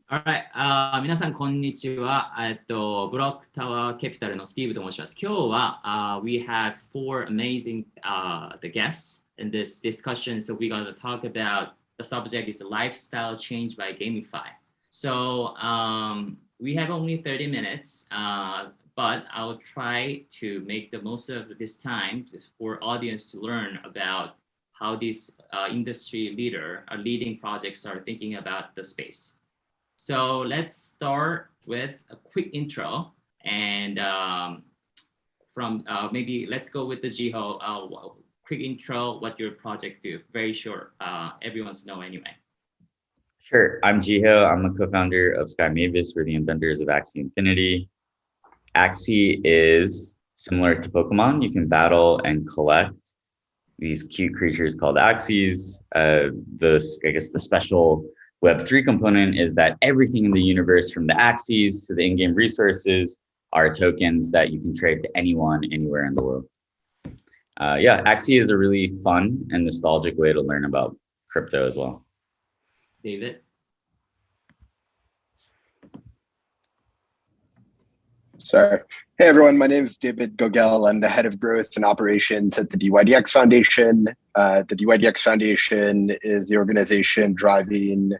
Alright、皆さんこんにちは。ブロックタワーキャピタルのスティーブと申します。今日は、we have four amazing、the guests in this discussion. So we're going to talk about the subject is lifestyle change by Gamify. So we have only 30 minutes、but I'll try to make the most of this time for audience to learn about how these industry leading projects are thinking about the space. So let's start with a quick intro and maybe let's go with the Jiho. Quick intro, what your project do. Very short. Everyone's know anyway. Sure. I'm Jiho. I'm a co-founder of Sky Mavis. We're the inventors of Axie Infinity. Axie is similar to Pokemon. You can battle and collect these cute creatures called Axies. I guess the special Web3 component is that everything in the universe, from the Axies to the in-game resources, are tokens that you can trade to anyone, anywhere in the world. Yeah, Axie is a really fun and nostalgic way to learn about crypto as well. David? Sorry. Hey, everyone. My name is David Gogel. I'm the head of growth and operations at the DYDX Foundation. The DYDX Foundation is the organization driving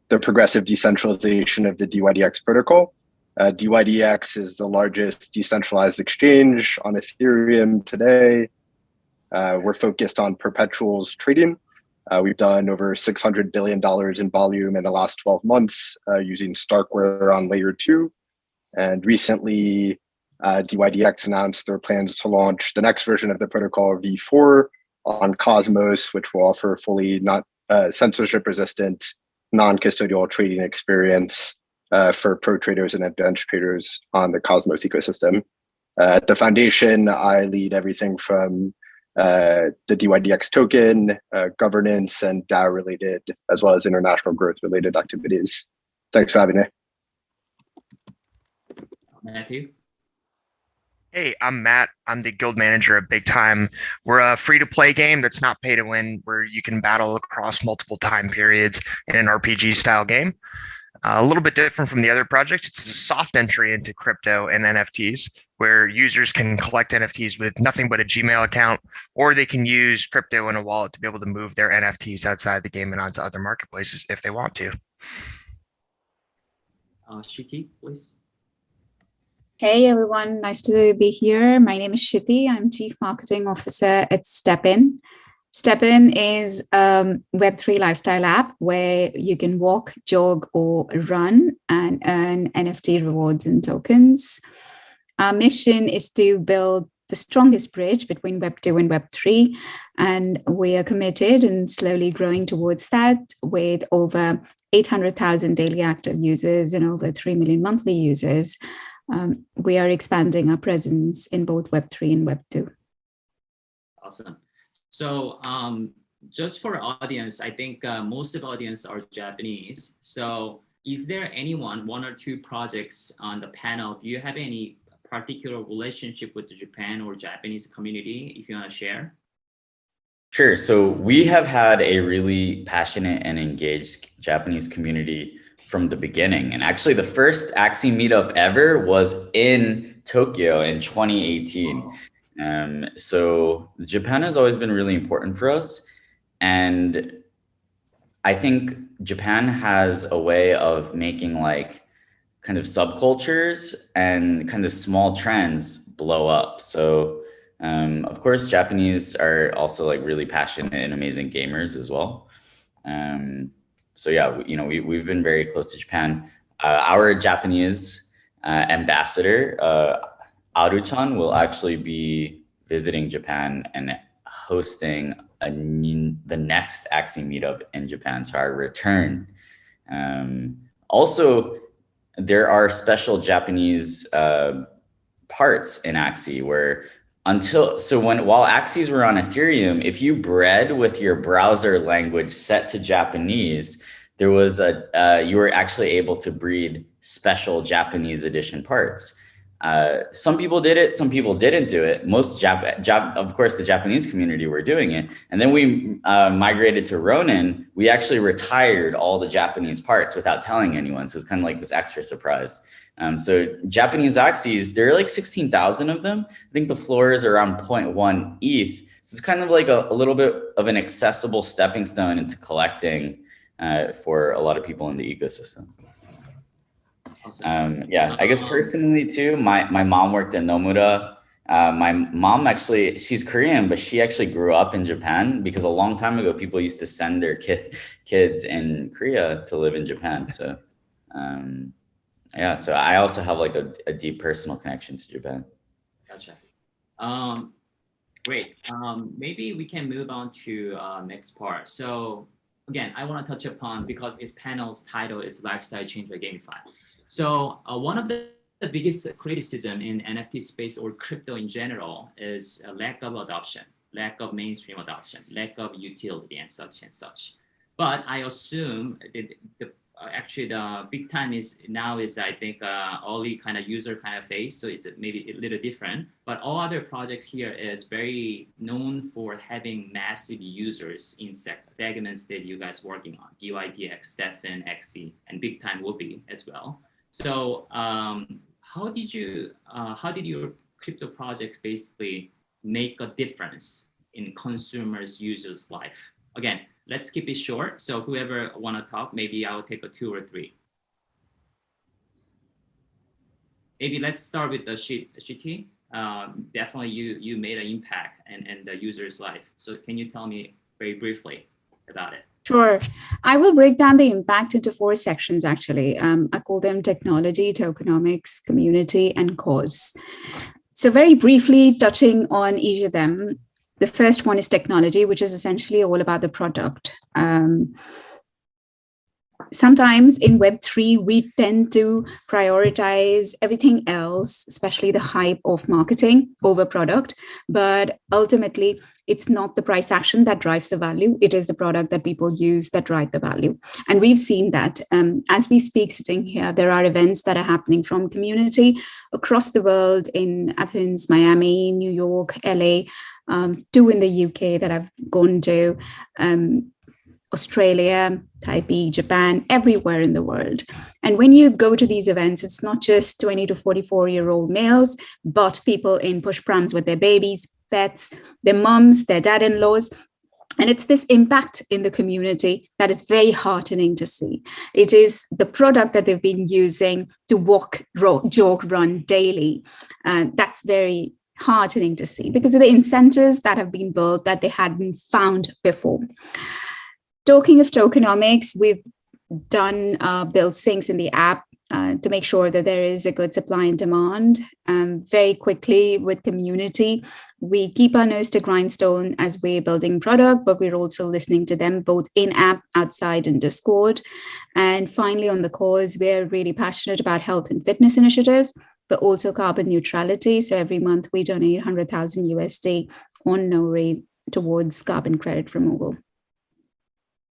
the progressive decentralization of the DYDX protocol. DYDX is the largest decentralized exchange on Ethereum today. We're focused on perpetuals trading. We've done over $600 billion in volume in the last 12 months using Starkware on layer 2. And recently, DYDX announced their plans to launch the next version of the protocol, V4, on Cosmos, which will offer fully censorship-resistant, non-custodial trading experience for pro traders and advanced traders on the Cosmos ecosystem. At the foundation, I lead everything from the DYDX token, governance, and DAO-related, as well as international growth-related activities. Thanks for having me. Matthew? Hey, I'm Matt. I'm the guild manager at Big Time. We're a free-to-play game that's not pay to win, where you can battle across multiple time periods in an RPG-style game. A little bit different from the other projects. It's a soft entry into crypto and NFTs, where users can collect NFTs with nothing but a Gmail account, or they can use crypto in a wallet to be able to move their NFTs outside the game and onto other marketplaces if they want to. Shiti, please. Hey everyone, nice to be here. My name is Shiti. I'm Chief Marketing Officer at StepIn. StepIn is a Web3 lifestyle app where you can walk, jog, or run and earn NFT rewards and tokens. Our mission is to build the strongest bridge between Web2 and Web3, and we are committed and slowly growing towards that with over 800,000 daily active users and over 3 million monthly users. We are expanding our presence in both Web3 and Web2. Awesome. So just for audience, I think most of the audience are Japanese. So is there anyone, one or two projects on the panel? Do you have any particular relationship with the Japan or Japanese community, if you want to share? Sure. So we have had a really passionate and engaged Japanese community from the beginning. And actually the first Axie meetup ever was in Tokyo in 2018. So Japan has always been really important for us. And I think Japan has a way of making like kind of subcultures and kind of small trends blow up. So of course, Japanese are also like really passionate and amazing gamers as well. So yeah, we've been very close to Japan. Our Japanese ambassador, Aru-chan, will actually be visiting Japan and hosting the next Axie meetup in Japan, so our return. Also, there are special Japanese parts in Axie where while Axies were on Ethereum, if you bred with your browser language set to Japanese, there was you were actually able to breed special Japanese edition parts. Some people did it, some people didn't do it. Most of course, the Japanese community were doing it. And then we migrated to Ronin. We actually retired all the Japanese parts without telling anyone. So it's kind of like this extra surprise. So Japanese Oasys, there are like 16,000 of them. I think the floor is around 0.1 ETH. So it's kind of like a little bit of an accessible stepping stone into collecting for a lot of people in the ecosystem. Awesome. Yeah, I guess personally too, my mom worked at Nomura. My mom actually, she's Korean, but she actually grew up in Japan because a long time ago, people used to send their kids in Korea to live in Japan. So yeah, so I also have like a deep personal connection to Japan. Gotcha. Great. Maybe we can move on to next part. So again, I want to touch upon, because this panel's title is Lifestyle Change by Gamify. So one of the biggest criticism in NFT space or crypto in general is a lack of adoption, lack of mainstream adoption, lack of utility and such and such. But I assume actually the big time is now is, I think, early kind of user kind of phase. So it's maybe a little different, but all other projects here is very known for having massive users in segments that you guys working on, DYDX, Stefan, XE, and big time will be as well. So how did your crypto projects basically make a difference in consumers' users' life? Again, let's keep it short. So whoever want to talk, maybe I'll take a 2 or 3. Maybe let's start with the Shiti. Definitely you made an impact and the user's life. So can you tell me very briefly about it? Sure. I will break down the impact into 4 sections, actually. I call them technology, tokenomics, community, and cause. So very briefly touching on each of them. The first one is technology, which is essentially all about the product. Sometimes in Web3, we tend to prioritize everything else, especially the hype of marketing over product. But ultimately, it's not the price action that drives the value. It is the product that people use that drive the value. And we've seen that as we speak, sitting here, there are events that are happening from community across the world in Athens, Miami, New York, LA, 2 in the UK that I've gone to. Australia, Taipei, Japan, everywhere in the world. And when you go to these events, it's not just 20 to 44-year-old males, but people in push prams with their babies, pets, their moms, their dad-in-laws. And it's this impact in the community that is very heartening to see. It is the product that they've been using to walk, jog, run daily. That's very heartening to see because of the incentives that have been built that they hadn't found before. Talking of tokenomics, we've done build sinks in the app to make sure that there is a good supply and demand. Very quickly with community, we keep our nose to grindstone as we're building product, but we're also listening to them both in-app, outside, and Discord. And finally, on the cause, we're really passionate about health and fitness initiatives, but also carbon neutrality. So every month we donate 100,000 USD on no rate towards carbon credit removal.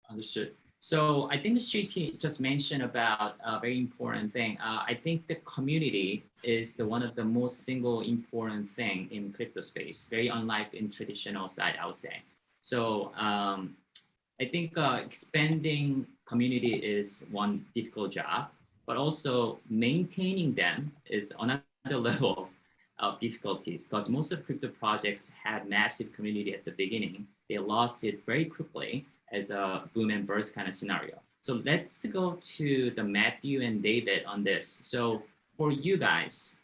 Understood. So I think Shiti just mentioned about a very important thing. I think the community is one of the most single important thing in crypto space, very unlike in traditional side, I would say. So I think expanding community is one difficult job, but also maintaining them is another level of difficulties because most of crypto projects had massive community at the beginning. They lost it very quickly as a boom and burst kind of scenario. So let's go to the Matthew and David on this. So for you guys,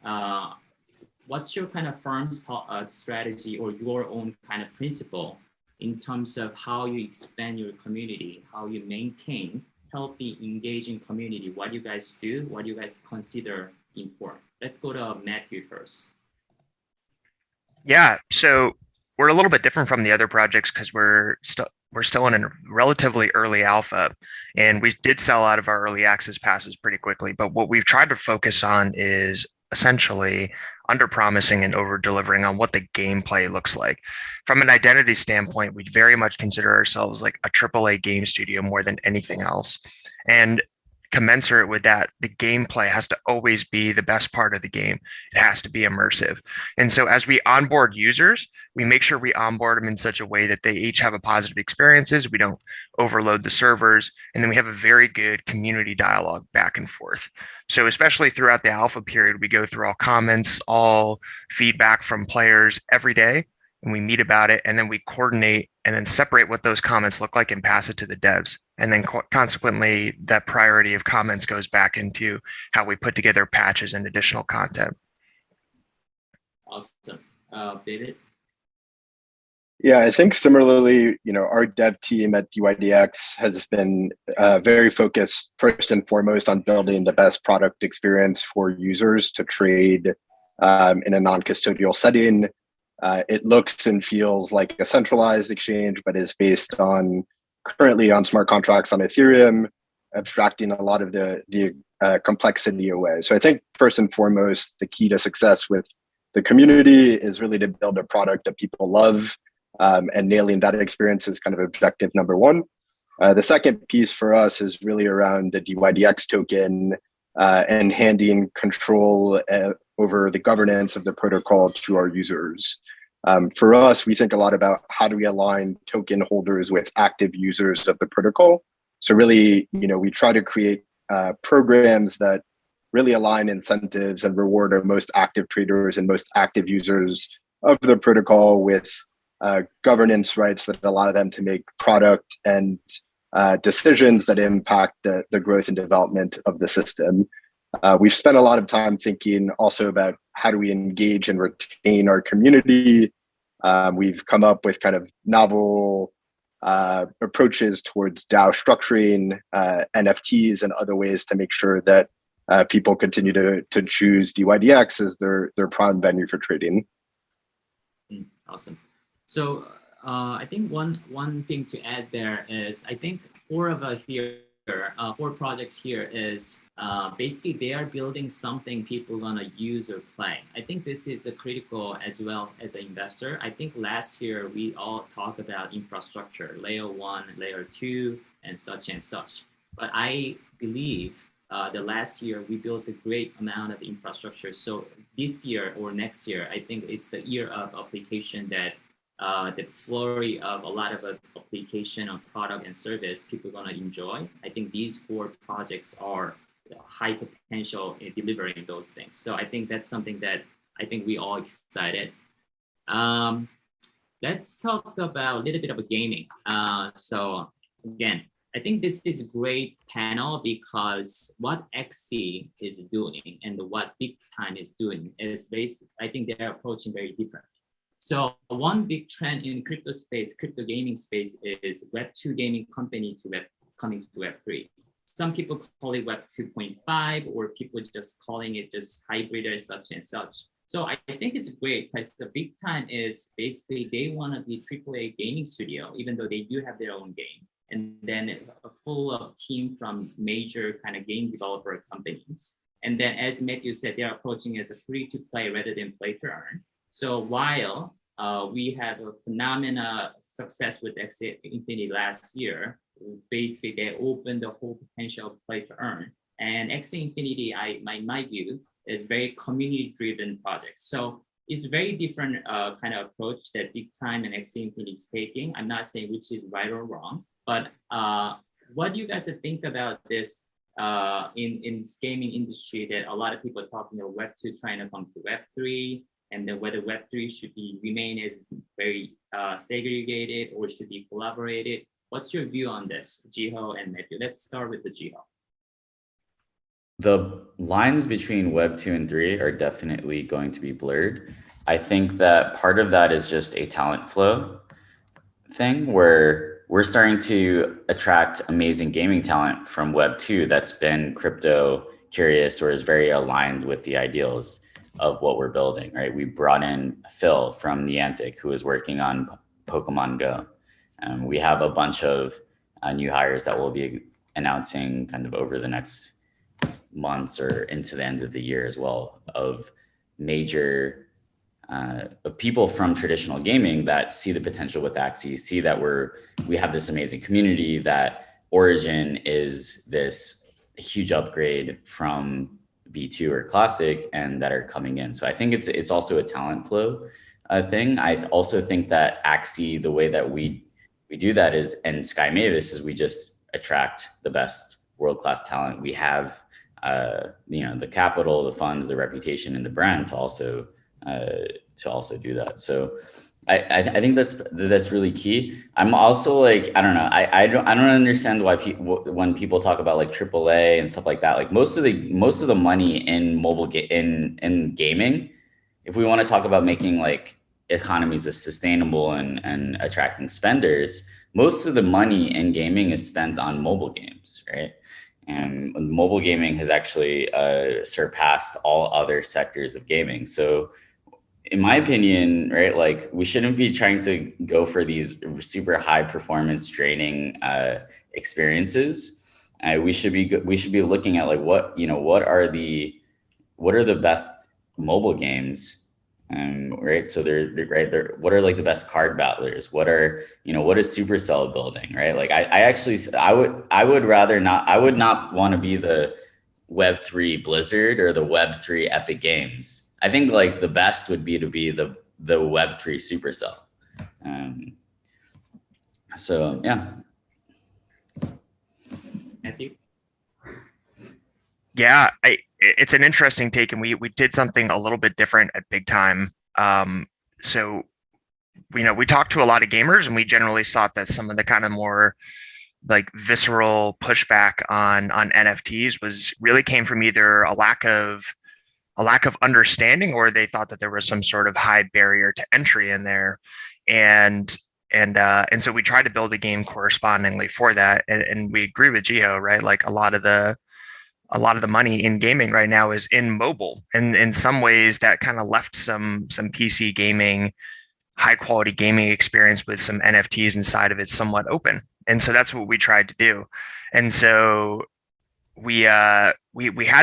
what's your kind of firm's strategy or your own kind of principle in terms of how you expand your community, how you maintain healthy, engaging community, what you guys do, what you guys consider important? Let's go to Matthew first. Yeah, so we're a little bit different from the other projects because we're still in a relatively early alpha, and we did sell out of our early access passes pretty quickly. But what we've tried to focus on is essentially under promising and over delivering on what the gameplay looks like. From an identity standpoint, we very much consider ourselves like a AAA game studio more than anything else. And commensurate with that, the gameplay has to always be the best part of the game. It has to be immersive. And so as we onboard users, we make sure we onboard them in such a way that they each have a positive experiences. We don't overload the servers. And then we have a very good community dialogue back and forth. So especially throughout the alpha period, we go through all comments, all feedback from players every day, and we meet about it, and then we coordinate and then separate what those comments look like and pass it to the devs. And then consequently, that priority of comments goes back into how we put together patches and additional content. Awesome. David? Yeah, I think similarly, our dev team at DYDX has been very focused first and foremost on building the best product experience for users to trade in a non-custodial setting. It looks and feels like a centralized exchange, but is based currently on smart contracts on Ethereum, abstracting a lot of the complexity away. So I think first and foremost, the key to success with the community is really to build a product that people love, and nailing that experience is kind of objective number one. The second piece for us is really around the DYDX token and handing control over the governance of the protocol to our users. For us, we think a lot about how do we align token holders with active users of the protocol. So really, we try to create programs that really align incentives and reward our most active traders and most active users of the protocol with governance rights that allow them to make product and decisions that impact the growth and development of the system. We've spent a lot of time thinking also about how do we engage and retain our community. We've come up with kind of novel approaches towards DAO structuring, NFTs, and other ways to make sure that people continue to choose DYDX as their prime venue for trading. Awesome. So I think one thing to add there is I think four projects here is basically they are building something people gonna use or play. I think this is a critical as well as an investor. I think last year we all talked about infrastructure, layer 1, layer 2, and such and such. But I believe the last year we built a great amount of infrastructure. So this year or next year, I think it's the year of application that the flurry of a lot of application of product and service people are going to enjoy. I think these four projects are high potential in delivering those things. So I think that's something that I think we all excited. Let's talk about a little bit of gaming. So again, I think this is a great panel because what XC is doing and what Big Time is doing is I think they're approaching very different. So one big trend in crypto gaming space is Web2 gaming company coming to Web3. Some people call it Web 2.5 or people just calling it just hybrid or such and such. So I think it's great because the Big Time is basically they want to be AAA gaming studio, even though they do have their own game. And then a full of team from major kind of game developer companies. And then as Matthew said, they're approaching as a free to play rather than play to earn. So while we have a phenomenal success with Axie Infinity last year, basically they opened the whole potential of play to earn. And Axie Infinity, my view, is very community-driven project. So it's a very different kind of approach that Big Time and Axie Infinity is taking. I'm not saying which is right or wrong, but what do you guys think about this in gaming industry that a lot of people are talking about Web2 trying to come to Web3, and then whether Web3 should remain as very segregated or should be collaborated? What's your view on this, Jiho and Matthew? Let's start with the Jiho. The lines between Web 2 and 3 are definitely going to be blurred. I think that part of that is just a talent flow thing where we're starting to attract amazing gaming talent from Web 2 that's been crypto curious or is very aligned with the ideals of what we're building, right? We brought in Phil from Niantic, who is working on Pokemon Go. We have a bunch of new hires that we'll be announcing kind of over the next months or into the end of the year as well, of major of people from traditional gaming that see the potential with Axie, see that we have this amazing community, that Origin is this a huge upgrade from V2 or Classic and that are coming in. So I think it's also a talent flow thing. I also think that Axie, the way that we do that is, and Sky Mavis, is we just attract the best world-class talent. We have the capital, the funds, the reputation, and the brand to also do that. So I think that's really key. I'm also like, I don't know, I don't understand why when people talk about like AAA and stuff like that, like most of the money in in gaming, if we want to talk about making like economies as sustainable and attracting spenders, most of the money in gaming is spent on mobile games, right? And mobile gaming has actually surpassed all other sectors of gaming. So in my opinion, right, like we shouldn't be trying to go for these super high performance draining experiences. We should be looking at like what are the best mobile games, right? So they're what are like the best card battlers? What is Supercell building, right? Like I would not want to be the Web3 Blizzard or the Web3 Epic Games. I think like the best would be to be the Web3 Supercell. So yeah. Matthew? Yeah, it's an interesting take, and we did something a little bit different at Big Time. So we talked to a lot of gamers, and we generally thought that some of the kind of more like visceral pushback on NFTs really came from either a lack of understanding, or they thought that there was some sort of high barrier to entry in there. And so we tried to build a game correspondingly for that. And we agree with Jiho, right? Like a lot of the money in gaming right now is in mobile. And in some ways that kind of left some PC gaming, high quality gaming experience with some NFTs inside of it somewhat open. And so that's what we tried to do. And so we had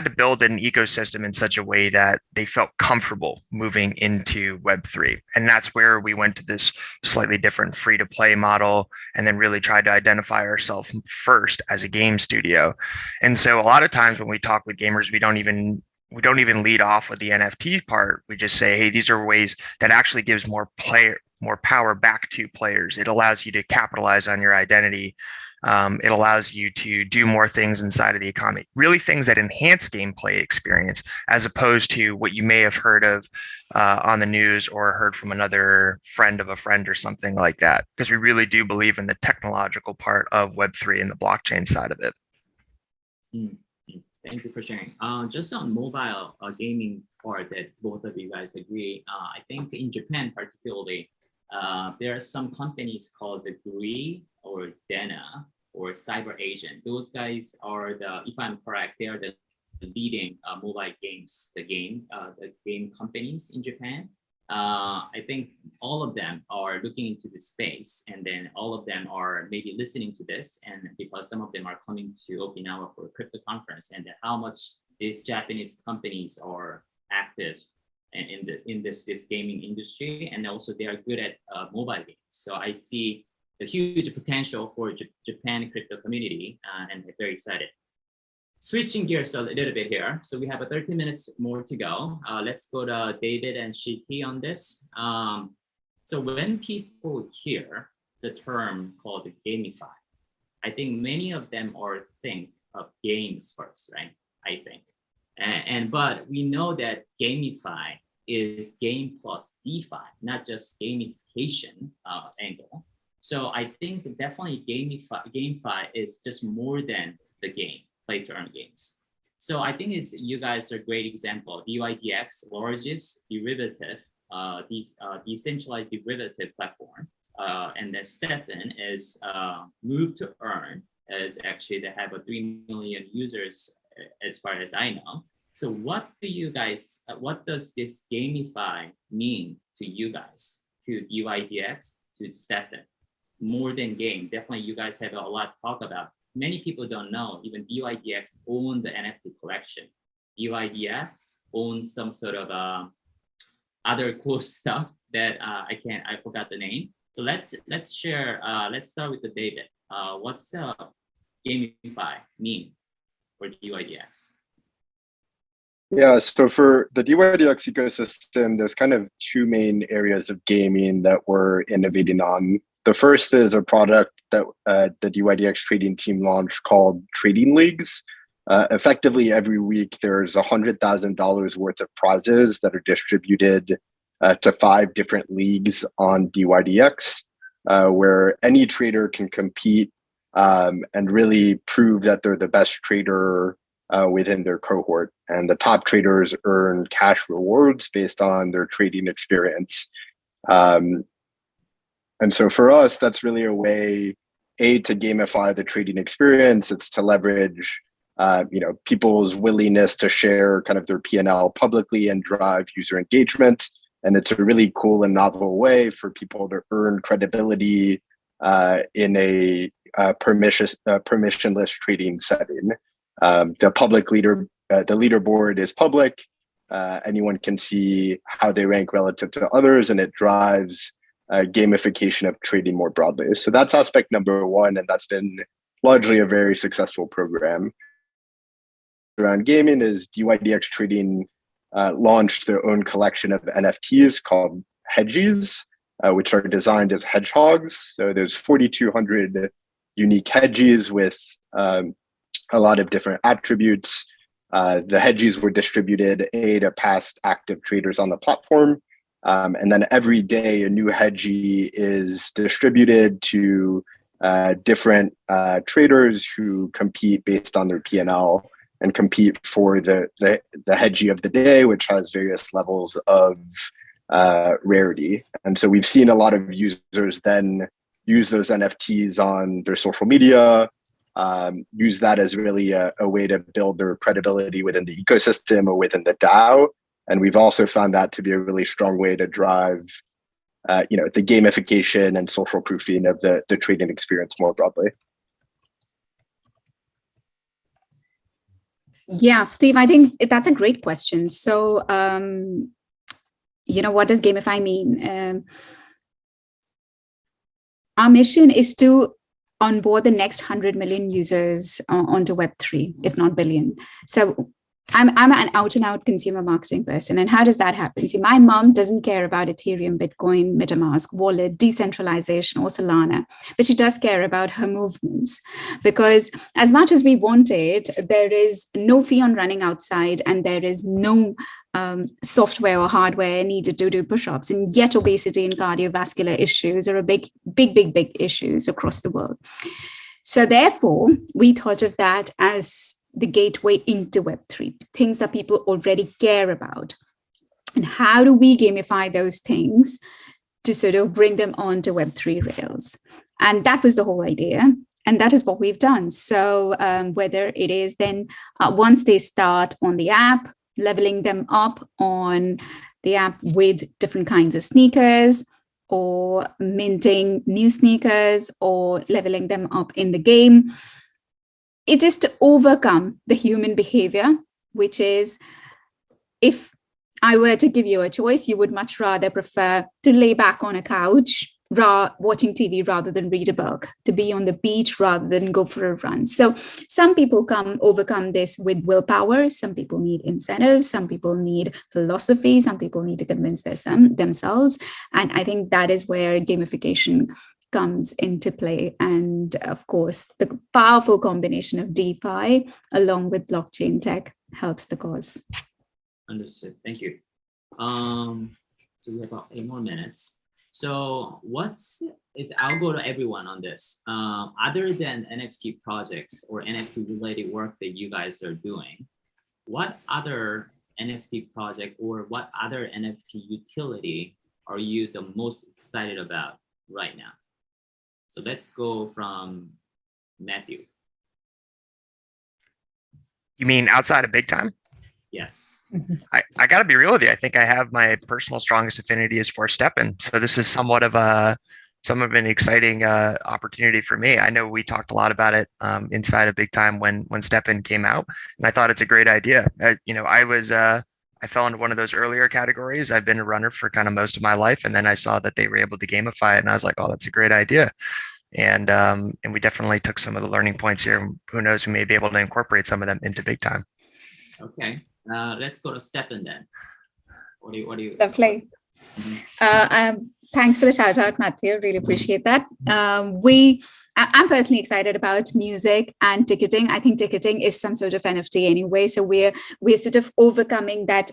to build an ecosystem in such a way that they felt comfortable moving into Web3. And that's where we went to this slightly different free-to-play model, and then really tried to identify ourselves first as a game studio. And so a lot of times when we talk with gamers, we don't even lead off with the NFT part. We just say, hey, these are ways that actually gives more power back to players. It allows you to capitalize on your identity. It allows you to do more things inside of the economy, really things that enhance gameplay experience, as opposed to what you may have heard of on the news or heard from another friend of a friend or something like that, because we really do believe in the technological part of Web3 and the blockchain side of it. Thank you for sharing. Just on mobile gaming part that both of you guys agree, I think in Japan particularly, there are some companies called the GRI or Dena or Cyber Agent. Those guys are if I'm correct, they are the leading mobile games, the game companies in Japan. I think all of them are looking into this space, and then all of them are maybe listening to this, and because some of them are coming to Okinawa for a crypto conference, and how much these Japanese companies are active in this gaming industry, and also they are good at mobile games. So I see a huge potential for Japan crypto community, and I'm very excited. Switching gears a little bit here. So we have 30 minutes more to go. Let's go to David and Shiti on this. So when people hear the term called Gamify, I think many of them think of games first, right? I think. But we know that Gamify is game plus DeFi, not just gamification angle. So I think definitely GameFi is just more than the game, play to earn games. So I think you guys are a great example. DYDX, largest derivative, decentralized derivative platform. And then Stefan is Move to Earn, as actually they have 3 million users as far as I know. So what does this Gamify mean to you guys, to DYDX, to Stefan? More than game, definitely you guys have a lot to talk about. Many people don't know, even DYDX own the NFT collection. DYDX owns some sort of other cool stuff that I forgot the name. So let's share, let's start with the David. What's Gamify mean? for DYDX? Yeah, so for the DYDX ecosystem, there's kind of two main areas of gaming that we're innovating on. The first is a product that the DYDX trading team launched called Trading Leagues. Effectively, every week, there's $100,000 worth of prizes that are distributed to 5 different leagues on DYDX, where any trader can compete and really prove that they're the best trader within their cohort. And the top traders earn cash rewards based on their trading experience. And so for us, that's really a way, to gamify the trading experience. It's to leverage people's willingness to share kind of their P&L publicly and drive user engagement. And it's a really cool and novel way for people to earn credibility in a permissionless trading setting. The leaderboard is public. Anyone can see how they rank relative to others, and it drives gamification of trading more broadly. So that's aspect number one, and that's been largely a very successful program. Around gaming is DYDX Trading launched their own collection of NFTs called hedgies, which are designed as hedgehogs. So there's 4,200 unique hedgies with a lot of different attributes. The hedgies were distributed to past active traders on the platform. And then every day a new hedgie is distributed to different traders who compete based on their P&L and compete for the hedgie of the day, which has various levels of rarity. And so we've seen a lot of users then use those NFTs on their social media, use that as really a way to build their credibility within the ecosystem or within the DAO. And we've also found that to be a really strong way to drive the gamification and social proofing of the trading experience more broadly. Yeah, Steve, I think that's a great question. So, what does gamify mean? Our mission is to onboard the next 100 million users onto Web3, if not billion. So I'm an out-and-out consumer marketing person. And how does that happen? See, my mom doesn't care about Ethereum, Bitcoin, MetaMask, wallet, decentralization, or Solana, but she does care about her movements. Because as much as we want it, there is no fee on running outside, and there is no software or hardware needed to do push-ups. And yet obesity and cardiovascular issues are a big issues across the world. So therefore, we thought of that as the gateway into Web3, things that people already care about. And how do we gamify those things to sort of bring them onto Web3 rails? And that was the whole idea. And that is what we've done. So whether it is then once they start on the app, leveling them up on the app with different kinds of sneakers, or minting new sneakers, or leveling them up in the game, it is to overcome the human behavior, which is, if I were to give you a choice, you would much rather prefer to lay back on a couch watching TV rather than read a book, to be on the beach rather than go for a run. So some people overcome this with willpower. Some people need incentives. Some people need philosophy. Some people need to convince themselves. And I think that is where gamification comes into play. And of course, the powerful combination of DeFi along with blockchain tech helps the cause. Understood. Thank you. So we have about 8 more minutes. So I'll go to everyone on this. Other than NFT projects or NFT related work that you guys are doing, what other NFT project or what other NFT utility are you the most excited about right now? So let's go from Matthew. You mean outside of big time? Yes. I got to be real with you. I think I have my personal strongest affinity is for STEPN. So this is somewhat of an exciting opportunity for me. I know we talked a lot about it inside of big time when STEPN came out, and I thought it's a great idea. I fell into one of those earlier categories. I've been a runner for kind of most of my life, and then I saw that they were able to gamify it, and I was like, oh, that's a great idea. and we definitely took some of the learning points here. Who knows, we may be able to incorporate some of them into big time. Okay, let's go to Stefan then. What do you? Lovely. Thanks for the shout out, Matthew. Really appreciate that. I'm personally excited about music and ticketing. I think ticketing is some sort of NFT anyway. So we're sort of overcoming that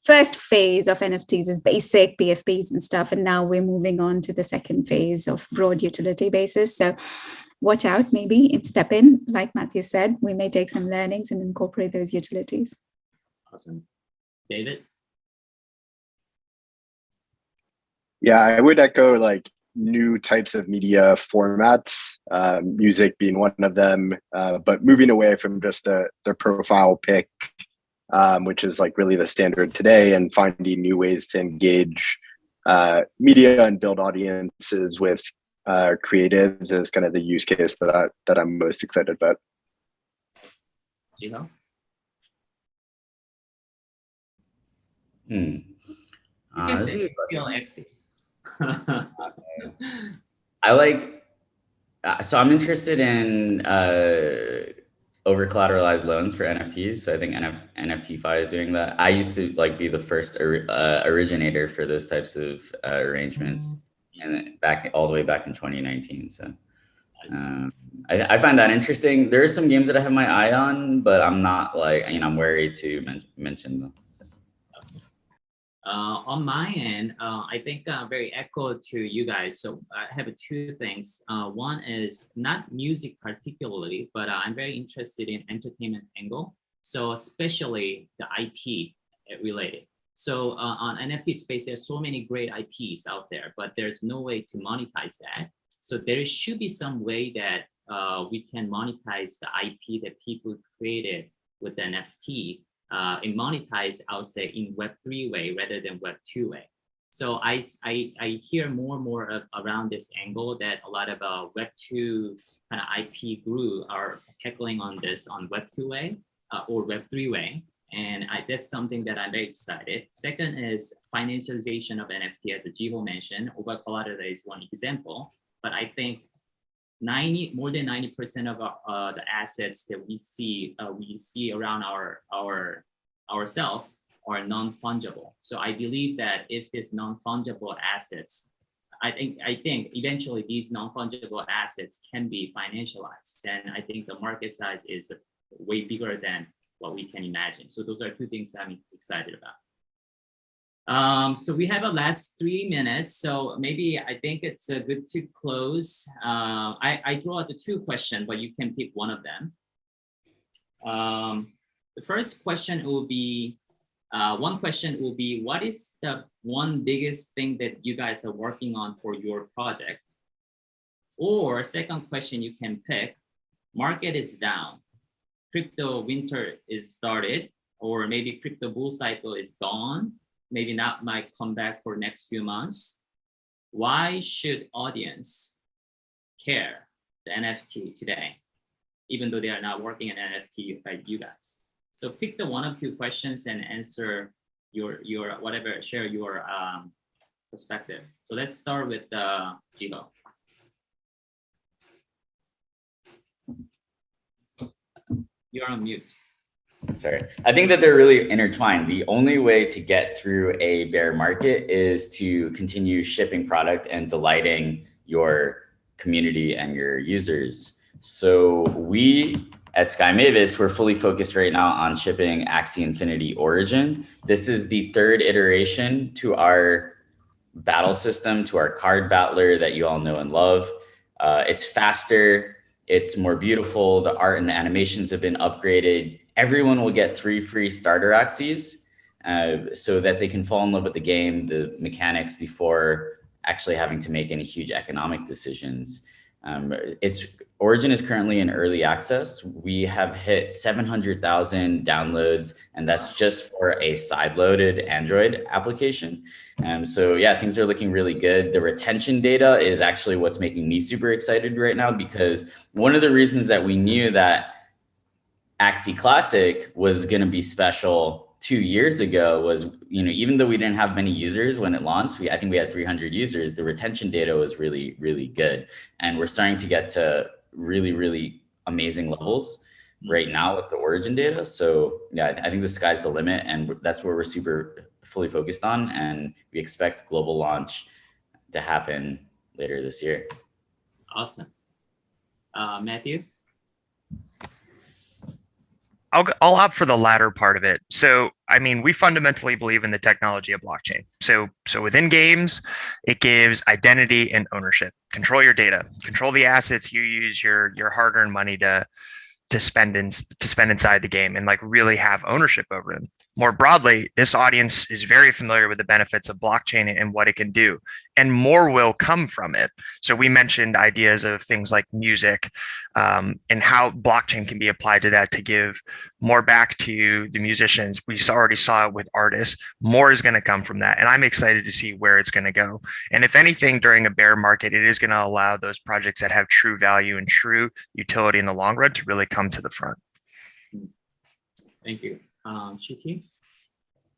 first phase of NFTs is basic PFPs and stuff. And now we're moving on to the second phase of broad utility basis. So watch out, maybe step in, like Matthew said, we may take some learnings and incorporate those utilities. Awesome. David? Yeah, I would echo like new types of media formats, music being one of them, but moving away from just the profile pic, which is like really the standard today, and finding new ways to engage media and build audiences with creatives is kind of the use case that I'm most excited about. Gino? This is a good question. I like, so I'm interested in over collateralized loans for NFTs. So I think NFTFi is doing that. I used to like be the first originator for those types of arrangements, and all the way back in 2019. So I find that interesting. There are some games that I have my eye on, but I'm not like, I'm wary to mention them. On my end, I think very echo to you guys. So I have two things. One is not music particularly, but I'm very interested in entertainment angle. So especially the IP related. So on NFT space, there's so many great IPs out there, but there's no way to monetize that. So there should be some way that we can monetize the IP that people created with the NFT. And monetize, I'll say, in Web3 way rather than Web2 way. So I hear more and more around this angle that a lot of Web2 kind of IP group are tackling on this on Web2 way or Web3 way. And that's something that I'm very excited. Second is financialization of NFT, as Jiho mentioned. Over collateral is one example, but I think more than 90% of the assets that we see around ourselves are non-fungible. So I believe that if this non-fungible assets, I think eventually these non-fungible assets can be financialized, then I think the market size is way bigger than what we can imagine. So those are two things I'm excited about. So we have a last 3 minutes. So maybe I think it's good to close. I draw out the two questions, but you can pick one of them. The first question will be, what is the one biggest thing that you guys are working on for your project? Or second question you can pick, market is down, crypto winter is started, or maybe crypto bull cycle is gone. Maybe not might come back for next few months. Why should audience care the NFT today, even though they are not working in NFT like you guys? So pick the one of two questions and answer your whatever, share your perspective. So let's start with Jiho. You're on mute. Sorry. I think that they're really intertwined. The only way to get through a bear market is to continue shipping product and delighting your community and your users. So we at SkyMavis, we're fully focused right now on shipping Axie Infinity Origin. This is the third iteration to our battle system, to our card battler that you all know and love. It's faster, it's more beautiful. The art and the animations have been upgraded. Everyone will get 3 free starter Axies so that they can fall in love with the game, the mechanics, before actually having to make any huge economic decisions. Origin is currently in early access. We have hit 700,000 downloads, and that's just for a side-loaded Android application. So yeah, things are looking really good. The retention data is actually what's making me super excited right now, because one of the reasons that we knew that Axie Classic was going to be special 2 years ago was, even though we didn't have many users when it launched, I think we had 300 users, the retention data was really, really good. And we're starting to get to really, really amazing levels right now with the origin data. So yeah, I think the sky's the limit, and that's where we're super fully focused on. And we expect global launch to happen later this year. Awesome. Matthew? I'll opt for the latter part of it. So, I mean, we fundamentally believe in the technology of blockchain. So within games, it gives identity and ownership. Control your data, control the assets you use your hard-earned money to spend inside the game, and like really have ownership over them. More broadly, this audience is very familiar with the benefits of blockchain and what it can do, and more will come from it. So we mentioned ideas of things like music, and how blockchain can be applied to that to give more back to the musicians. We already saw it with artists. More is going to come from that, and I'm excited to see where it's going to go. And if anything, during a bear market, it is going to allow those projects that have true value and true utility in the long run to really come to the front. Thank you. Shiti?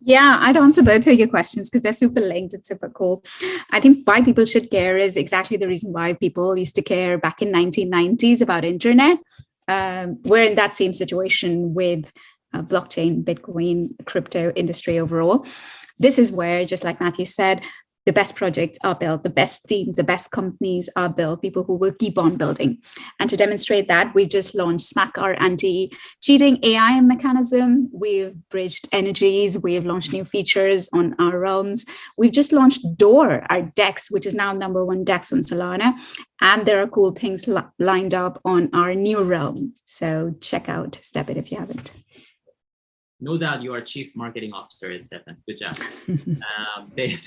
Yeah, I'd answer both of your questions because they're super linked. It's super cool. I think why people should care is exactly the reason why people used to care back in 1990s about internet. We're in that same situation with blockchain, Bitcoin, crypto industry overall. This is where, just like Matthew said, the best projects are built, the best teams, the best companies are built, people who will keep on building. And to demonstrate that, we just launched SMAC, our anti-cheating AI mechanism. We've bridged energies. We've launched new features on our realms. We've just launched Door, our DEX, which is now #1 DEX on Solana. And there are cool things lined up on our new realm. So check out STEPit if you haven't. No doubt you are Chief Marketing Officer, Stefan. Good job. David.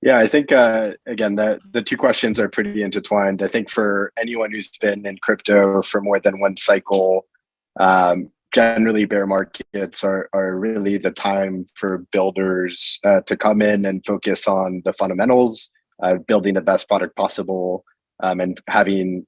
Yeah, I think, again, the two questions are pretty intertwined. I think for anyone who's been in crypto for more than one cycle, generally bear markets are really the time for builders to come in and focus on the fundamentals, building the best product possible, and having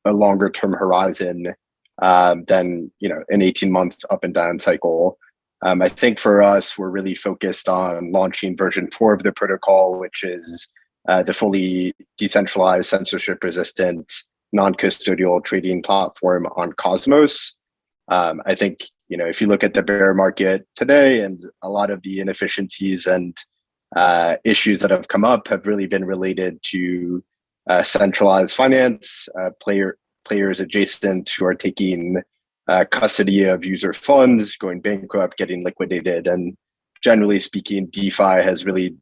a longer term horizon than an 18-month up and down cycle. I think for us, we're really focused on launching version 4 of the protocol, which is the fully decentralized, censorship-resistant, non-custodial trading platform on Cosmos. I think if you look at the bear market today, and a lot of the inefficiencies and issues that have come up have really been related to centralized finance, players adjacent who are taking custody of user funds, going bankrupt, getting liquidated. And generally speaking, DeFi has really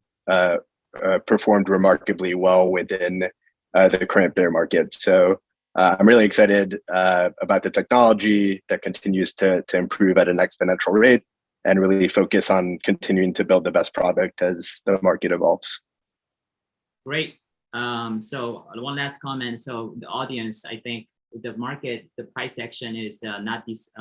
performed remarkably well within the current bear market. So I'm really excited about the technology that continues to improve at an exponential rate, and really focus on continuing to build the best product as the market evolves. Great. So one last comment. So the audience, I think the market, the price action is not this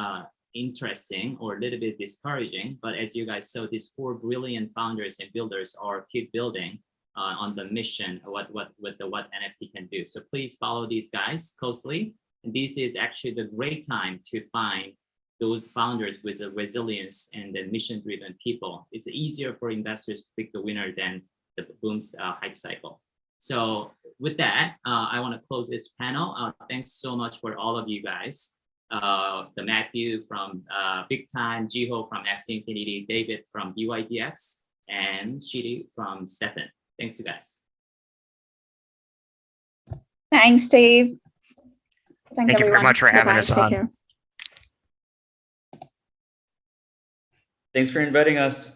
interesting or a little bit discouraging, but as you guys saw, these 4 brilliant founders and builders are keep building on the mission of what NFT can do. So please follow these guys closely. And this is actually the great time to find those founders with the resilience and the mission-driven people. It's easier for investors to pick the winner than the boom's hype cycle. So with that, I want to close this panel. Thanks so much for all of you guys. The Matthew from Big Time, Jiho from Axie Infinity, David from UIDX, and Shiri from Stefan. Thanks you guys. Thanks, Dave. Thank you very much for having us on. Take care. Thanks for inviting us.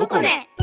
cocone.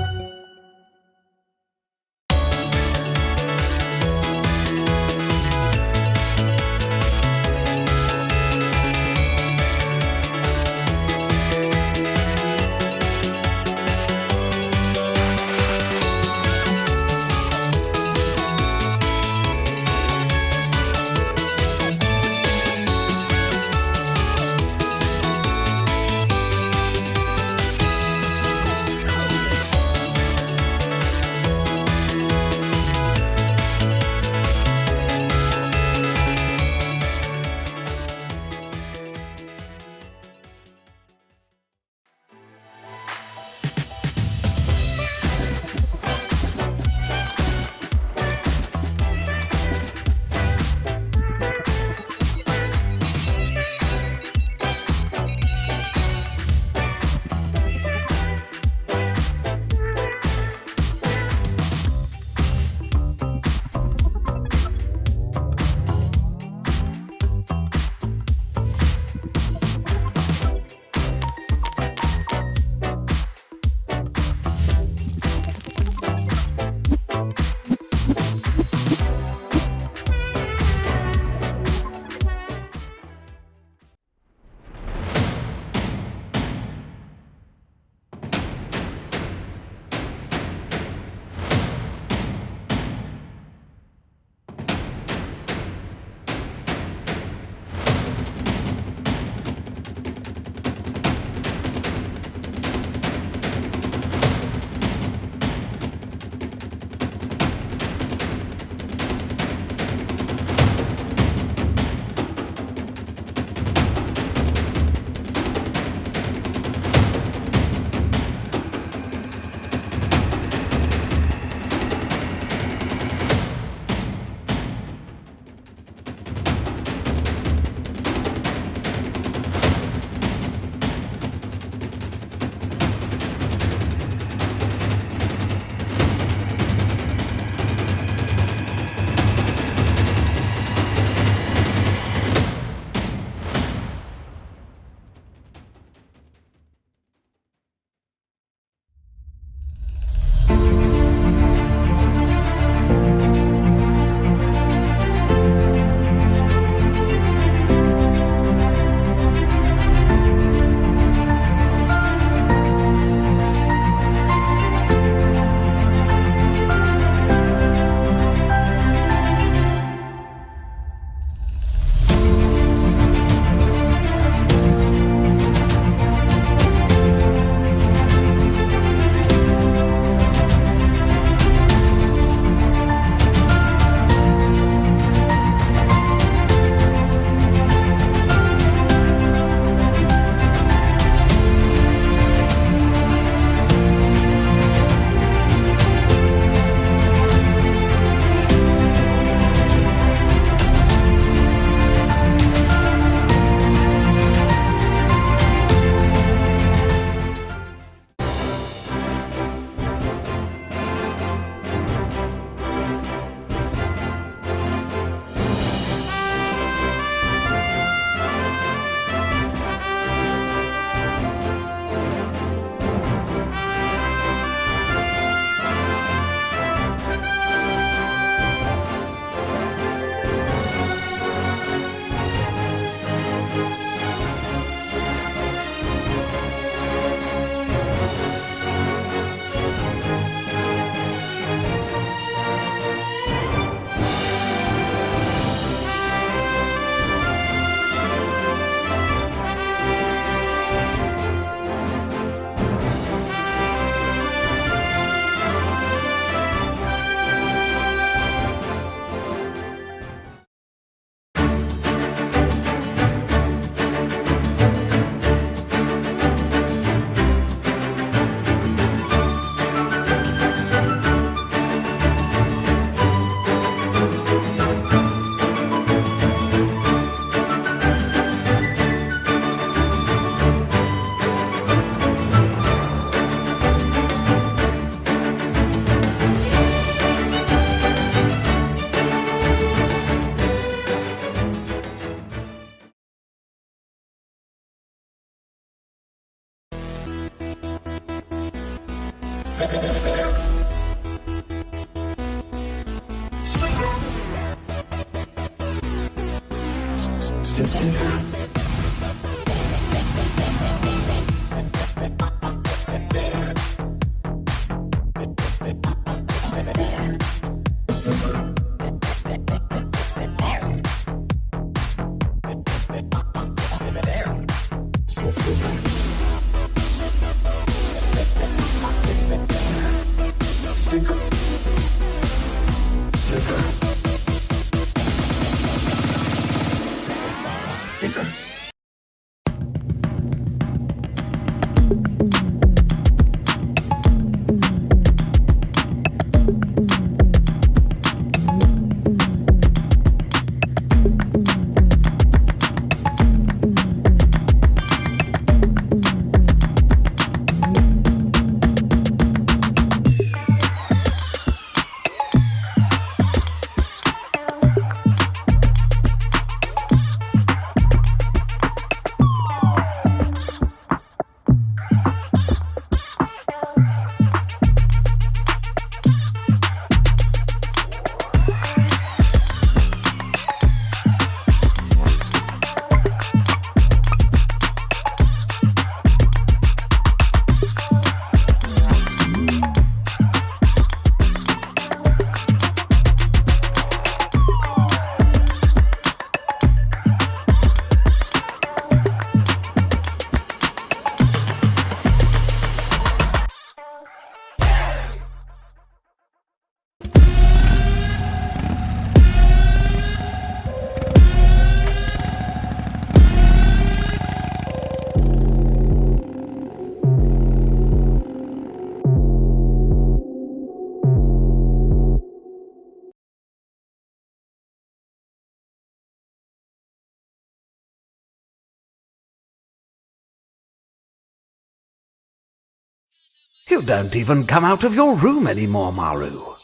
You don't even come out of your room anymore, Maru.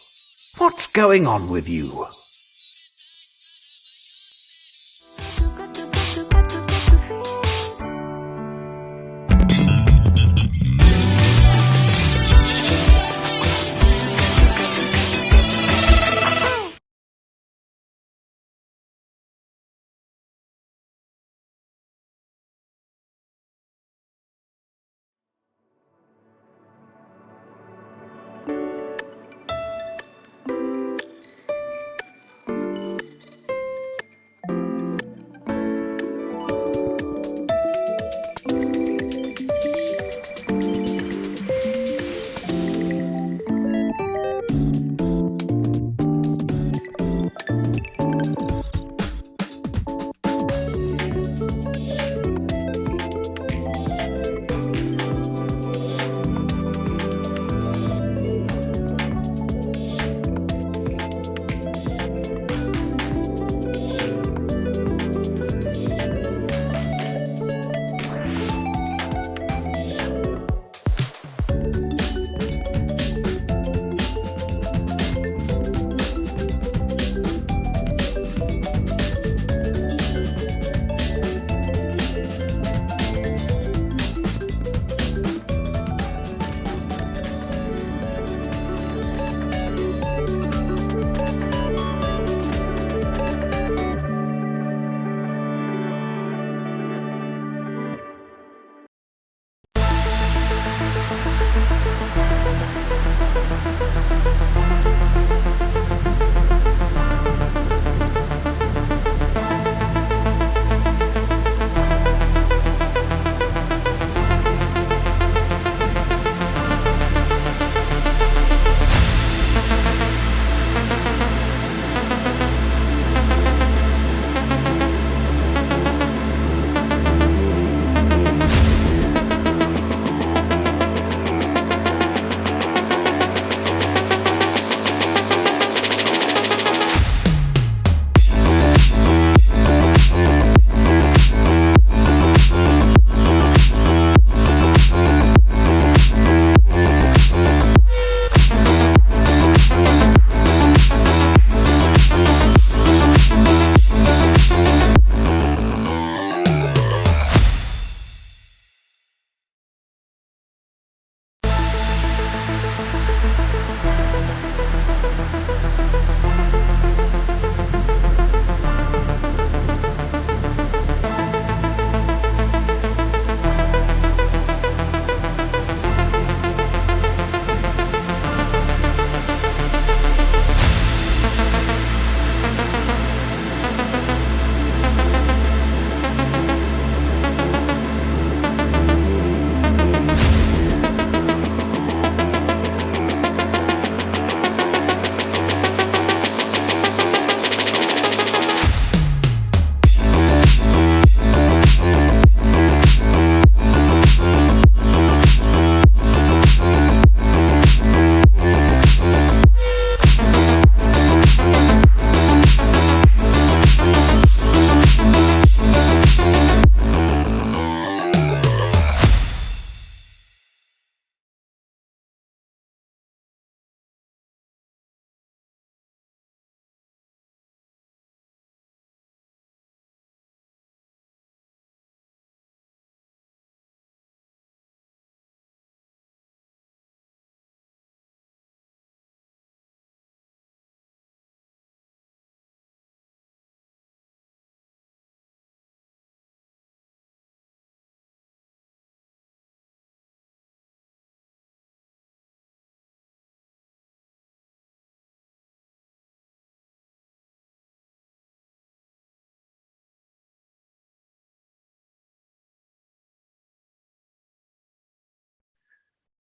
What's going on with you?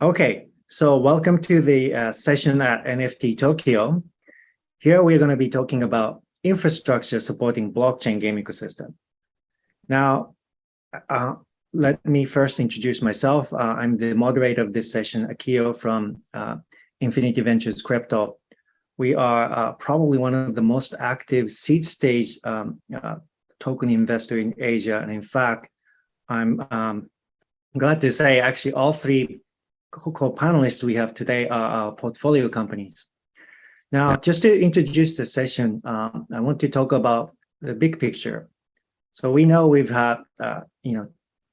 Okay, so welcome to the session at NFT Tokyo. Here we're going to be talking about infrastructure supporting blockchain game ecosystem. Now, let me first introduce myself. I'm the moderator of this session, Akio from Infinity Ventures Crypto. We are probably one of the most active seed stage token investor in Asia. And in fact, I'm glad to say actually all three co-panelists we have today are our portfolio companies. Now, just to introduce the session, I want to talk about the big picture. So we know we've had,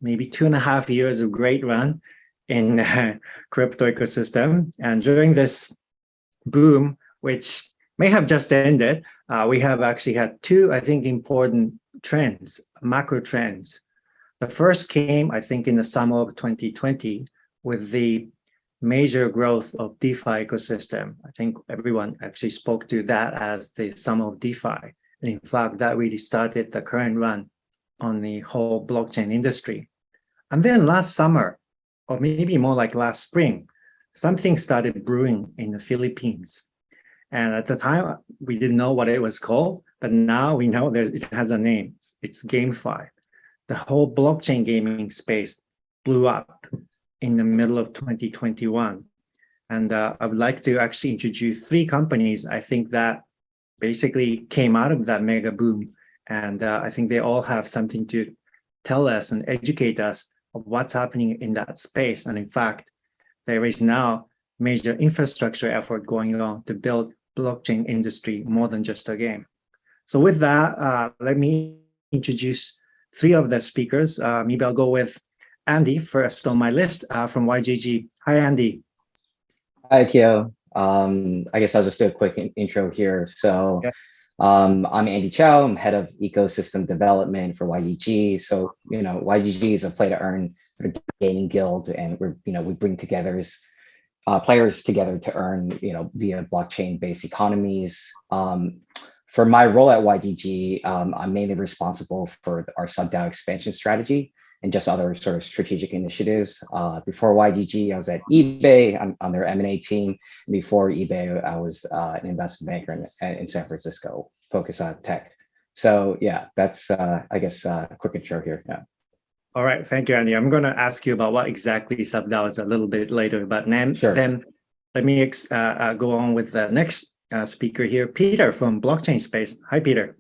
maybe 2.5 years of great run in crypto ecosystem. And during this boom, which may have just ended, we have actually had two, I think, important trends, macro trends. The first came, I think, in the summer of 2020 with the major growth of DeFi ecosystem. I think everyone actually spoke to that as the summer of DeFi. And in fact, that really started the current run on the whole blockchain industry. And then last summer, or maybe more like last spring, something started brewing in the Philippines. And at the time, we didn't know what it was called, but now we know it has a name. It's Gamefi. The whole blockchain gaming space blew up in the middle of 2021. And I would like to actually introduce three companies I think that basically came out of that mega boom. And I think they all have something to tell us and educate us of what's happening in that space. And in fact, there is now major infrastructure effort going on to build blockchain industry more than just a game. So with that, let me introduce three of the speakers. Maybe I'll go with Andy first on my list from YGG. Hi, Andy. Hi, Kyo. I guess I'll just do a quick intro here. So I'm Andy Chow. I'm head of ecosystem development for YGG. So, YGG is a play to earn gaming guild, and we bring together players together to earn, via blockchain-based economies. For my role at YGG, I'm mainly responsible for our sub-DAO expansion strategy and just other sort of strategic initiatives. Before YGG, I was at eBay. I'm on their M&A team. Before eBay, I was an investment banker in San Francisco, focused on tech. So yeah, that's, I guess, a quick intro here. Yeah. All right, thank you, Andy. I'm going to ask you about what exactly sub-DAO is a little bit later, but then let me go on with the next speaker here, Peter from blockchain space. Hi, Peter.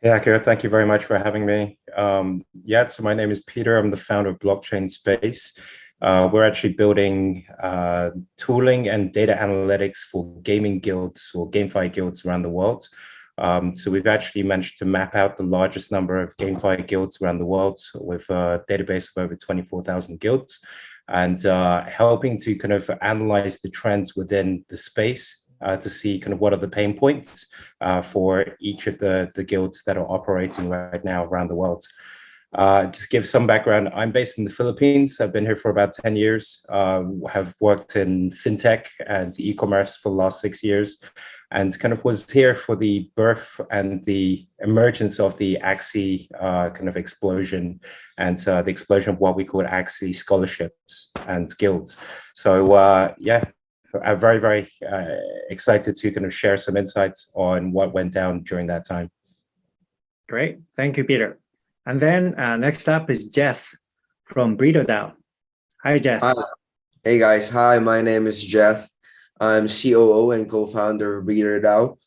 Yeah, Kira, thank you very much for having me. So my name is Peter. I'm the founder of Blockchain Space. We're actually building tooling and data analytics for gaming guilds or GameFi guilds around the world. So we've actually managed to map out the largest number of GameFi guilds around the world with a database of over 24,000 guilds, and helping to kind of analyze the trends within the space to see kind of what are the pain points for each of the guilds that are operating right now around the world. Just to give some background, I'm based in the Philippines. I've been here for about 10 years, have worked in fintech and e-commerce for the last 6 years, and kind of was here for the birth and the emergence of the Axie kind of explosion, and the explosion of what we call Axie scholarships and guilds. So I'm very, very excited to kind of share some insights on what went down during that time. Great. Thank you, Peter. And then next up is Jeff from BreederDAO. Hi, Jeff. Hi. Hey, guys. Hi, my name is Jeff. I'm COO and co-founder of BreederDAO.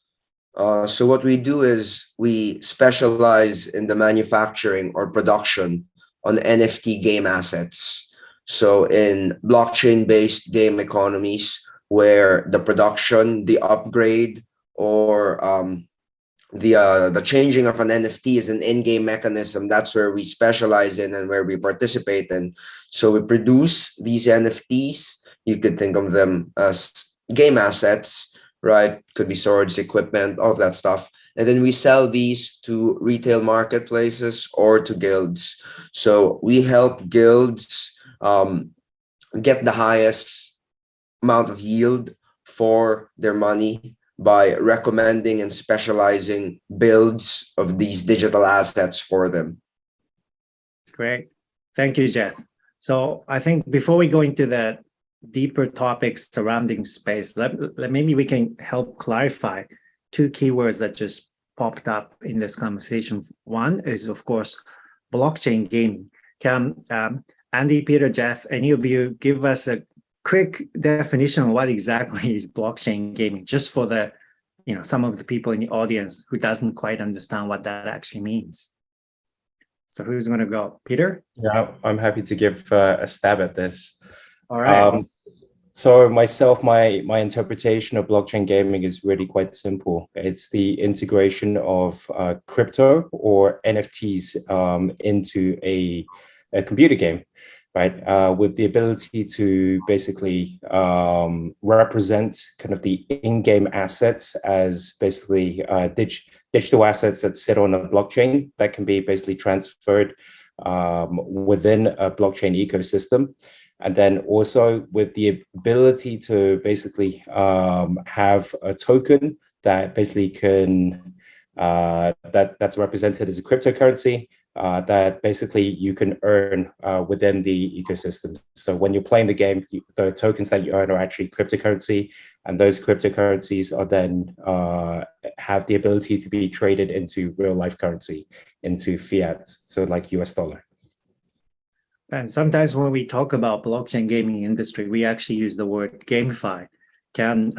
So what we do is we specialize in the manufacturing or production on NFT game assets. So in blockchain-based game economies, where the production, the upgrade, or the changing of an NFT is an in-game mechanism, that's where we specialize in and where we participate in. So we produce these NFTs. You could think of them as game assets, right? Could be swords, equipment, all of that stuff. And then we sell these to retail marketplaces or to guilds. So we help guilds get the highest amount of yield for their money by recommending and specializing builds of these digital assets for them. Great. Thank you, Jeff. So I think before we go into the deeper topics surrounding space, maybe we can help clarify two keywords that just popped up in this conversation. One is, of course, blockchain gaming. Can Andy, Peter, Jeff, any of you give us a quick definition of what exactly is blockchain gaming, just for the, some of the people in the audience who doesn't quite understand what that actually means? So who's going to go? Peter? Yeah, I'm happy to give a stab at this. All right. So myself, my interpretation of blockchain gaming is really quite simple. It's the integration of crypto or NFTs into a computer game, right? With the ability to basically represent kind of the in-game assets as basically digital assets that sit on a blockchain that can be basically transferred within a blockchain ecosystem. And then also with the ability to basically have a token that basically can, that's represented as a cryptocurrency that basically you can earn within the ecosystem. So when you're playing the game, the tokens that you earn are actually cryptocurrency, and those cryptocurrencies are then have the ability to be traded into real life currency, into fiat, so like US dollar. And sometimes when we talk about blockchain gaming industry, we actually use the word gamify. Can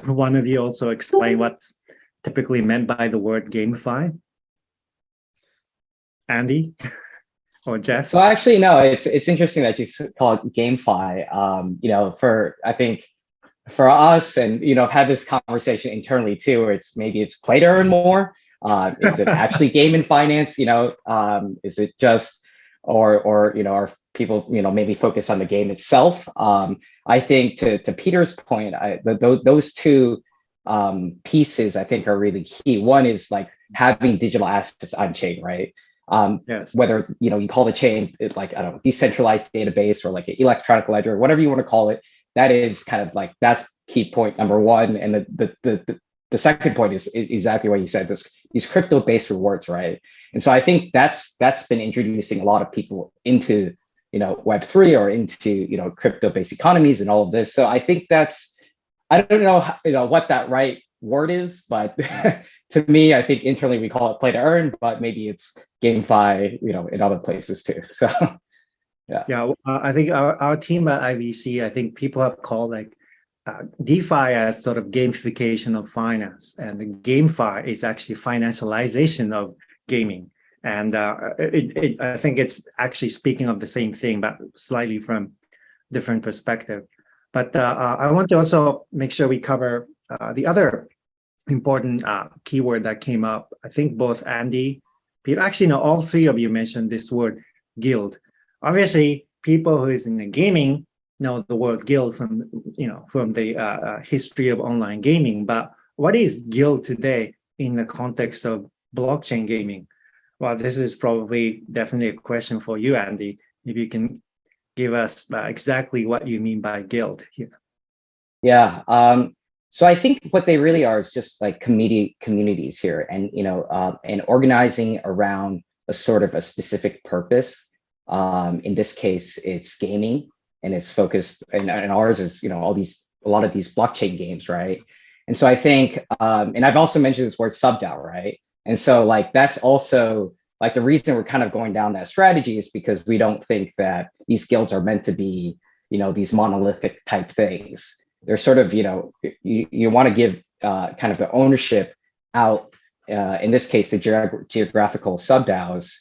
one of you also explain what's typically meant by the word gamify? Andy or Jeff? So actually, no, it's interesting that you call it GameFi. I think for us, and I've had this conversation internally too, where maybe it's play to earn more. Is it actually game in finance? Is it just or are people maybe focus on the game itself? I think to Peter's point, those two pieces I think are really key. One is like having digital assets on chain, right? Yes. Whether you call the chain it's like, I don't know, decentralized database or like an electronic ledger, whatever you want to call it, that is kind of like, that's key point number one. And the second point is exactly what you said, these crypto-based rewards, right? And so I think that's been introducing a lot of people into Web3 or into crypto-based economies and all of this. So I think I don't know what that right word is, but to me, I think internally we call it play to earn, but maybe it's GameFi, in other places too. So yeah. I think our team at IVC, I think people have called like DeFi as sort of gamification of finance, and the GameFi is actually financialization of gaming. And I think it's actually speaking of the same thing, but slightly from different perspective. But I want to also make sure we cover the other important keyword that came up. I think both Andy, Peter, actually, no, all three of you mentioned this word guild. Obviously, people who is in the gaming know the word guild from the history of online gaming. But what is guild today in the context of blockchain gaming? Well, this is probably definitely a question for you, Andy. If you can give us exactly what you mean by guild here. Yeah. So I think what they really are is just like communities here, and and organizing around a sort of a specific purpose. In this case, it's gaming, and it's focused, and ours is a lot of these blockchain games, right? And so I think, and I've also mentioned this word subDAO, right? And so like that's also like the reason we're kind of going down that strategy is because we don't think that these guilds are meant to be these monolithic type things. They're sort of you want to give kind of the ownership out, in this case the geographical subDAOs,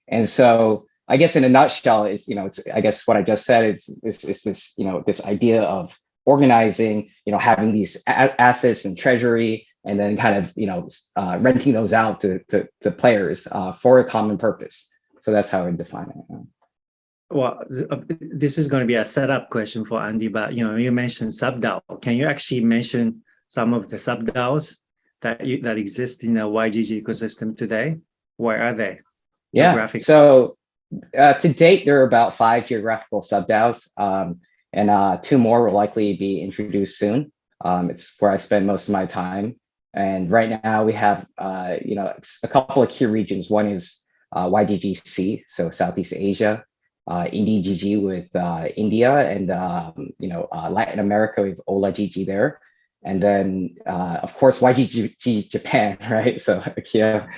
and so I guess in a nutshell it's I guess what I just said is this this idea of organizing, having these assets and treasury, and then kind of renting those out to players for a common purpose. So that's how I define it. Well, this is going to be a setup question for Andy, but you mentioned subDAO. Can you actually mention some of the subDAOs that exist in the YGG ecosystem today? Where are they? Yeah. So to date, there are about 5 geographical subDAOs, and 2 more will likely be introduced soon. It's where I spend most of my time. And right now we have a couple of key regions. One is YGGC, so Southeast Asia. Indie GG with India, and Latin America with Ola GG there. And then, of course, YGG Japan, right? So Akio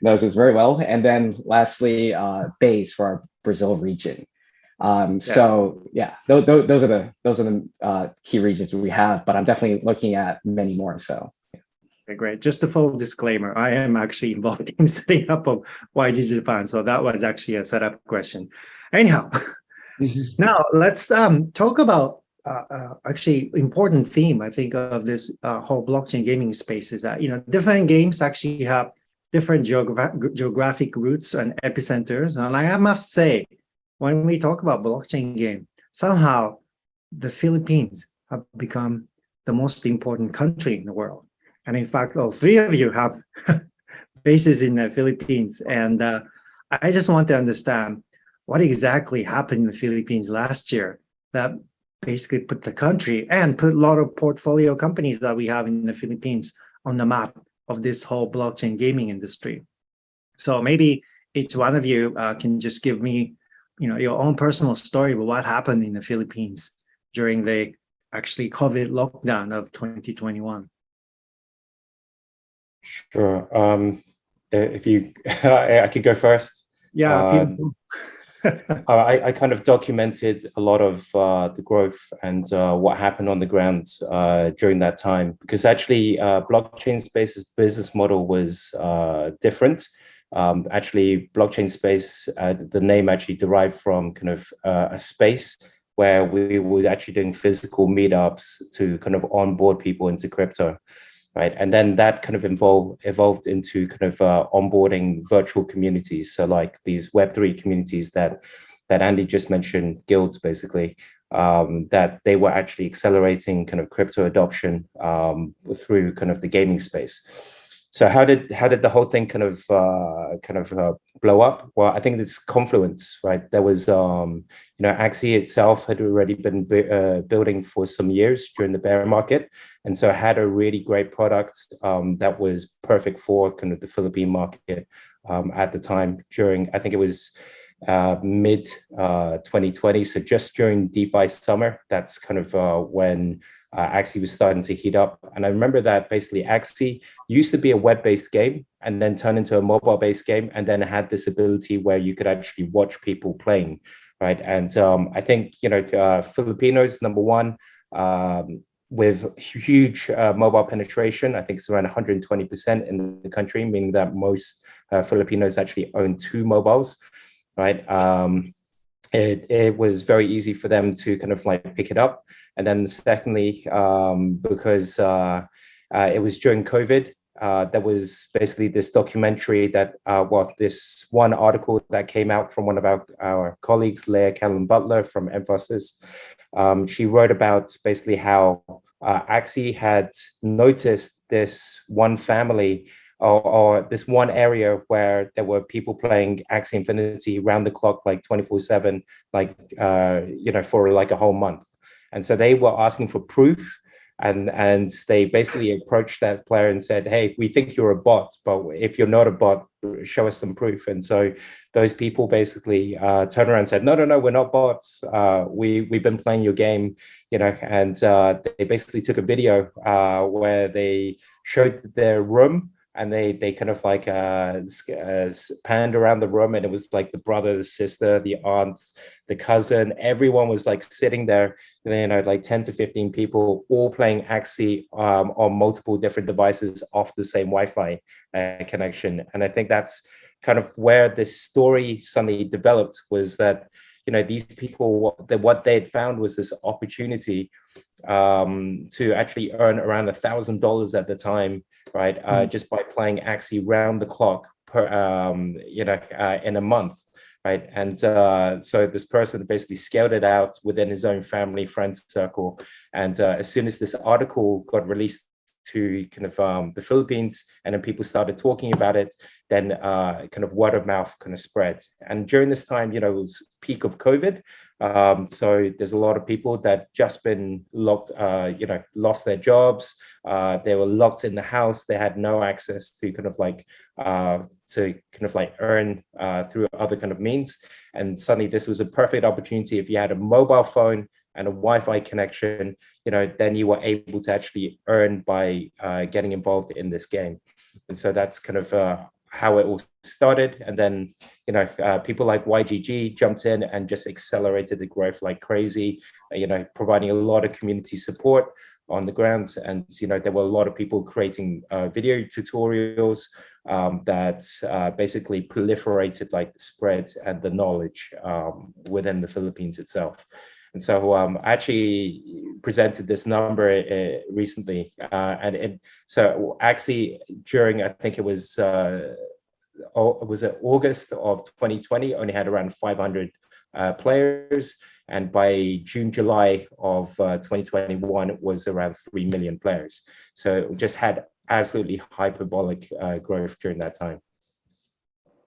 knows this very well. And then lastly, Base for our Brazil region. So yeah, those are the key regions we have, but I'm definitely looking at many more. So. Okay, great. Just a full disclaimer, I am actually involved in setting up of YG Japan, so that was actually a setup question. Anyhow, now let's talk about actually important theme, I think, of this whole blockchain gaming space is that, different games actually have different geographic roots and epicenters. And I must say, when we talk about blockchain game, somehow the Philippines have become the most important country in the world. And in fact, all three of you have bases in the Philippines. And I just want to understand what exactly happened in the Philippines last year that basically put the country and put a lot of portfolio companies that we have in the Philippines on the map of this whole blockchain gaming industry. So maybe each one of you can just give me, your own personal story about what happened in the Philippines during the actually COVID lockdown of 2021. Sure. If you, I could go first. Yeah. I kind of documented a lot of the growth and what happened on the ground during that time, because actually blockchain space's business model was different. Actually, blockchain space, the name actually derived from kind of a space where we were actually doing physical meetups to kind of onboard people into crypto. Right. And then that kind of evolved into kind of onboarding virtual communities. So like these Web3 communities that Andy just mentioned, guilds basically, that they were actually accelerating kind of crypto adoption through kind of the gaming space. So how did the whole thing kind of blow up? Well, I think it's confluence, right? There was Axie itself had already been building for some years during the bear market, and so it had a really great product that was perfect for kind of the Philippine market at the time. During, I think it was mid 2020, so just during DeFi summer. That's kind of when Axie was starting to heat up. And I remember that basically Axie used to be a web-based game and then turned into a mobile-based game, and then had this ability where you could actually watch people playing, right? And I think, Filipinos, number one, with huge mobile penetration, I think it's around 120% in the country, meaning that most Filipinos actually own 2 mobiles, right? It was very easy for them to kind of like pick it up. And then secondly, because it was during COVID, there was basically this documentary that, this one article that came out from one of our colleagues, Leah Callan Butler from Emphasis. She wrote about basically how Axie had noticed this one family or this one area where there were people playing Axie Infinity round the clock, like 24/7, like, for like a whole month. And so they were asking for proof, and they basically approached that player and said, hey, we think you're a bot, but if you're not a bot, show us some proof. And so those people basically turned around and said, no, we're not bots. We've been playing your game, and they basically took a video where they showed their room. And they kind of like panned around the room, and it was like the brother, the sister, the aunt, the cousin, everyone was like sitting there, like 10 to 15 people all playing Axie on multiple different devices off the same Wi-Fi connection. And I think that's kind of where this story suddenly developed, was that, these people, what they had found was this opportunity to actually earn around $1,000 at the time, right? Just by playing Axie round the clock per, in a month, right? And so this person basically scaled it out within his own family, friends circle. And as soon as this article got released to kind of the Philippines, and then people started talking about it, then kind of word of mouth kind of spread. And during this time, it was peak of COVID. So there's a lot of people that just been locked, lost their jobs. They were locked in the house. They had no access to kind of like to kind of like earn through other kind of means. And suddenly this was a perfect opportunity. If you had a mobile phone and a Wi-Fi connection, then you were able to actually earn by getting involved in this game. And so that's kind of how it all started. And then, people like YGG jumped in and just accelerated the growth like crazy, providing a lot of community support on the ground. And, there were a lot of people creating video tutorials that basically proliferated like the spread and the knowledge within the Philippines itself. And so I actually presented this number recently. So actually during, I think it was August of 2020, only had around 500 players. And by June, July of 2021, it was around 3 million players. So it just had absolutely hyperbolic growth during that time.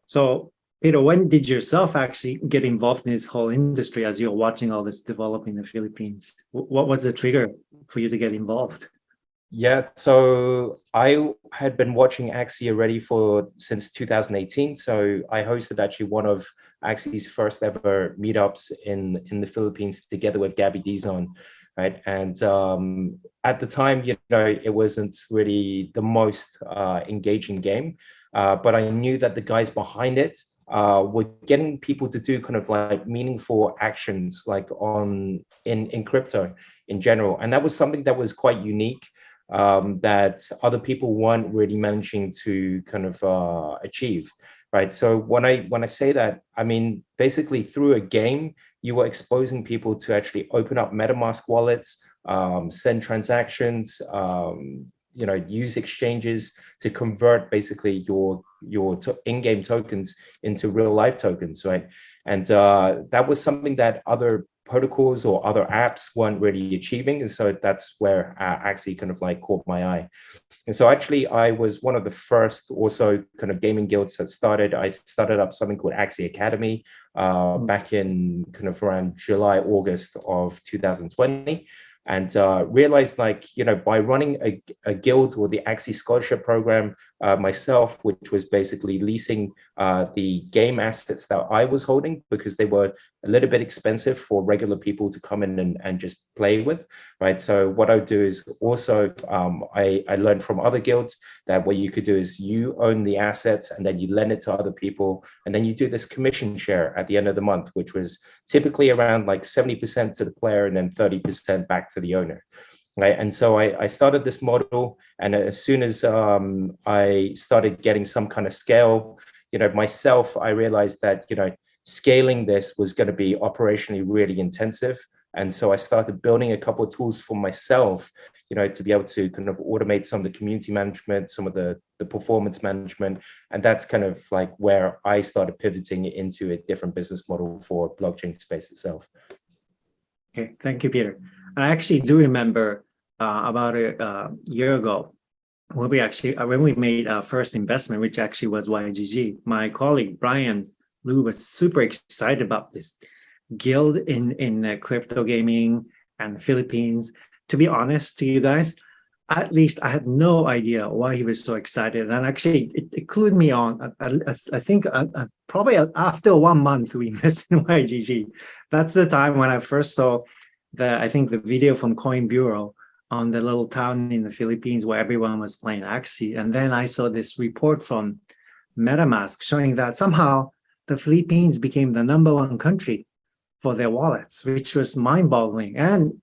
So, Peter, when did yourself actually get involved in this whole industry as you're watching all this develop in the Philippines? What was the trigger for you to get involved? Yeah, so I had been watching Axie already since 2018. So I hosted actually one of Axie's first ever meetups in the Philippines together with Gabby Dizon, right? And at the time, it wasn't really the most engaging game, but I knew that the guys behind it were getting people to do kind of like meaningful actions like in crypto in general. And that was something that was quite unique. That other people weren't really managing to kind of achieve, right? So when I say that, I mean, basically through a game, you were exposing people to actually open up MetaMask wallets, send transactions, use exchanges to convert basically your in-game tokens into real life tokens, right? And that was something that other protocols or other apps weren't really achieving. And so that's where Axie kind of like caught my eye. And so actually I was one of the first also kind of gaming guilds that started. I started up something called Axie Academy back in kind of around July, August of 2020. And realized by running a guild or the Axie Scholarship Program myself, which was basically leasing the game assets that I was holding because they were a little bit expensive for regular people to come in and just play with, right? So what I would do is also, I learned from other guilds that what you could do is you own the assets and then you lend it to other people. And then you do this commission share at the end of the month, which was typically around like 70% to the player and then 30% back to the owner. Right. And so I started this model, and as soon as I started getting some kind of scale, myself, I realized that, scaling this was going to be operationally really intensive. And so I started building a couple of tools for myself, to be able to kind of automate some of the community management, some of the performance management. And that's kind of like where I started pivoting into a different business model for blockchain space itself. Okay, thank you, Peter. I actually do remember about a year ago when we made our first investment, which actually was YGG. My colleague Brian Liu was super excited about this guild in crypto gaming and the Philippines. To be honest to you guys, at least I had no idea why he was so excited. And actually, it clued me on. I think probably after 1 month we invested in YGG. That's the time when I first saw the video from Coin Bureau on the little town in the Philippines where everyone was playing Axie. And then I saw this report from MetaMask showing that somehow the Philippines became the #1 country for their wallets, which was mind-boggling. And,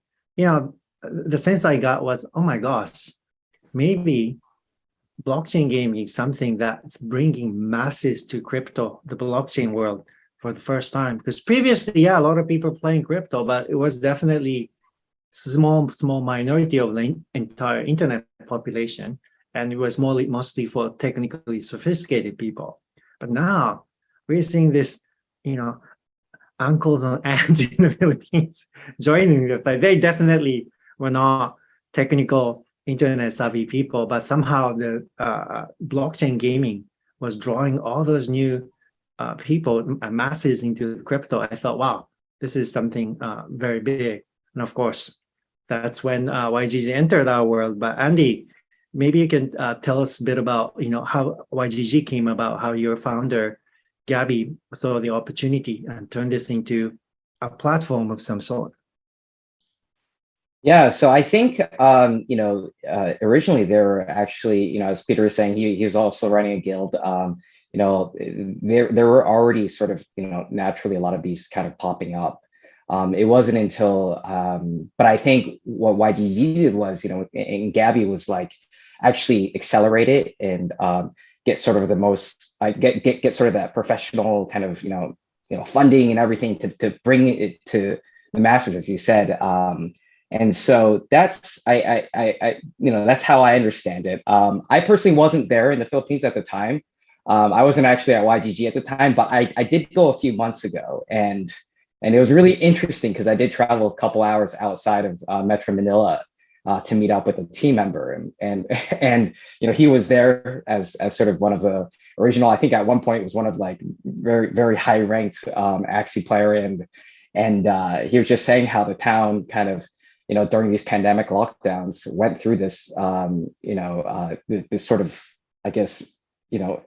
the sense I got was, oh my gosh, maybe blockchain gaming is something that's bringing masses to crypto, the blockchain world, for the first time. Because previously, a lot of people playing crypto, but it was definitely small minority of the entire internet population, and it was mostly for technically sophisticated people. But now we're seeing this, uncles and aunts in the Philippines joining the fight. They definitely were not technical internet savvy people, but somehow the blockchain gaming was drawing all those new people, masses into crypto. I thought, wow, this is something very big. And of course, that's when YGG entered our world. But Andy, maybe you can tell us a bit about, how YGG came about, how your founder, Gabby, saw the opportunity and turned this into a platform of some sort. Yeah, so I think originally there were actually, as Peter was saying, he was also running a guild. There were already sort of naturally a lot of these kind of popping up. It wasn't until, but I think what YGG did was, and Gabby was like actually accelerate it and get sort of the most, get sort of that professional kind of funding and everything to bring it to the masses, as you said. And so that's that's how I understand it. I personally wasn't there in the Philippines at the time. I wasn't actually at YGG at the time, but I did go a few months ago, and it was really interesting because I did travel a couple hours outside of Metro Manila to meet up with a team member, and he was there as sort of one of the original. I think at one point was one of like very very high ranked Axie player, and he was just saying how the town kind of during these pandemic lockdowns went through this this sort of, I guess,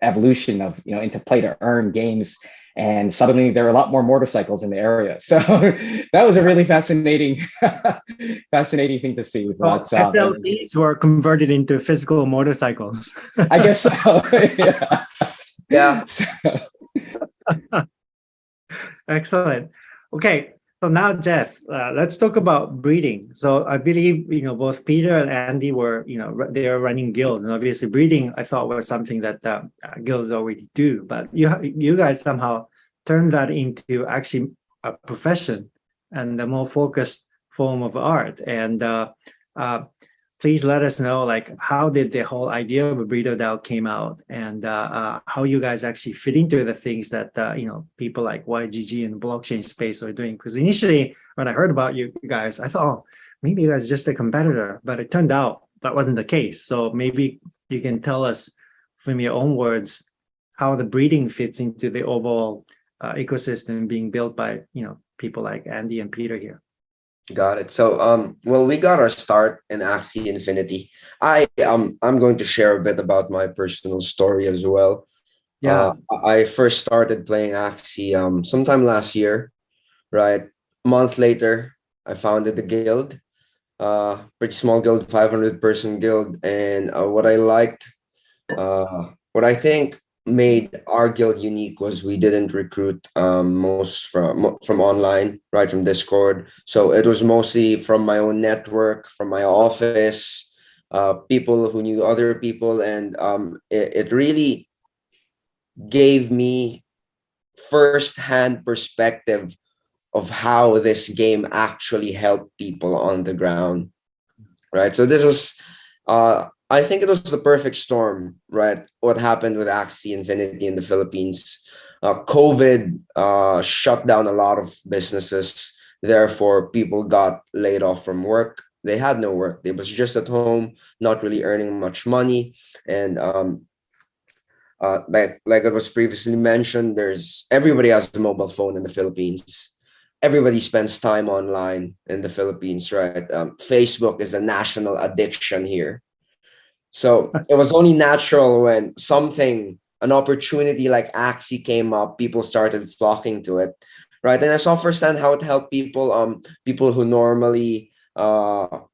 evolution of into play to earn games, and suddenly there are a lot more motorcycles in the area. So that was a really fascinating fascinating thing to see. But SLPs were converted into physical motorcycles. I guess so. Yeah. Yeah. Excellent. Okay. So now, Jeff, let's talk about breeding. So I believe both Peter and Andy were they are running guilds, and obviously breeding I thought was something that guilds already do. But you guys somehow turned that into actually a profession and a more focused form of art. And please let us know, like, how did the whole idea of a breeder DAO came out, and how you guys actually fit into the things that people like YGG and the blockchain space are doing. Because initially, when I heard about you guys, I thought, oh, maybe you guys are just a competitor, but it turned out that wasn't the case. So maybe you can tell us from your own words how the breeding fits into the overall ecosystem being built by people like Andy and Peter here. Got it. So, well, we got our start in Axie Infinity. I'm going to share a bit about my personal story as well. Yeah. I first started playing Axie sometime last year, right? A month later, I founded a guild, pretty small guild, 500-person guild. And what I think made our guild unique was we didn't recruit most from online, right, from Discord. So it was mostly from my own network, from my office, people who knew other people, and it really gave me first-hand perspective of how this game actually helped people on the ground, right? So this was I think it was the perfect storm, right? What happened with Axie Infinity in the Philippines. COVID shut down a lot of businesses. Therefore, people got laid off from work. They had no work. They was just at home, not really earning much money. And like it was previously mentioned, everybody has a mobile phone in the Philippines. Everybody spends time online in the Philippines, right? Facebook is a national addiction here. So it was only natural when an opportunity like Axie came up, people started flocking to it, right? And I saw firsthand how it helped people, people who normally, who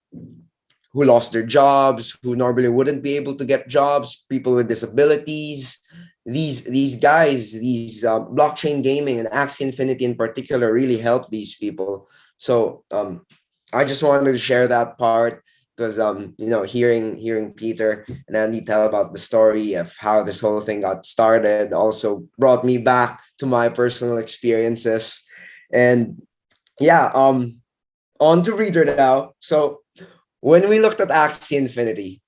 lost their jobs, who normally wouldn't be able to get jobs, people with disabilities. These guys, blockchain gaming and Axie Infinity in particular really helped these people. So I just wanted to share that part. Because hearing Peter and Andy tell about the story of how this whole thing got started also brought me back to my personal experiences. And yeah, on to Reader now. So when we looked at Axie Infinity,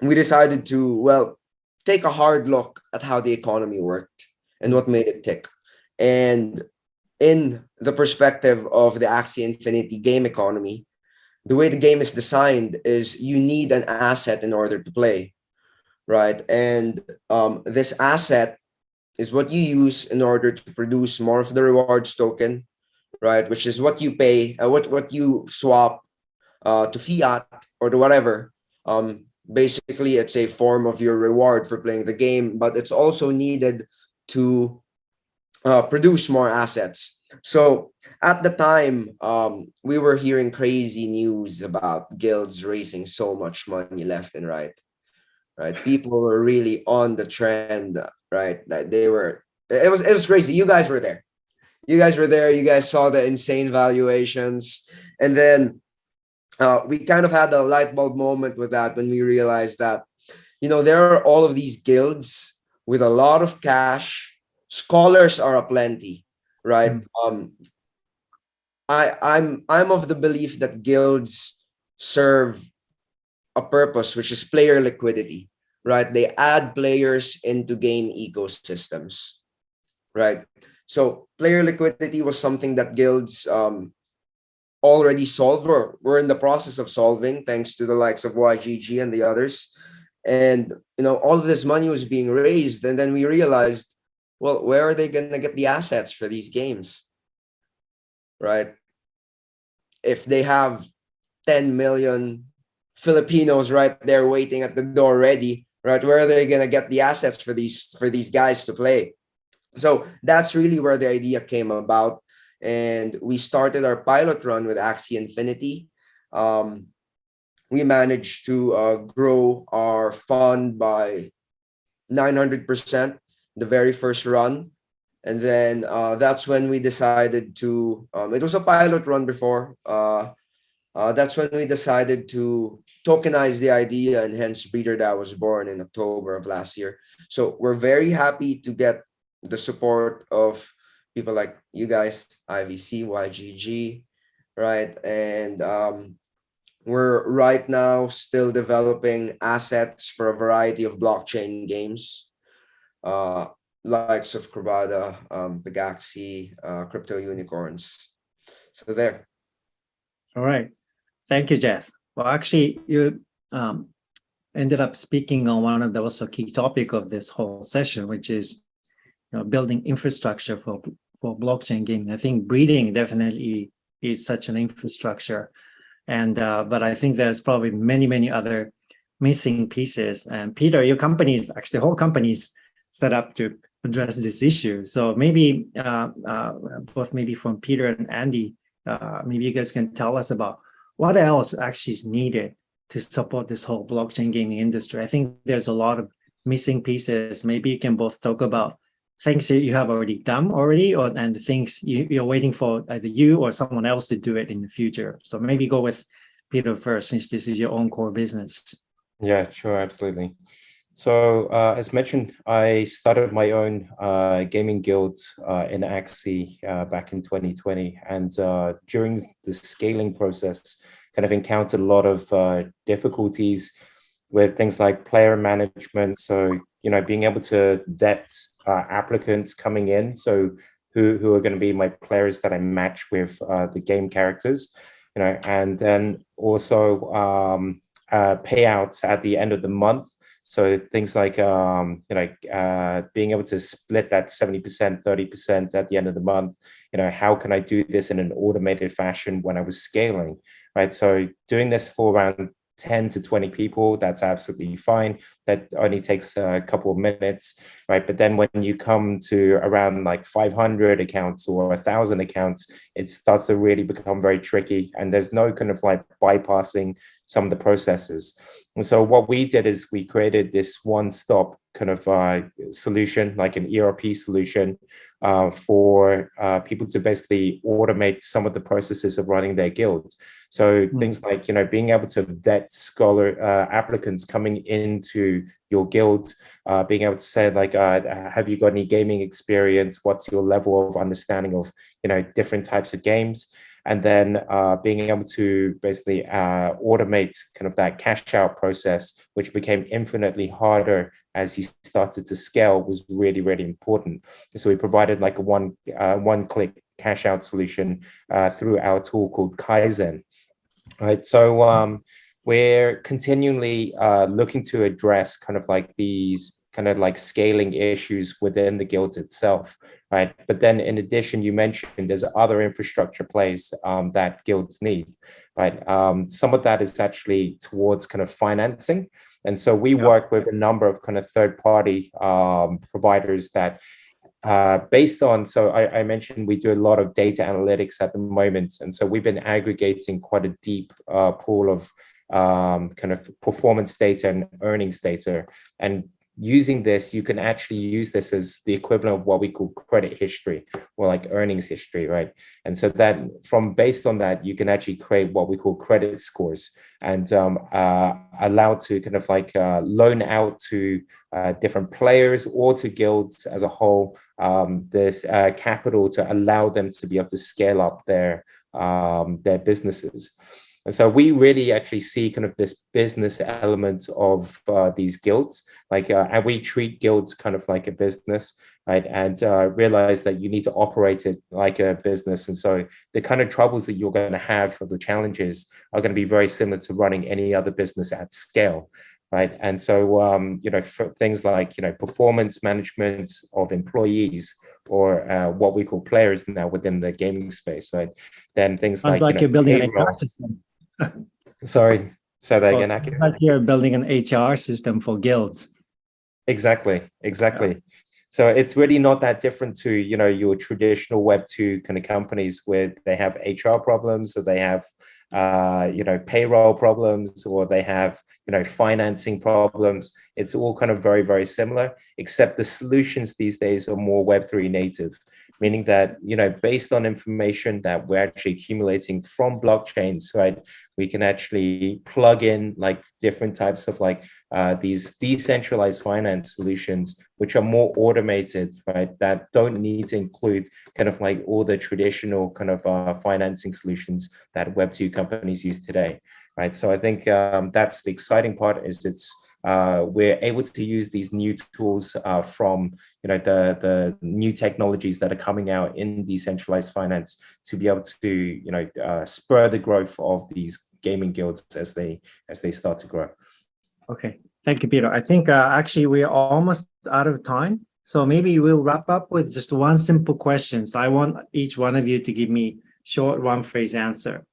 we decided to take a hard look at how the economy worked and what made it tick. And in the perspective of the Axie Infinity game economy, the way the game is designed is you need an asset in order to play, right? And this asset is what you use in order to produce more of the rewards token, right? Which is what you pay, what you swap to fiat or to whatever Basically, it's a form of your reward for playing the game, but it's also needed to produce more assets. So at the time, we were hearing crazy news about guilds raising so much money left and right. Right, people were really on the trend. Right, that they were. It was crazy. You guys were there. You guys were there. You guys saw the insane valuations, and then we kind of had a light bulb moment with that when we realized that, you know, there are all of these guilds with a lot of cash. Scholars are aplenty, right? I'm of the belief that guilds serve a purpose, which is player liquidity, right? They add players into game ecosystems, right? So player liquidity was something that guilds already solved, or were in the process of solving, thanks to the likes of YGG and the others. And, you know, all of this money was being raised, and then we realized, well, where are they going to get the assets for these games, right? If they have 10 million Filipinos right there waiting at the door ready, right, where are they going to get the assets for these guys to play? So that's really where the idea came about. And we started our pilot run with Axie Infinity. We managed to grow our fund by 900% the very first run. And then that's when we decided to, it was a pilot run before. That's when we decided to tokenize the idea, and hence BreederDAO was born in October of last year. So we're very happy to get the support of people like you guys, IVC, YGG, right? And we're right now still developing assets for a variety of blockchain games, likes of Crobada, Bagaxi, Crypto Unicorns. So there. All right. Thank you, Jeff. Well, actually, you ended up speaking on one of the also key topic of this whole session, which is, you know, building infrastructure for blockchain gaming. I think breeding definitely is such an infrastructure, and but I think there's probably many other missing pieces. And Peter, your company is actually the whole company is set up to address this issue. So maybe both maybe from Peter and Andy, maybe you guys can tell us about what else actually is needed to support this whole blockchain gaming industry. I think there's a lot of missing pieces. Maybe you can both talk about things that you have already done and the things you're waiting for either you or someone else to do it in the future. So maybe go with Peter first, since this is your own core business. Yeah, sure, absolutely. So as mentioned, I started my own gaming guild in Axie back in 2020. And during the scaling process, kind of encountered a lot of difficulties with things like player management. So, you know, being able to vet applicants coming in. So who are going to be my players that I match with the game characters, you know, and then also payouts at the end of the month. So things like, being able to split that 70%, 30% at the end of the month, you know, how can I do this in an automated fashion when I was scaling, right? So doing this for around 10 to 20 people, that's absolutely fine. That only takes a couple of minutes, right? But then when you come to around like 500 accounts or 1,000 accounts, it starts to really become very tricky, and there's no kind of like bypassing some of the processes. And so what we did is we created this one-stop kind of solution, like an ERP solution for people to basically automate some of the processes of running their guild. So things like, you know, being able to vet scholar applicants coming into your guild, being able to say like, have you got any gaming experience? What's your level of understanding of, you know, different types of games? And then being able to basically automate kind of that cash out process, which became infinitely harder as you started to scale, was really, really important. So we provided like a one-click cash out solution through our tool called Kaizen. Right. So we're continually looking to address kind of like these kind of like scaling issues within the guilds itself, right? But then in addition, you mentioned there's other infrastructure plays that guilds need, right? Some of that is actually towards kind of financing. And so we work with a number of kind of third-party providers that based on, so I mentioned we do a lot of data analytics at the moment. And so we've been aggregating quite a deep pool of kind of performance data and earnings data. And using this, you can actually use this as the equivalent of what we call credit history or like earnings history, right? And so that based on that, you can actually create what we call credit scores and allow to kind of like loan out to different players or to guilds as a whole this capital to allow them to be able to scale up their businesses. And so we really actually see kind of this business element of these guilds, like, and we treat guilds kind of like a business, right? And realize that you need to operate it like a business. And so the kind of troubles that you're going to have, or the challenges, are going to be very similar to running any other business at scale, right? And so, you know, for things like, you know, performance management of employees, or what we call players now within the gaming space, right? Then things Sounds like you're building an payroll. HR system. Sorry, say that again, Aki. Like you're building an HR system for guilds. Exactly. So it's really not that different to, you know, your traditional Web2 kind of companies where they have HR problems, or they have, you know, payroll problems, or they have, you know, financing problems. It's all kind of very, very similar, except the solutions these days are more Web3 native, meaning that, you know, based on information that we're actually accumulating from blockchains, right, we can actually plug in like different types of like these decentralized finance solutions, which are more automated, right, that don't need to include kind of like all the traditional kind of financing solutions that Web2 companies use today, right? So I think that's the exciting part, is we're able to use these new tools from, you know, the new technologies that are coming out in decentralized finance to be able to, you know, spur the growth of these gaming guilds as they start to grow. Okay, thank you, Peter. I think actually we're almost out of time, so maybe we'll wrap up with just one simple question. So I want each one of you to give me short one-phrase answer.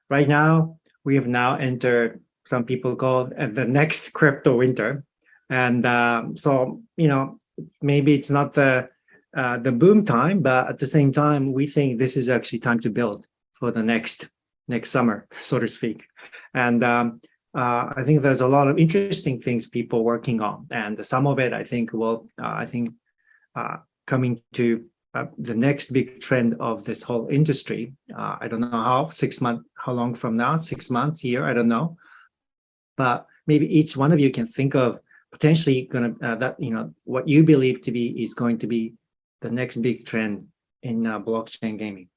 Right now, we have now entered, some people call the next crypto winter, and so, you know, maybe it's not the boom time, but at the same time, we think this is actually time to build for the next summer, so to speak. And I think there's a lot of interesting things people working on, and some of it I think will coming to the next big trend of this whole industry. I don't know how long from now, 6 months, year, I don't know. But maybe each one of you can think of potentially that, you know, what you believe to be is going to be the next big trend in blockchain gaming.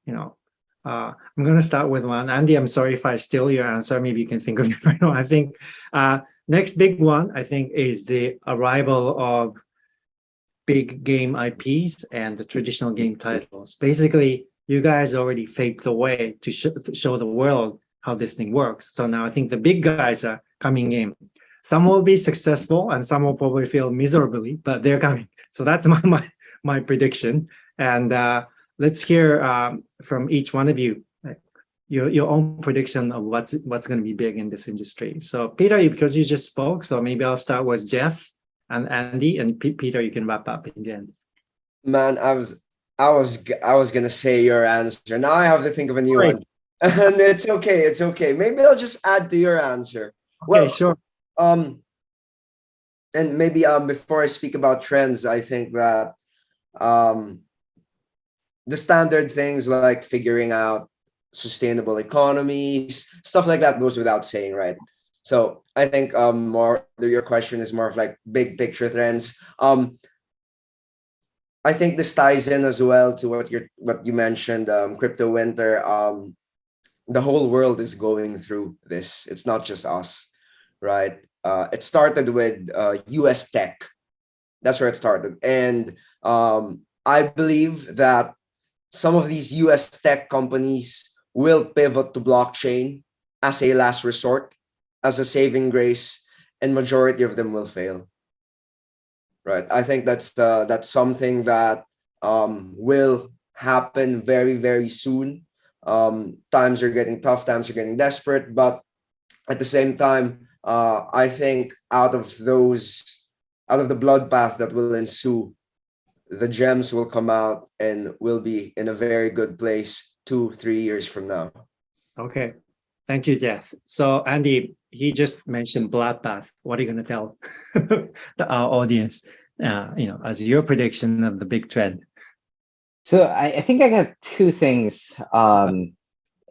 You know, I'm going to start with one. Andy, I'm sorry if I steal your answer. Maybe you can think of it right now. I think next big one, I think, is the arrival of big game IPs and the traditional game titles. Basically, you guys already paved the way to show the world how this thing works. So now I think the big guys are coming in. Some will be successful and some will probably fail miserably, but they're coming. So that's my prediction. And let's hear from each one of you, your own prediction of what's going to be big in this industry. So Peter, because you just spoke, so maybe I'll start with Jeff and Andy, and Peter, you can wrap up in the end. Man, I was gonna say your answer. Now I have to think of a new one. And it's okay. Maybe I'll just add to your answer. Well, okay, sure. And maybe before I speak about trends, I think that the standard things like figuring out sustainable economies, stuff like that goes without saying, right? So I think more your question is more of like big picture trends. I think this ties in as well to what you mentioned, crypto winter. The whole world is going through this. It's not just us, right? It started with US tech. That's where it started. And I believe that some of these US tech companies will pivot to blockchain as a last resort, as a saving grace, and majority of them will fail. right? I think that's something that will happen very, very soon. Times are getting tough, times are getting desperate, but at the same time, I think out of the bloodbath that will ensue, the gems will come out and will be in a very good place 2-3 years from now. Okay, thank you, Jeff. So Andy, he just mentioned bloodbath. What are you going to tell our audience? As your prediction of the big trend. So I think I got two things that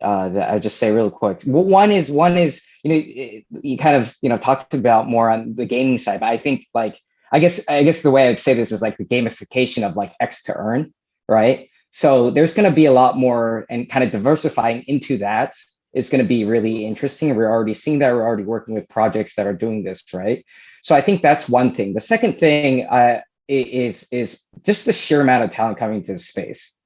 I just say real quick. Well, one is you kind of talked about more on the gaming side, but I think I guess the way I'd say this is like the gamification of like X to earn, right? So there's going to be a lot more, and kind of diversifying into that is going to be really interesting. We're already seeing that. We're already working with projects that are doing this, right? So I think that's one thing. The second thing is just the sheer amount of talent coming to this space.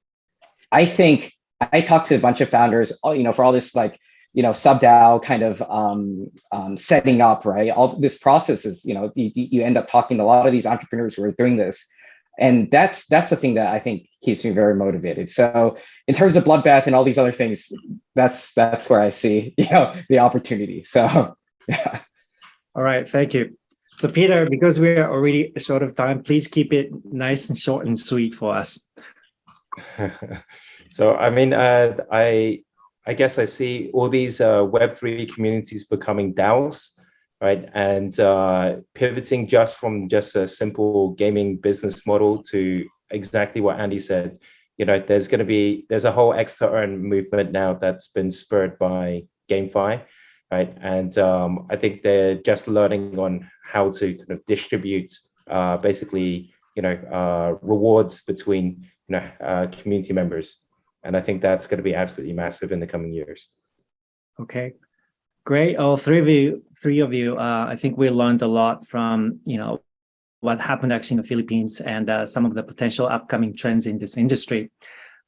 I think I talked to a bunch of founders, for all this sub-DAO kind of setting up, right? All this process is, you end up talking to a lot of these entrepreneurs who are doing this. And that's the thing that I think keeps me very motivated. So in terms of bloodbath and all these other things, that's where I see, the opportunity. So, yeah. All right, thank you. So Peter, because we're already short of time, please keep it nice and short and sweet for us. So, I mean, I guess I see all these Web3 communities becoming DAOs, right? And pivoting from just a simple gaming business model to exactly what Andy said. There's a whole X to earn movement now that's been spurred by GameFi, right? And I think they're just learning on how to kind of distribute basically, rewards between, community members. And I think that's going to be absolutely massive in the coming years. Okay, great. All three of you, I think we learned a lot from, what happened actually in the Philippines and some of the potential upcoming trends in this industry.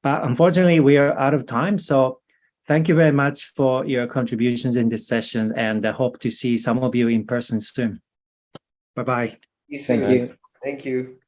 But unfortunately, we are out of time. So thank you very much for your contributions in this session, and I hope to see some of you in person soon. Bye-bye. Thank you. Thank you.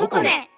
cocone.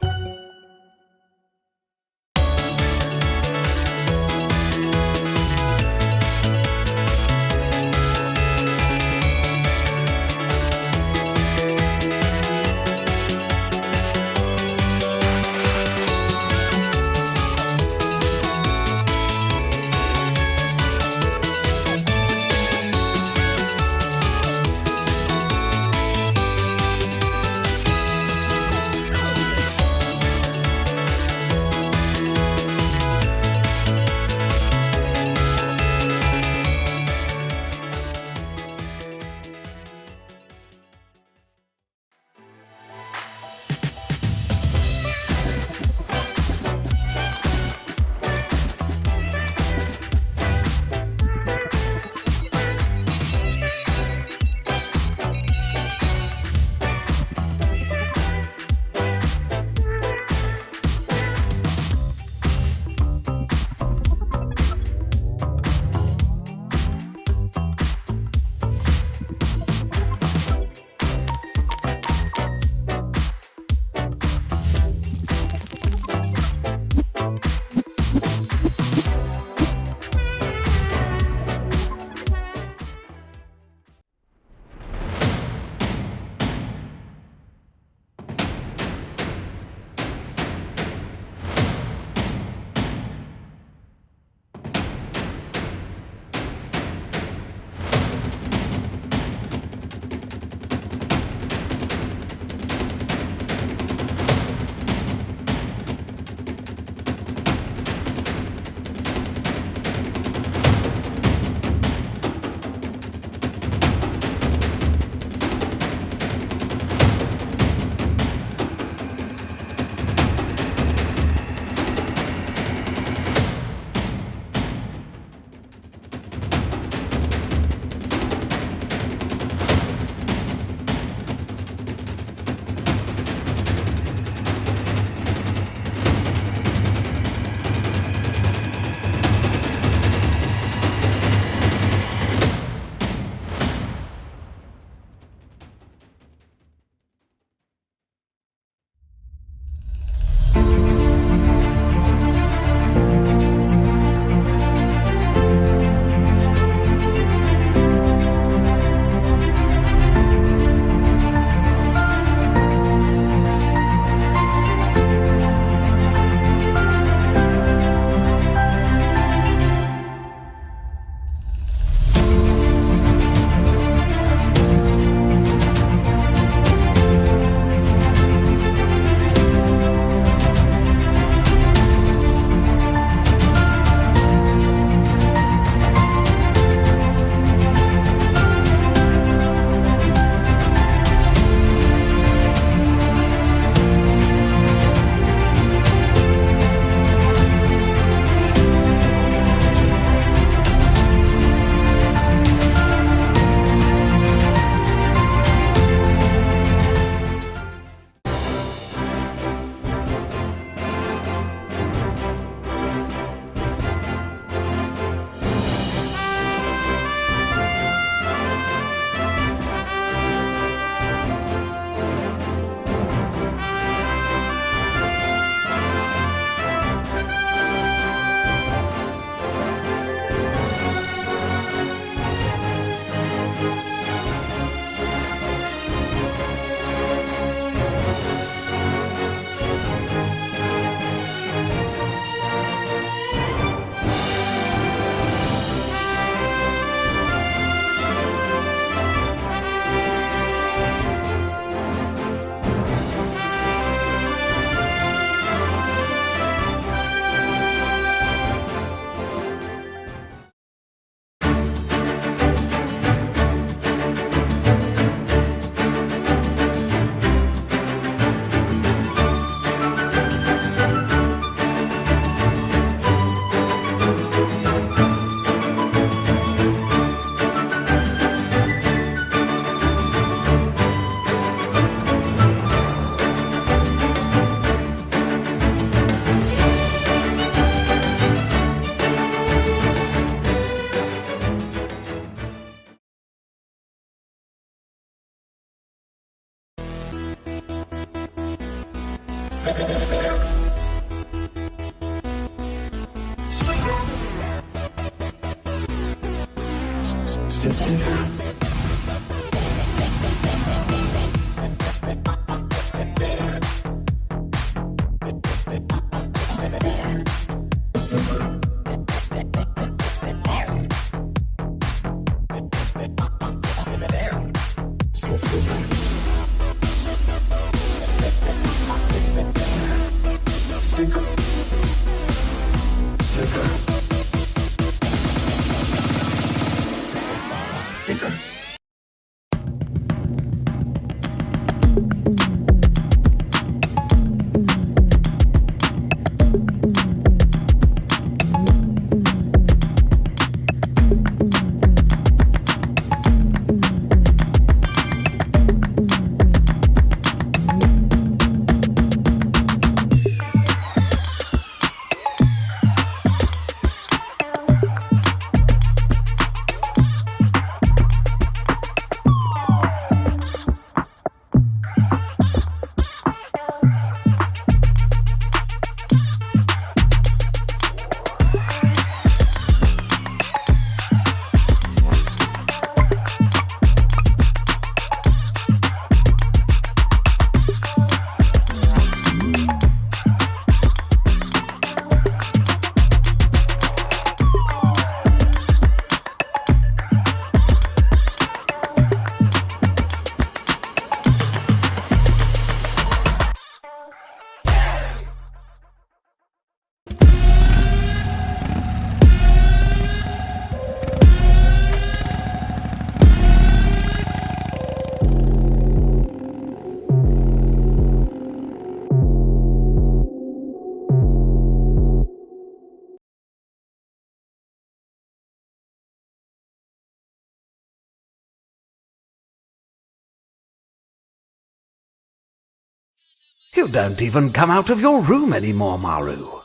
You don't even come out of your room anymore, Maru.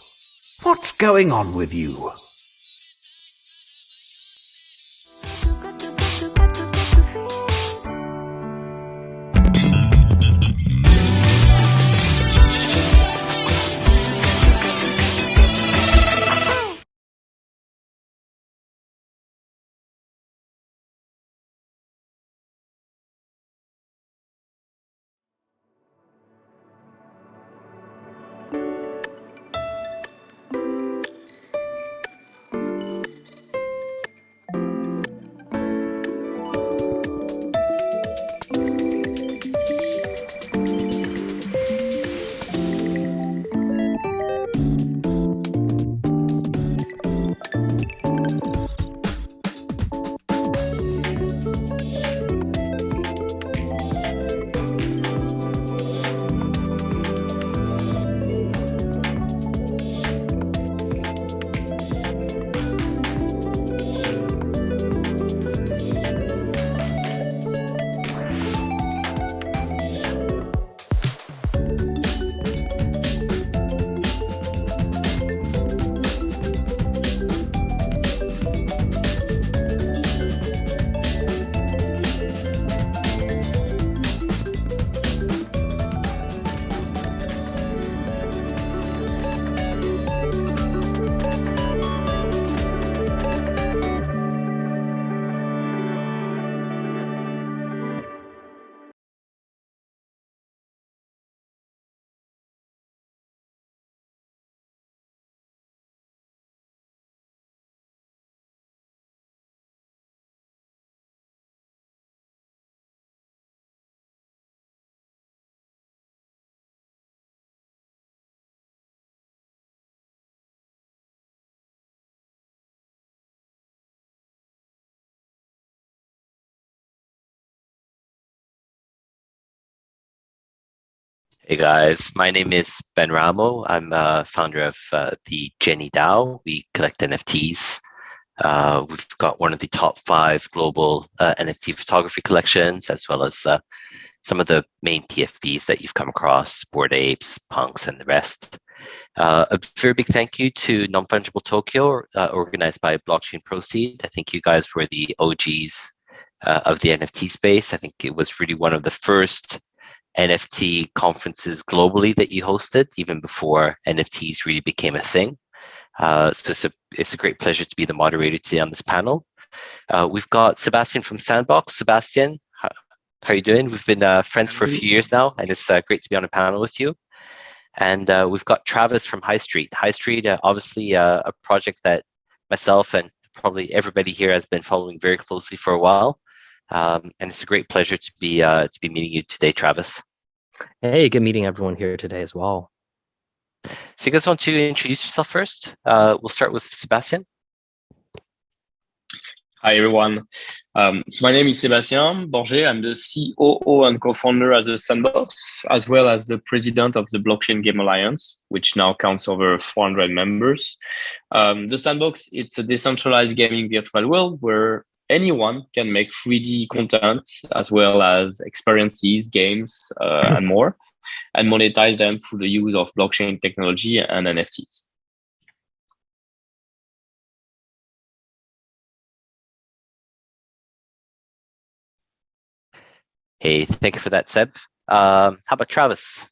What's going on with you? Hey guys, my name is Ben Ramo. I'm founder of the Jenny DAO. We collect NFTs. We've got one of the top 5 global NFT photography collections, as well as some of the main PFPs that you've come across, Bored Apes, Punks, and the rest. A very big thank you to Non-Fungible Tokyo, organized by BlockchainPROseed. I think you guys were the OGs of the NFT space. I think it was really one of the first NFT conferences globally that you hosted, even before NFTs really became a thing. So it's a great pleasure to be the moderator today on this panel. We've got Sebastian from Sandbox. Sebastian, how are you doing? We've been friends for a few years now, and it's great to be on a panel with you. And we've got Travis from High Street. High Street, obviously a project that myself and probably everybody here has been following very closely for a while. And it's a great pleasure to be meeting you today, Travis. Hey, good meeting everyone here today as well. So you guys want to introduce yourself first? We'll start with Sebastian. Hi, everyone. So my name is Sébastien Borger. I'm the COO and co-founder at the Sandbox, as well as the president of the Blockchain Game Alliance, which now counts over 400 members. The Sandbox, it's a decentralized gaming virtual world where anyone can make 3D content, as well as experiences, games, and more, and monetize them through the use of blockchain technology and NFTs. Hey, thank you for that, Seb. How about Travis?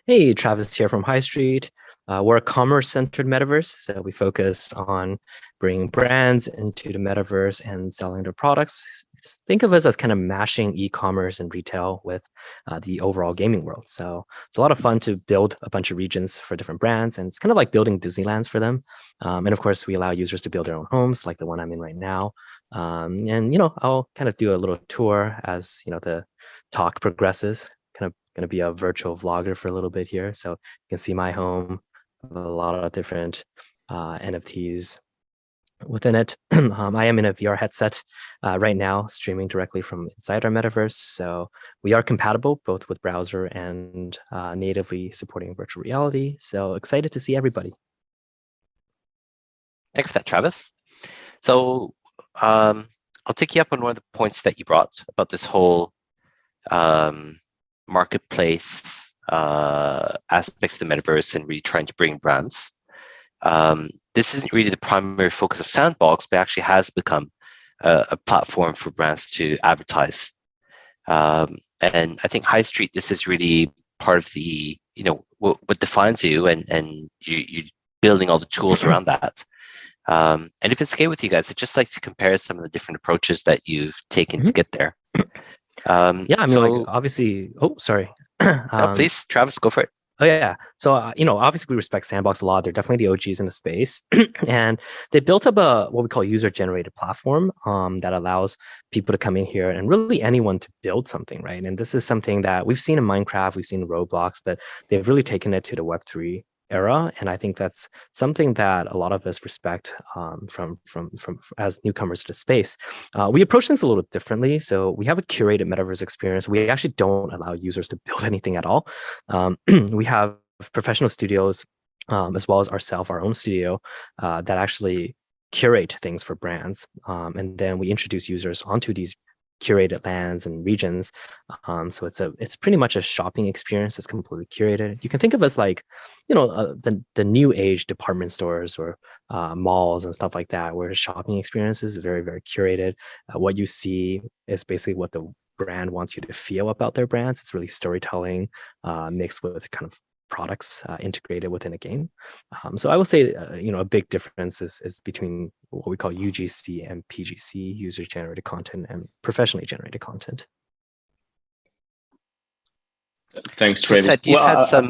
Hey, Travis here from High Street. We're a commerce-centered metaverse, so we focus on bringing brands into the metaverse and selling their products. Think of us as kind of mashing e-commerce and retail with the overall gaming world. So it's a lot of fun to build a bunch of regions for different brands, and it's kind of like building Disneylands for them. And of course, we allow users to build their own homes, like the one I'm in right now. And I'll kind of do a little tour as the talk progresses. Kind of going to be a virtual vlogger for a little bit here, so you can see my home. A lot of different NFTs within it. I am in a VR headset right now, streaming directly from inside our metaverse. So we are compatible both with browser and natively supporting virtual reality. So excited to see everybody. Thanks for that, Travis. So I'll take you up on one of the points that you brought about this whole marketplace aspects of the metaverse and really trying to bring brands. This isn't really the primary focus of Sandbox, but actually has become a platform for brands to advertise. And I think High Street, this is really part of the, what defines you and you building all the tools around that. And if it's okay with you guys, I'd just like to compare some of the different approaches that you've taken to get there. Yeah, I mean, like, obviously, oh, sorry. No, please, Travis, go for it. Oh yeah. So obviously we respect Sandbox a lot. They're definitely the OGs in the space, and they built up what we call user-generated platform that allows people to come in here and really anyone to build something, right? And this is something that we've seen in Minecraft, we've seen in Roblox, but they've really taken it to the Web3 era, and I think that's something that a lot of us respect from as newcomers to the space. We approach things a little differently. So we have a curated metaverse experience. We actually don't allow users to build anything at all. We have professional studios as well as our own studio that actually curate things for brands, and then we introduce users onto these curated lands and regions. So it's pretty much a shopping experience that's completely curated. You can think of us like, the new age department stores or malls and stuff like that, where the shopping experience is very, very curated. What you see is basically what the brand wants you to feel about their brands. It's really storytelling mixed with kind of products integrated within a game. So I would say, a big difference is between what we call UGC and PGC, user-generated content, and professionally generated content. Thanks, Travis. You've had some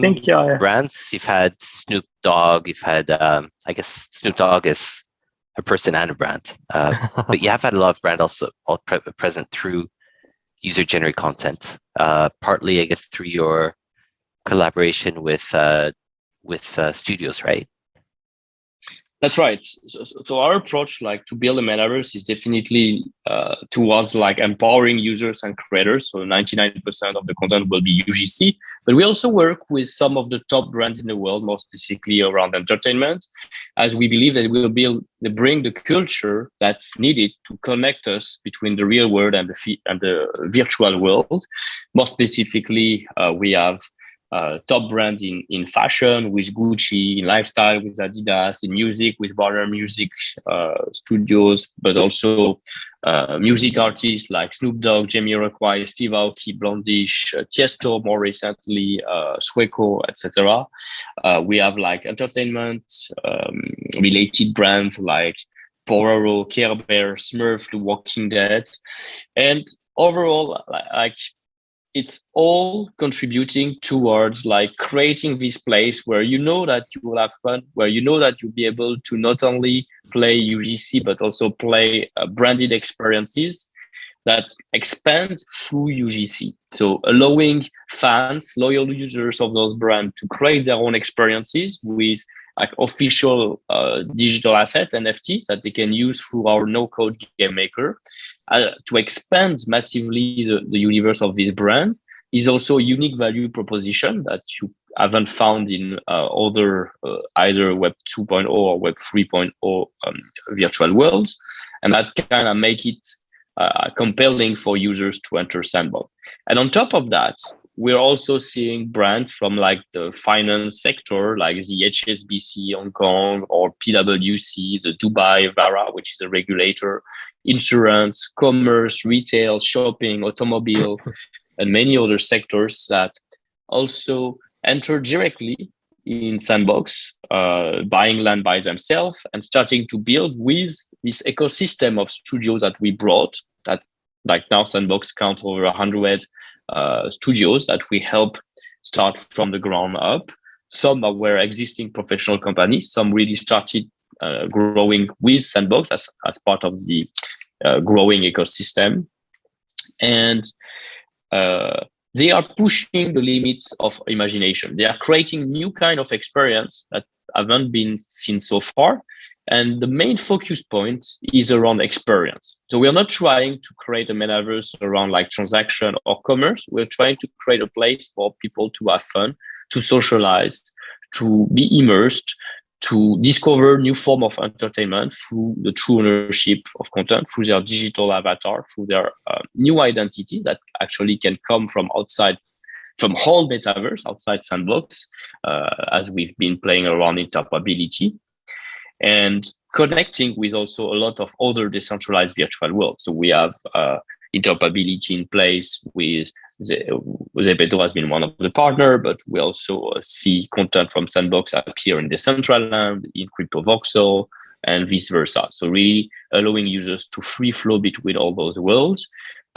brands. You've had Snoop Dogg. You've had, I guess Snoop Dogg is a person and a brand. But you have had a lot of brands also all present through user-generated content, partly, I guess, through your collaboration with studios, right? That's right. So our approach, like, to build a metaverse is definitely towards like empowering users and creators. So 99% of the content will be UGC, but we also work with some of the top brands in the world, more specifically around entertainment, as we believe that they bring the culture that's needed to connect us between the real world and the virtual world. More specifically, we have top brands in fashion with Gucci, in lifestyle with Adidas, in music with Warner Music Studios, but also music artists like Snoop Dogg, Jamiroquai, Steve Aoki, Blondish, Tiesto more recently, Sueco, etc. We have like entertainment related brands like Pororo, Care Bear, Smurf, The Walking Dead, and overall, like it's all contributing towards like creating this place where you know that you will have fun, where you know that you'll be able to not only play UGC but also play branded experiences that expand through UGC. So allowing fans, loyal users of those brands to create their own experiences with like official digital asset NFTs that they can use through our no-code game maker to expand massively the universe of this brand is also a unique value proposition that you haven't found in other either Web 2.0 or Web 3.0 virtual worlds, and that kind of make it compelling for users to enter Sandbox. And on top of that, we're also seeing brands from like the finance sector, like the HSBC Hong Kong or PwC, the Dubai VARA, which is a regulator, insurance, commerce, retail, shopping, automobile, and many other sectors that also enter directly in Sandbox, buying land by themselves and starting to build with this ecosystem of studios that we brought, that like now Sandbox count over 100 studios that we help start from the ground up. Some were existing professional companies, some really started growing with Sandbox as part of the growing ecosystem. And they are pushing the limits of imagination. They are creating new kind of experience that haven't been seen so far. And the main focus point is around experience. So we are not trying to create a metaverse around like transaction or commerce. We're trying to create a place for people to have fun, to socialize, to be immersed, to discover new form of entertainment through the true ownership of content, through their digital avatar, through their new identity that actually can come from outside, from whole metaverse, outside Sandbox, as we've been playing around interoperability, and connecting with also a lot of other decentralized virtual worlds. So we have interoperability in place with Zepeto has been one of the partner, but we also see content from Sandbox appear in Decentraland, in CryptoVoxel, and vice versa. So really allowing users to free flow between all those worlds,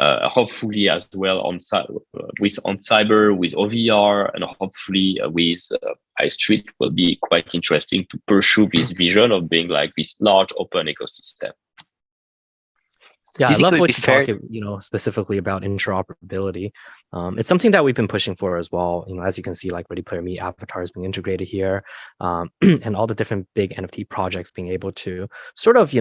hopefully as well on Cyber, with OVR, and hopefully with High Street will be quite interesting to pursue this vision of being like this large open ecosystem. Yeah, I love what you talk, specifically about interoperability. It's something that we've been pushing for as well. As you can see, like Ready Player Me avatars being integrated here, and all the different big NFT projects being able to sort of,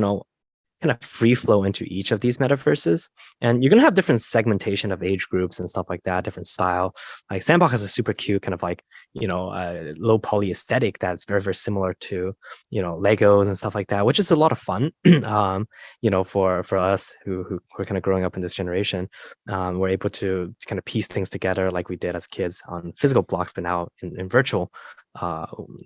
kind of free flow into each of these metaverses. And you're going to have different segmentation of age groups and stuff like that, different style. Like Sandbox has a super cute kind of like, low poly aesthetic that's very, very similar to, Legos and stuff like that, which is a lot of fun, for us who are kind of growing up in this generation. We're able to kind of piece things together like we did as kids on physical blocks, but now in virtual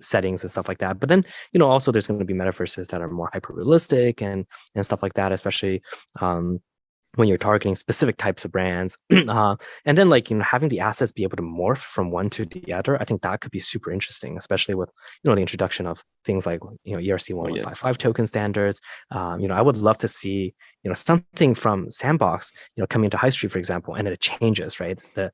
settings and stuff like that. But then, also there's going to be metaverses that are more hyper realistic and stuff like that, especially when you're targeting specific types of brands. And then having the assets be able to morph from one to the other, I think that could be super interesting, especially with, the introduction of things like, ERC 1155 token standards. I would love to see, something from Sandbox, coming into High Street, for example, and it changes, right? The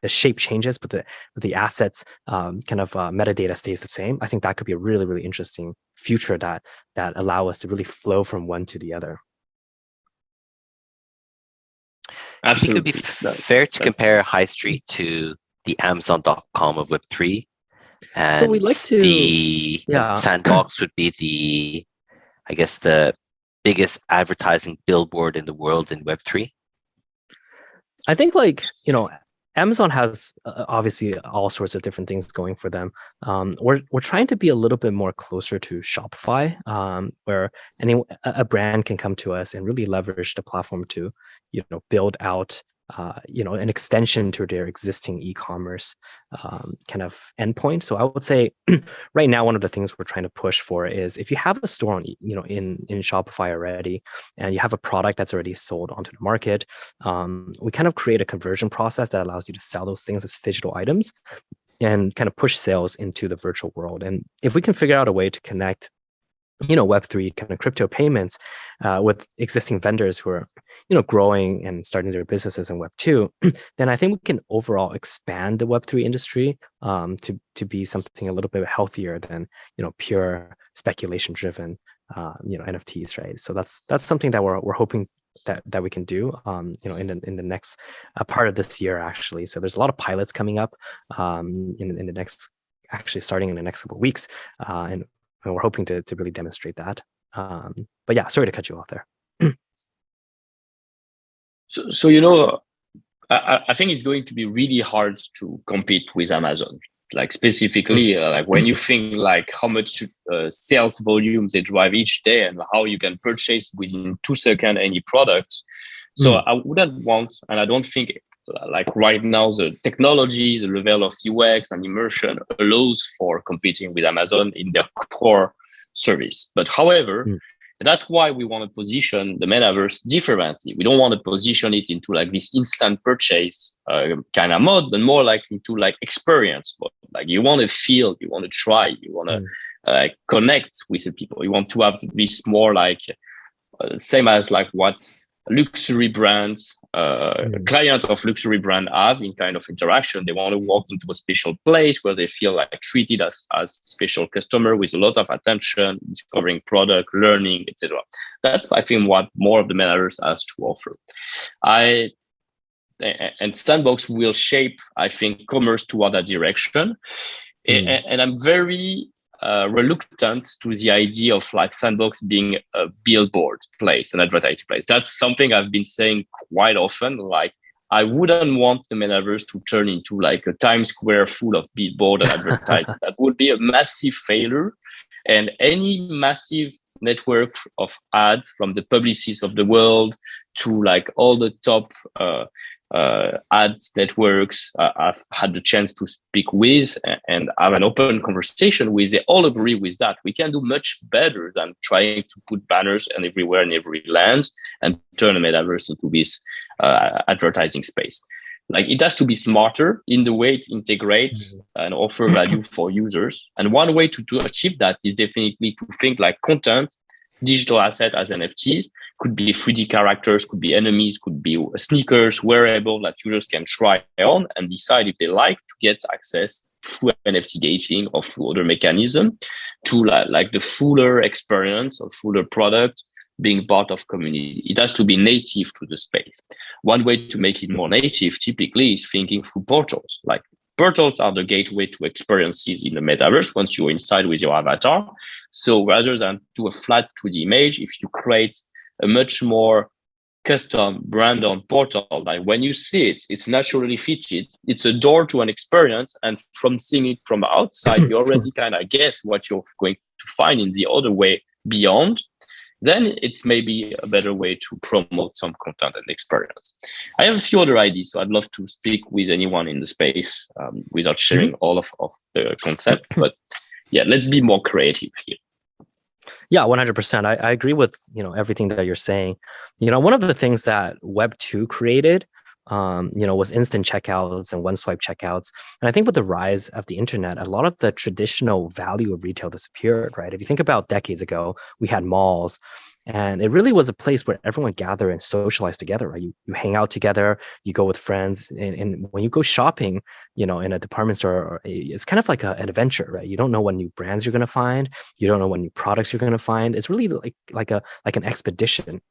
shape changes, but the assets metadata stays the same. I think that could be a really, really interesting future that allow us to really flow from one to the other. Absolutely. I think it would be fair to compare High Street to the Amazon.com of Web3. And so we'd like to, the Sandbox would be the biggest advertising billboard in the world in Web3. I think Amazon has obviously all sorts of different things going for them. We're trying to be a little bit more closer to Shopify, where a brand can come to us and really leverage the platform to, build out an extension to their existing e-commerce kind of endpoint. So I would say right now, one of the things we're trying to push for is if you have a store on, in Shopify already, and you have a product that's already sold onto the market, we kind of create a conversion process that allows you to sell those things as physical items and kind of push sales into the virtual world. And if we can figure out a way to connect Web3 kind of crypto payments with existing vendors who are, growing and starting their businesses in Web2, then I think we can overall expand the Web3 industry to be something a little bit healthier than, pure speculation driven, NFTs, right? So that's something that we're hoping that we can do, in the next part of this year, actually. So there's a lot of pilots coming up in the next, actually starting in the next couple of weeks, and we're hoping to really demonstrate that. But yeah, sorry to cut you off there. So I think it's going to be really hard to compete with Amazon. Like specifically, like when you think like how much sales volumes they drive each day and how you can purchase within 2 seconds any product. So I wouldn't want, and I don't think like right now the technology, the level of UX and immersion allows for competing with Amazon in their core service. But however, that's why we want to position the metaverse differently. We don't want to position it into like this instant purchase kind of mode, but more like into like experience mode. Like you want to feel, you want to try, you want to connect with the people. You want to have this more like same as like what luxury brands, client of luxury brand have in kind of interaction. They want to walk into a special place where they feel like treated as special customer with a lot of attention, discovering product, learning, etc. That's, I think, what more of the metaverse has to offer. And Sandbox will shape, I think, commerce toward that direction. And I'm very reluctant to the idea of like Sandbox being a billboard place, an advertising place. That's something I've been saying quite often. Like I wouldn't want the metaverse to turn into like a Times Square full of billboard and advertising. That would be a massive failure. And any massive network of ads from the publicists of the world to like all the top ads networks I've had the chance to speak with and have an open conversation with, they all agree with that. We can do much better than trying to put banners and everywhere in every land and turn a metaverse into this advertising space. Like it has to be smarter in the way it integrates and offer value for users. And one way to achieve that is definitely to think like content, digital asset as NFTs, could be 3D characters, could be enemies, could be sneakers, wearable that users can try on and decide if they like to get access through NFT gating or through other mechanism to like the fuller experience or fuller product being part of community. It has to be native to the space. One way to make it more native typically is thinking through portals. Like portals are the gateway to experiences in the metaverse once you're inside with your avatar. So rather than do a flat 2D image, if you create a much more custom brand on portal, like when you see it, it's naturally fitted. It's a door to an experience. And from seeing it from outside, you already kind of guess what you're going to find in the other way beyond. Then it's maybe a better way to promote some content and experience. I have a few other ideas, so I'd love to speak with anyone in the space without sharing all of the concept. But yeah, let's be more creative here. Yeah, 100%. I agree with everything that you're saying. One of the things that Web 2 created, was instant checkouts and one swipe checkouts. And I think with the rise of the internet, a lot of the traditional value of retail disappeared, right? If you think about decades ago, we had malls, and it really was a place where everyone gathered and socialized together, right? You hang out together, you go with friends, and when you go shopping, in a department store, it's kind of like an adventure, right? You don't know what new brands you're going to find, you don't know what new products you're going to find. It's really like an expedition.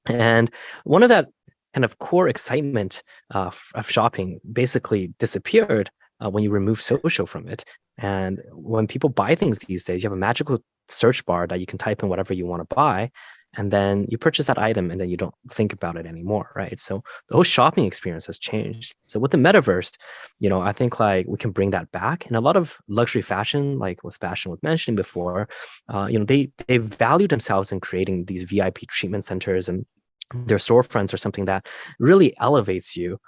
And one of that kind of core excitement of shopping basically disappeared when you remove social from it. And when people buy things these days, you have a magical search bar that you can type in whatever you want to buy, and then you purchase that item, and then you don't think about it anymore, right? So the whole shopping experience has changed. So with the metaverse, I think like we can bring that back. And a lot of luxury fashion, like what Sebastian was mentioning before, they value themselves in creating these VIP treatment centers and their storefronts are something that really elevates you,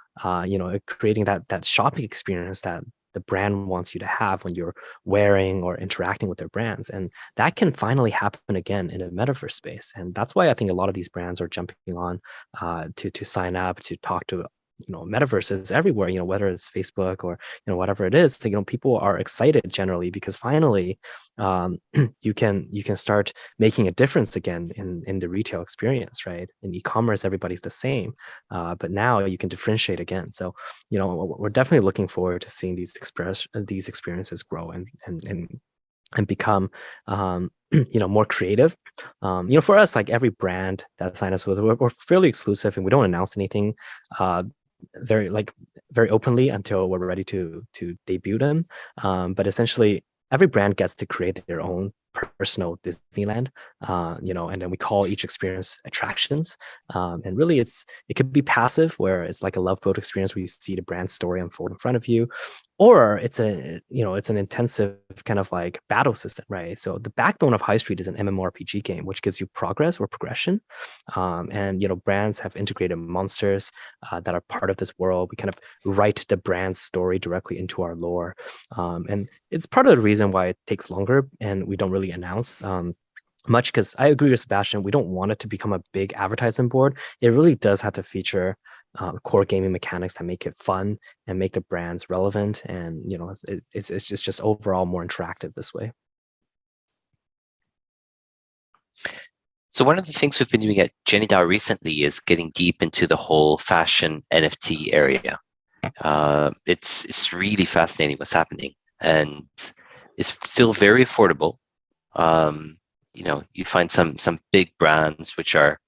creating that shopping experience that the brand wants you to have when you're wearing or interacting with their brands. And that can finally happen again in a metaverse space. And that's why I think a lot of these brands are jumping on to sign up, to talk to metaverses everywhere, whether it's Facebook or whatever it is. People are excited generally because finally you can start making a difference again in the retail experience, right? In e-commerce, everybody's the same, but now you can differentiate again. So we're definitely looking forward to seeing these experiences grow and become more creative. For us, like every brand that signs us with, we're fairly exclusive and we don't announce anything very openly until we're ready to debut them. But essentially, every brand gets to create their own personal Disneyland, and then we call each experience attractions. And really, it could be passive, where it's like a love boat experience where you see the brand story unfold in front of you, or it's an intensive kind of like battle system, right? So the backbone of High Street is an MMORPG game, which gives you progress or progression. And brands have integrated monsters that are part of this world. We kind of write the brand's story directly into our lore, and it's part of the reason why it takes longer and we don't really announce much, because I agree with Sebastian, we don't want it to become a big advertisement board. It really does have to feature core gaming mechanics that make it fun and make the brands relevant, and it's just overall more interactive this way. So one of the things we've been doing at JennyDAO recently is getting deep into the whole fashion NFT area. It's really fascinating what's happening, and it's still very affordable. You find some big brands which are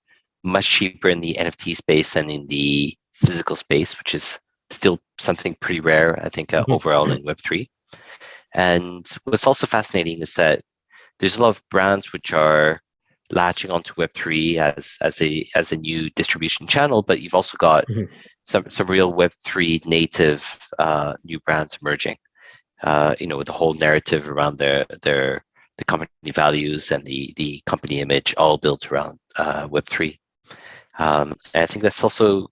much cheaper in the NFT space than in the physical space, which is still something pretty rare, I think, overall in Web3. And what's also fascinating is that there's a lot of brands which are latching onto Web3 as a new distribution channel, but you've also got some real Web3 native new brands emerging. With the whole narrative around the company values and the company image all built around Web3. And I think that's also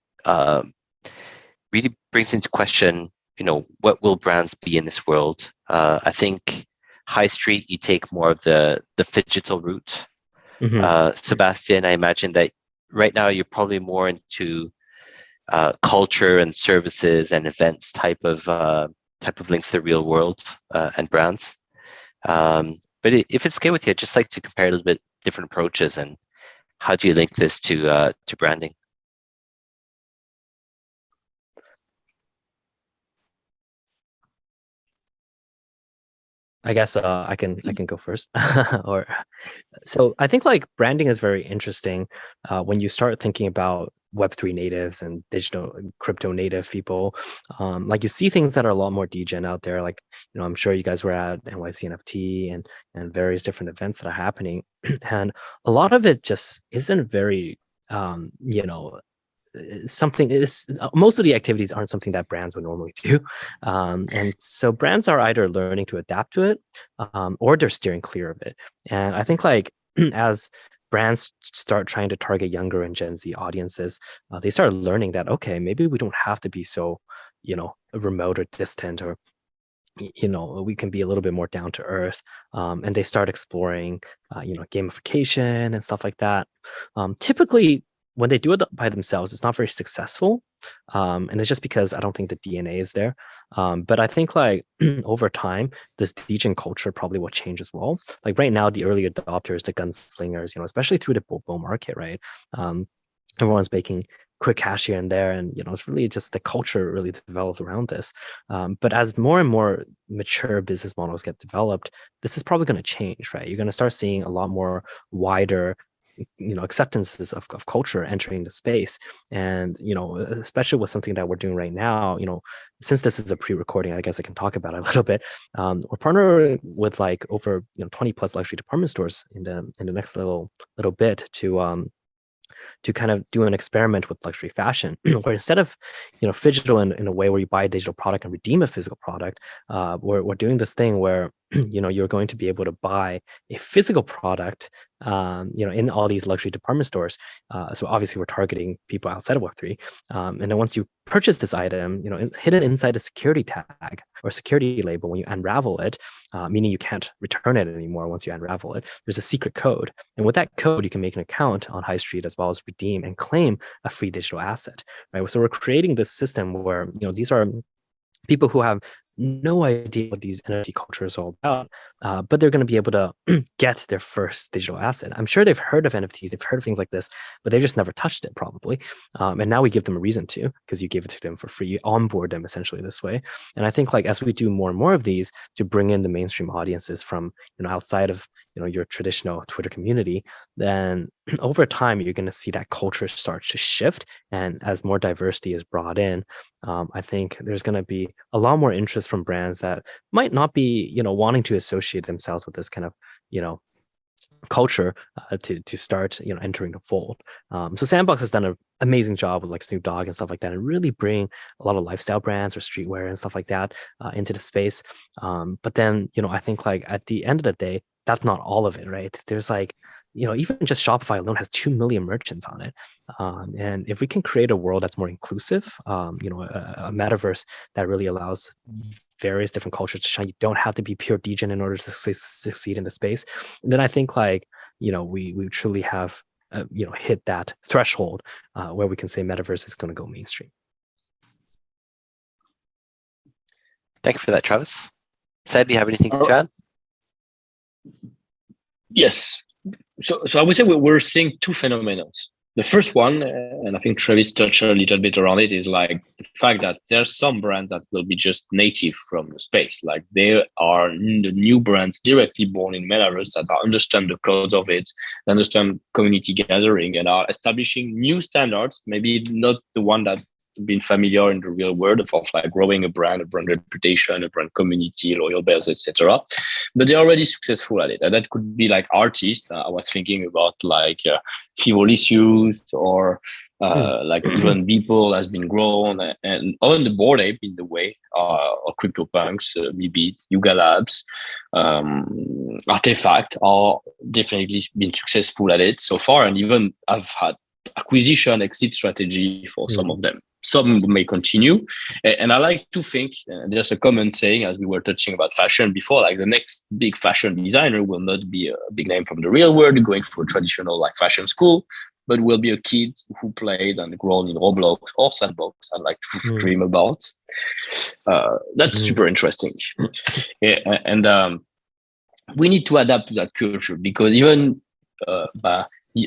really brings into question, what will brands be in this world? I think High Street, you take more of the phygital route. Sebastian, I imagine that right now you're probably more into culture and services and events type of links to the real world and brands. But if it's okay with you, I'd just like to compare a little bit different approaches and how do you link this to branding? I guess I can go first. So I think like branding is very interesting when you start thinking about Web3 natives and digital crypto native people. Like you see things that are a lot more degen out there. Like, I'm sure you guys were at NYC NFT and various different events that are happening. And a lot of it just isn't very, something is most of the activities aren't something that brands would normally do. And so brands are either learning to adapt to it or they're steering clear of it. And I think like as brands start trying to target younger and Gen Z audiences, they start learning that, okay, maybe we don't have to be so, remote or distant, or, we can be a little bit more down to earth. And they start exploring, gamification and stuff like that. Typically, when they do it by themselves, it's not very successful. And it's just because I don't think the DNA is there. But I think like over time, this degen culture probably will change as well. Like right now, the early adopters, the gunslingers, especially through the bull market, right? Everyone's making quick cash here and there. And, it's really just the culture really developed around this. But as more and more mature business models get developed, this is probably going to change, right? You're going to start seeing a lot more wider acceptances of culture entering the space. And especially with something that we're doing right now, since this is a pre-recording, I guess I can talk about it a little bit. We're partnering with like over 20 plus luxury department stores in the next little bit to kind of do an experiment with luxury fashion, where instead of phygital in a way where you buy a digital product and redeem a physical product, we're doing this thing where you're going to be able to buy a physical product, in all these luxury department stores. So obviously we're targeting people outside of Web3. And then once you purchase this item, it's hidden inside a security tag or security label. When you unravel it, meaning you can't return it anymore once you unravel it, there's a secret code. And with that code, you can make an account on High Street as well as redeem and claim a free digital asset, right? So we're creating this system where, these are people who have no idea what these NFT cultures are all about, but they're going to be able to get their first digital asset. I'm sure they've heard of NFTs, they've heard of things like this, but they've just never touched it probably. And now we give them a reason to, because you gave it to them for free, you onboard them essentially this way. And I think like as we do more and more of these to bring in the mainstream audiences from outside of your traditional Twitter community, then over time you're going to see that culture start to shift. And as more diversity is brought in, I think there's going to be a lot more interest from brands that might not be wanting to associate themselves with this kind of culture to start entering the fold. So Sandbox has done an amazing job with like Snoop Dogg and stuff like that, and really bring a lot of lifestyle brands or streetwear and stuff like that into the space. But then I think like at the end of the day, that's not all of it, right? There's like even just Shopify alone has 2 million merchants on it. And if we can create a world that's more inclusive, a metaverse that really allows various different cultures to shine, you don't have to be pure degen in order to succeed in the space, then I think like, we truly have, hit that threshold where we can say metaverse is going to go mainstream. Thank you for that, Travis. Seb, do you have anything to add? Yes. So I would say we're seeing two phenomena. The first one, and I think Travis touched a little bit around it, is like the fact that there's some brands that will be just native from the space. Like they are the new brands directly born in Metaverse that understand the codes of it, understand community gathering, and are establishing new standards, maybe not the one that been familiar in the real world of like growing a brand reputation, a brand community, loyal base, etc. But they're already successful at it. And that could be like artists. I was thinking about like Filecoin or like even Beeple has been grown, and on the Bored Ape in the way, or CryptoPunks, maybe Yuga Labs, Artifact are definitely been successful at it so far, and even I've had acquisition exit strategy for some of them. Some may continue, and I like to think there's a common saying, as we were touching about fashion before, like the next big fashion designer will not be a big name from the real world going for a traditional like fashion school, but will be a kid who played and grown in Roblox or Sandbox and like to dream about. That's super interesting. And we need to adapt to that culture, because even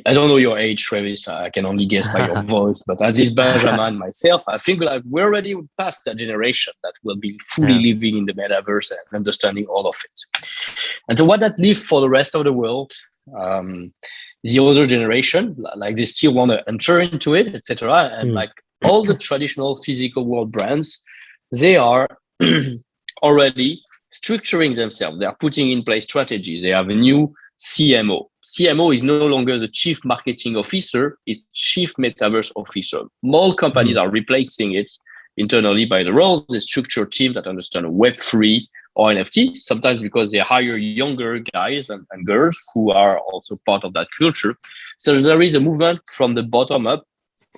I don't know your age, Travis. I can only guess by your voice, but at least Benjamin, myself, I think like we're already past that generation that will be fully living in the metaverse and understanding all of it. And so what that leaves for the rest of the world, the other generation, like they still want to enter into it, etc. And like all the traditional physical world brands, they are already structuring themselves. They are putting in place strategies. They have a new CMO. CMO is no longer the chief marketing officer, it's chief metaverse officer. More companies are replacing it internally by the role, the structured team that understand Web3 or NFT, sometimes because they hire younger guys and girls who are also part of that culture. So there is a movement from the bottom up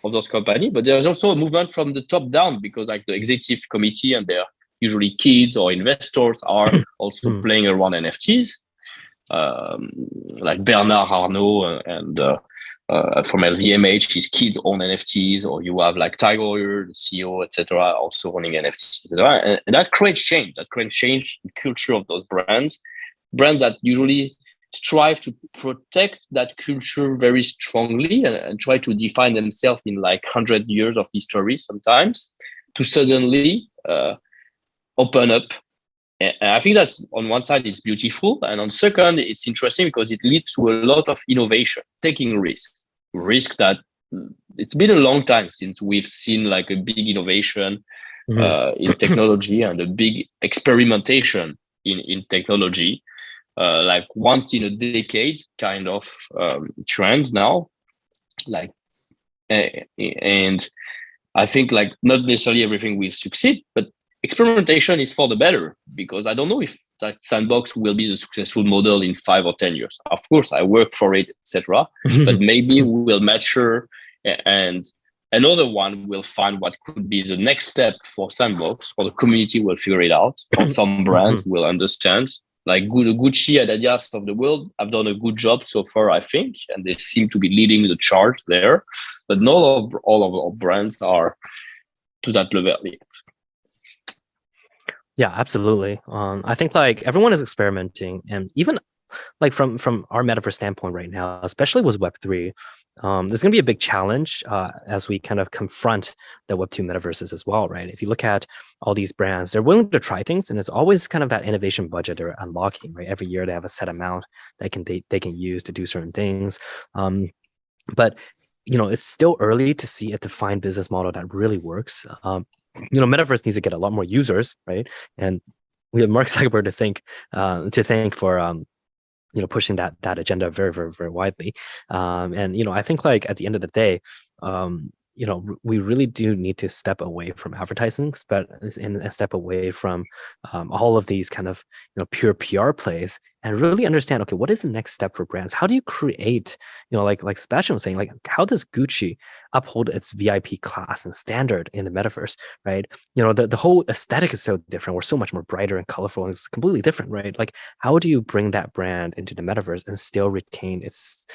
of those companies, but there's also a movement from the top down, because like the executive committee and they're usually kids or investors are also playing around NFTs. Like Bernard Arnault and from LVMH, his kids own NFTs, or you have like Tiger, the CEO, etc., also owning NFTs, etc. And that creates change. That creates change in culture of those brands that usually strive to protect that culture very strongly and try to define themselves in like 100 years of history sometimes, to suddenly open up. And I think that's on one side, it's beautiful. And on second, it's interesting because it leads to a lot of innovation, taking risk that it's been a long time since we've seen like a big innovation in technology and a big experimentation in technology, like once in a decade kind of trend now. Like, and I think like not necessarily everything will succeed, but experimentation is for the better, because I don't know if that Sandbox will be the successful model in 5 or 10 years. Of course, I work for it, etc. But maybe we will mature, and another one will find what could be the next step for Sandbox, or the community will figure it out, or some brands will understand. Like Gucci and Adidas of the world have done a good job so far, I think, and they seem to be leading the charge there. But not all of our brands are to that level yet. Yeah, absolutely. I think like everyone is experimenting, and even like from our metaverse standpoint right now, especially with Web3, there's going to be a big challenge as we kind of confront the Web2 metaverses as well, right? If you look at all these brands, they're willing to try things, and it's always kind of that innovation budget they're unlocking, right? Every year they have a set amount that they can use to do certain things, but it's still early to see a defined business model that really works. Metaverse needs to get a lot more users, right? And we have Mark Zuckerberg to thank for pushing that agenda very, very, very widely. And I think like at the end of the day, we really do need to step away from advertising, and step away from all of these kind of pure PR plays, and really understand, okay, what is the next step for brands? How do you create, like Sebastian was saying, like how does Gucci uphold its VIP class and standard in the metaverse, right? The whole aesthetic is so different. We're so much more brighter and colorful, and it's completely different, right? Like how do you bring that brand into the metaverse and still retain its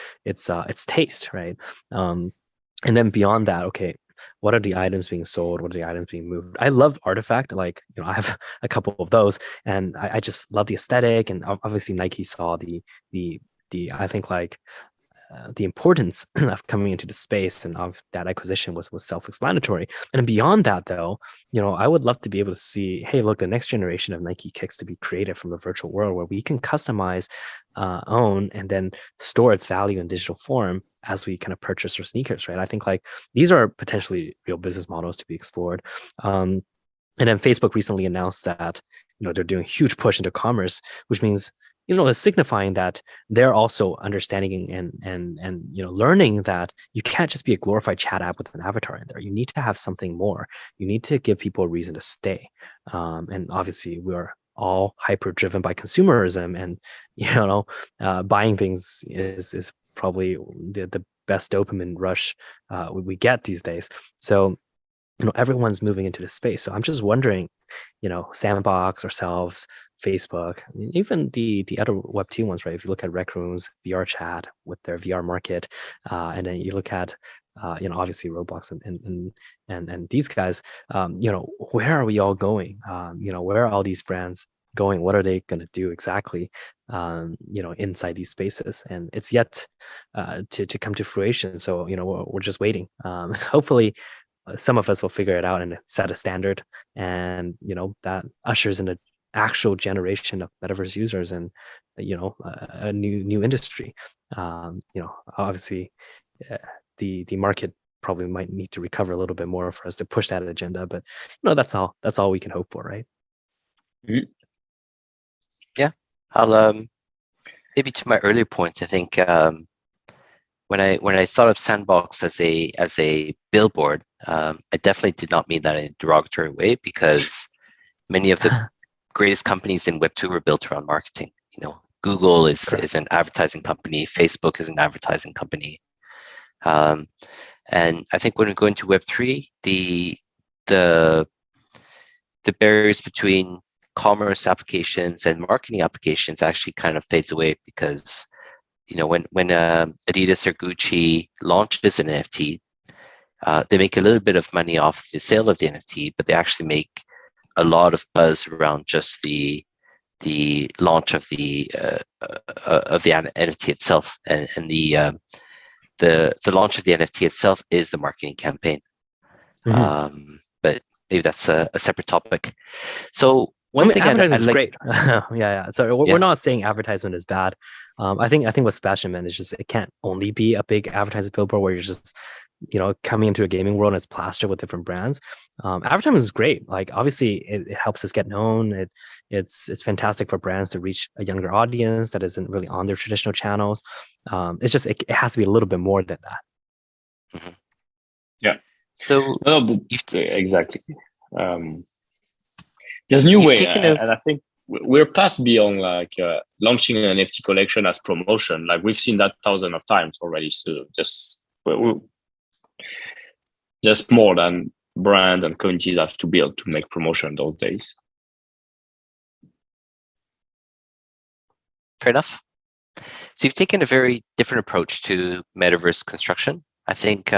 taste, right? And then beyond that, okay, what are the items being sold? What are the items being moved? I love Artifact. Like, I have a couple of those, and I just love the aesthetic. And obviously Nike saw the I think like the importance of coming into the space, and of that acquisition was self-explanatory. And beyond that, though, I would love to be able to see, hey, look, the next generation of Nike kicks to be created from a virtual world where we can customize, own, and then store its value in digital form as we kind of purchase our sneakers, right? I think like these are potentially real business models to be explored. And then Facebook recently announced that they're doing a huge push into commerce, which means is signifying that they're also understanding and learning that you can't just be a glorified chat app with an avatar in there. You need to have something more. You need to give people a reason to stay. And obviously we're all hyper driven by consumerism, and buying things is probably the best dopamine rush we get these days. So everyone's moving into this space. So I'm just wondering, Sandbox, ourselves, Facebook, even the other Web2 ones, right? If you look at Rec Rooms, VR Chat with their VR market, and then you look at obviously Roblox and these guys, where are we all going? Where are all these brands going? What are they going to do exactly, inside these spaces? And it's yet to come to fruition. So, we're just waiting. Hopefully, some of us will figure it out and set a standard, and that ushers in an actual generation of metaverse users, and a new industry. Obviously, the market probably might need to recover a little bit more for us to push that agenda, but that's all we can hope for, right? Mm-hmm. Yeah, I'll maybe to my earlier point, I think when I thought of Sandbox as a billboard, I definitely did not mean that in a derogatory way, because many of the greatest companies in Web2 were built around marketing. Google is an advertising company, Facebook is an advertising company, and I think when we go into Web3, the barriers between commerce applications and marketing applications actually kind of fades away, because when Adidas or Gucci launches an NFT, they make a little bit of money off the sale of the NFT, but they actually make a lot of buzz around just the launch of the NFT itself, and the launch of the NFT itself is the marketing campaign. Mm-hmm. But maybe that's a separate topic. So one thing advertising is great. yeah. So we're not saying advertisement is bad. I think what Sebastian meant is just it can't only be a big advertising billboard where you're just coming into a gaming world and it's plastered with different brands. Advertising is great. Like obviously it helps us get known. It's fantastic for brands to reach a younger audience that isn't really on their traditional channels. It's just it has to be a little bit more than that. Mm-hmm. Yeah. So exactly. There's new way, and I think we're past beyond like launching an NFT collection as promotion. Like we've seen that thousands of times already. So just more than brands and communities have to build to make promotion those days. Fair enough. So you've taken a very different approach to metaverse construction. I think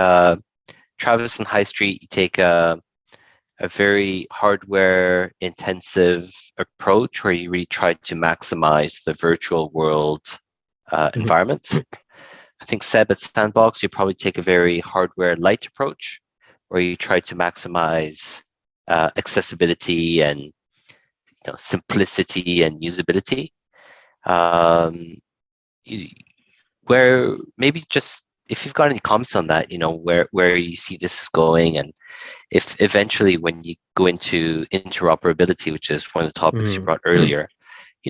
Travis and High Street, you take a very hardware intensive approach where you really try to maximize the virtual world environment. I think Seb at Sandbox, you probably take a very hardware light approach where you try to maximize accessibility and simplicity and usability. Where maybe just if you've got any comments on that, where you see this is going, and if eventually when you go into interoperability, which is one of the topics you brought earlier,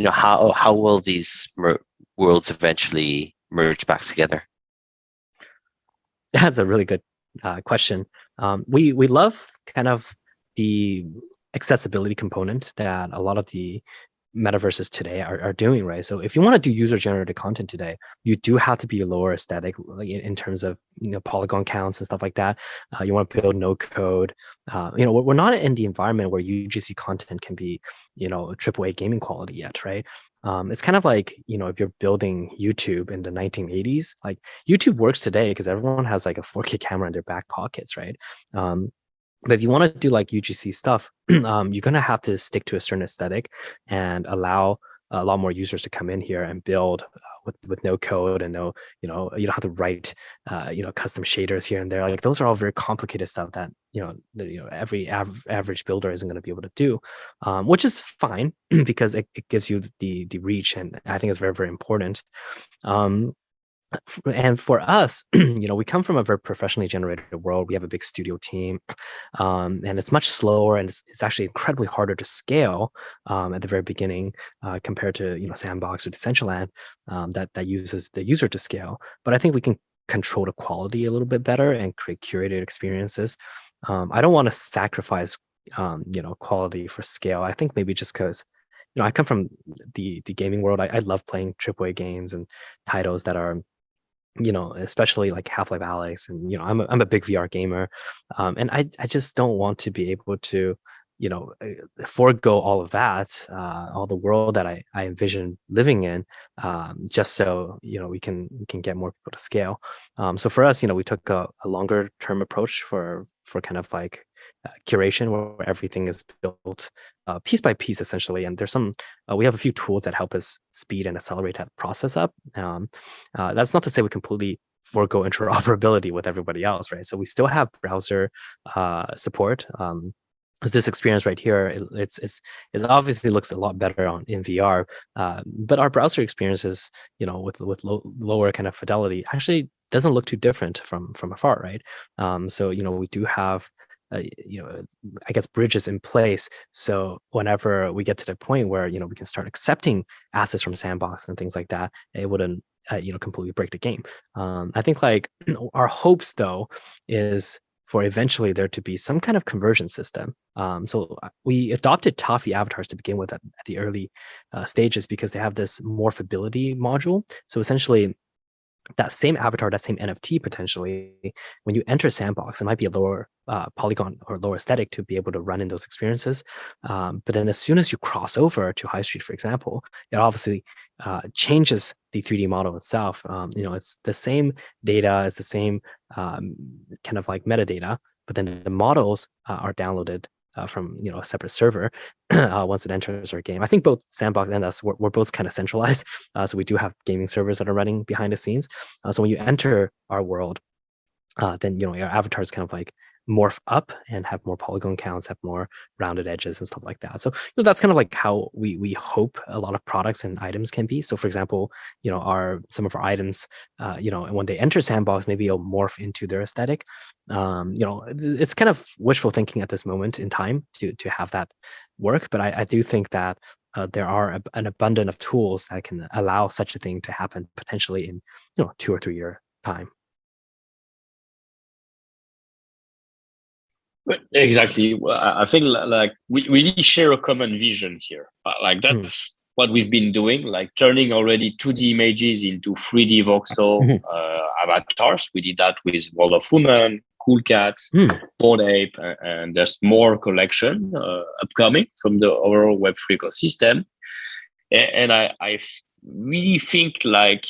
how will these worlds eventually merge back together? That's a really good question. We love kind of the accessibility component that a lot of the metaverses today are doing, right? So if you want to do user-generated content today, you do have to be lower aesthetic in terms of polygon counts and stuff like that. You want to build no code. We're not in the environment where UGC content can be AAA gaming quality yet, right? It's kind of like if you're building YouTube in the 1980s, like YouTube works today because everyone has like a 4K camera in their back pockets, right? But if you want to do like UGC stuff, you're going to have to stick to a certain aesthetic and allow a lot more users to come in here and build with no code and no, you don't have to write, custom shaders here and there. Like those are all very complicated stuff that, every average builder isn't going to be able to do, which is fine because it gives you the reach. And I think it's very, very important. And for us, we come from a very professionally generated world. We have a big studio team, and it's much slower, and it's actually incredibly harder to scale at the very beginning compared to Sandbox or Decentraland that uses the user to scale. But I think we can control the quality a little bit better and create curated experiences. I don't want to sacrifice quality for scale. I think maybe just because I come from the gaming world. I love playing AAA games and titles that are especially like Half-Life Alyx, and I'm a big VR gamer, and I just don't want to be able to forego all of that, all the world that I envision living in, just so we can get more people to scale. So for us, we took a longer term approach for kind of like curation, where everything is built piece by piece essentially, and there's we have a few tools that help us speed and accelerate that process up. That's not to say we completely forego interoperability with everybody else, right? So we still have browser support. This experience right here, it obviously looks a lot better in VR, but our browser experiences, with lower kind of fidelity, actually doesn't look too different from afar, right? So we do have I guess bridges in place. So whenever we get to the point where we can start accepting assets from Sandbox and things like that, it wouldn't completely break the game. I think like our hopes though is for eventually there to be some kind of conversion system. So we adopted Toffee avatars to begin with at the early stages because they have this morphability module. So essentially, that same avatar, that same NFT potentially, when you enter Sandbox, it might be a lower polygon or lower aesthetic to be able to run in those experiences. But then as soon as you cross over to High Street, for example, it obviously changes the 3D model itself. It's the same data, it's the same kind of like metadata, but then the models are downloaded from a separate server once it enters our game. I think both Sandbox and us, we're both kind of centralized. So we do have gaming servers that are running behind the scenes. So when you enter our world, then your avatars kind of like morph up and have more polygon counts, have more rounded edges and stuff like that. So that's kind of like how we hope a lot of products and items can be. So for example, some of our items, and when they enter Sandbox, maybe it'll morph into their aesthetic. It's kind of wishful thinking at this moment in time to have that work, but I do think that there are an abundance of tools that can allow such a thing to happen potentially in 2 or 3 year time. Exactly. Well, I think like we really share a common vision here. Like that's what we've been doing, like turning already 2D images into 3D voxel avatars. We did that with World of Women, Cool Cats, Bored Ape, and there's more collection upcoming from the overall Web3 ecosystem. And I really think like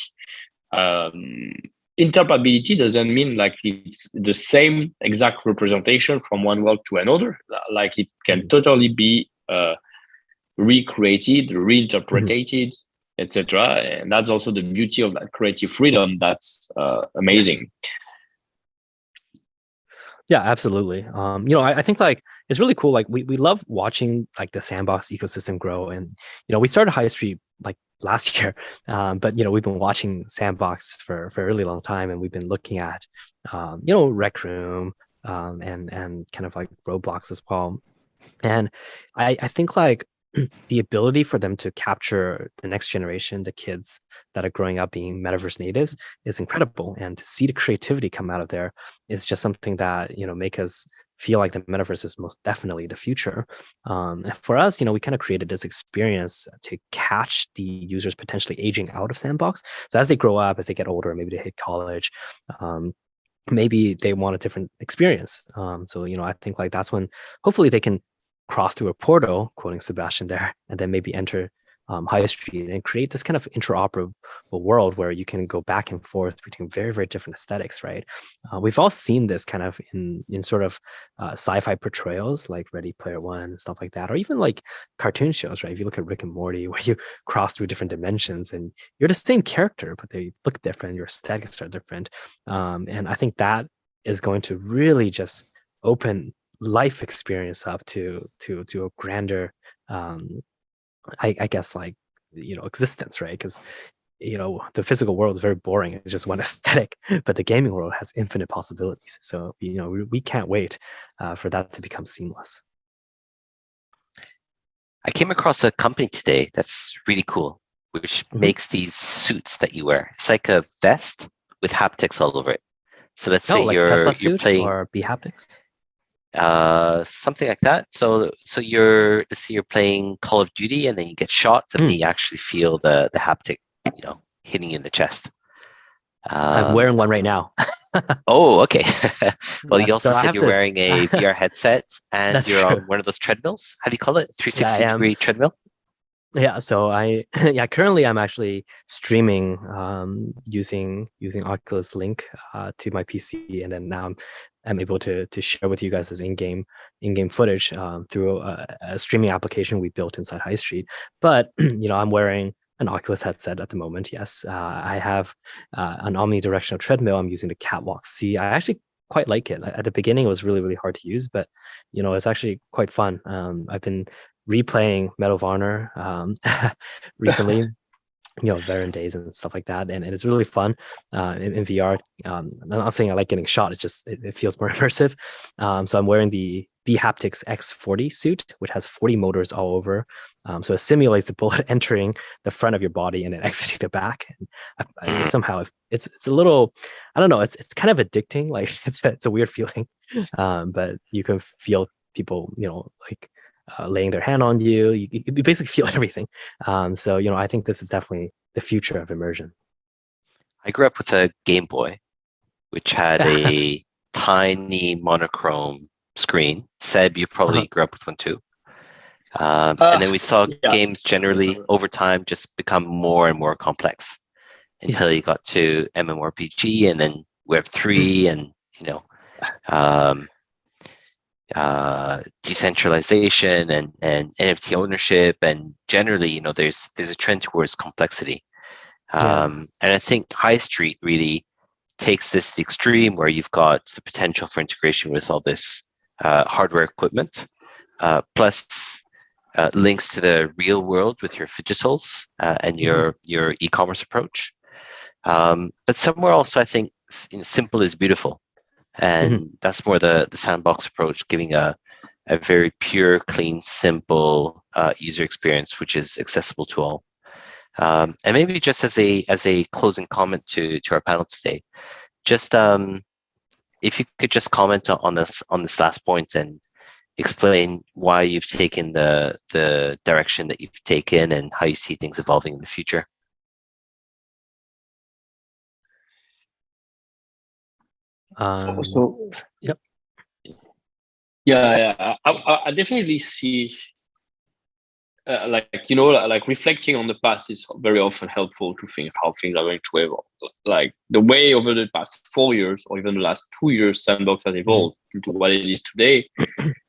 interoperability doesn't mean like it's the same exact representation from one world to another. Like it can totally be recreated, reinterpreted, etc. And that's also the beauty of that creative freedom. That's amazing. Yes. Yeah, absolutely. I think like it's really cool. Like we love watching like the sandbox ecosystem grow. And, we started High Street like last year, but, we've been watching sandbox for a really long time. And we've been looking at, Rec Room and kind of like Roblox as well. And I think like the ability for them to capture the next generation, the kids that are growing up being metaverse natives, is incredible. And to see the creativity come out of there is just something that, make us feel like the metaverse is most definitely the future. For us, we kind of created this experience to catch the users potentially aging out of sandbox. So as they grow up, as they get older, maybe they hit college, maybe they want a different experience. So, I think like that's when hopefully they can cross through a portal, quoting Sebastian there, and then maybe enter High Street and create this kind of interoperable world where you can go back and forth between very, very different aesthetics, right? We've all seen this kind of in sort of sci-fi portrayals like Ready Player One and stuff like that, or even like cartoon shows, right? If you look at Rick and Morty, where you cross through different dimensions and you're the same character, but they look different, your aesthetics are different. And I think that is going to really just open life experience up to a grander I guess like existence, right? Because the physical world is very boring, it's just one aesthetic, but the gaming world has infinite possibilities. So we can't wait for that to become seamless. I came across a company today that's really cool, which makes these suits that you wear. It's like a vest with haptics all over it. So let's say like you're Tesla suit playing or B-haptics. Something like that. So let's say you're playing Call of Duty and then you get shots and then you actually feel the haptic, hitting you in the chest. I'm wearing one right now. Oh, okay. Well, you also so said you're wearing a VR headset and you're true. on one of those treadmills. How do you call it? 360-degree treadmill? Yeah, so currently I'm actually streaming using Oculus Link to my PC, and then now I'm able to share with you guys this in-game footage through a streaming application we built inside High Street. But I'm wearing an Oculus headset at the moment. Yes, I have an omnidirectional treadmill. I'm using the Catwalk C. I actually quite like it. At the beginning, it was really, really hard to use, but it's actually quite fun. I've been replaying Medal of Honor recently. Veteran Days and stuff like that, and it's really fun in VR. I'm not saying I like getting shot; it feels more immersive. So I'm wearing the B-haptics X40 suit, which has 40 motors all over. So it simulates the bullet entering the front of your body and then exiting the back. And somehow it's a little, I don't know, it's kind of addicting. Like it's a weird feeling, but you can feel people, like laying their hand on you. You basically feel everything. So I think this is definitely the future of immersion. I grew up with a Game Boy, which had a tiny monochrome screen. Seb, you probably grew up with one too. And then we saw games generally over time just become more and more complex until you got to MMORPG and then Web3 and decentralization and NFT ownership, and generally there's a trend towards complexity. And I think High Street really takes this to the extreme, where you've got the potential for integration with all this hardware equipment, plus links to the real world with your digitals and your e-commerce approach. But somewhere also, I think simple is beautiful. And that's more the sandbox approach, giving a very pure, clean, simple user experience, which is accessible to all. And maybe just as a closing comment to our panel today, just if you could just comment on this last point and explain why you've taken the direction that you've taken and how you see things evolving in the future. Yep. Yeah, I definitely see, like reflecting on the past is very often helpful to think how things are going to evolve. Like the way over the past 4 years or even the last 2 years, Sandbox has evolved into what it is today.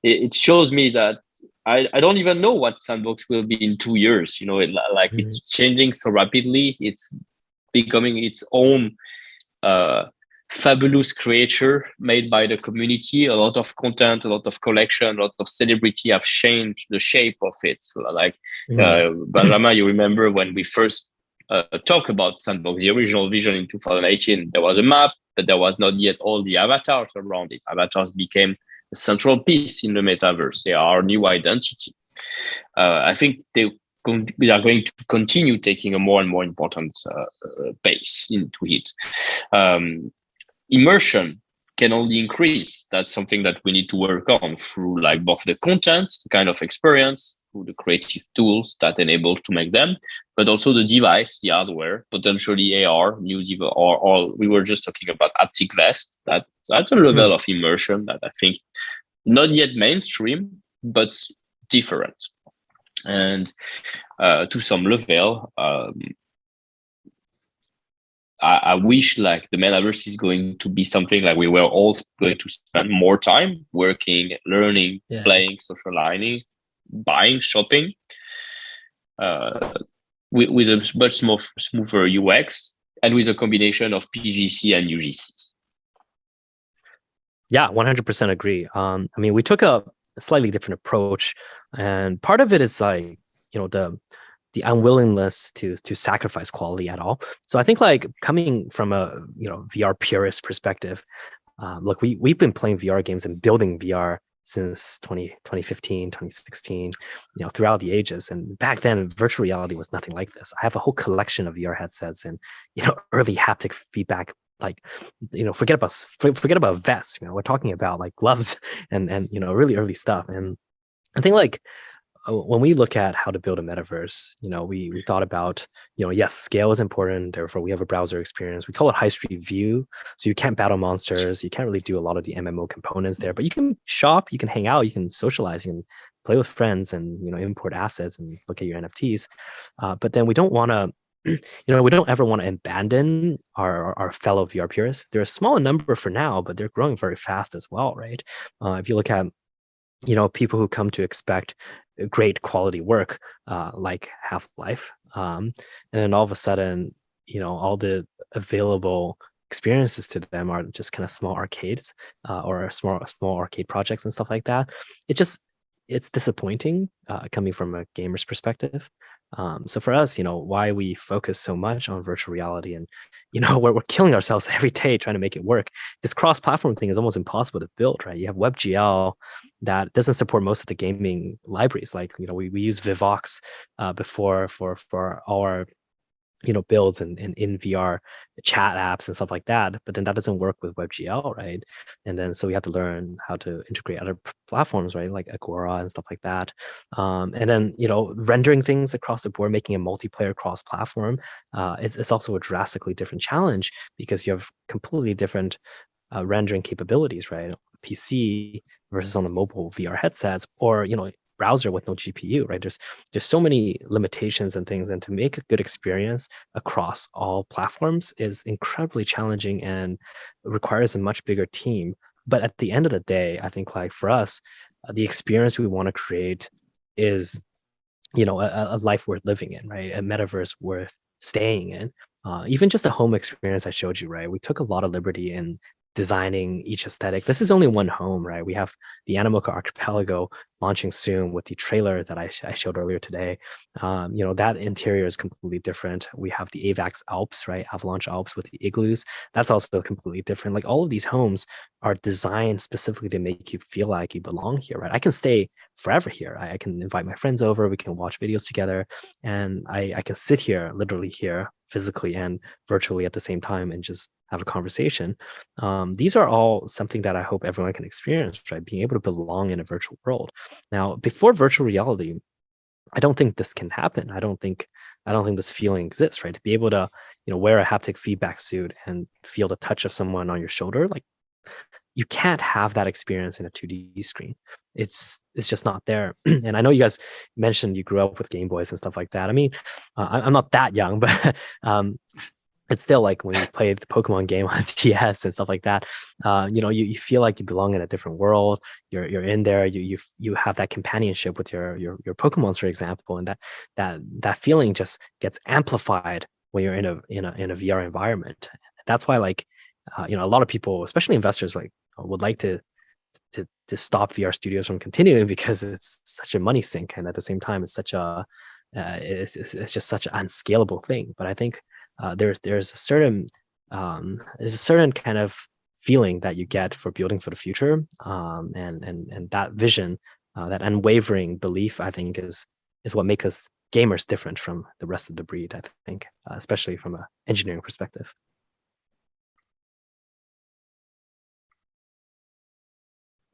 It shows me that I don't even know what Sandbox will be in 2 years. It's changing so rapidly. It's becoming its own fabulous creature made by the community. A lot of content, a lot of collection, a lot of celebrity have changed the shape of it. Benjamin, you remember when we first talked about Sandbox, the original vision in 2018, there was a map, but there was not yet all the avatars around it. Avatars became a central piece in the metaverse. They are our new identity. I think we are going to continue taking a more and more important base into it. Immersion can only increase. That's something that we need to work on through like both the content, the kind of experience, through the creative tools that enable to make them, but also the device, the hardware, potentially AR, or we were just talking about haptic vest. That's a level of immersion that I think not yet mainstream, but different. And to some level, I wish like the metaverse is going to be something like we were all going to spend more time working, learning, playing, socializing, buying, shopping, with a much more smoother UX and with a combination of PVC and UGC. Yeah, 100% agree. I mean, we took a slightly different approach, and part of it is like, the unwillingness to sacrifice quality at all. So I think like coming from a VR purist perspective, look, we've been playing VR games and building VR since 2015, 2016, throughout the ages. And back then, virtual reality was nothing like this. I have a whole collection of VR headsets and early haptic feedback. Like, forget about vests. We're talking about like gloves and really early stuff. And I think like when we look at how to build a metaverse, we thought about, yes, scale is important. Therefore, we have a browser experience. We call it high street view. So you can't battle monsters. You can't really do a lot of the MMO components there, but you can shop, you can hang out, you can socialize, you can play with friends and, import assets and look at your NFTs. But then we don't want to, we don't ever want to abandon our fellow VR purists. They're a small number for now, but they're growing very fast as well, right? If you look at, people who come to expect great quality work, like Half-Life, and then all of a sudden, all the available experiences to them are just kind of small arcades, or small arcade projects and stuff like that. It's disappointing coming from a gamer's perspective. So for us, why we focus so much on virtual reality and, we're killing ourselves every day trying to make it work. This cross-platform thing is almost impossible to build, right? You have WebGL that doesn't support most of the gaming libraries. Like, we use Vivox before for our builds and in VR chat apps and stuff like that, but then that doesn't work with WebGL, right? And then so we have to learn how to integrate other platforms, right, like Agora and stuff like that. And then rendering things across the board, making a multiplayer cross-platform, it's also a drastically different challenge because you have completely different rendering capabilities, right? PC versus on the mobile VR headsets, or browser with no GPU, right? There's so many limitations and things, and to make a good experience across all platforms is incredibly challenging and requires a much bigger team. But at the end of the day, I think like for us, the experience we want to create is, a life worth living in, right? A metaverse worth staying in. Even just the home experience I showed you, right? We took a lot of liberty in designing each aesthetic. This is only one home, right? We have the Animoca Archipelago launching soon with the trailer that I showed earlier today. That interior is completely different. We have the AVAX Alps, right? Avalanche Alps with the igloos. That's also completely different. Like all of these homes are designed specifically to make you feel like you belong here, right? I can stay forever here. I can invite my friends over. We can watch videos together, and I can sit here, literally here, physically and virtually at the same time, and just have a conversation. These are all something that I hope everyone can experience, right? Being able to belong in a virtual world. Now, before virtual reality, I don't think this can happen. I don't think this feeling exists, right? To be able to, wear a haptic feedback suit and feel the touch of someone on your shoulder, like you can't have that experience in a 2D screen. It's just not there. And I know you guys mentioned you grew up with Game Boys and stuff like that. I mean, I'm not that young, but it's still like when you play the Pokemon game on DS and stuff like that, you feel like you belong in a different world. You're in there. You have that companionship with your Pokemons, for example, and that feeling just gets amplified when you're in a VR environment. That's why, like, a lot of people, especially investors, like would like to stop VR studios from continuing because it's such a money sink, and at the same time, it's such a it's just such an unscalable thing. But I think there's a certain kind of feeling that you get for building for the future, and that vision, that unwavering belief, I think is what makes us gamers different from the rest of the breed. I think, especially from an engineering perspective.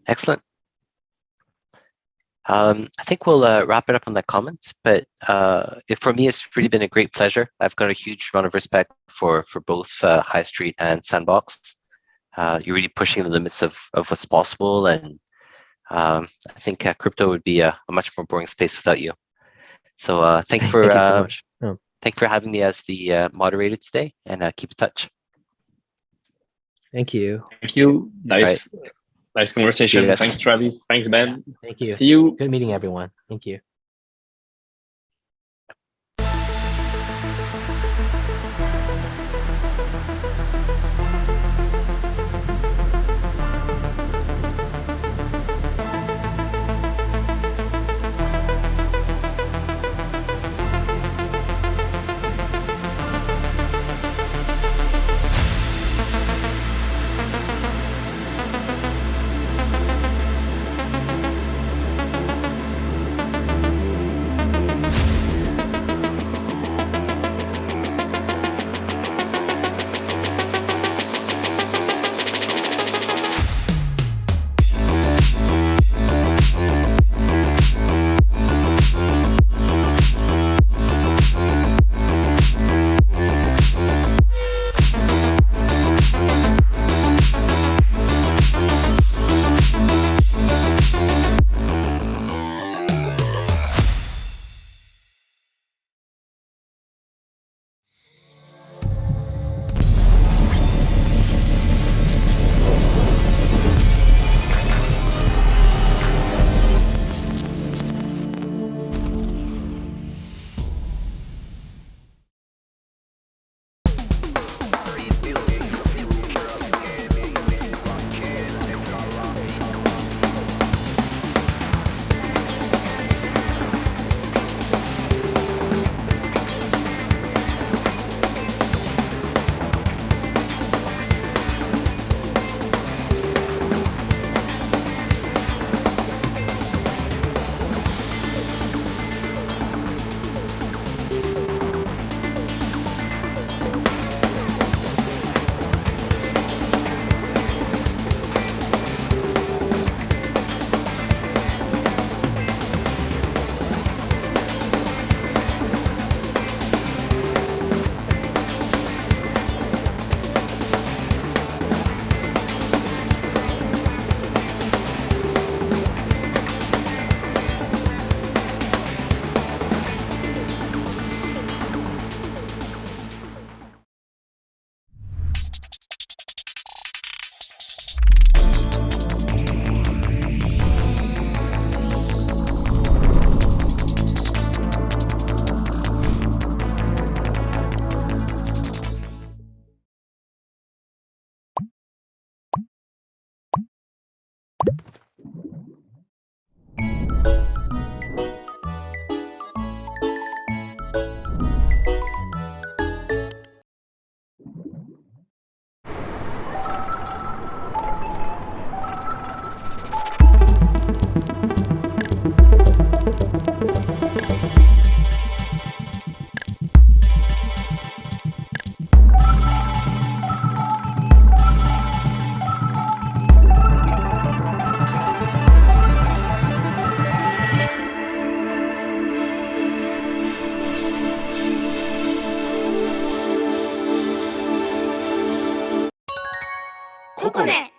Excellent. I think we'll wrap it up on that comment. But for me, it's really been a great pleasure. I've got a huge amount of respect for both High Street and Sandbox. You're really pushing the limits of what's possible, and I think crypto would be a much more boring space without you. So thank you so much. Thank you for having me as the moderator today, and keep in touch. Thank you. Thank you. Nice. Right. Nice conversation. Yes. Thanks, Travis. Thanks, Ben. Thank you. See you. Good meeting everyone. Thank you. cocone.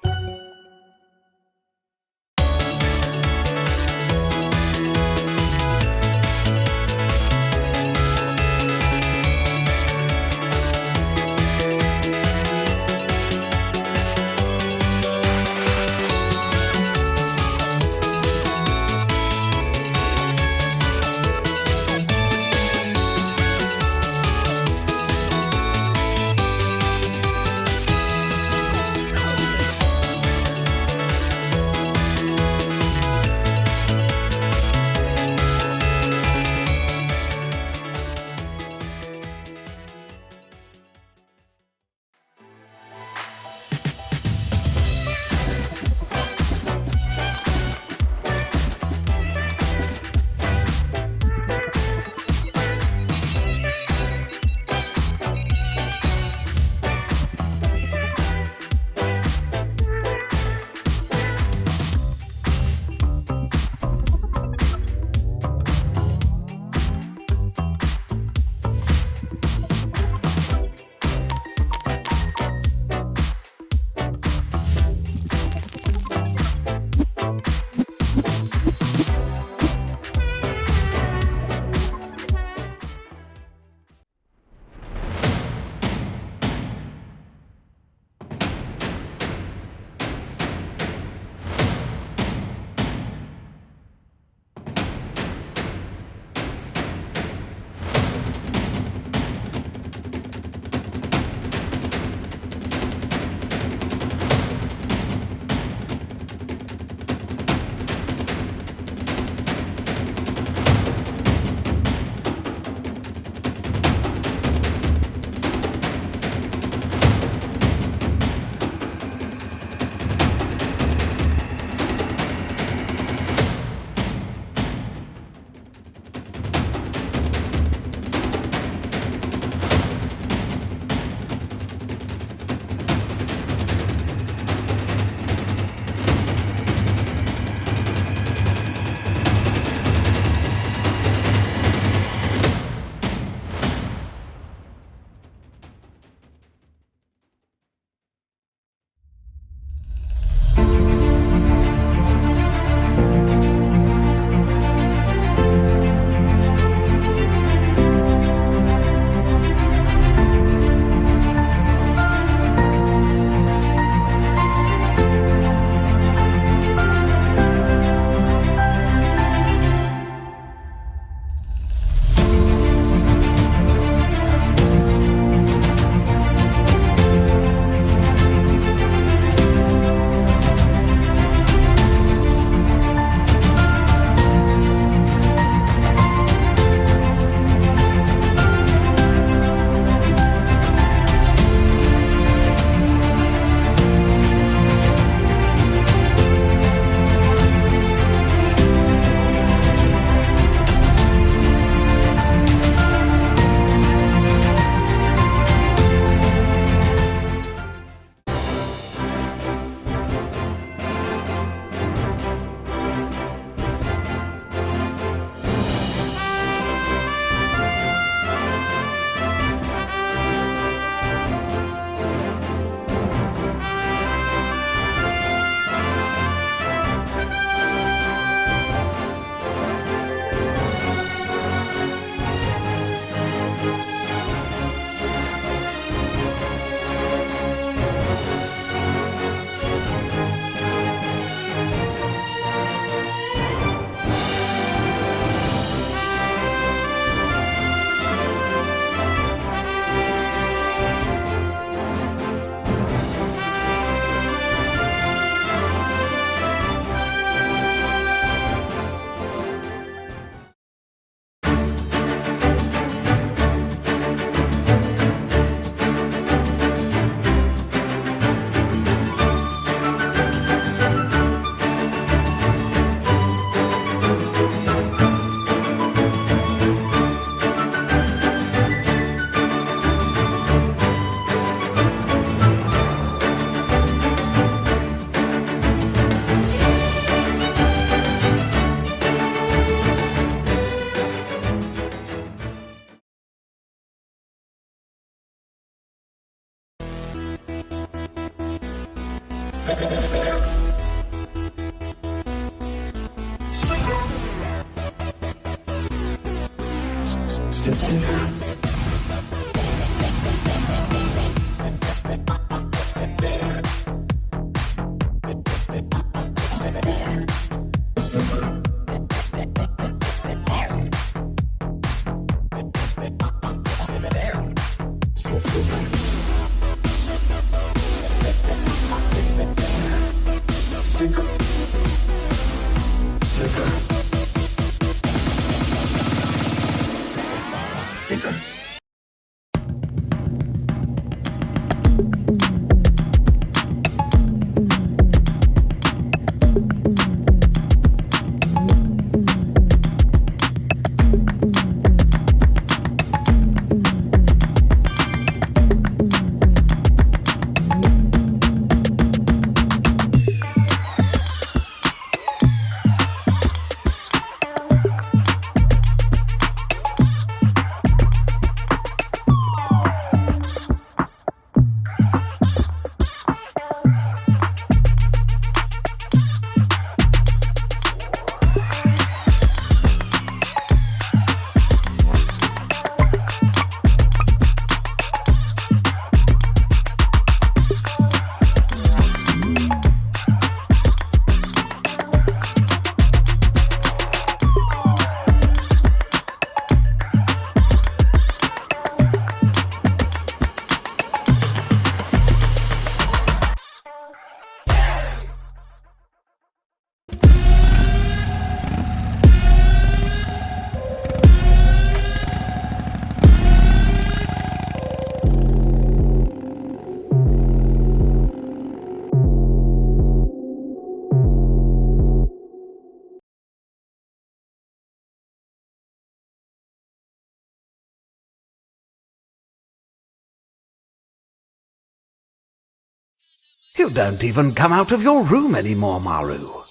You don't even come out of your room anymore, Maru.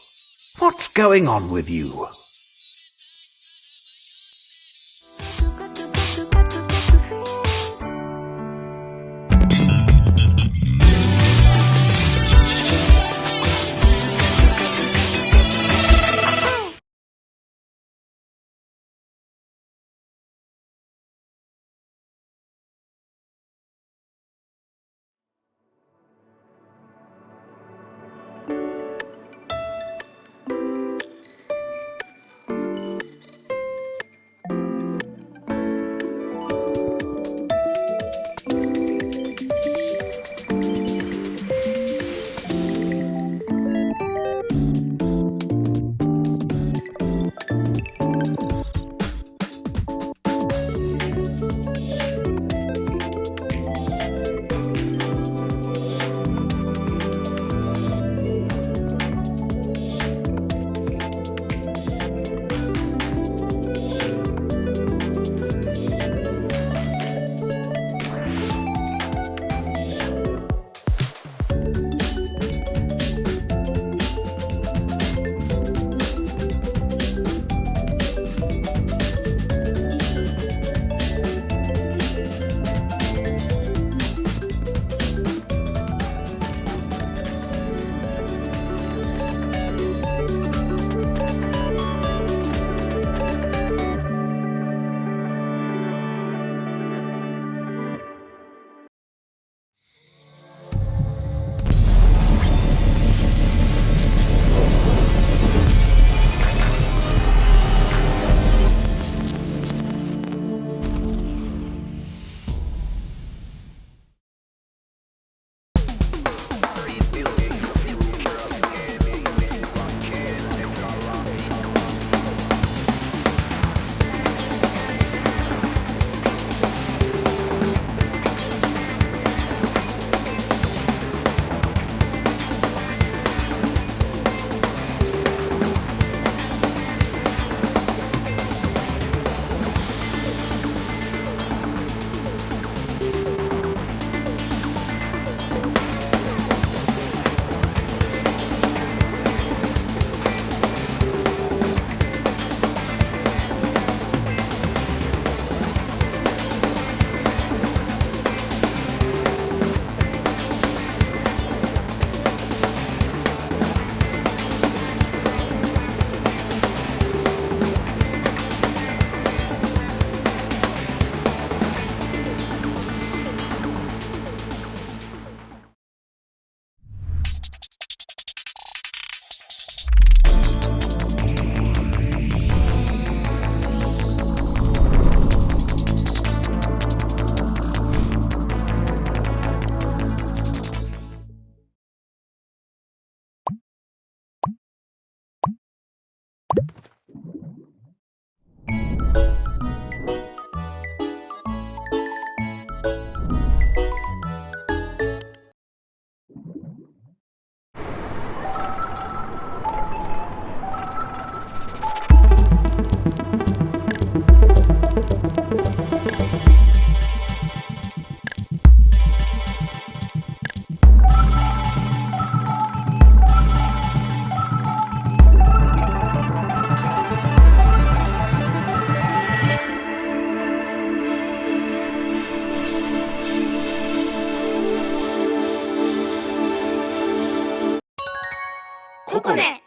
What's going on with you? cocone.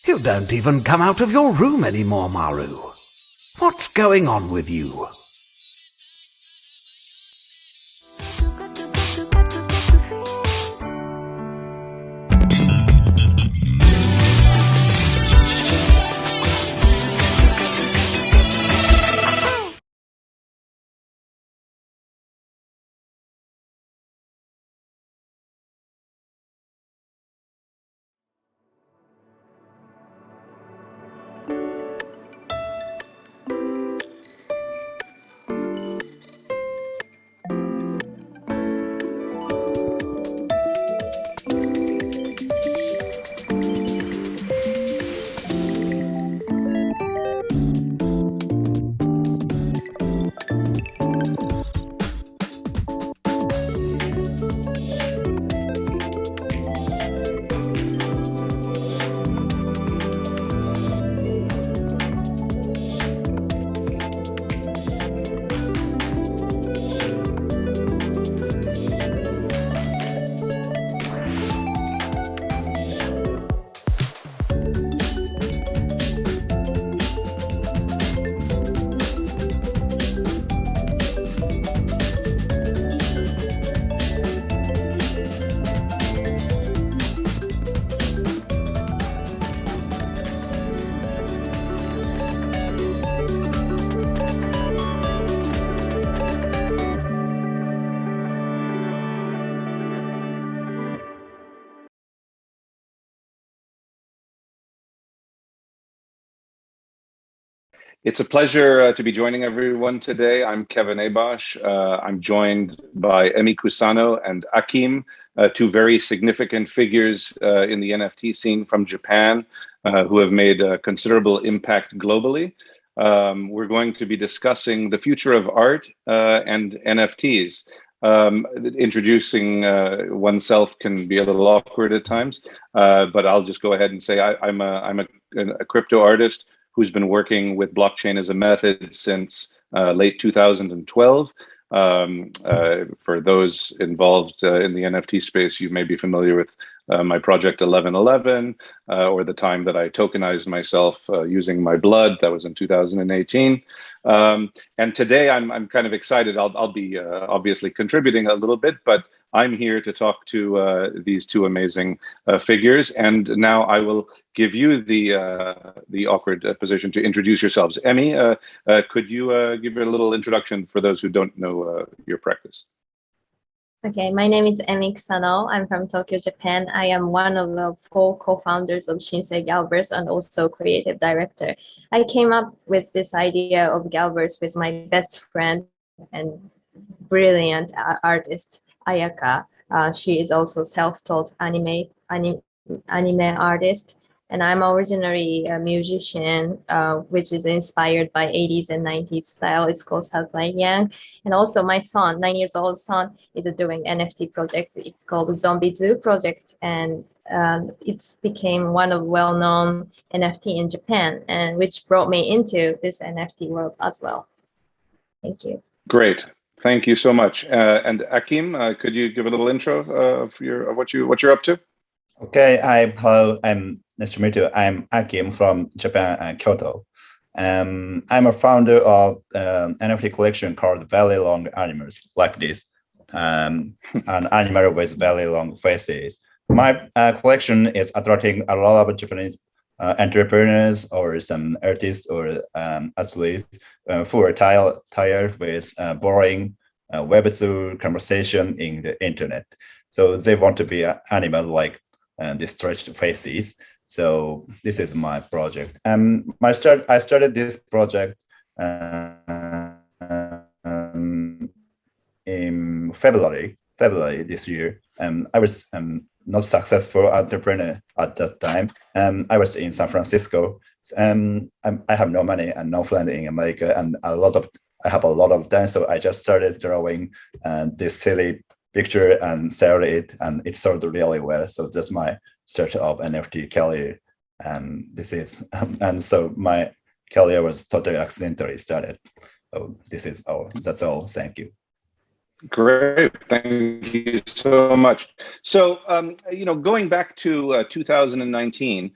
You don't even come out of your room anymore, Maru. What's going on with you? It's a pleasure to be joining everyone today. I'm Kevin Abosh. I'm joined by Emi Kusano and Akim, two very significant figures in the NFT scene from Japan who have made a considerable impact globally. We're going to be discussing the future of art and NFTs. Introducing oneself can be a little awkward at times, but I'll just go ahead and say I'm a crypto artist who's been working with blockchain as a method since late 2012. For those involved in the NFT space, you may be familiar with my project 1111, or the time that I tokenized myself using my blood. That was in 2018. And today I'm kind of excited. I'll be obviously contributing a little bit, but I'm here to talk to these two amazing figures. And now I will give you the awkward position to introduce yourselves. Emmy, could you give a little introduction for those who don't know your practice? Okay, my name is Emmy Kusano. I'm from Tokyo, Japan. I am one of the 4 co-founders of Shinsei Galverse and also creative director. I came up with this idea of Galverse with my best friend and brilliant artist, Ayaka. She is also self-taught anime artist. And I'm originally a musician, which is inspired by 80s and 90s style. It's called Satellite Yang. And also my son, 9 years old son, is doing NFT project. It's called Zombie Zoo project. And it's became one of well-known NFT in Japan, and which brought me into this NFT world as well. Thank you. Great. Thank you so much. And Akim, could you give a little intro of what you're up to? Okay, hello, nice to meet you. I'm Akim from Japan, Kyoto. I'm a founder of an NFT collection called Very Long Animals, like this, an animal with very long faces. My collection is attracting a lot of Japanese entrepreneurs or some artists or athletes who are tired with boring Web2 conversation in the internet. So they want to be an animal like the stretched faces. So this is my project. I started this project in February this year. I was not successful entrepreneur at that time. I was in San Francisco. I have no money and no friend in America, and I have a lot of time. So I just started drawing this silly picture and sell it, and it sold really well. So that's my start of NFT career. This is, and so my career was totally accidentally started. So this is all. That's all. Thank you. Great, thank you so much. So, going back to 2019,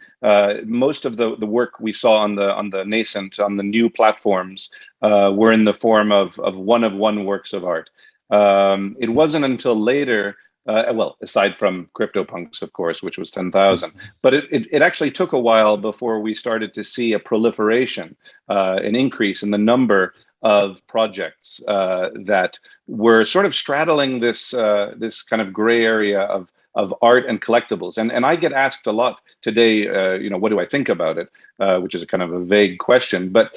most of the work we saw on the nascent, on the new platforms, were in the form of one-of-one works of art. It wasn't until later, well, aside from CryptoPunks, of course, which was 10,000, but it actually took a while before we started to see a proliferation, an increase in the number of projects that were sort of straddling this kind of gray area of art and collectibles. And I get asked a lot today, what do I think about it? Which is a kind of a vague question, but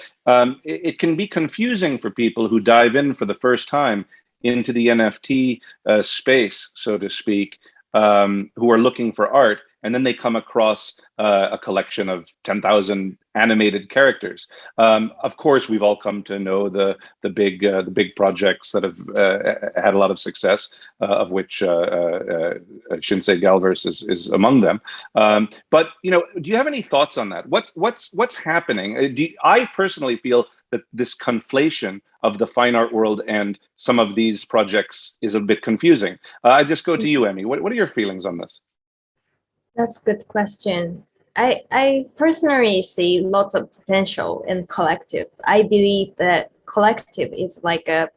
it can be confusing for people who dive in for the first time into the NFT space, so to speak, who are looking for art, and then they come across a collection of 10,000 animated characters. Of course, we've all come to know the big projects that have had a lot of success, of which Shinsei Galverse is among them. But do you have any thoughts on that? What's happening? I personally feel that this conflation of the fine art world and some of these projects is a bit confusing. I just go to you, Emmy. What are your feelings on this? That's a good question. I personally see lots of potential in collective. I believe that collective is like a,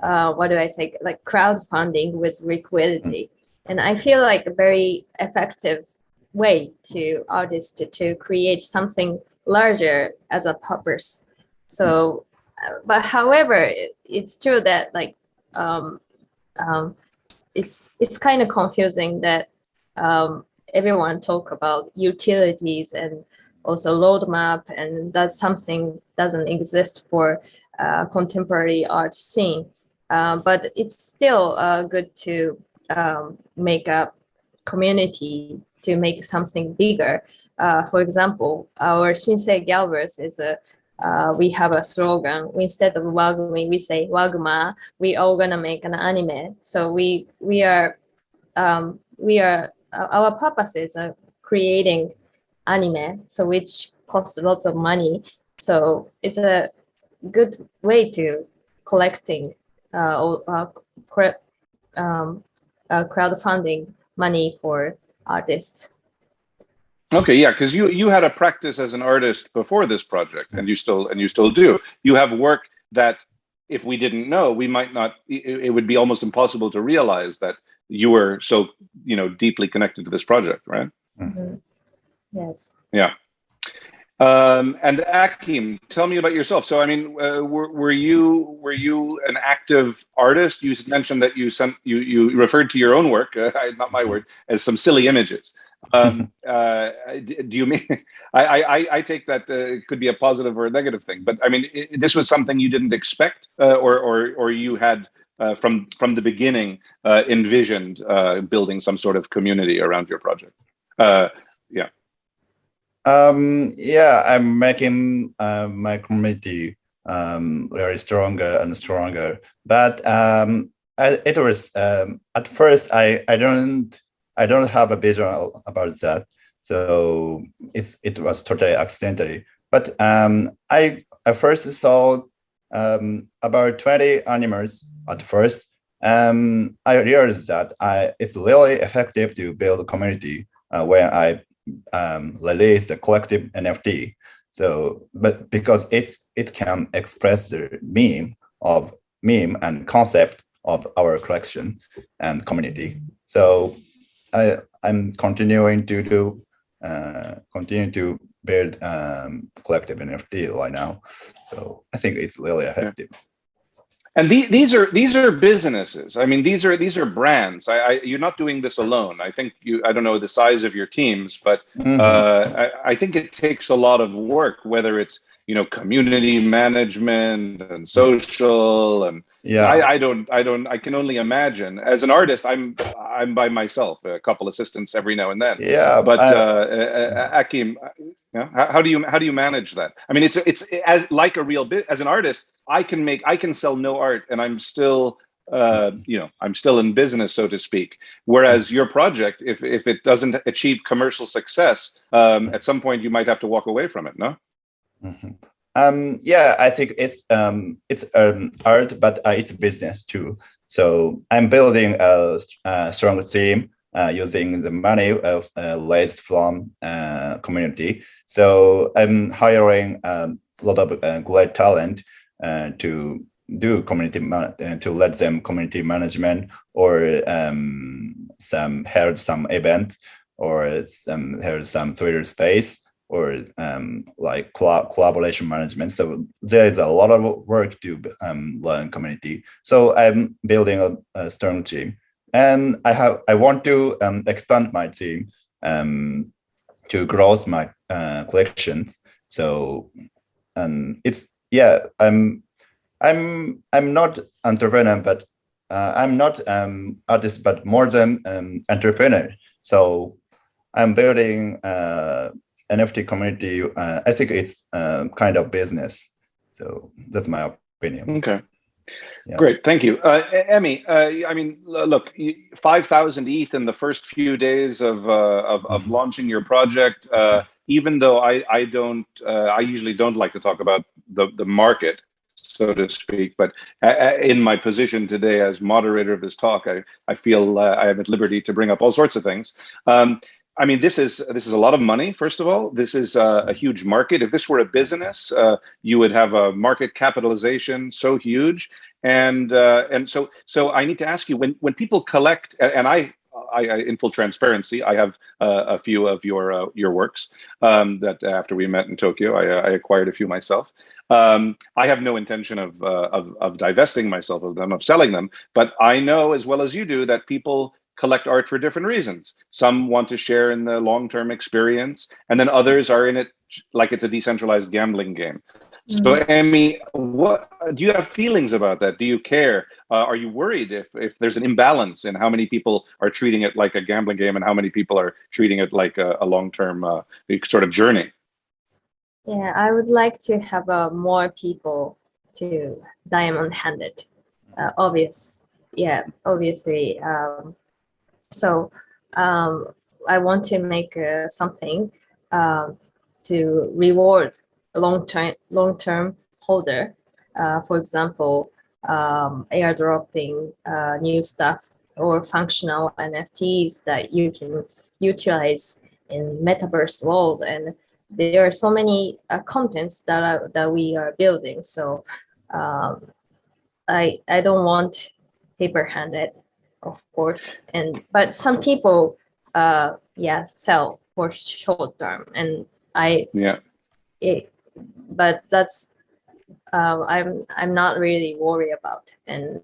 like crowdfunding with liquidity. And I feel like a very effective way to artists to create something larger as a purpose. So, but however, it's true that like, it's kind of confusing that everyone talk about utilities and also roadmap, and that's something doesn't exist for contemporary art scene. But it's still good to make a community to make something bigger. For example, our Shinsei Galverse is we have a slogan. Instead of Wagumi, we say Waguma. We all gonna make an anime. So we are our purpose is creating anime, so which costs lots of money. So it's a good way to collecting crowdfunding money for artists. Okay, yeah, because you had a practice as an artist before this project, and you still do. You have work that if we didn't know, we might not. It would be almost impossible to realize that you were so, deeply connected to this project, right? Mm-hmm. Yes. Yeah. And Akim, tell me about yourself. So, I mean, were you an active artist? You mentioned that you referred to your own work, not my word, as some silly images. Do you mean? I take that it could be a positive or a negative thing. But I mean, this was something you didn't expect, or you had from the beginning envisioned building some sort of community around your project. Yeah. Yeah, I'm making my community very stronger and stronger. But it was at first I don't have a vision about that, so it was totally accidentally. But I first saw about 20 animals at first. I realized that it's really effective to build a community when I release the collective NFT. So, but because it can express the meme and concept of our collection and community. So I'm continuing to build collective NFT right now. So I think it's really effective. And these are businesses. I mean, these are brands. You're not doing this alone. I think I don't know the size of your teams, but I think it takes a lot of work, whether it's community management and social, and I can only imagine. As an artist, I'm by myself, a couple assistants every now and then. Yeah, but Akim, how do you manage that? I mean, it's as like a real bit. As an artist, I can sell no art, and I'm still I'm still in business, so to speak. Whereas your project, if it doesn't achieve commercial success, at some point you might have to walk away from it. No. Yeah, I think it's art, but it's business too. So I'm building a strong team using the money of raised from community. So I'm hiring a lot of great talent to do to let them community management, or some event, or some Twitter space, or like collaboration management. So there is a lot of work to learn community. So I'm building a strong team, and I want to expand my team to grow my collections. So I'm not entrepreneur, but I'm not artist, but more than entrepreneur. So I'm building NFT community. I think it's kind of business. So that's my opinion. Okay. Yeah. Great, thank you, Emmy. I mean, look, 5,000 ETH in the first few days of launching your project. Even though I usually don't like to talk about the market, so to speak, but in my position today as moderator of this talk, I feel I am at liberty to bring up all sorts of things. I mean, this is a lot of money. First of all, this is a huge market. If this were a business, you would have a market capitalization so huge, and so I need to ask you, when people collect, and I in full transparency, I have a few of your works that after we met in Tokyo, I acquired a few myself. I have no intention of divesting myself of them, of selling them, but I know as well as you do that people collect art for different reasons. Some want to share in the long-term experience, and then others are in it like it's a decentralized gambling game. So, Emmy, what do you have feelings about that? Do you care? Are you worried if there's an imbalance in how many people are treating it like a gambling game and how many people are treating it like a long-term sort of journey? Yeah, I would like to have more people to diamond-handed. Obviously. So I want to make something to reward a long-term holder. For example, airdropping new stuff or functional NFTs that you can utilize in Metaverse world, and there are so many contents that we are building. So I don't want paper-handed of course, but some people sell for short term, and but that's I'm not really worried about, and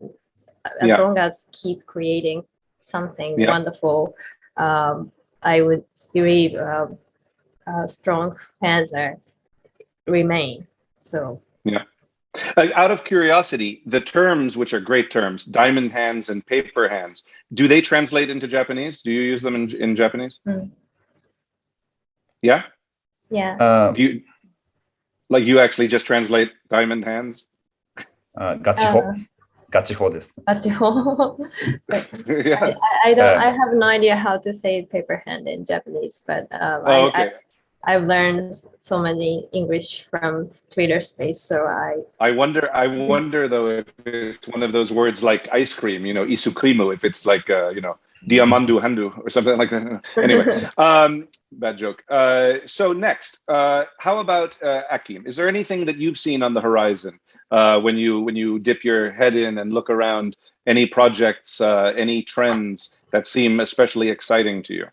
as long as keep creating something wonderful, I would believe strong fans remain. So out of curiosity, the terms, which are great terms, diamond hands and paper hands, do they translate into Japanese? Do you use them in Japanese? Yeah. Do you you actually just translate diamond hands? Gachiho. Gachiho desu. Gachiho. I have no idea how to say paper hand in Japanese, but I've learned so many English from Twitter space, so I wonder though if it's one of those words like ice cream, isukrimu, if it's like diamandu handu or something like that. Anyway, bad joke. So next, how about Akim? Is there anything that you've seen on the horizon when you dip your head in and look around? Any projects, any trends that seem especially exciting to you?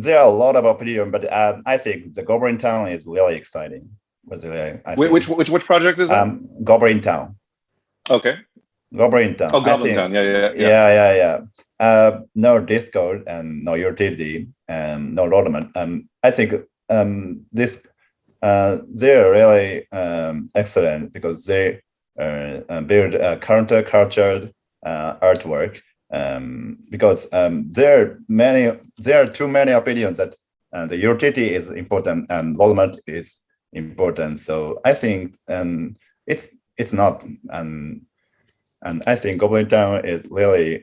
There are a lot of opinions, but I think the Goblin Town is really exciting. Which project is that? Goblin Town. Okay. Goblin Town. Oh, Goblin Town. Yeah. No Discord and no utility and no roadmap. I think they're really excellent because they build a counter-cultured artwork. Because there are too many opinions that the utility is important and roadmap is important. So I think it's not, and I think Goblin Town is really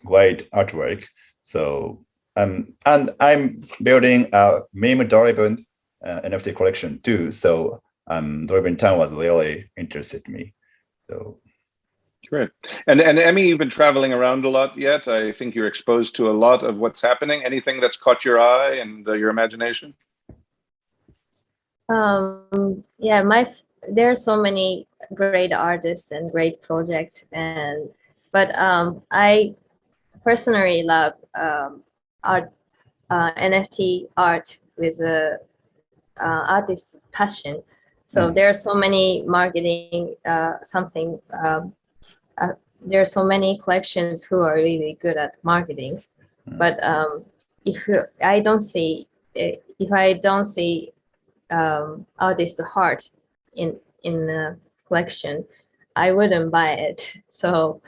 great artwork. So and I'm building a meme-driven NFT collection too. So Goblin Town was really interested me. So. Great. And Emmy, you've been traveling around a lot yet. I think you're exposed to a lot of what's happening. Anything that's caught your eye and your imagination? There are so many great artists and great projects, but I personally love art, NFT art with artist's passion. So there are so many marketing there are so many collections who are really good at marketing, but if I don't see artist heart in the collection, I wouldn't buy it. So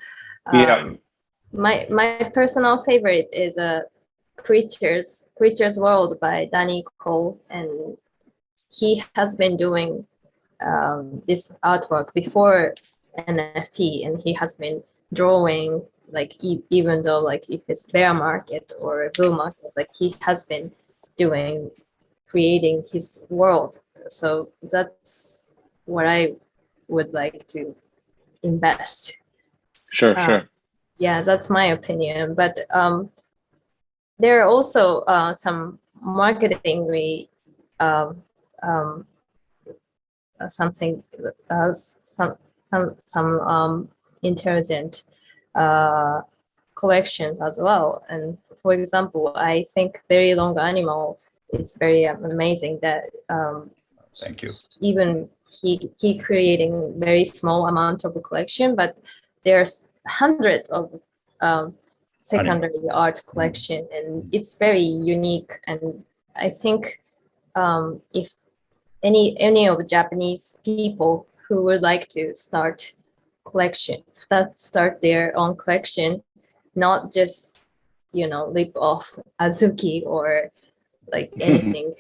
my personal favorite is Creatures World by Danny Cole, and he has been doing this artwork before NFT, and he has been drawing even though if it's bear market or bull market, he has been creating his world. So that's what I would like to invest. Sure. Yeah, that's my opinion. But there are also some marketing some intelligent collections as well. And for example, I think Very Long Animal, it's very amazing that thank you. Even he creating very small amount of a collection, but there's hundreds of secondary art collection, and it's very unique. And I think if any of Japanese people who would like to start their own collection, not just rip off Azuki or anything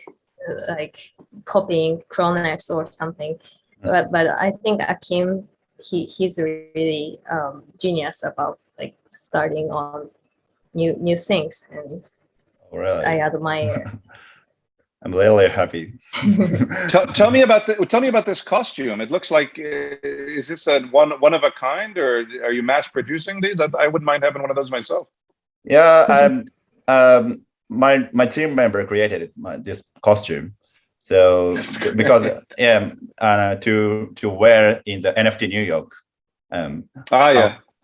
copying Chronex or something, but I think Akim he's really genius about starting on new things, and I admire. I'm really happy. Tell me about this costume. It looks like is this a one of a kind, or are you mass producing these? I wouldn't mind having one of those myself. Yeah, my team member created this costume. So because to wear in the NFT New York.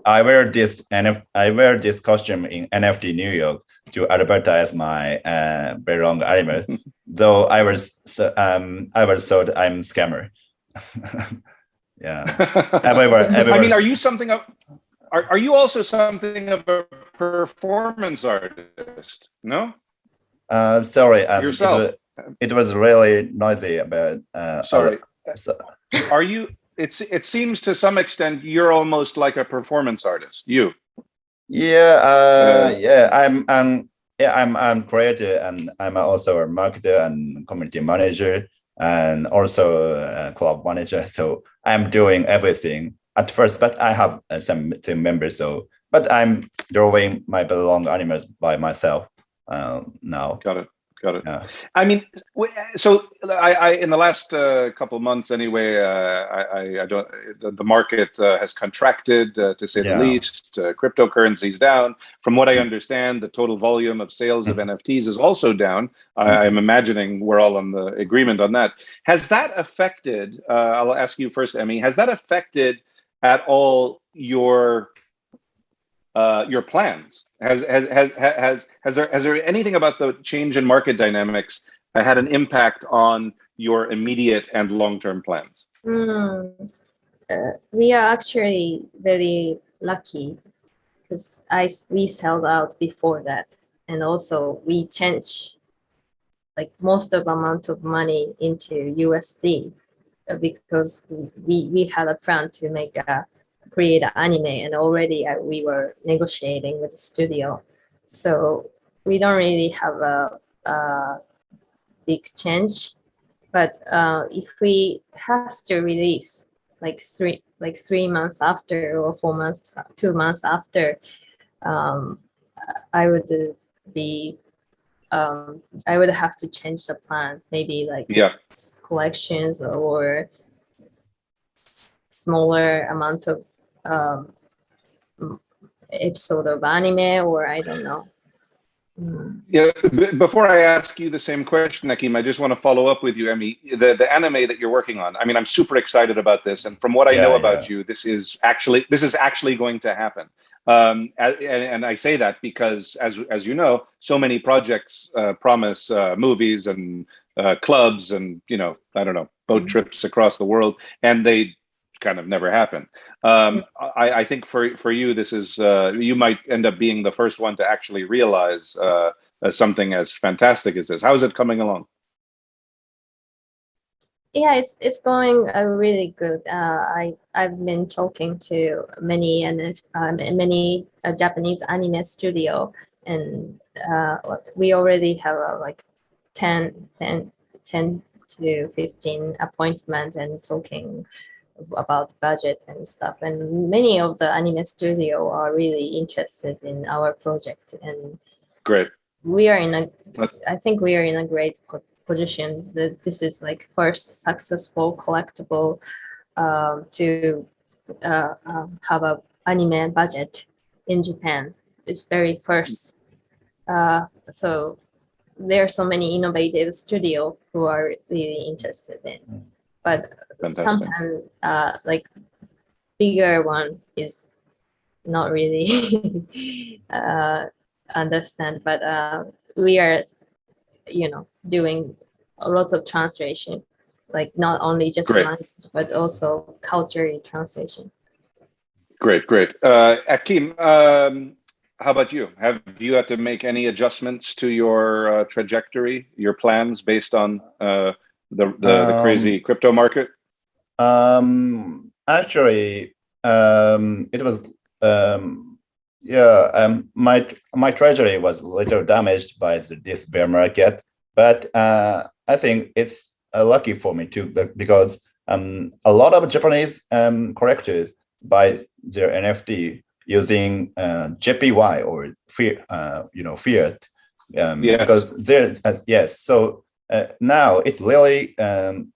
I wear this costume in NFT New York to advertise my very long animal. Though I was told I'm scammer. Yeah. I mean, are you something of? Are you also something of a performance artist? No. Sorry. Yourself. It was really noisy about. Sorry. Are you? It seems to some extent you're almost like a performance artist. You. Yeah. I'm creator, and I'm also a marketer and community manager, and also a club manager. So I'm doing everything at first, but I have some team members. But I'm drawing my belong animals by myself now. Got it. Yeah. I mean, so I in the last couple of months anyway, I don't. The market has contracted to say the least. Cryptocurrency's down. From what I understand, the total volume of sales of NFTs is also down. I'm imagining we're all on the agreement on that. Has that affected? I'll ask you first, Emmy. Has that affected at all your plans? Has there anything about the change in market dynamics had an impact on your immediate and long-term plans? We are actually very lucky because we sold out before that, and also we changed like most of amount of money into USD because we had a plan to create an anime, and already we were negotiating with the studio, so we don't really have a big change. But if we has to release like 3 months after or 4 months, 2 months after, I would have to change the plan, maybe like collections or smaller amount of episode of anime, or I don't know. Yeah, before I ask you the same question, Akim, I just want to follow up with you, Emmy. The anime that you're working on, I mean, I'm super excited about this, and from what I know about you, this is actually going to happen. And I say that because, as you know, so many projects promise movies and clubs and I don't know, boat trips across the world, and they kind of never happen. I think for you, this is you might end up being the first one to actually realize something as fantastic as this. How is it coming along? Yeah, it's going really good. I've been talking to many Japanese anime studio, and we already have like 10 to 15 appointments and talking about budget and stuff, and many of the anime studio are really interested in our project, and great. I think we are in a great position that this is like first successful collectible to have a anime budget in Japan. It's very first, so there are so many innovative studio who are really interested in, but sometimes like bigger one is not really understand, but we are doing lots of translation, like not only just language but also culture translation. Great. Akim, how about you? Have you had to make any adjustments to your trajectory, your plans based on the crazy crypto market? Actually, it was my treasury was a little damaged by this bear market, but I think it's lucky for me too, because a lot of Japanese collectors buy their NFT using JPY or fiat, because there so now it's really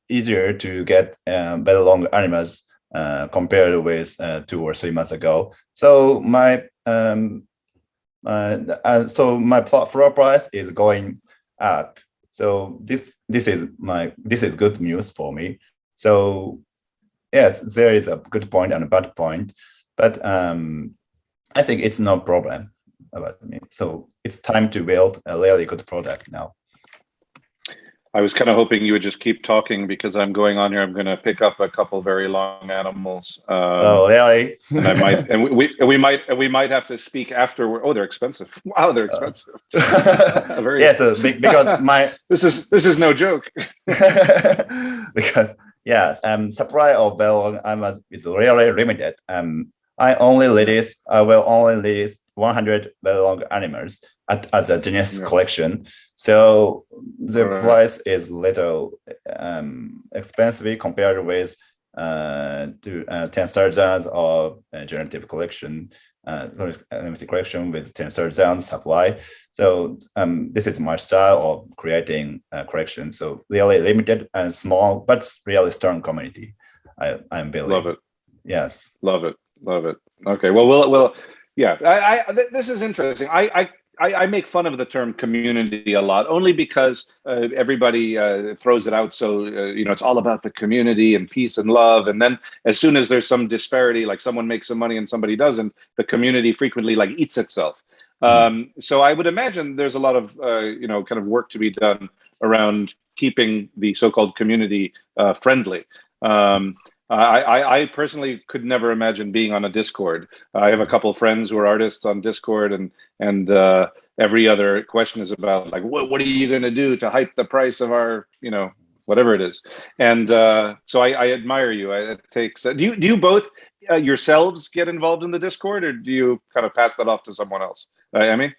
easier to get better long animals compared with 2 or 3 months ago. So my floor price is going up. So this is good news for me. So yes, there is a good point and a bad point. but I think it's no problem about me. So it's time to build a really good product now. I was kind of hoping you would just keep talking because I'm going on here. I'm going to pick up a couple very long animals. Oh, really? And I might, and we might have to speak afterward. Oh, they're expensive. Wow, they're expensive. Very yes, because my this is no joke. Because yes, supply of bell is really limited. I will only release 100 long animals as a Genesis collection. So the price is little expensive compared with to 10,000 of generative collection, NFT collection with 10,000 supply. So this is my style of creating a collection. So really limited and small, but really strong community. I'm building. Love it. Yes. Love it. Love it. Okay. Well, yeah. This is interesting. I make fun of the term community a lot, only because everybody throws it out. So, it's all about the community and peace and love. And then as soon as there's some disparity, like someone makes some money and somebody doesn't, the community frequently like eats itself. So I would imagine there's a lot of, kind of work to be done around keeping the so-called community friendly. I personally could never imagine being on a Discord. I have a couple of friends who are artists on Discord, and every other question is about like, what are you going to do to hype the price of our, whatever it is. And so I admire you. It takes. Do you both yourselves get involved in the Discord, or do you kind of pass that off to someone else? Emmy?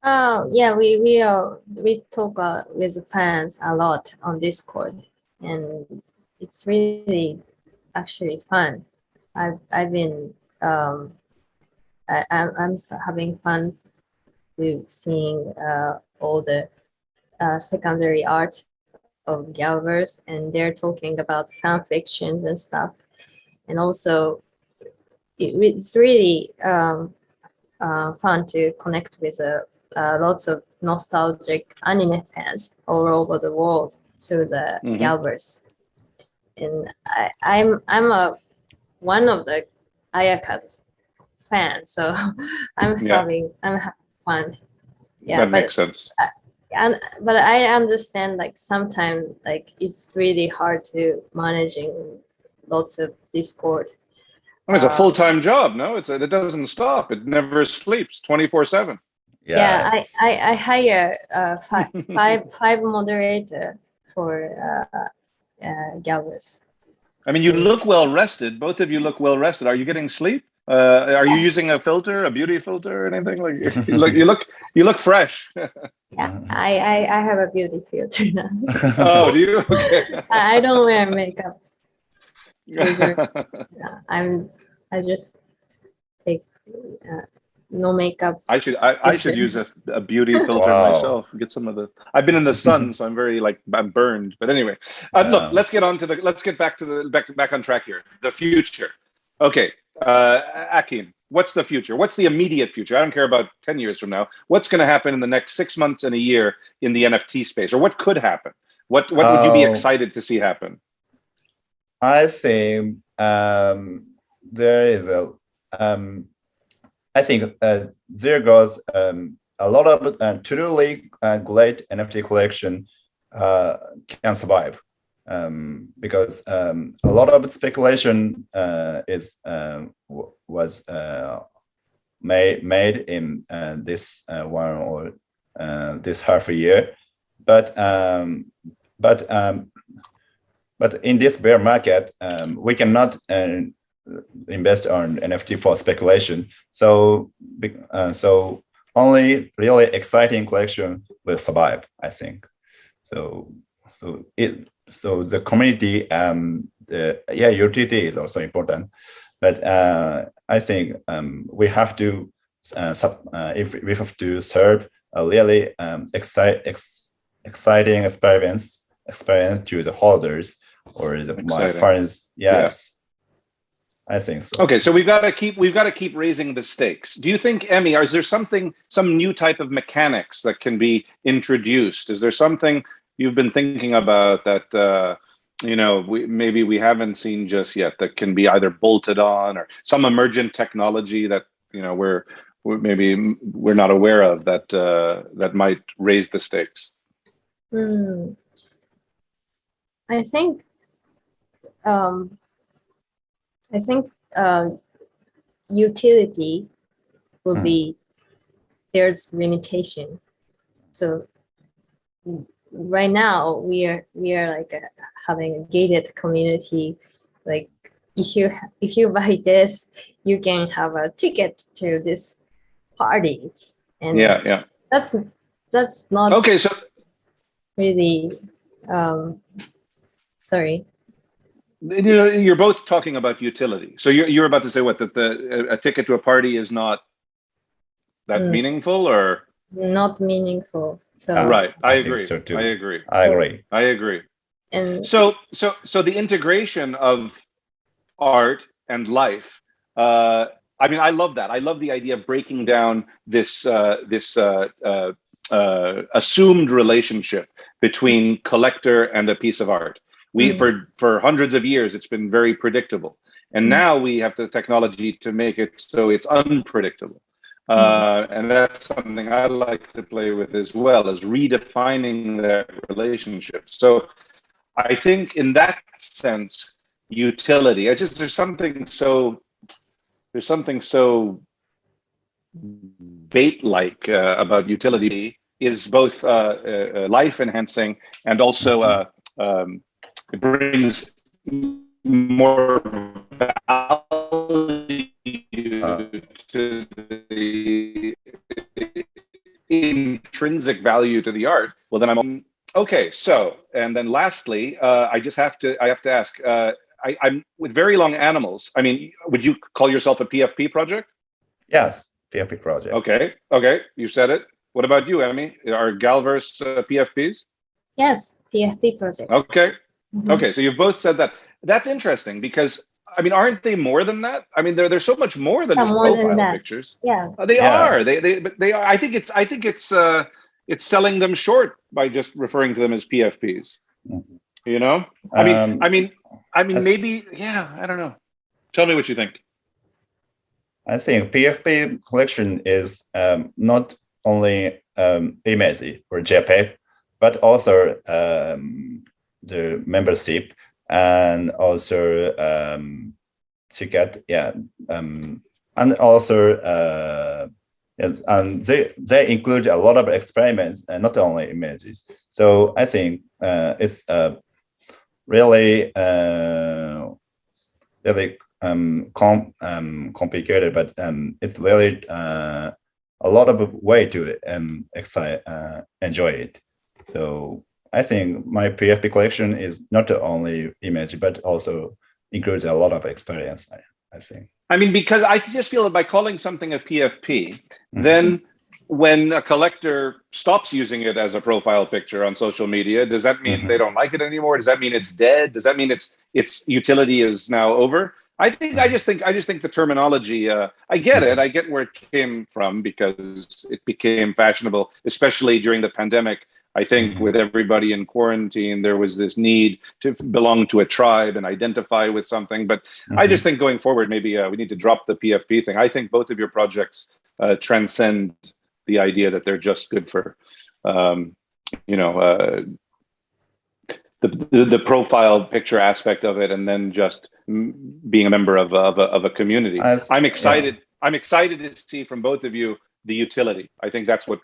Yeah, we talk with fans a lot on Discord. And it's really actually fun. I've been I'm having fun with seeing all the secondary art of Galverse, and they're talking about fan fictions and stuff. And also, it's really fun to connect with lots of nostalgic anime fans all over the world through the Galverse. And I'm one of the Ayaka's fans, so I'm having fun. Yeah, that makes sense. But I understand like sometimes like it's really hard to managing lots of Discord. I mean, it's a full-time job, no? It doesn't stop. It never sleeps, 24/7. Yeah, I hire five moderator for Galvez. I mean, you look well rested. Both of you look well rested. Are you getting sleep? Are you using a filter, a beauty filter, or anything? Like you look fresh. Yeah, I have a beauty filter now. Oh, do you? Okay. I don't wear makeup. I just take no makeup. I should use a beauty filter myself. Get some of the. I've been in the sun, so I'm very I'm burned. But anyway, look. Let's get back on track here. The future. Okay, Akim, what's the future? What's the immediate future? I don't care about 10 years from now. What's going to happen in the next 6 months and a year in the NFT space, or what could happen? What would you be excited to see happen? I think there is I think there goes a lot of truly great NFT collection can survive because a lot of speculation was made in this one or this half a year, but in this bear market, we cannot invest on NFT for speculation. So only really exciting collection will survive, I think. So the community, utility is also important, but I think we have to if we have to serve a really exciting experience to the holders or my friends. Yes. I think so. Okay, so we've got to keep raising the stakes. Do you think, Emmy, is there some new type of mechanics that can be introduced? Is there something you've been thinking about that maybe we haven't seen just yet that can be either bolted on or some emergent technology that we're not aware of that might raise the stakes? I think utility will be there's limitation. So right now we are like having a gated community. Like if you buy this, you can have a ticket to this party, and that's not okay. So really sorry. You're both talking about utility. So you're about to say what, that a ticket to a party is not that meaningful, or not meaningful? So right, I agree. So too. I agree. And so the integration of art and life. I mean, I love that. I love the idea of breaking down this assumed relationship between collector and a piece of art. For hundreds of years, it's been very predictable. And now we have the technology to make it so it's unpredictable. And that's something I like to play with as well, as redefining that relationship. So I think in that sense, utility, there's something so bait-like about utility, is both life enhancing and also it brings more value to the intrinsic value to the art. Well, then I'm okay. So, and then lastly, I have to ask. I'm with very long animals. I mean, would you call yourself a PFP project? Yes, PFP project. Okay, you said it. What about you, Emmy? Are Galverse PFPs? Yes, PFP project. Okay. Okay, so you've both said that. That's interesting because, I mean, aren't they more than that? I mean, they're so much more than just profile pictures. Yeah, they are. They are. I think it's selling them short by just referring to them as PFPs. I mean, maybe. Yeah, I don't know. Tell me what you think. I think PFP collection is not only image or JPEG, but also the membership, and also ticket, and also and they include a lot of experiments and not only images. So I think it's really complicated, but it's really a lot of way to enjoy it. So I think my PFP collection is not only image, but also includes a lot of experience, I think. I mean, because I just feel that by calling something a PFP, then when a collector stops using it as a profile picture on social media, does that mean they don't like it anymore? Does that mean it's dead? Does that mean its utility is now over? I just think the terminology, I get it. I get where it came from because it became fashionable, especially during the pandemic. I think with everybody in quarantine, there was this need to belong to a tribe and identify with something. But I just think going forward, maybe we need to drop the PFP thing. I think both of your projects transcend the idea that they're just good for, the profile picture aspect of it, and then just being a member of a community. I'm excited. Yeah. I'm excited to see from both of you the utility. I think that's what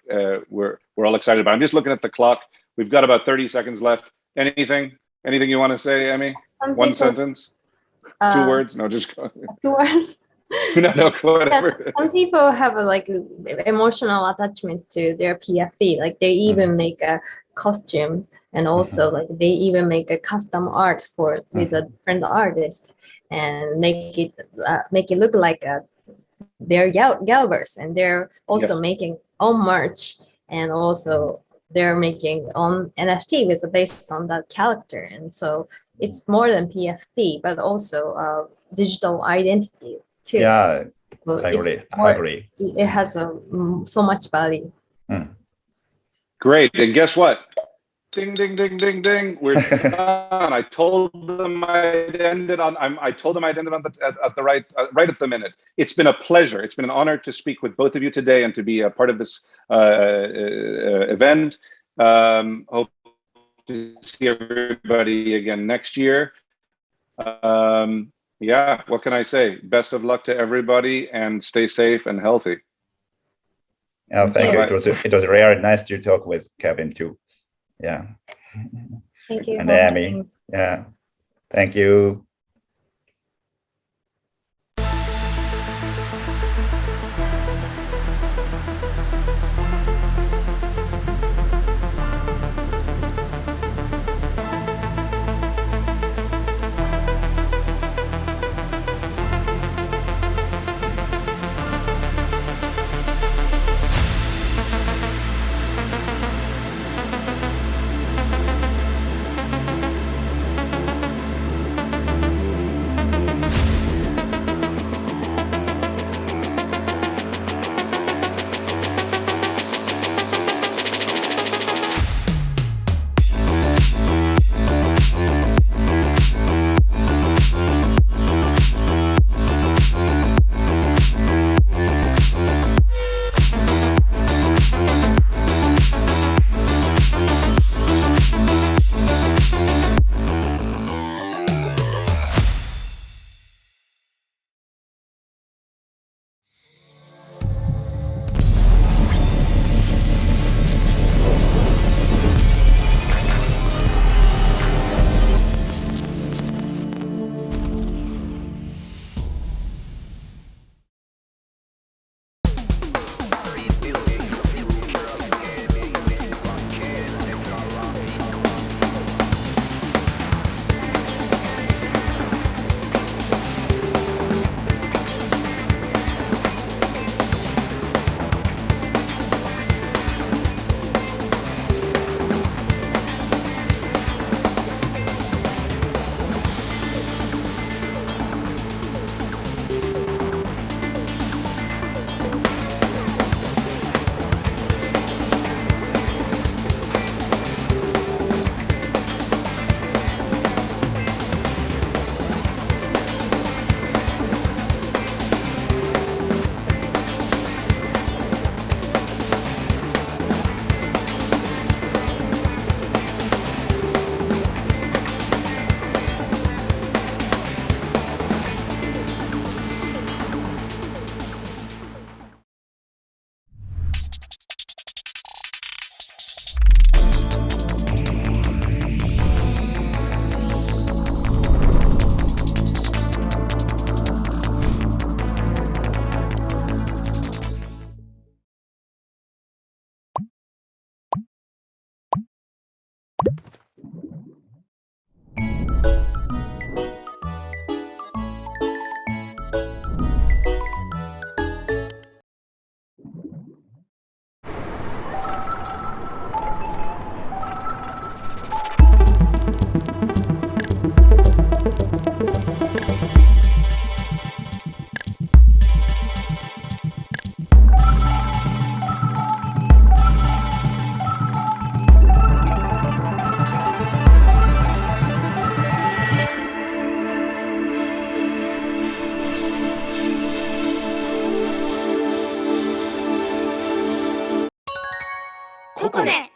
we're all excited about. I'm just looking at the clock. We've got about 30 seconds left. Anything you want to say, Emmy? One sentence? 2 words? No, just 2 words. no, whatever. Yes, some people have a emotional attachment to their PFP. Like they even make a costume, and also like they even make a custom art with a different artist, and make it look like they're Galverse, and they're also making own merch, and also they're making own NFT based on that character. And so it's more than PFP, but also digital identity too. Yeah, I agree. It has so much value. Great. And guess what? Ding, ding, ding, ding, ding. We're done. I told them I'd end it on. I told them I'd end it on at the right at the minute. It's been a pleasure. It's been an honor to speak with both of you today and to be a part of this event. Hope to see everybody again next year. Yeah, what can I say? Best of luck to everybody and stay safe and healthy. Oh, thank you. It was really nice to talk with Kevin too. Yeah. Thank you. And Amy. Yeah. Thank you. cocone.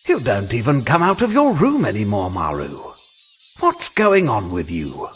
You don't even come out of your room anymore, Maru. What's going on with you?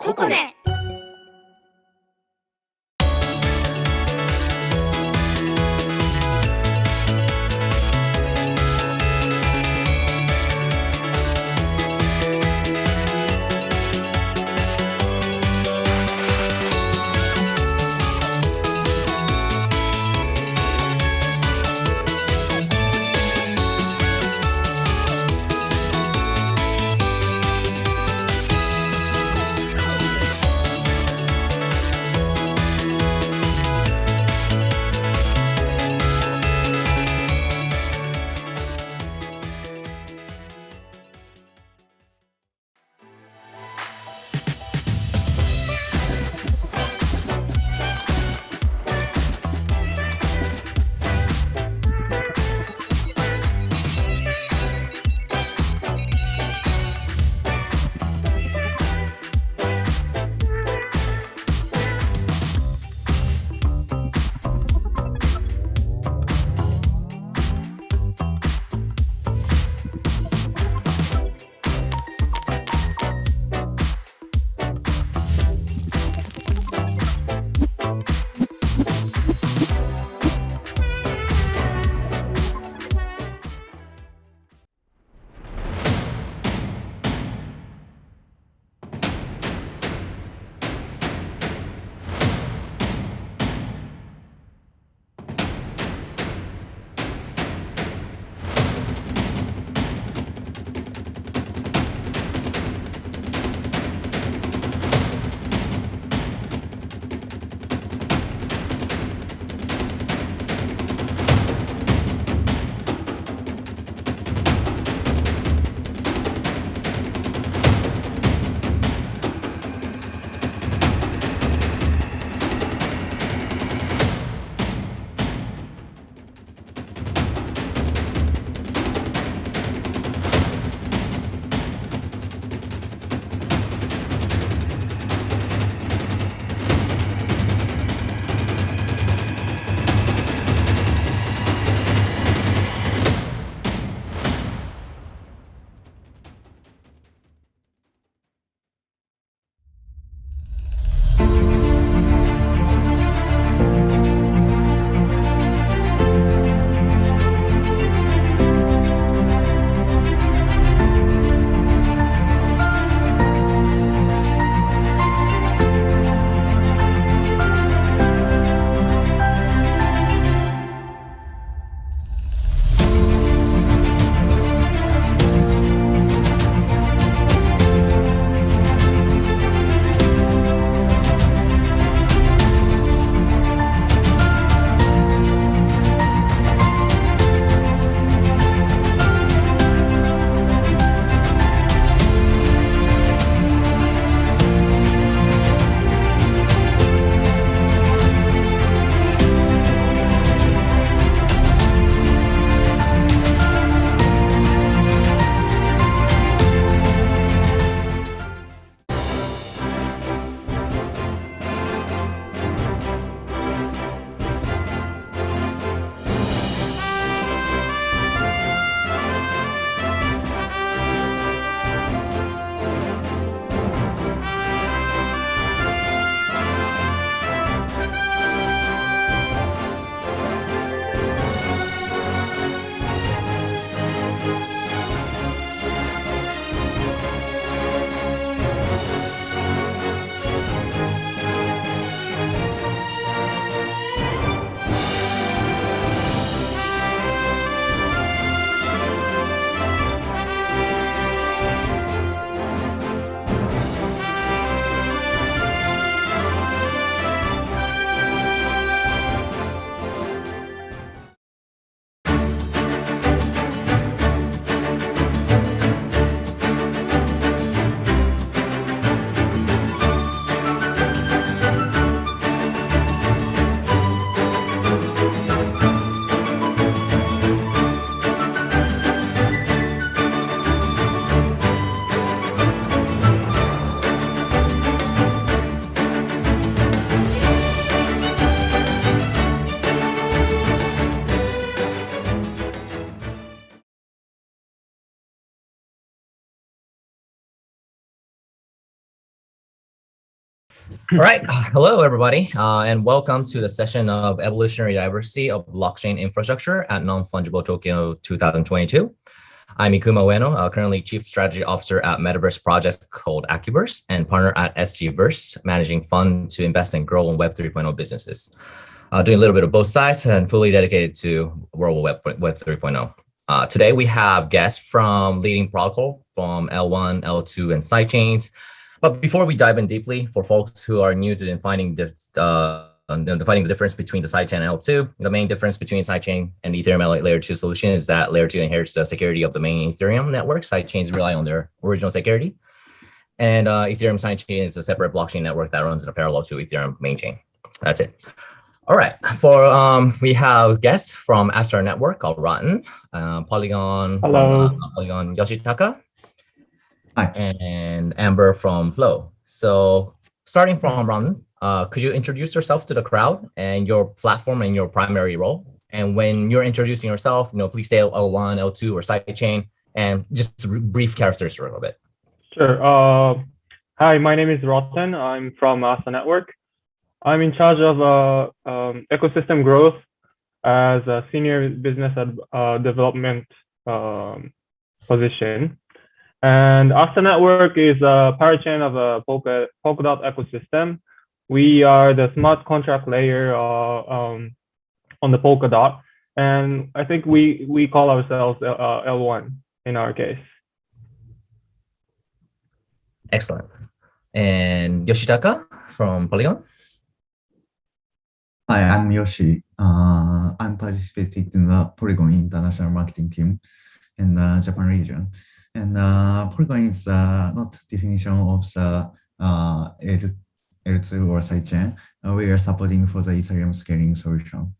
cocone. All right. Hello, everybody, and welcome to the session of Evolutionary Diversity of Blockchain Infrastructure at Non-Fungible Tokyo 2022. I'm Ikuma Ueno, currently Chief Strategy Officer at Metaverse project called Acuverse and partner at SGverse, managing fund to invest and grow in Web 3.0 businesses. Doing a little bit of both sides and fully dedicated to World Web 3.0. Today, we have guests from leading protocol from L1, L2, and sidechains. But before we dive in deeply, for folks who are new to defining the difference between the sidechain and L2, the main difference between sidechain and Ethereum layer 2 solution is that layer 2 inherits the security of the main Ethereum network. Sidechains rely on their original security. And Ethereum sidechain is a separate blockchain network that runs in a parallel to Ethereum main chain. That's it. All right, we have guests from Astar Network called Rotten, Polygon, Polygon Yoshitaka, and Amber from Flow. So starting from Rotten, could you introduce yourself to the crowd and your platform and your primary role? And when you're introducing yourself, please say L1, L2, or sidechain, and just brief characteristics a little bit. Sure. Hi, my name is Rotten. I'm from Astar Network. I'm in charge of ecosystem growth as a senior business development position. And Astar Network is a parachain of a Polkadot ecosystem. We are the smart contract layer on the Polkadot, and I think we call ourselves L1 in our case. Excellent. And Yoshitaka from Polygon. Hi, I'm Yoshi. I'm participating in the Polygon International Marketing Team in the Japan region. And Polygon is not definition of the L2 or sidechain. We are supporting for the Ethereum scaling solution.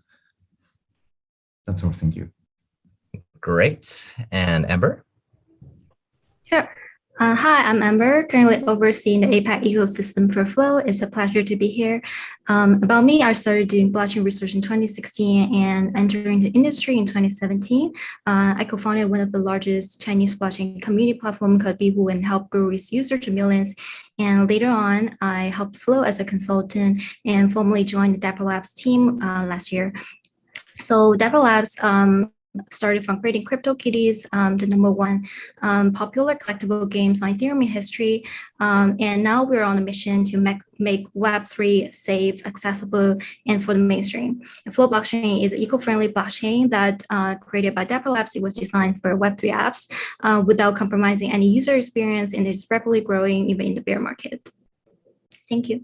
That's all. Thank you. Great. And Amber? Sure. Hi, I'm Amber, currently overseeing the APAC ecosystem for Flow. It's a pleasure to be here. About me, I started doing blockchain research in 2016 and entering the industry in 2017. I co-founded one of the largest Chinese blockchain community platform called Bihu and helped grow its users to millions. And later on, I helped Flow as a consultant and formally joined the Dapper Labs team last year. So Dapper Labs started from creating CryptoKitties, the #1 popular collectible games on Ethereum history. And now we're on a mission to make Web3 safe, accessible, and for the mainstream. And Flow blockchain is an eco-friendly blockchain that created by Dapper Labs. It was designed for Web3 apps without compromising any user experience, and is rapidly growing even in the bear market. Thank you.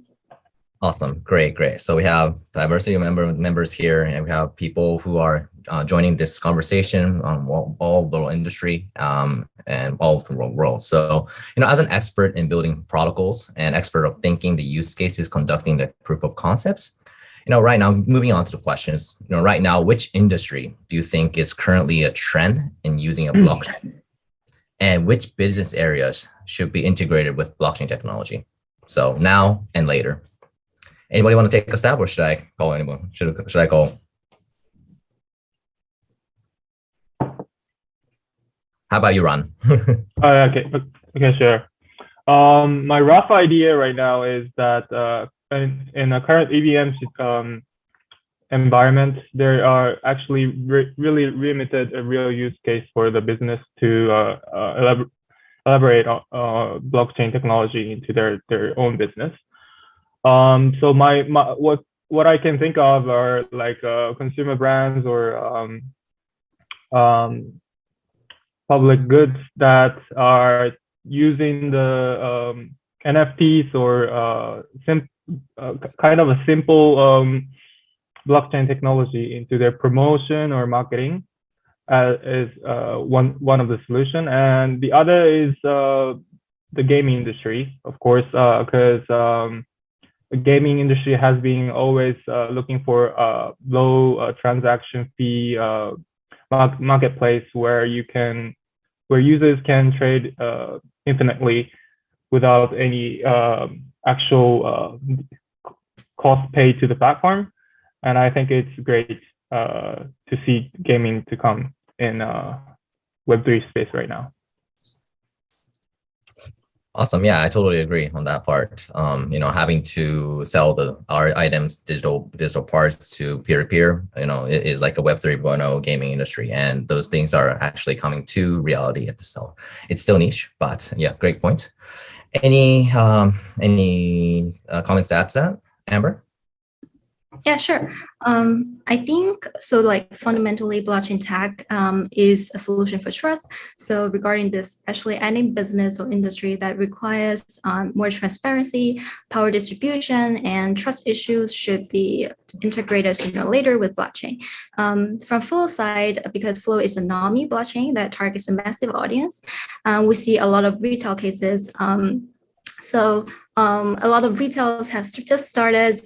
Awesome. Great. So we have diversity of members here, and we have people who are joining this conversation on all the industry and all of the world. So, as an expert in building protocols and expert of thinking the use cases, conducting the proof of concepts, right now, moving on to the questions, right now, which industry do you think is currently a trend in using a blockchain? And which business areas should be integrated with blockchain technology? So now and later. Anybody want to take a stab, or should I call anyone? Should I call? How about you, Ron? Okay, sure. My rough idea right now is that in the current EVM environment, there are actually really limited real use case for the business to elaborate blockchain technology into their own business. So what I can think of are like consumer brands or public goods that are using the NFTs or kind of a simple blockchain technology into their promotion or marketing is one of the solution, and the other is the gaming industry, of course, because the gaming industry has been always looking for a low transaction fee marketplace where users can trade infinitely without any actual cost paid to the platform. And I think it's great to see gaming to come in Web3 space right now. Awesome. Yeah, I totally agree on that part. Having to sell our items, digital parts to peer-to-peer, it is like a Web 3.0 gaming industry, and those things are actually coming to reality at the cell. It's still niche, but yeah, great point. Any comments to add to that, Amber? Yeah, sure. I think so. Like fundamentally, blockchain tech is a solution for trust. So regarding this, actually, any business or industry that requires more transparency, power distribution, and trust issues should be integrated sooner or later with blockchain. From Flow side, because Flow is a NAMI blockchain that targets a massive audience, we see a lot of retail cases. A lot of retailers have just started.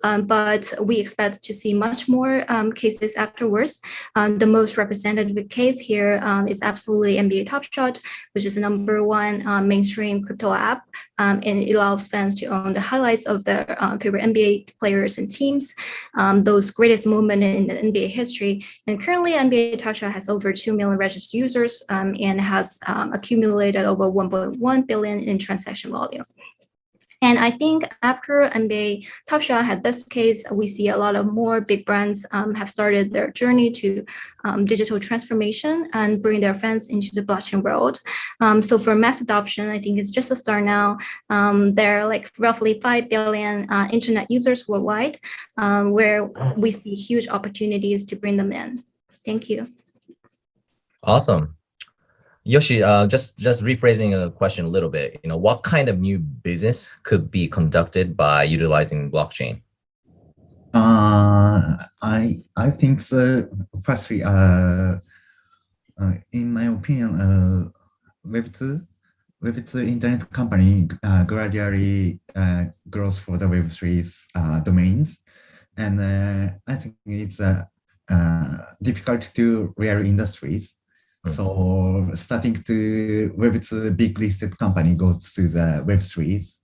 But we expect to see much more cases afterwards. The most representative case here is absolutely NBA Top Shot, which is the #1 mainstream crypto app, and it allows fans to own the highlights of their favorite NBA players and teams, those greatest moments in the NBA history. And currently, NBA Top Shot has over 2 million registered users and has accumulated over 1.1 billion in transaction volume. And I think after NBA Top Shot had this case, we see a lot of more big brands have started their journey to digital transformation and bring their fans into the blockchain world. So for mass adoption, I think it's just a start now. There are like roughly 5 billion internet users worldwide, where we see huge opportunities to bring them in. Thank you. Awesome. Yoshi, just rephrasing a question a little bit, what kind of new business could be conducted by utilizing blockchain? I think so. Firstly, in my opinion, Web2 internet company gradually grows for the Web3 domains, and I think it's difficult to real industries. So starting to Web2 big listed company goes to the Web3s,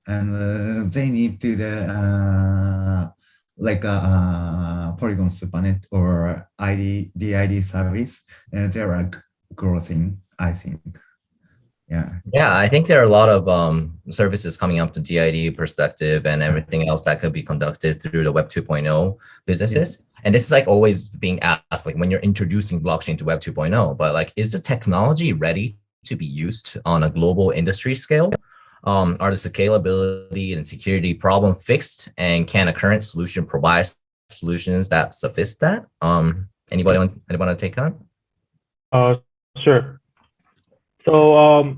and they need to like a Polygon SuperNet or DID service, and they are growing, I think. Yeah, I think there are a lot of services coming up to DID perspective and everything else that could be conducted through the Web 2.0 businesses. Yeah. And this is like always being asked, like when you're introducing blockchain to Web 2.0, but like, is the technology ready to be used on a global industry scale? Are the scalability and security problem fixed? And can a current solution provide solutions that suffice that? Anybody want to take that? Sure. So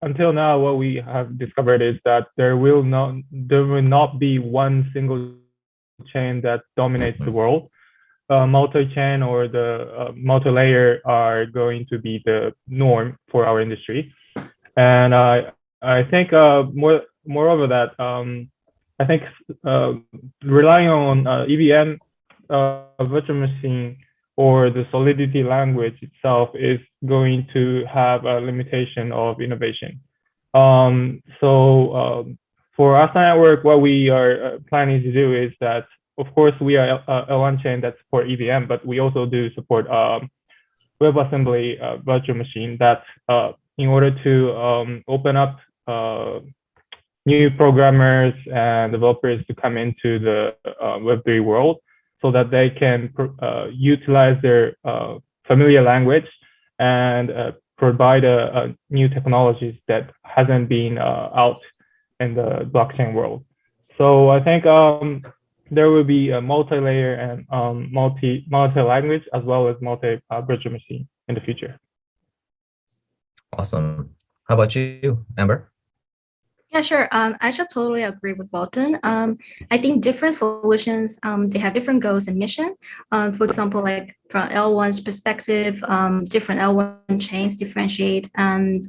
until now, what we have discovered is that there will not be one single chain that dominates the world. Multi-chain or the multi-layer are going to be the norm for our industry. And I think moreover that I think relying on EVM virtual machine or the Solidity language itself is going to have a limitation of innovation. For Astar Network, what we are planning to do is that, of course, we are a one chain that support EVM, but we also do support WebAssembly virtual machine that in order to open up new programmers and developers to come into the Web3 world, so that they can utilize their familiar language and provide new technologies that hasn't been out in the blockchain world. So I think there will be a multi-layer and multi-language as well as multi-virtual machine in the future. Awesome. How about you, Amber? Yeah, sure. I should totally agree with Walton. I think different solutions, they have different goals and mission. For example, like from L1's perspective, different L1 chains differentiate and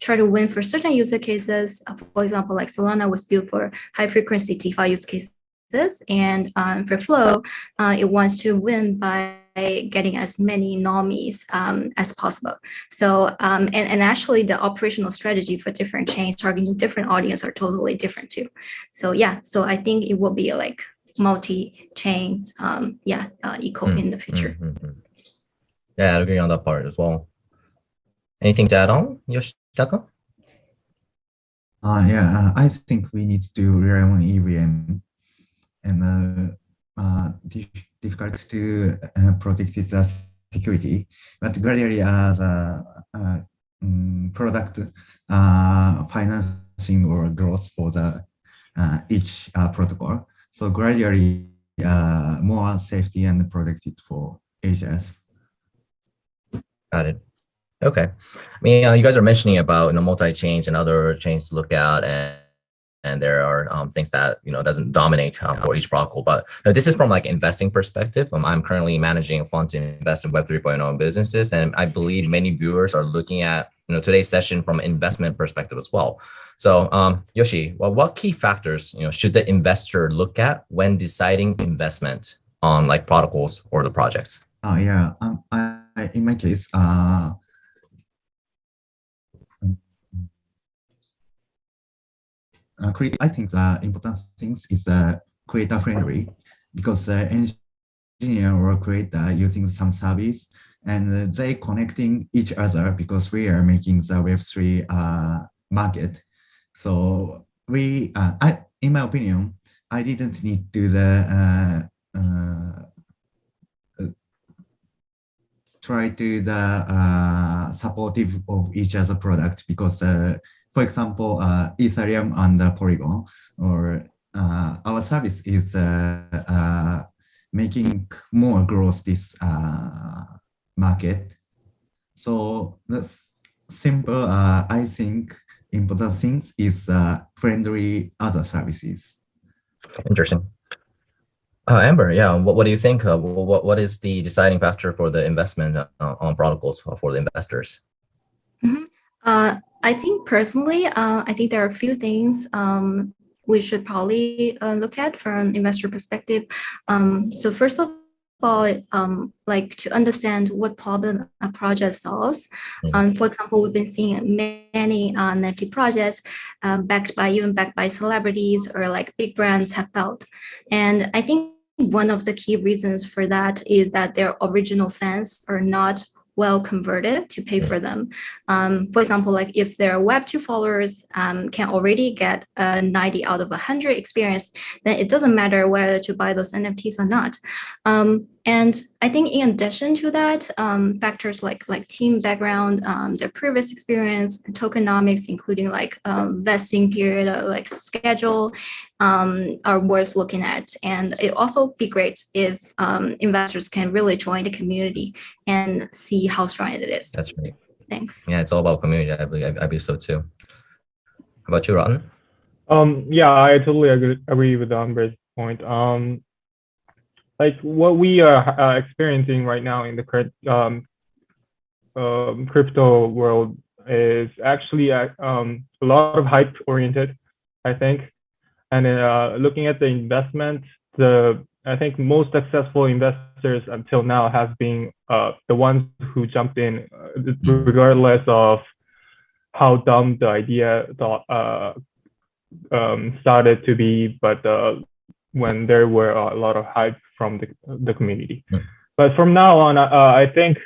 try to win for certain user cases. For example, like Solana was built for high frequency DeFi use cases. And for Flow, it wants to win by getting as many normies as possible. So, and actually the operational strategy for different chains targeting different audience are totally different too. So yeah, so I think it will be a like multi-chain, eco in the future. Yeah, I agree on that part as well. Anything to add on, Yoshitaka? I think we need to rely on EVM, and difficult to protect its security, but gradually the product financing or growth for the each protocol. So gradually more safety and protected for HS. Got it. Okay. I mean, you guys are mentioning about multi-chains and other chains to look at, and there are things that doesn't dominate for each protocol. But this is from like investing perspective. I'm currently managing a fund to invest in Web 3.0 businesses, and I believe many viewers are looking at today's session from an investment perspective as well. So Yoshi, well, what key factors should the investor look at when deciding investment on like protocols or the projects? In my case, I think the important things is creator friendly, because engineer or creator using some service and they connecting each other, because we are making the Web3 market. So in my opinion, I didn't need to try to supportive of each other product, because for example, Ethereum and Polygon, or our service is making more growth this market. So the simple, I think, important things is friendly other services. Interesting. Amber, yeah, what do you think? What is the deciding factor for the investment on protocols for the investors? I think personally, I think there are a few things we should probably look at from investor perspective. So first of all, like to understand what problem a project solves. For example, we've been seeing many NFT projects backed by celebrities or like big brands have built, and I think one of the key reasons for that is that their original fans are not well converted to pay for them. For example, like if their Web2 followers can already get a 90 out of 100 experience, then it doesn't matter whether to buy those NFTs or not. And I think in addition to that, factors like team background, their previous experience, tokenomics, including like vesting period, like schedule, are worth looking at. And it also be great if investors can really join the community and see how strong it is. That's right. Thanks. Yeah, it's all about community. I believe so too. How about you, Rotten? Yeah, I totally agree with Amber's point. Like what we are experiencing right now in the current crypto world is actually a lot of hype oriented, I think. And looking at the investment, I think most successful investors until now have been the ones who jumped in, regardless of how dumb the idea started to be, but when there were a lot of hype from the community. But from now on, I think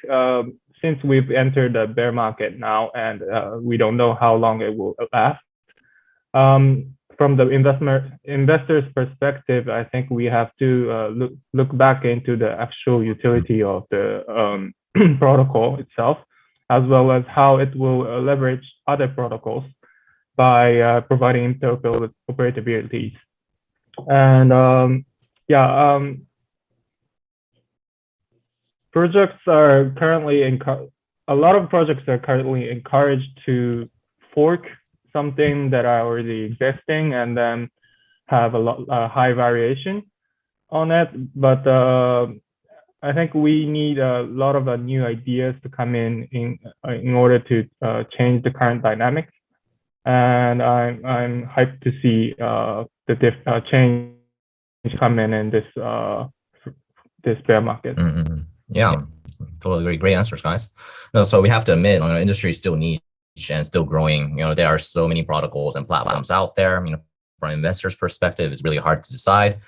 since we've entered the bear market now, and we don't know how long it will last, from the investor's perspective, I think we have to look back into the actual utility of the protocol itself, as well as how it will leverage other protocols by providing interoperabilities. And projects are currently a lot of projects are currently encouraged to fork something that are already existing and then have a high variation on it. But I think we need a lot of new ideas to come in order to change the current dynamics. And I'm hyped to see the change come in this bear market. Yeah, totally agree. Great answers, guys. No, so we have to admit, our industry is still niche and still growing. There are so many protocols and platforms out there. From an investor's perspective, it's really hard to decide.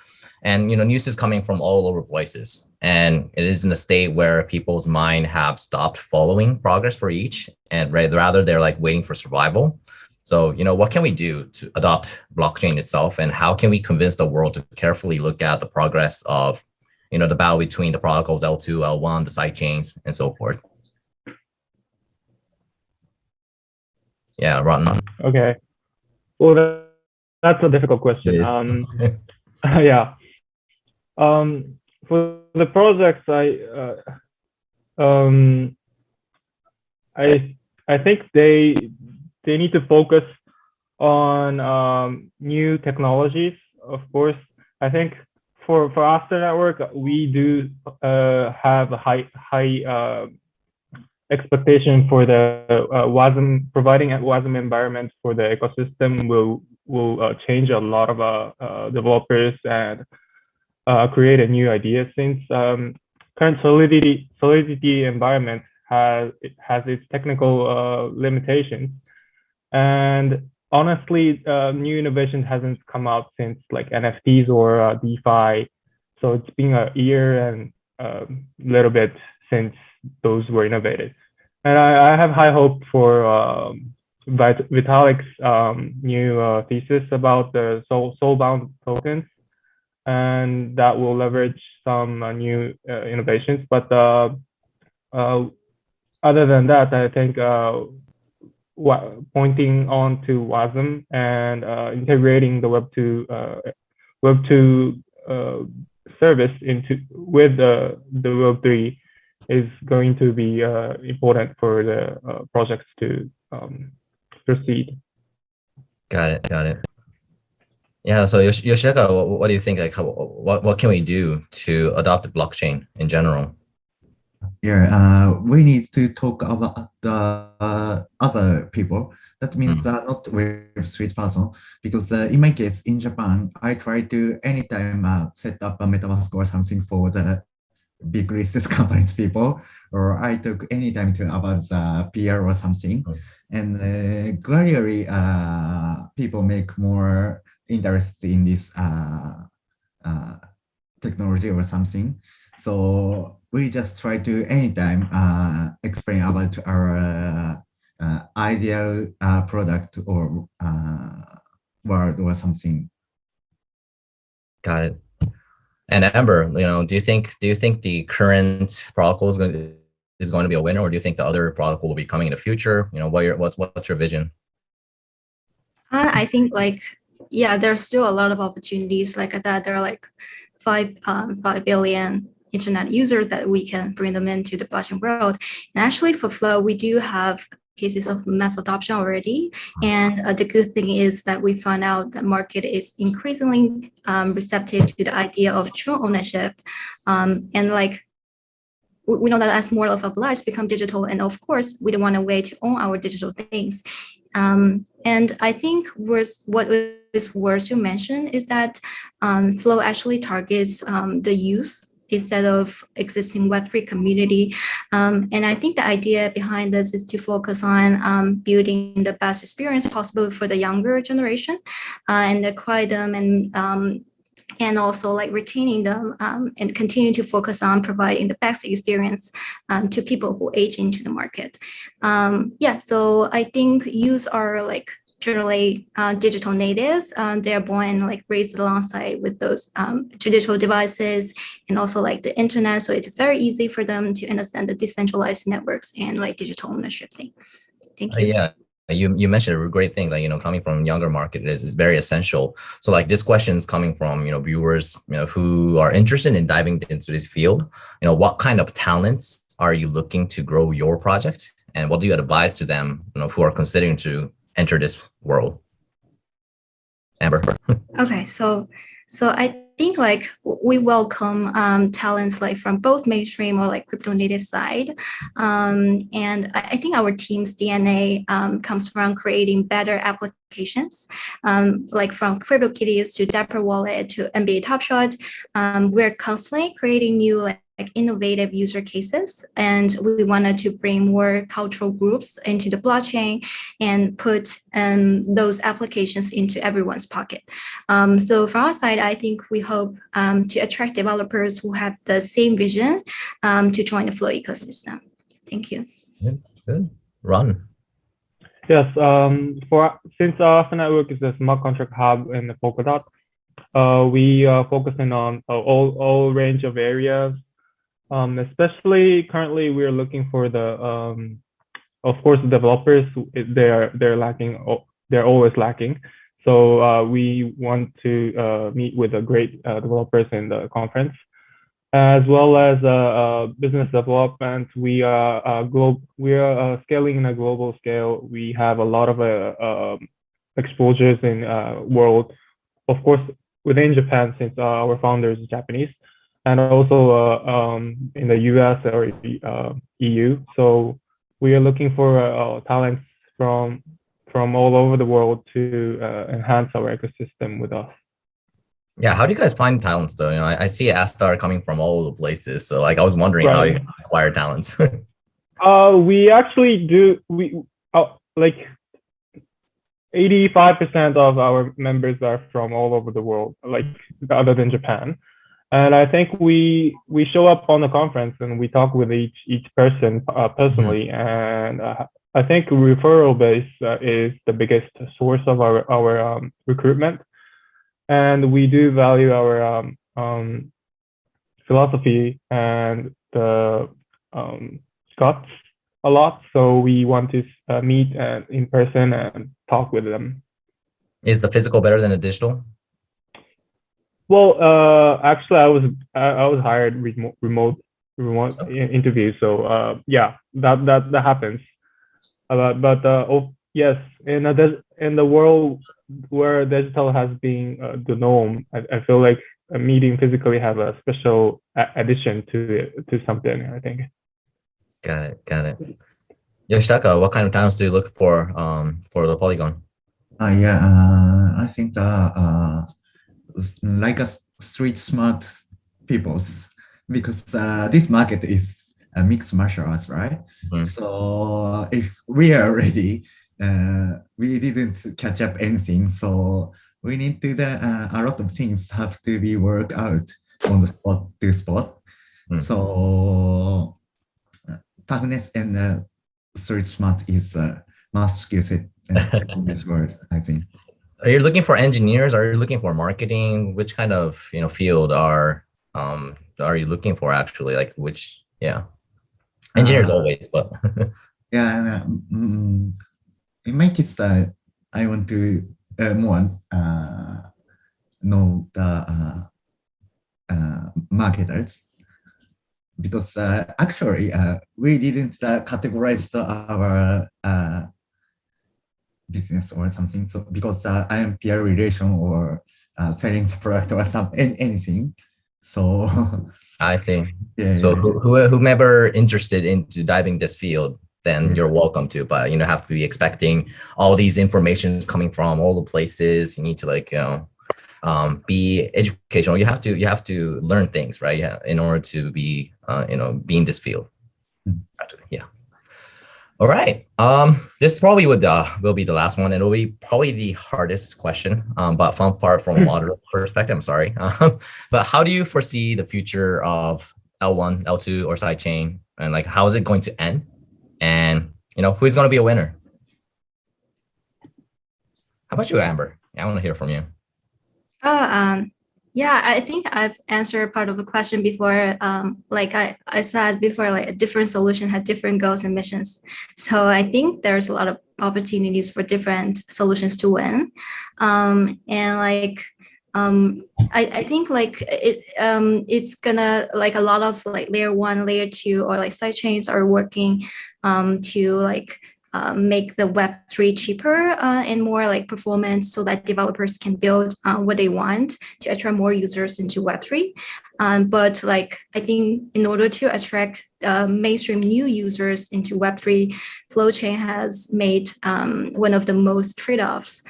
And news is coming from all over places. and it is in a state where people's mind have stopped following progress for each, and rather they're like waiting for survival. So, what can we do to adopt blockchain itself, and how can we convince the world to carefully look at the progress of, the battle between the protocols L2, L1, the side chains, and so forth? Yeah, Ron. Okay. Well, that's a difficult question. Yeah. For the projects, I think they need to focus on new technologies. Of course, I think for Astar Network, we do have a high expectation for the WASM, providing a WASM environment for the ecosystem will change a lot of developers and create a new idea, since current Solidity environment has its technical limitations, and honestly, new innovation hasn't come out since like NFTs or DeFi. So it's been a year and a little bit since those were innovated. And I have high hope for Vitalik's new thesis about the soulbound tokens, and that will leverage some new innovations. But other than that, I think pointing on to WASM and integrating the Web2 service with the Web3 is going to be important for the projects to proceed. Got it. Yeah. So Yoshida, what do you think? Like, what can we do to adopt the blockchain in general? Yeah, we need to talk about the other people. That means not Web3 person, because in my case, in Japan, I try to anytime set up a Metaverse or something for the big listed companies people, or I took any time to about the PR or something, and gradually people make more interest in this technology or something. So we just try to anytime explain about our ideal product or word or something. Got it. And Amber, do you think the current protocol is going to be a winner, or do you think the other protocol will be coming in the future? What's your vision? I think there's still a lot of opportunities like that. There are like 5 billion internet users that we can bring them into the blockchain world. And actually for Flow, we do have cases of mass adoption already. And the good thing is that we found out the market is increasingly receptive to the idea of true ownership. And we know that as more of our lives become digital, and of course, we don't want a way to own our digital things. And I think what is worth to mention is that Flow actually targets the youth instead of existing Web3 community. And I think the idea behind this is to focus on building the best experience possible for the younger generation and acquire them and also retaining them and continue to focus on providing the best experience to people who age into the market. So I think youth are generally digital natives. They're born raised alongside with those digital devices and also the internet. So it's very easy for them to understand the decentralized networks and digital ownership thing. Thank you. Yeah. You mentioned a great thing that coming from younger market is very essential. So this question is coming from viewers who are interested in diving into this field. What kind of talents are you looking to grow your project, and what do you advise to them who are considering to enter this world? Amber. Okay, so I think we welcome talents from both mainstream or crypto native side, and I think our team's DNA comes from creating better applications, from CryptoKitties to Dapper Wallet to NBA Top Shot. We're constantly creating new innovative user cases, and we wanted to bring more cultural groups into the blockchain and put those applications into everyone's pocket. So from our side, I think we hope to attract developers who have the same vision to join the Flow ecosystem. Thank you. Good. Ron. Yes, since Astar Network is a smart contract hub in the Polkadot, we are focusing on all range of areas. Especially currently, we are looking for the, of course, the developers. They're lacking. They're always lacking. So we want to meet with the great developers in the conference, as well as business development. We are scaling in a global scale. We have a lot of exposures in world, of course, within Japan, since our founder is Japanese, and also in the US or EU. So we are looking for talents from all over the world to enhance our ecosystem with us. Yeah, how do you guys find talents though? I see Astar coming from all the places. So like I was wondering how you acquire talents. We actually do. Like 85% of our members are from all over the world, like other than Japan. And I think we show up on the conference and we talk with each person personally. And I think referral base is the biggest source of our recruitment. And we do value our philosophy and the guts a lot. So we want to meet in person and talk with them. Is the physical better than the digital? Well, actually, I was hired remote interview. So yeah, that happens. Yes, in the world where digital has been the norm, I feel like a meeting physically have a special addition to something, I think. Got it. Yoshitaka, what kind of talents do you look for the Polygon? I think like a street smart peoples, because this market is a mixed martial arts, right? So if we are ready, we didn't catch up anything, so we need to a lot of things have to be worked out on the spot to spot. So toughness and street smart is a must skill set in this world, I think. Are you looking for engineers? Are you looking for marketing? Which kind of field are you looking for actually? Like which engineers always, but in my case, I want to more know the marketers, because actually we didn't categorize our business or something. So because I am peer relation or selling the product or anything. So I see. Yeah. So whomever interested into diving this field, then you're welcome to. But have to be expecting all these informations coming from all the places. You need to be educational. You have to learn things, right? Yeah, in order to be be in this field. Yeah. All right. This probably will be the last one. It'll be probably the hardest question, but fun part from a moderator perspective. I'm sorry. But how do you foresee the future of L1, L2, or sidechain, and like how is it going to end? And who's going to be a winner? How about you, Amber? I want to hear from you. Yeah, I think I've answered part of the question before. Like I said before, like a different solution had different goals and missions. So I think there's a lot of opportunities for different solutions to win. And like I think like it's gonna like a lot of like layer 1, layer 2, or like side chains are working to like make the Web3 cheaper and more like performance, so that developers can build what they want to attract more users into Web3. But like, I think in order to attract mainstream new users into Web3, Flowchain has made one of the most trade-offs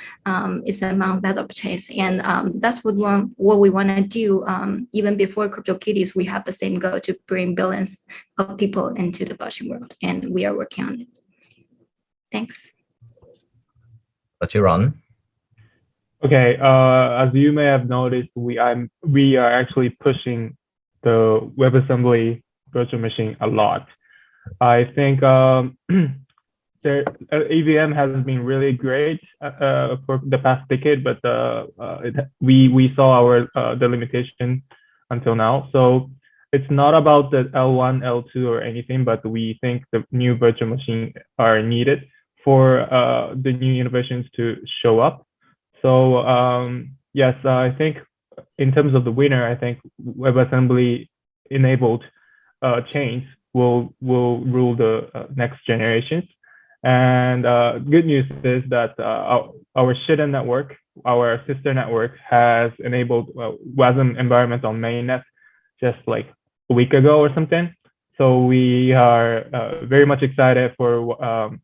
is the amount that obtains. And that's what we want to do. Even before CryptoKitties, we have the same goal to bring billions of people into the blockchain world, and we are working on it. Thanks. That's you, Ron. Okay, as you may have noticed, we are actually pushing the WebAssembly virtual machine a lot. I think EVM has been really great for the past decade, but we saw the limitation until now. So it's not about the L1, L2 or anything, but we think the new virtual machine are needed for the new innovations to show up. So yes, I think in terms of the winner, I think WebAssembly enabled chains will rule the next generations. And good news is that our Shida network, our sister network, has enabled WASM environment on mainnet just like a week ago or something. So we are very much excited for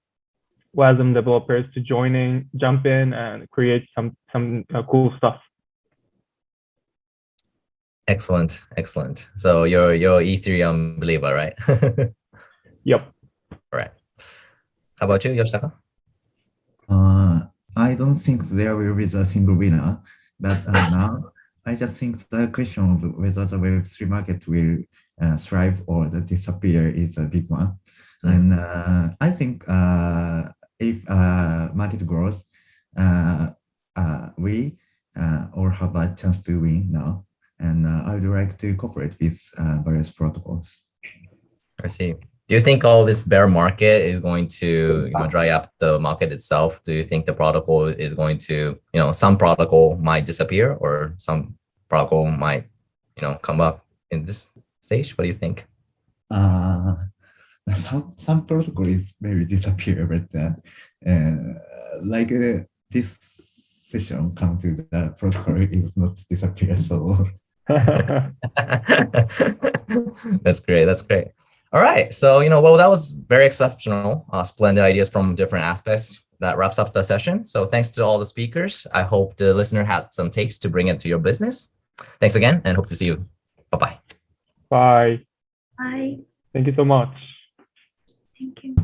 WASM developers to jump in and create some cool stuff. Excellent, excellent. So you're Ethereum believer, right? Yep. All right. How about you, Yoshitaka? I don't think there will be a single winner, but now I just think the question of whether the Web3 market will thrive or disappear is a big one. And I think if market grows, we all have a chance to win now. And I would like to cooperate with various protocols. I see. Do you think all this bear market is going to dry up the market itself? Do you think the protocol is going to, some protocol might disappear or some protocol might, come up in this stage? What do you think? Some protocol is maybe disappear, but like this session come to the protocol is not disappear. So that's great. That's great. All right. So, well, that was very exceptional. Splendid ideas from different aspects. That wraps up the session. So thanks to all the speakers. I hope the listener had some takes to bring it to your business. Thanks again and hope to see you. Bye-bye. Bye. Bye. Thank you so much. Thank you.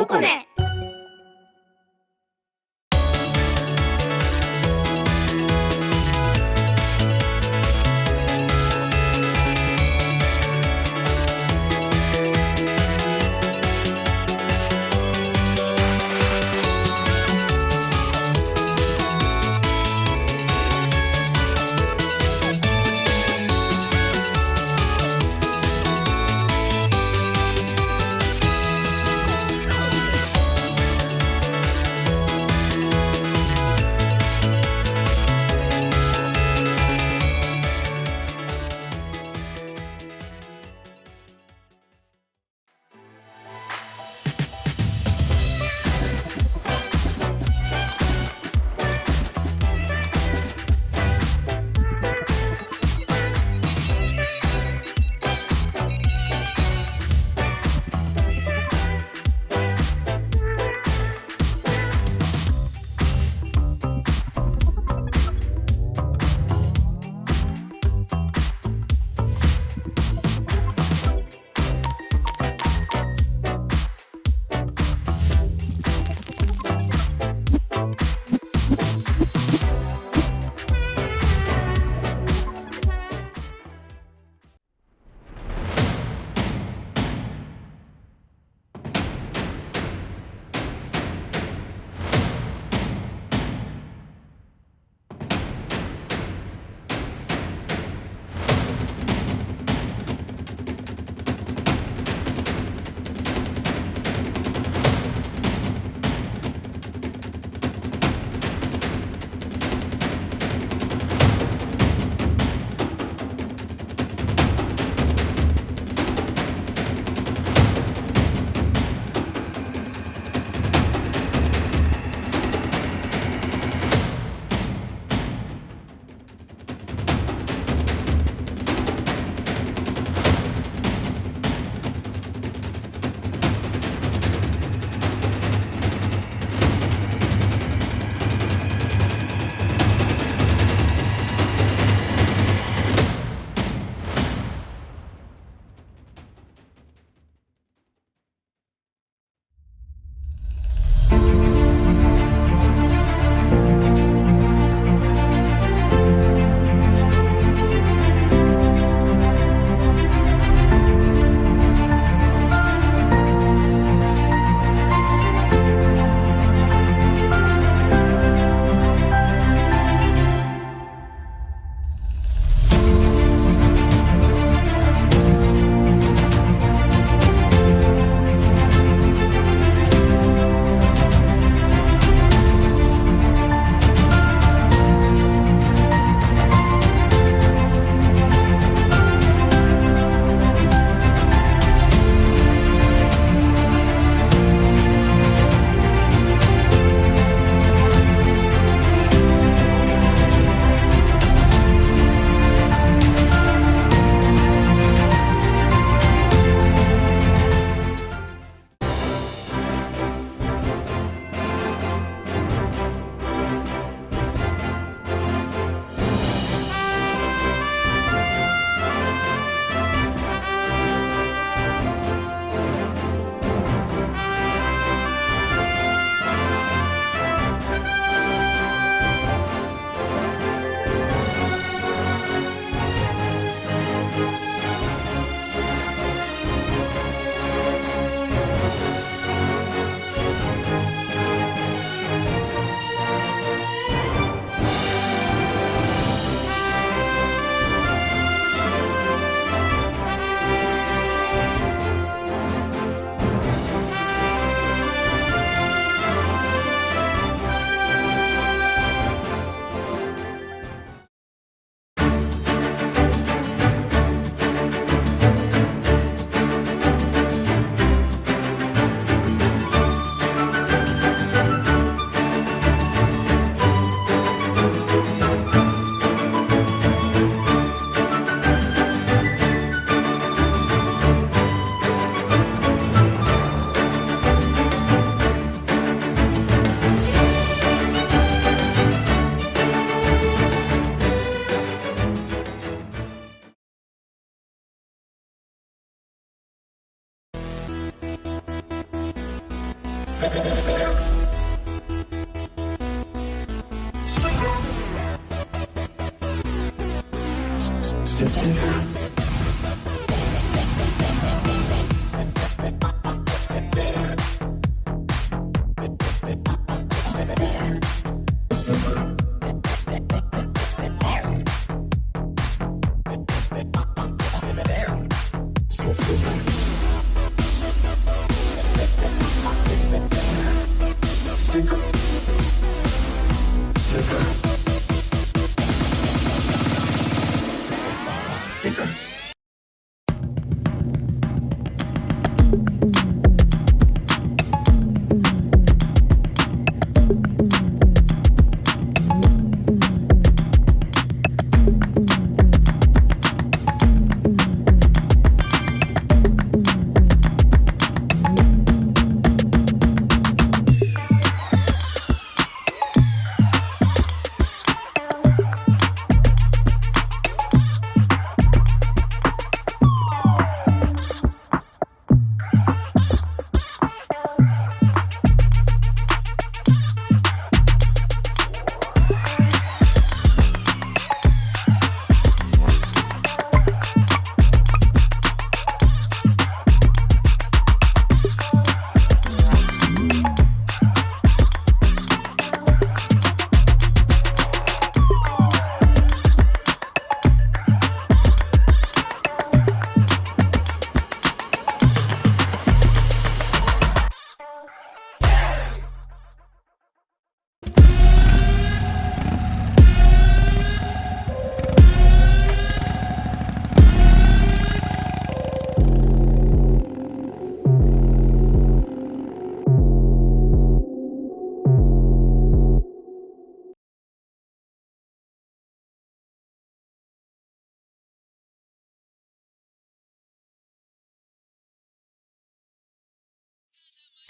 cocone.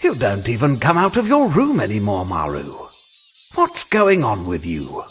You don't even come out of your room anymore, Maru. What's going on with you?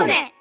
cocone!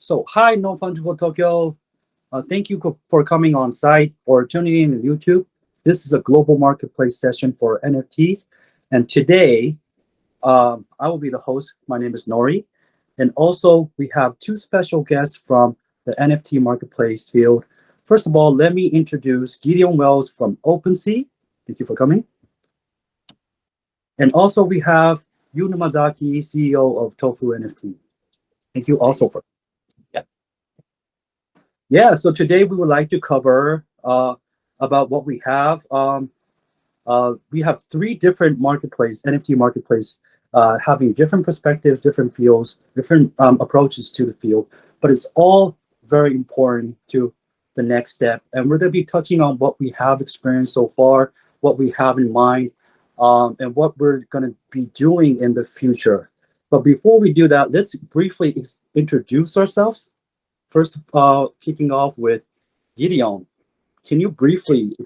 So hi, Non-Fungible Tokyo. Thank you for coming on site or tuning in on YouTube. This is a global marketplace session for NFTs. And today, I will be the host. My name is Nori. And also, we have two special guests from the NFT marketplace field. First of all, let me introduce Gideon Wells from OpenSea. Thank you for coming. And also, we have Yu Numazaki, CEO of Tofu NFT. Thank you also for. Yeah, so today we would like to cover about what we have. We have three different NFT marketplace, having different perspectives, different fields, different approaches to the field, but it's all very important to the next step. And we're going to be touching on what we have experienced so far, what we have in mind, and what we're going to be doing in the future. But before we do that, let's briefly introduce ourselves. First, kicking off with Gideon. Can you briefly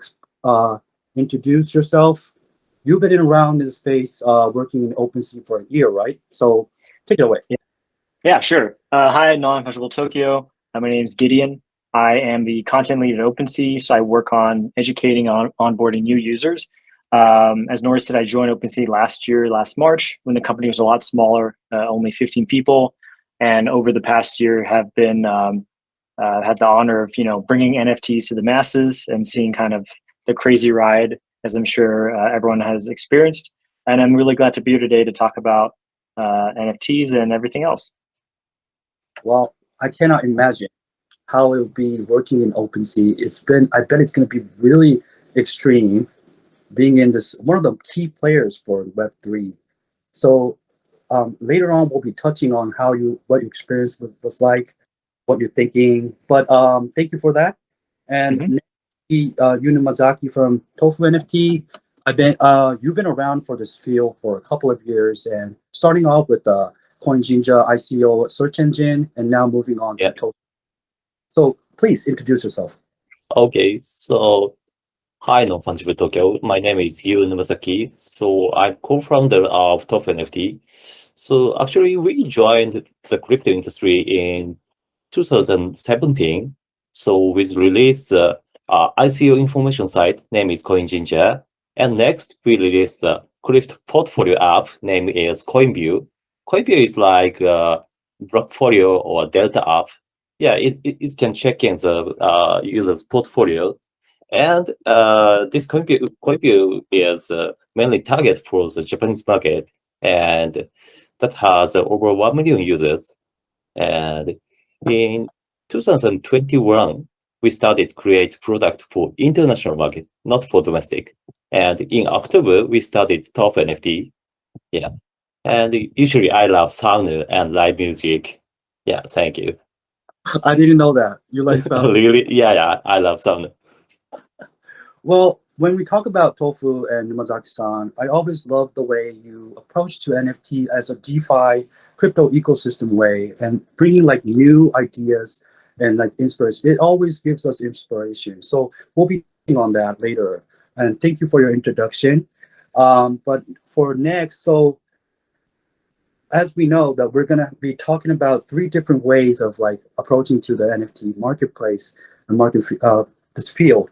introduce yourself? You've been around in the space working in OpenSea for a year, right? So take it away. Yeah, sure. Hi, Non-Fungible Tokyo. My name is Gideon. I am the content lead at OpenSea, so I work on educating on onboarding new users. As Nori said, I joined OpenSea last March, when the company was a lot smaller, only 15 people. And over the past year have been had the honor of bringing NFTs to the masses and seeing kind of the crazy ride, as I'm sure everyone has experienced. And I'm really glad to be here today to talk about NFTs and everything else. Well, I cannot imagine how it will be working in OpenSea. I bet it's going to be really extreme being in this, one of the key players for Web3. So later on, we'll be touching on what your experience was like, what you're thinking. But thank you for that. And Yu Numazaki from Tofu NFT. You've been around for this field for a couple of years, and starting off with the CoinJinja ICO search engine, and now moving on to Tofu. So please introduce yourself. Okay, so hi, Non-Fungible Tokyo. My name is Yu Numazaki. So I'm co-founder of Tofu NFT. So actually, we joined the crypto industry in 2017. So we released the ICO information site, name is CoinJinja. And next, we released the crypto portfolio app, name is CoinView. CoinView is like a Blockfolio or Delta app. Yeah, it can check in the user's portfolio. And this CoinView is mainly target for the Japanese market, and that has over 1 million users. And in 2021, we started create product for international market, not for domestic. And in October, we started Tofu NFT. Yeah. And usually I love sound and live music. Yeah, thank you. I didn't know that. You like sound? Really? Yeah, I love sound. Well, when we talk about Tofu and Numazaki-san, I always love the way you approach to NFT as a DeFi crypto ecosystem way, and bringing like new ideas and like inspiration. It always gives us inspiration. So we'll be on that later. And thank you for your introduction. But for next, so as we know that we're gonna be talking about three different ways of like approaching to the NFT marketplace and this field.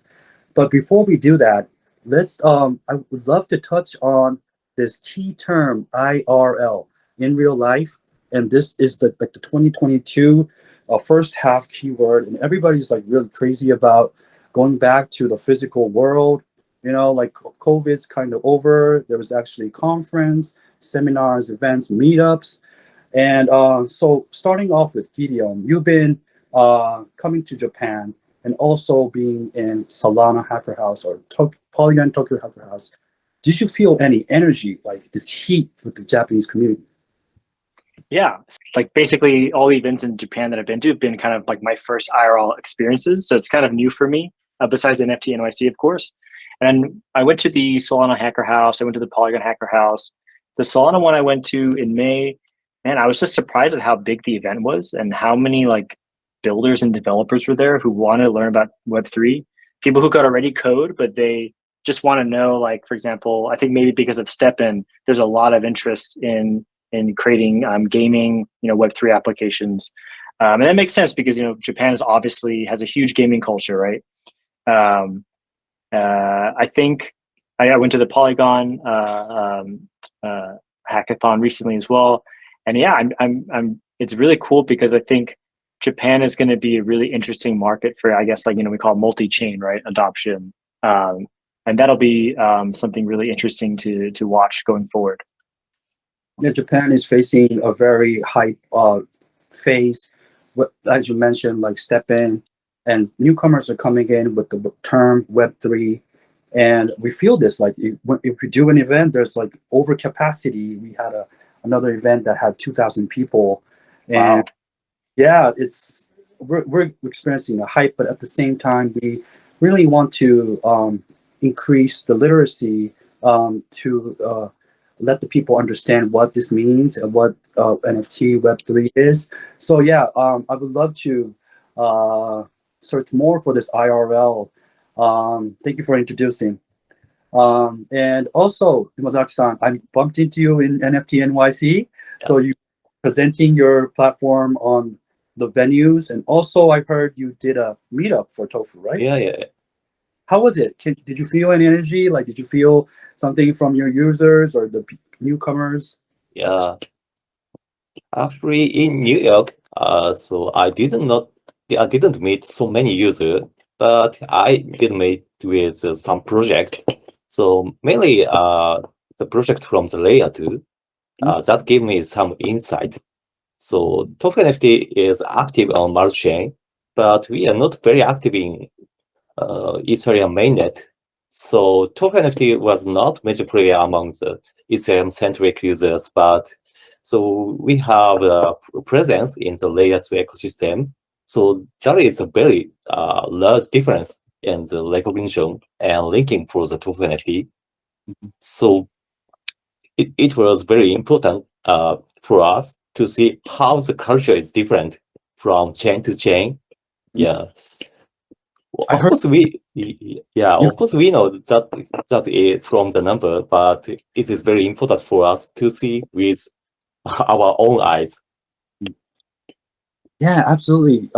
But before we do that, I would love to touch on this key term, IRL, in real life. And this is the 2022 first half keyword. And everybody's like really crazy about going back to the physical world. Like COVID's kind of over. There was actually conference, seminars, events, meetups. And so starting off with Gideon, you've been coming to Japan and also being in Solana Hacker House or Polygon Tokyo Hacker House. Did you feel any energy, like this heat with the Japanese community? Yeah, like basically all the events in Japan that I've been to have been kind of like my first IRL experiences. So it's kind of new for me, besides NFT NYC, of course. And I went to the Solana Hacker House. I went to the Polygon Hacker House. The Solana one I went to in May, man, I was just surprised at how big the event was and how many like builders and developers were there who wanted to learn about Web3. People who could already code, but they just want to know, like, for example, I think maybe because of STEPN, there's a lot of interest in creating gaming, Web3 applications. And that makes sense because, Japan is obviously has a huge gaming culture, right? I think I went to the Polygon hackathon recently as well, and yeah, I'm. It's really cool because I think Japan is going to be a really interesting market for, I guess, we call it multi-chain, right, adoption, and that'll be something really interesting to watch going forward. Yeah, Japan is facing a very hype phase, as you mentioned, like step in, and newcomers are coming in with the term Web3, and we feel this like if we do an event, there's like overcapacity. We had another event that had 2,000 people, and yeah, we're experiencing a hype, but at the same time, we really want to increase the literacy to let the people understand what this means and what NFT Web3 is. So yeah, I would love to search more for this IRL. Thank you for introducing. And also, Yamazaki-san, I bumped into you in NFT NYC. Yeah. So you presenting your platform on the venues, and also I heard you did a meetup for Tofu, right? Yeah. How was it? Did you feel any energy? Like, did you feel something from your users or the newcomers? Yeah. Actually, in New York, so I didn't meet so many users, but I did meet with some project. So mainly, the project from the layer 2, that gave me some insight. So Tofu NFT is active on multi-chain, but we are not very active in Ethereum mainnet. So Tofu NFT was not major player among the Ethereum-centric users, but so we have a presence in the layer 2 ecosystem. So there is a very large difference in the recognition and linking for the Tofu NFT. So it was very important for us to see how the culture is different from chain to chain. Yeah. Of course, we know that is from the number, but it is very important for us to see with our own eyes. Yeah, absolutely.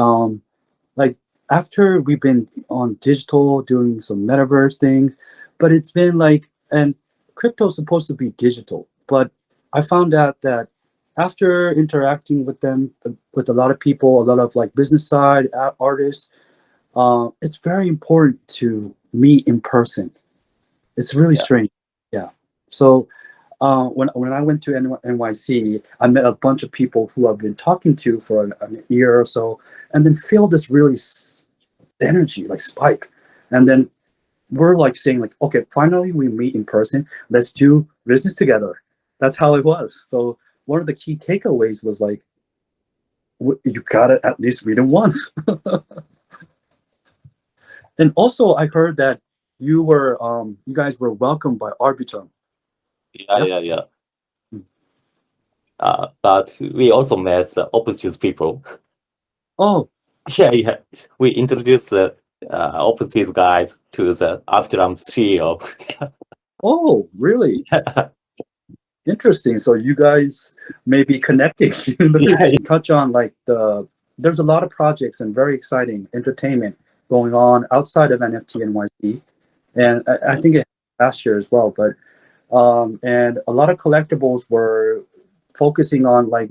Like after we've been on digital doing some metaverse things, but it's been like, and crypto is supposed to be digital, but I found out that after interacting with them, with a lot of people, a lot of like business side artists, it's very important to meet in person. It's really strange. Yeah. So when I went to NYC, I met a bunch of people who I've been talking to for an year or so, and then feel this really energy, like spike. And then we're like saying like, okay, finally we meet in person. Let's do business together. That's how it was. So one of the key takeaways was like, you gotta at least read them once. And also I heard that you guys were welcomed by Arbitrum. Yeah. But we also met the opposite people. Oh. Yeah. We introduced the opposite guys to the Arbitrum CEO. Oh, really? Interesting. So you guys may be connecting. Touch on like there's a lot of projects and very exciting entertainment going on outside of NFT NYC, and I think it last year as well. But and a lot of collectibles were focusing on like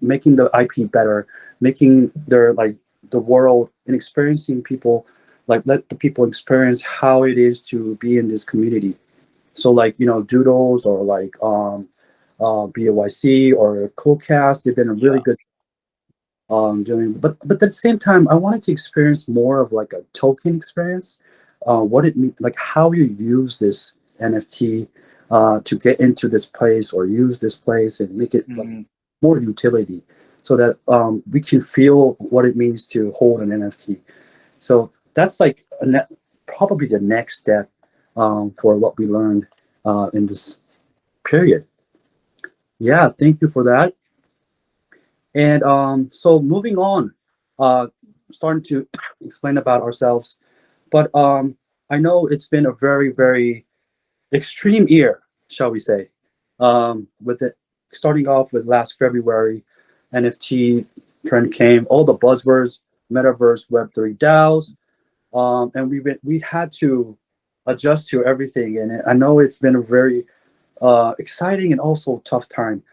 making the IP better, making their like the world and experiencing people, like let the people experience how it is to be in this community. So like, Doodles or like BOYC or CoolCast, they've been a really good doing, but at the same time, I wanted to experience more of like a token experience, what it means, like how you use this NFT to get into this place or use this place and make it like more utility, so that we can feel what it means to hold an NFT. So that's like probably the next step for what we learned in this period. Yeah, thank you for that. And so moving on, starting to explain about ourselves, but I know it's been a very, very extreme year, shall we say, with it starting off with last February, NFT trend came, all the buzzwords, Metaverse, Web3 DAOs, and we had to adjust to everything. And I know it's been a very exciting and also tough time.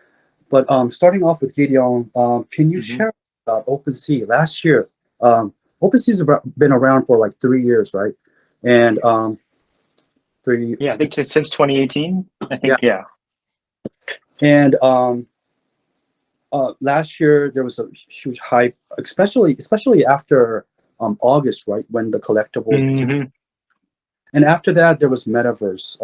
But starting off with Gideon, can you share about OpenSea? Last year, OpenSea's been around for like 3 years, right? And Yeah, I think since 2018. I think yeah. And last year there was a huge hype, especially after August, right, when the collectibles. And after that, there was Metaverse,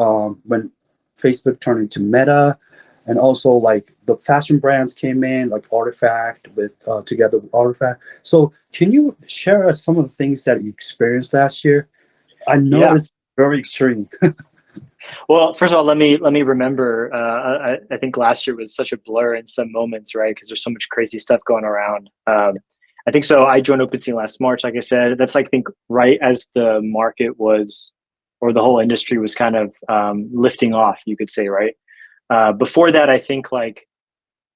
when Facebook turned into Meta, and also like the fashion brands came in, like Artifact with together with Artifact. So can you share us some of the things that you experienced last year? I know it's very extreme. Well, first of all, let me remember. I think last year was such a blur in some moments, right? Because there's so much crazy stuff going around. I think so. I joined OpenSea last March, like I said. That's I think right as the market was, or the whole industry was kind of lifting off, you could say, right? Before that, I think like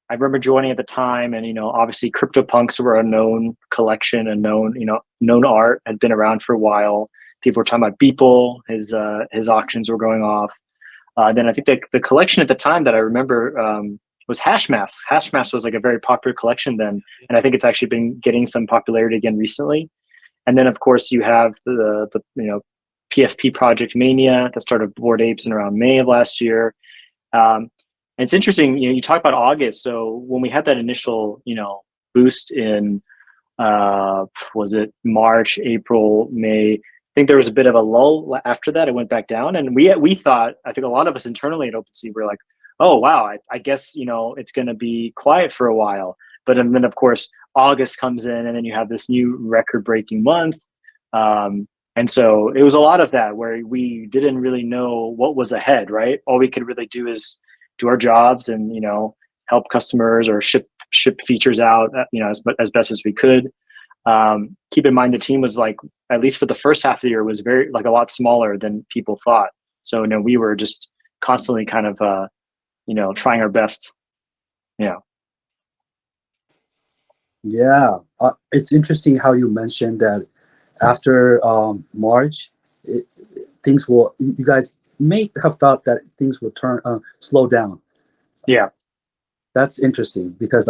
I remember joining at the time, and obviously CryptoPunks were a known collection, a known art, had been around for a while. People were talking about Beeple, his auctions were going off. Then I think the collection at the time that I remember was HashMask. HashMask was like a very popular collection then, and I think it's actually been getting some popularity again recently. And then of course you have the PFP Project Mania that started Bored Apes in around May of last year. And it's interesting, you talk about August. So when we had that initial, boost in, was it March, April, May? I think there was a bit of a lull after that. It went back down, and we thought, I think a lot of us internally at OpenSea were like, oh wow, I guess it's going to be quiet for a while. But then of course August comes in, and then you have this new record-breaking month. And so it was a lot of that where we didn't really know what was ahead, right? All we could really do is do our jobs and, help customers or ship features out, as best as we could. Keep in mind, the team was like, at least for the first half of the year, was very like a lot smaller than people thought. So, we were just constantly kind of, trying our best. Yeah. Yeah. It's interesting how you mentioned that after March, you guys may have thought that things will slow down. Yeah. That's interesting because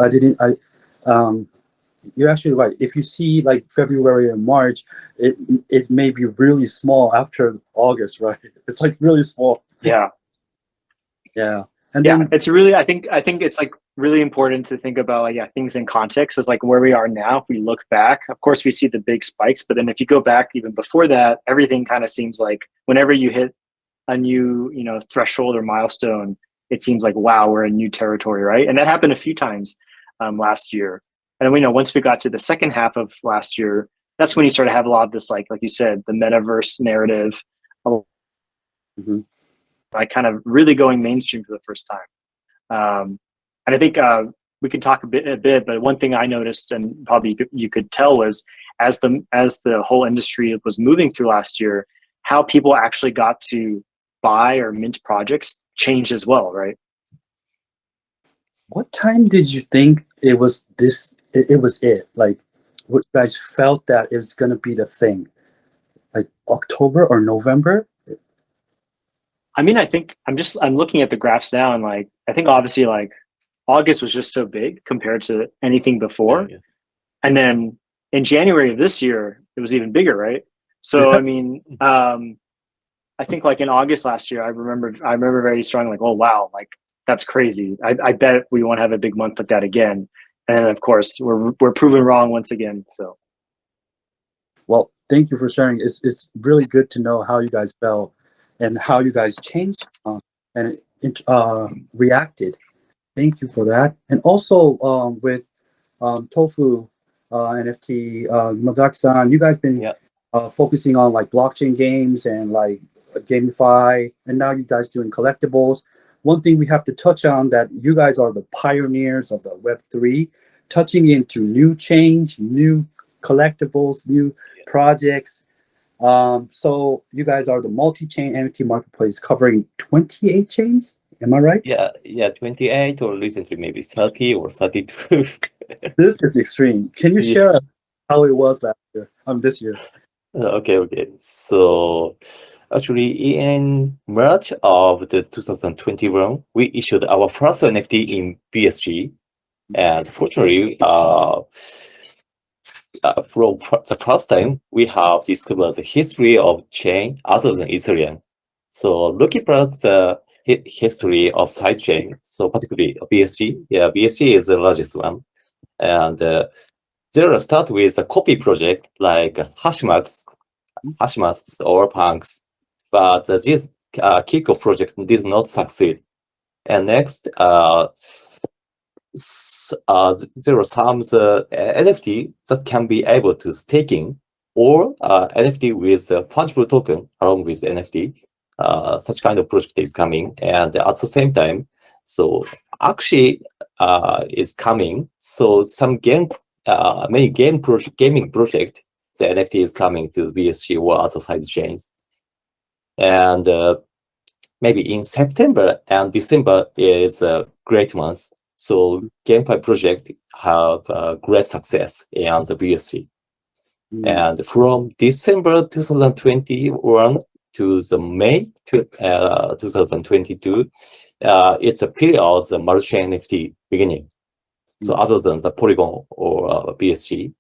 you're actually right. If you see like February and March, it may be really small after August, right? It's like really small. Yeah. Yeah. And then it's really, I think it's like really important to think about things in context. Is like where we are now. If we look back, of course we see the big spikes, but then if you go back even before that, everything kind of seems like whenever you hit a new, threshold or milestone, it seems like, wow, we're in new territory, right? And that happened a few times last year. And we know once we got to the second half of last year, that's when you start to have a lot of this, like you said, the metaverse narrative, like kind of really going mainstream for the first time. And I think we can talk a bit, but one thing I noticed, and probably you could tell, was as the whole industry was moving through last year, how people actually got to buy or mint projects changed as well, right? What time did you think it was this? It was it. Like, what you guys felt that it was going to be the thing? Like October or November? I mean, I think I'm looking at the graphs now, and like I think obviously like August was just so big compared to anything before, and then in January of this year it was even bigger, right? So I mean, I think like in August last year, I remember very strong, like, oh wow, like that's crazy. I bet we won't have a big month like that again. And of course, we're proven wrong once again. So, well, thank you for sharing. It's really good to know how you guys felt and how you guys changed and reacted. Thank you for that. And also with Tofu NFT, Mazaki-san, you guys been focusing on like blockchain games and like Gamefi, and now you guys doing collectibles. One thing we have to touch on that you guys are the pioneers of the Web3, touching into new change, new collectibles, new projects. So you guys are the multi-chain NFT marketplace covering 28 chains. Am I right? Yeah, 28 or recently maybe 30 or 32. This is extreme. Can you share how it was last year? This year. Okay. So actually, in March of the 2021, we issued our first NFT in BSG, and fortunately, from the first time, we have discovered the history of chain other than Ethereum. So looking at the history of sidechain, so particularly BSG, BSG is the largest one, and there start with a copy project like hashmasks or punks, but this kickoff project did not succeed. And next, there are some NFT that can be able to staking, or NFT with fungible token along with NFT. Such kind of project is coming, and at the same time, so actually is coming. So some many gaming project, the NFT is coming to BSC or other side chains, and maybe in September and December is great months. So Gamefi project have great success in the BSC. And from December 2021 to the May 2022, it's a period of the multi-chain NFT beginning. So other than the Polygon or BSG.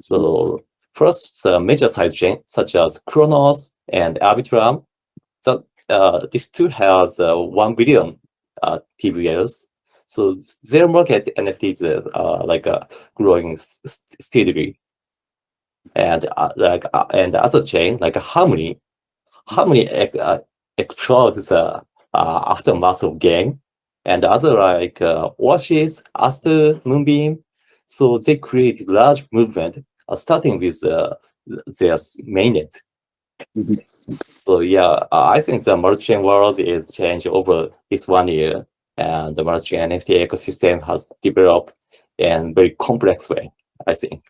So first, the major sidechain such as Chronos and Arbitrum, that these two has 1 billion TVLs. So their market NFTs like growing steadily. And and other chain like Harmony explodes the aftermath of game, and other like Oasys, Astar, Moonbeam. So they create large movement starting with their mainnet. So yeah, I think the multi-chain world is changed over this 1 year, and the multi-chain NFT ecosystem has developed in very complex way, I think.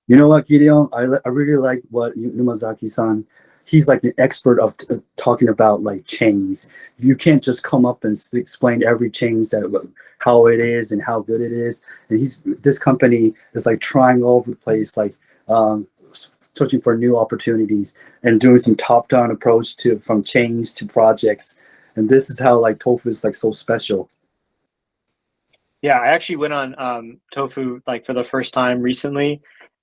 You know what, Gideon? I really like what Numazaki-san. He's like the expert of talking about like chains. You can't just come up and explain every chain that how it is and how good it is. And this company is like trying all over the place, like searching for new opportunities and doing some top-down approach to from chains to projects. And this is how like Tofu is like so special. Yeah, I actually went on Tofu like for the first time recently.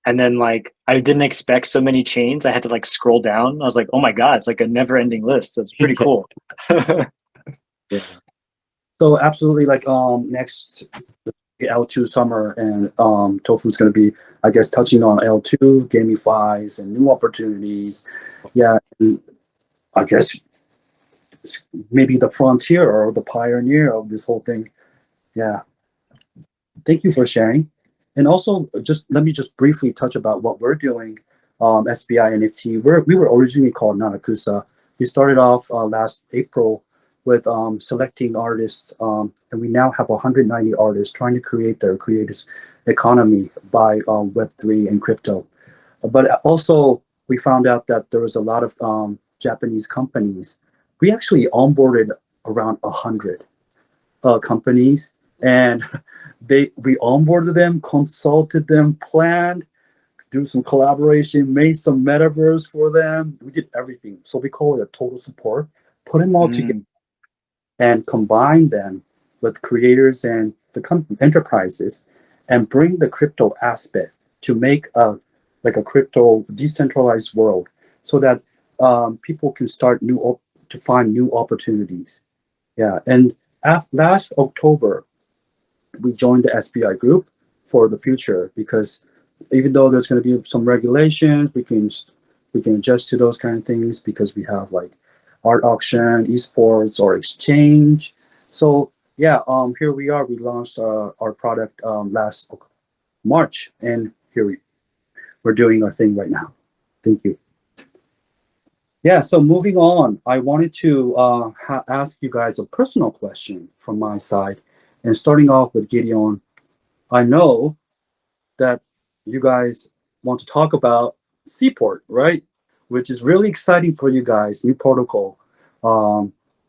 And then like I didn't expect so many chains. I had to like scroll down. I was like, oh my God, it's like a never-ending list. That's pretty cool. Yeah. So absolutely, like next L2 summer, and Tofu's going to be, I guess, touching on L2 Gamefi's and new opportunities. Yeah, and I guess maybe the frontier or the pioneer of this whole thing. Yeah. Thank you for sharing. And also, let me briefly touch about what we're doing. SBINFT. We were originally called Nanakusa. We started off last April with selecting artists, and we now have 190 artists trying to create their creators economy by Web3 and crypto. But also, we found out that there was a lot of Japanese companies. We actually onboarded around 100 companies, and we onboarded them, consulted them, planned, do some collaboration, made some metaverse for them. We did everything. So we call it a total support. Put them all together and combine them with creators and the enterprises, and bring the crypto aspect to make a crypto decentralized world, so that people can start to find new opportunities. Yeah, and last October, we joined the SBI group for the future, because even though there's going to be some regulations, we can adjust to those kind of things, because we have like art auction, esports, or exchange. So yeah, here we are. We launched our product last March, and here we're doing our thing right now. Thank you. Yeah, so moving on, I wanted to ask you guys a personal question from my side. And starting off with Gideon, I know that you guys want to talk about Seaport, right? Which is really exciting for you guys, new protocol,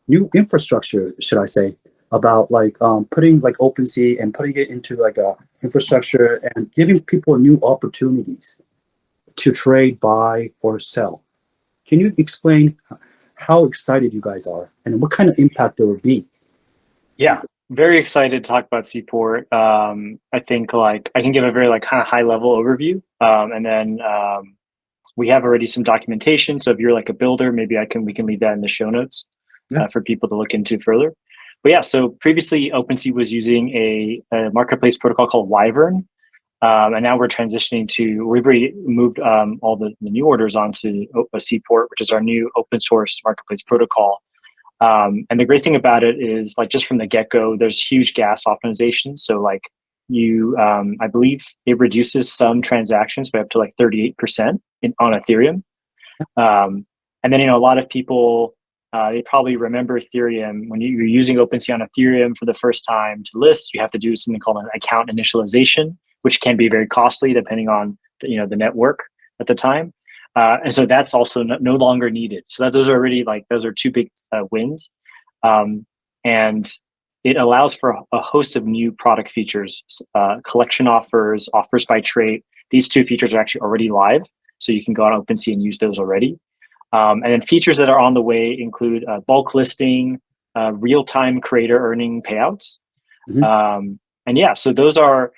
new infrastructure, should I say. about like putting like OpenSea and putting it into like a infrastructure and giving people new opportunities to trade, buy, or sell. Can you explain how excited you guys are and what kind of impact there will be? Yeah, very excited to talk about Seaport. I think like I can give a very like kind of high level overview, and then we have already some documentation. So if you're like a builder, maybe we can leave that in the show notes for people to look into further. But yeah, so previously OpenSea was using a marketplace protocol called Wyvern, and now we're transitioning to, we've already moved all the new orders onto Seaport, which is our new open source marketplace protocol. And the great thing about it is like just from the get-go, there's huge gas optimization. So like I believe it reduces some transactions by up to like 38% on Ethereum. And then, a lot of people, they probably remember Ethereum. When you're using OpenSea on Ethereum for the first time to list, you have to do something called an account initialization, which can be very costly depending on the network at the time. And so that's also no longer needed. So those are already those are two big wins. And it allows for a host of new product features, collection offers, offers by trait. These two features are actually already live. So you can go on OpenSea and use those already. And then features that are on the way include bulk listing, real-time creator earning payouts. And yeah, so those are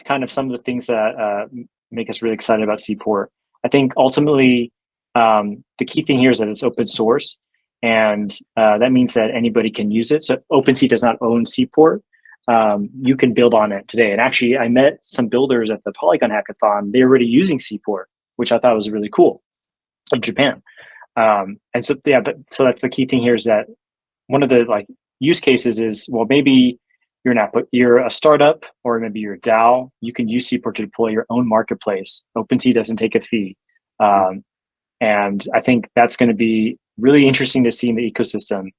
kind of some of the things that make us really excited about Seaport. I think ultimately, the key thing here is that it's open source, and that means that anybody can use it. So OpenSea does not own Seaport. You can build on it today. And actually, I met some builders at the Polygon Hackathon. They're already using Seaport, which I thought was really cool in Japan. And so, yeah, so that's the key thing here is that one of the use cases is, well, maybe you're a startup or maybe you're a DAO. You can use Seaport to deploy your own marketplace. OpenSea doesn't take a fee. And I think that's going to be really interesting to see in the ecosystem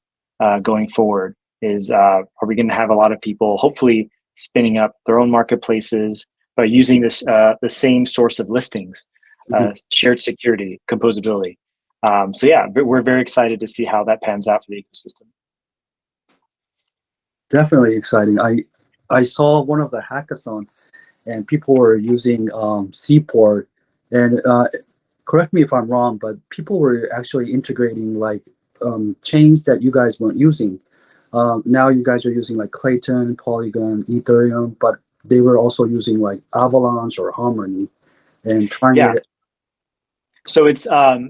going forward is, are we going to have a lot of people hopefully spinning up their own marketplaces by using this the same source of listings, shared security, composability. So yeah, we're very excited to see how that pans out for the ecosystem. Definitely exciting. I saw one of the hackathon and people were using Seaport, and correct me if I'm wrong, but people were actually integrating chains that you guys weren't using. Now you guys are using Clayton, Polygon, Ethereum, but they were also using Avalanche or Harmony and trying it. So it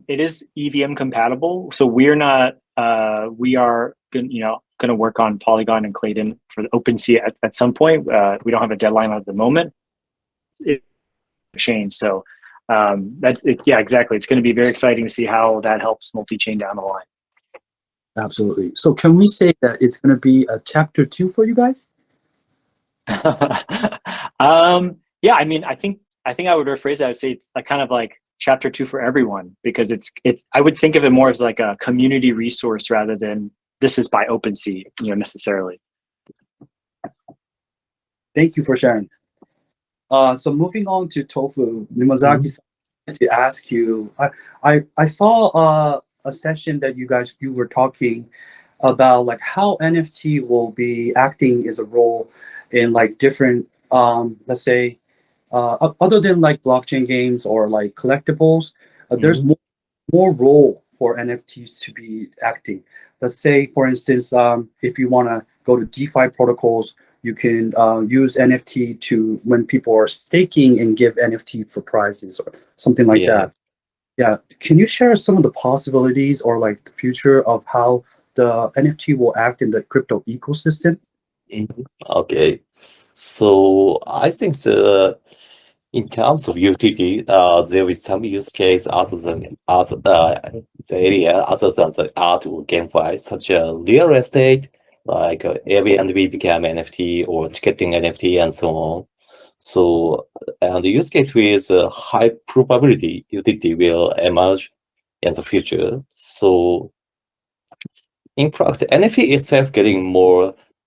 is EVM compatible. So we are going to work on Polygon and Clayton for the OpenSea at some point. We don't have a deadline at the moment. It changed. So that's it. Yeah, exactly. It's going to be very exciting to see how that helps multi-chain down the line. Absolutely. So can we say that it's going to be a chapter 2 for you guys? Yeah, I mean, I think I would rephrase that. I would say it's kind of like chapter 2 for everyone, because it's I would think of it more as like a community resource rather than this is by OpenSea, necessarily. Thank you for sharing. So moving on to Tofu, Mimazaki, to ask you, I saw a session that you were talking about how NFT will be acting as a role in different let's say other than blockchain games or collectibles, there's more role for NFTs to be acting. Let's say, for instance, if you want to go to DeFi protocols, you can use NFT to, when people are staking, and give NFT for prizes or something like that. Yeah. Can you share some of the possibilities or the future of how the NFT will act in the crypto ecosystem? Okay. So I think in terms of utility, there is some use case other than the area other than the art or GameFi, such as real estate, like Airbnb became NFT or ticketing NFT and so on. So, and the use case with high probability utility will emerge in the future. So, in fact, NFT itself getting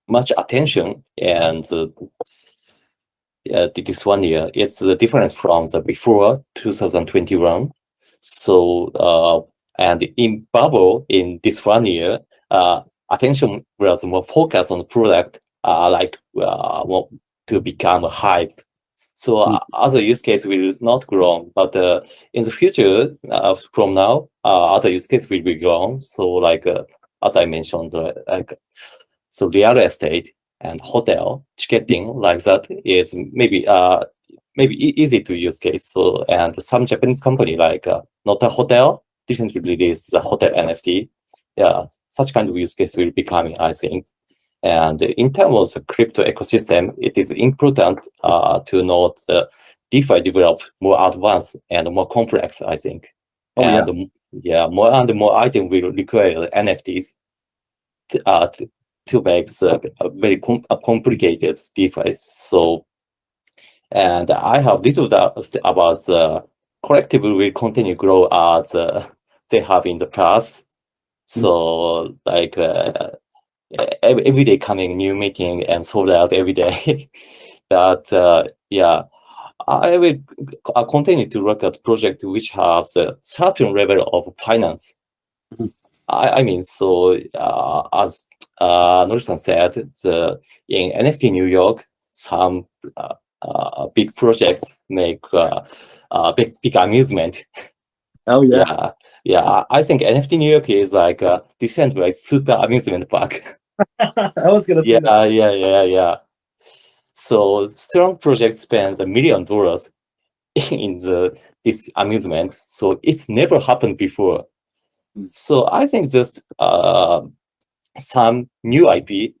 much attention, and this 1 year, it's the difference from the before 2021. So, and in bubble in this 1 year, attention was more focused on the product, more to become a hype. So other use case will not grow, but in the future, from now, other use case will be grown. So as I mentioned, so real estate and hotel ticketing like that is maybe easy to use case. So and some Japanese company like Not a Hotel recently released the hotel NFT. Yeah, such kind of use case will be coming, I think. And in terms of the crypto ecosystem, it is important to note the DeFi develop more advanced and more complex, I think. More and more items will require NFTs to make a very complicated DeFi. So, and I have little doubt about the collective will continue grow as they have in the past. So every day coming new meeting and sold out every day. But I will continue to look at project which has a certain level of finance. I mean, so as Nori-san said, in NFT New York, some big projects make big amusement. Oh yeah. Yeah. I think NFT New York is like a decentralized super amusement park. I was gonna say that. Yeah. So strong project spends $1 million in this amusement. So it's never happened before. So I think this some new IP,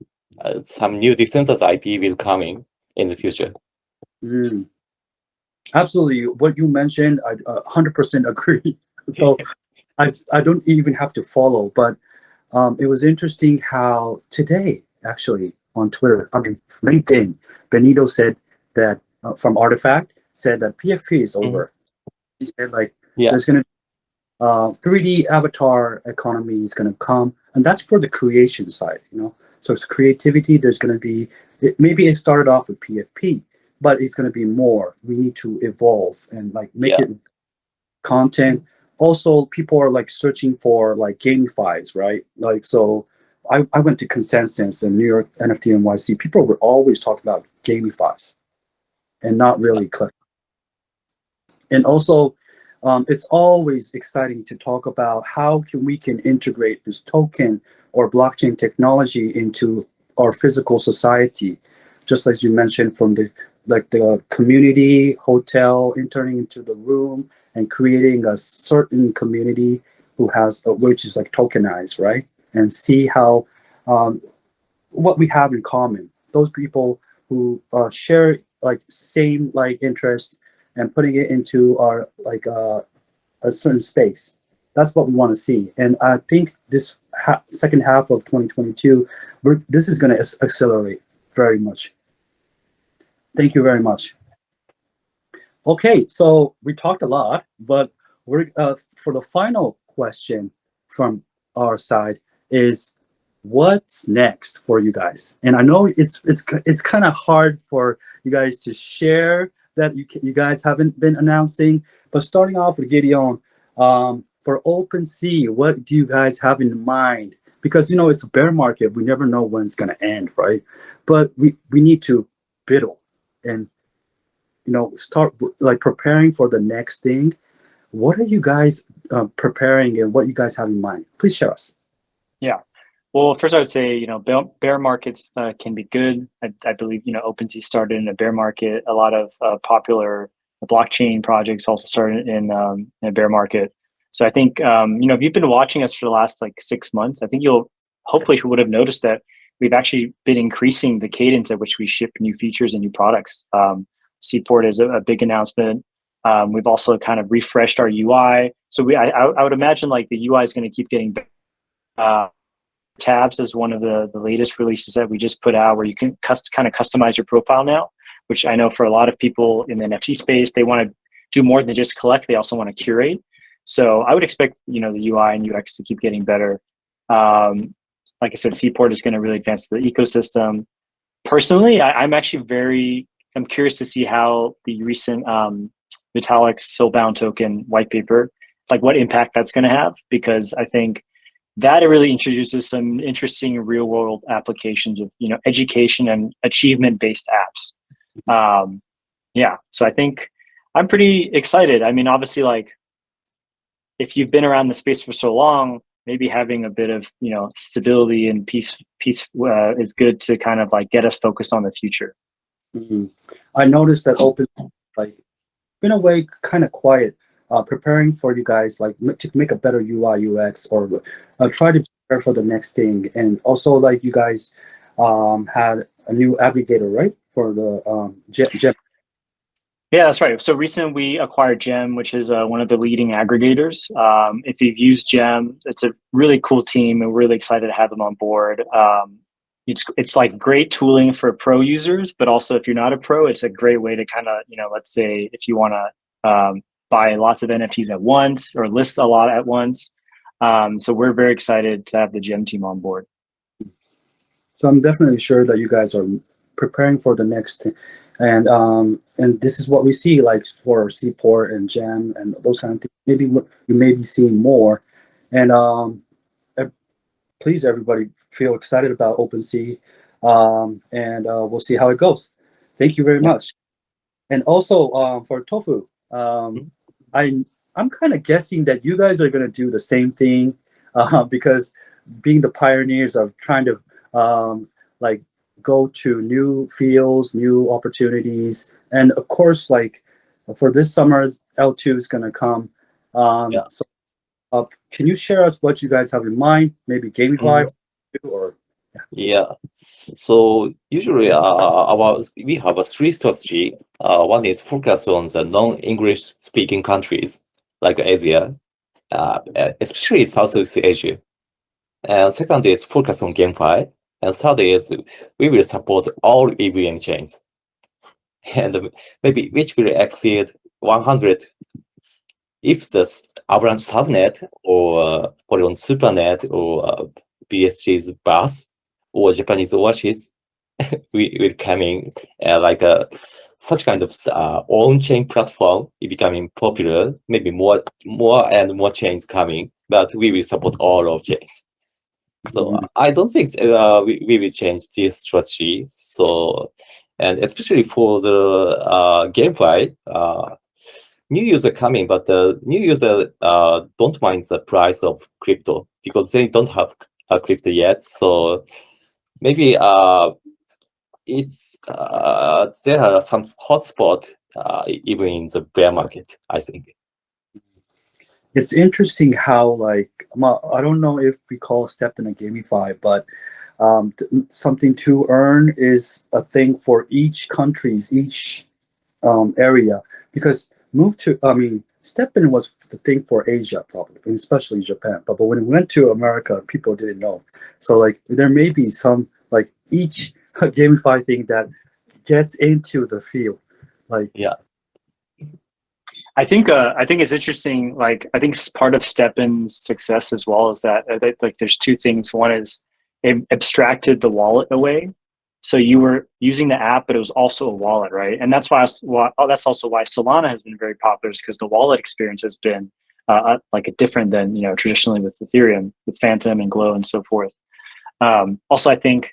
some new decentralized IP will coming in the future. Absolutely, what you mentioned, I 100% agree. So I don't even have to follow, but it was interesting how today, actually, on Twitter, LinkedIn, Benito said that from Artifact said that PFP is over. He said there's going to 3D avatar economy is going to come, and that's for the creation side, So it's creativity. There's going to be maybe it started off with PFP, but it's going to be more. We need to evolve and make it content. Also, people are searching for Gamefi's, right? So I went to Consensus in New York NFT NYC. People were always talking about Gamefi's and not really collecting. And also, it's always exciting to talk about how we can integrate this token or blockchain technology into our physical society, just as you mentioned, from the community hotel entering into the room and creating a certain community who has which is tokenized, right? And see how what we have in common. Those people who share same interest and putting it into our a certain space. That's what we want to see. And I think this second half of 2022, this is going to accelerate very much. Thank you very much. Okay, so we talked a lot, but we're for the final question from our side is, what's next for you guys? And I know it's kind of hard for you guys to share that you guys haven't been announcing, but starting off with Gideon, for OpenSea, what do you guys have in mind? Because it's a bear market, we never know when it's going to end, right? But we need to biddle and start preparing for the next thing. What are you guys preparing, and what you guys have in mind? Please share us. Yeah. Well, first I would say, bear markets can be good. I believe, OpenSea started in a bear market. A lot of popular blockchain projects also started in a bear market. So I think, if you've been watching us for the last 6 months, I think hopefully you would have noticed that we've actually been increasing the cadence at which we ship new features and new products. Seaport is a big announcement. We've also kind of refreshed our UI. So I would imagine the UI is going to keep getting better. Tabs is one of the latest releases that we just put out, where you can kind of customize your profile now, which I know for a lot of people in the NFT space, they want to do more than just collect. They also want to curate. So I would expect, the UI and UX to keep getting better. Like I said, Seaport is going to really advance the ecosystem. Personally, I'm curious to see how the recent Vitalik's Soulbound token white paper, what impact that's going to have, because I think that it really introduces some interesting real world applications of, education and achievement based apps. Yeah, so I think I'm pretty excited. I mean, obviously, like, if you've been around the space for so long, maybe having a bit of, stability and peace is good to kind of like get us focused on the future. Mm-hmm. I noticed that Open, like, in a way, kind of quiet, preparing for you guys, like, to make a better UI UX, or try to prepare for the next thing. And also, like, you guys had a new aggregator, right, for the Gem. Yeah, that's right. So recently we acquired Gem, which is one of the leading aggregators. If you've used Gem, it's a really cool team, and we're really excited to have them on board. It's like great tooling for pro users, but also if you're not a pro, it's a great way to kind of, let's say if you want to buy lots of NFTs at once or list a lot at once. So we're very excited to have the Gem team on board. So I'm definitely sure that you guys are preparing for the next thing. And this is what we see, like, for Seaport and Gem and those kind of things. Maybe you may be seeing more. And please, everybody, feel excited about OpenSea, and we'll see how it goes. Thank you very much. And also for Tofu, I'm kind of guessing that you guys are going to do the same thing, because being the pioneers of trying to like go to new fields, new opportunities, and of course, like, for this summer, L2 is going to come. So can you share us what you guys have in mind? Maybe Gamify, or So usually we have a three strategy. One is focus on the non-English speaking countries like Asia, especially Southeast Asia. And second is focus on GameFi. And third is we will support all EVM chains. And maybe which will exceed 100 if the Avalanche subnet or Polygon supernet or BSG's BAS or Japanese Oasys will coming like such kind of on-chain platform becoming popular. Maybe more and more chains coming, but we will support all of chains. So I don't think we will change this strategy. So, and especially for the GameFi, new user coming, but the new user don't mind the price of crypto because they don't have a crypto yet. So maybe it's there are some hotspot even in the bear market, I think. it's interesting how, like, I don't know if we call STEPN a Gamify, but something to earn is a thing for each countries, each area, because STEPN was the thing for Asia, probably, and especially Japan. But when it went to America, people didn't know. So, like, there may be some, like, each Gamify thing that gets into the field. Like, I think it's interesting. Like, I think part of STEPN's success as well is that like there's two things. One is it abstracted the wallet away, so you were using the app, but it was also a wallet, right? And that's that's also why Solana has been very popular, because the wallet experience has been like different than traditionally with Ethereum, with Phantom and Glow and so forth. Also, I think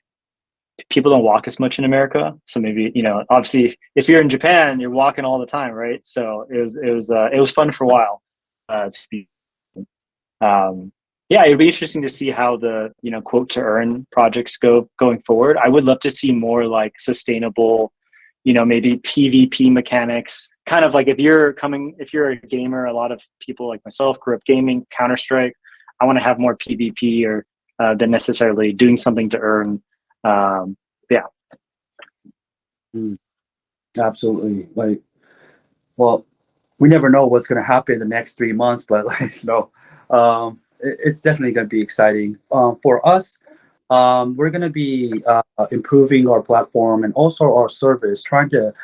people don't walk as much in America, so maybe obviously if you're in Japan, you're walking all the time, right? So it was fun for a while to be. Yeah, it'd be interesting to see how the quote to earn projects going forward. I would love to see more like sustainable, maybe PvP mechanics. Kind of like if you're a gamer, a lot of people like myself grew up gaming Counter-Strike. I want to have more PvP or than necessarily doing something to earn. Absolutely. Like, well, we never know what's going to happen in the next 3 months, but it's definitely going to be exciting. For us, we're going to be improving our platform and also our service, trying to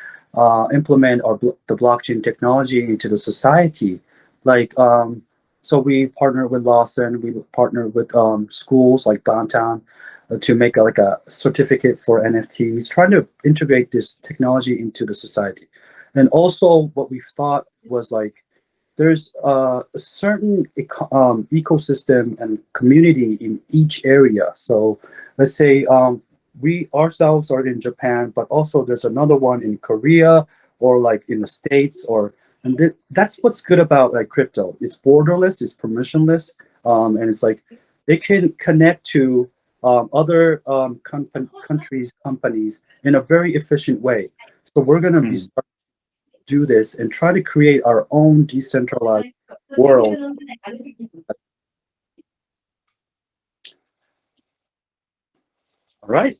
implement the blockchain technology into the society. Like, so we partner with Lawson, we partner with schools like downtown to make a certificate for NFTs, trying to integrate this technology into the society. And also what we thought was, like, there's a certain ecosystem and community in each area. So let's say we ourselves are in Japan, but also there's another one in Korea or like in the States, and that's what's good about like crypto. It's borderless, it's permissionless, and it's like it can connect to other countries, companies in a very efficient way. So we're going to be starting to do this and try to create our own decentralized world. All right.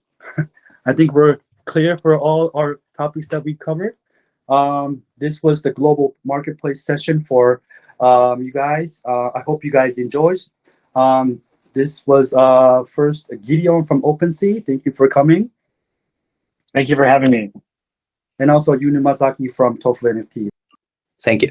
I think we're clear for all our topics that we covered. This was the global marketplace session for you guys. I hope you guys enjoyed. This was first Gideon from OpenSea. Thank you for coming. Thank you for having me. And also Yu Numazaki from Tofu NFT. Thank you.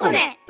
cocone.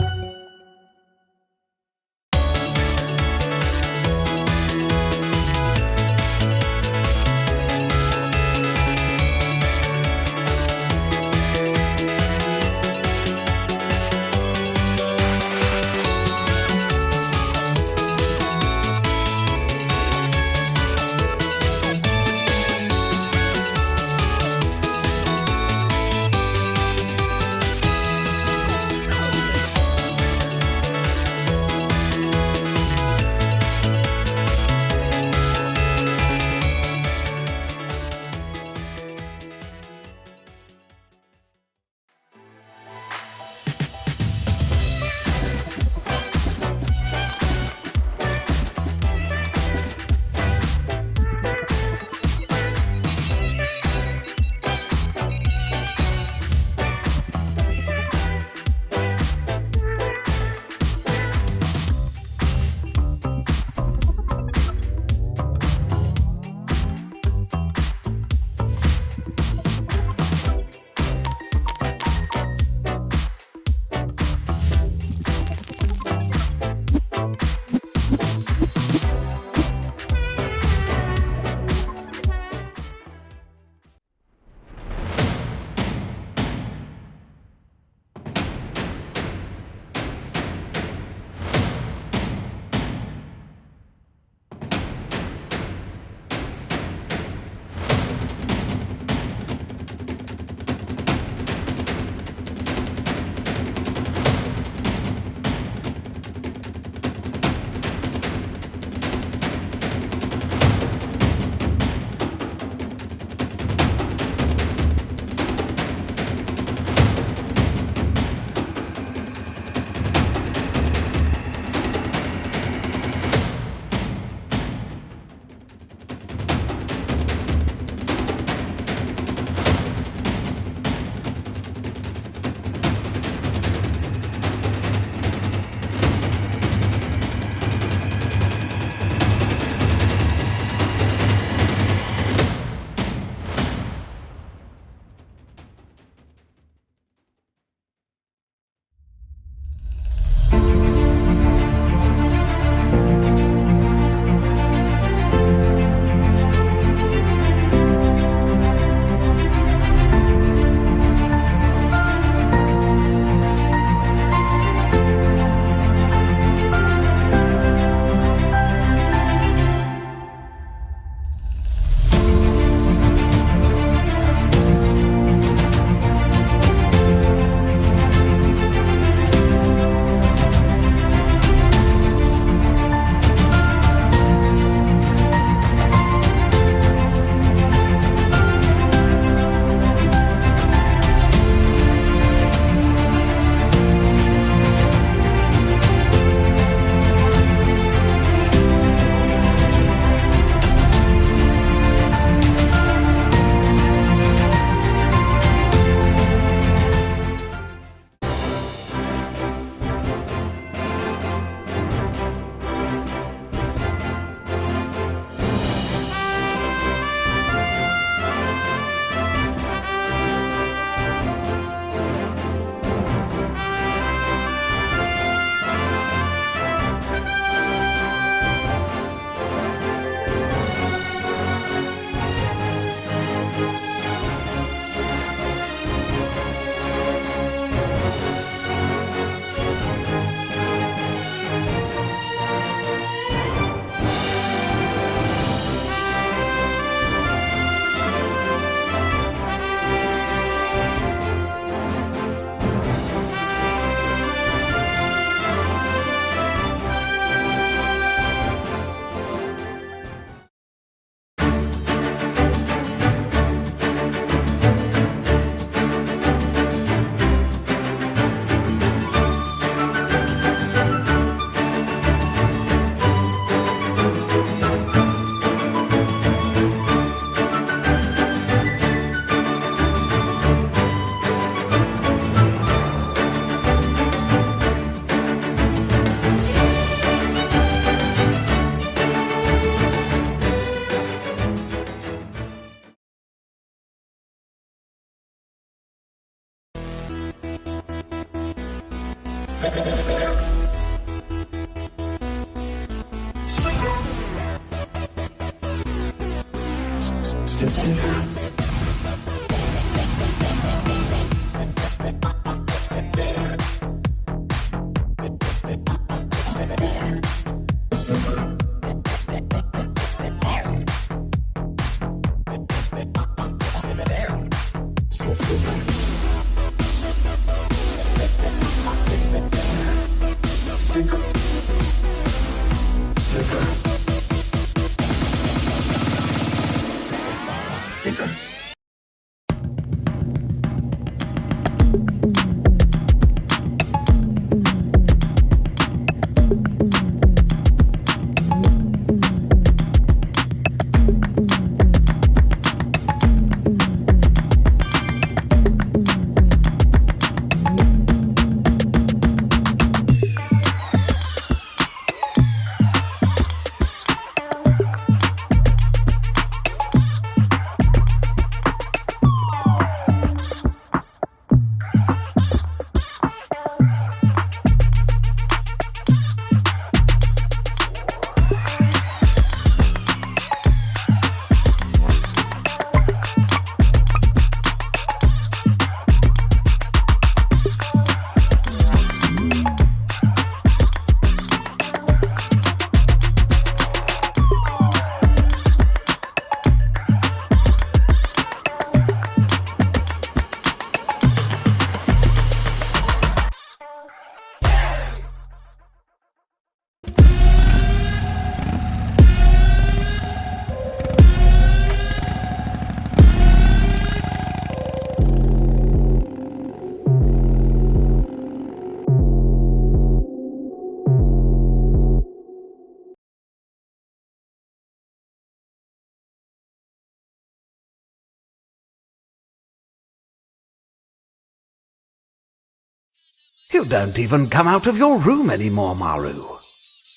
You don't even come out of your room anymore, Maru.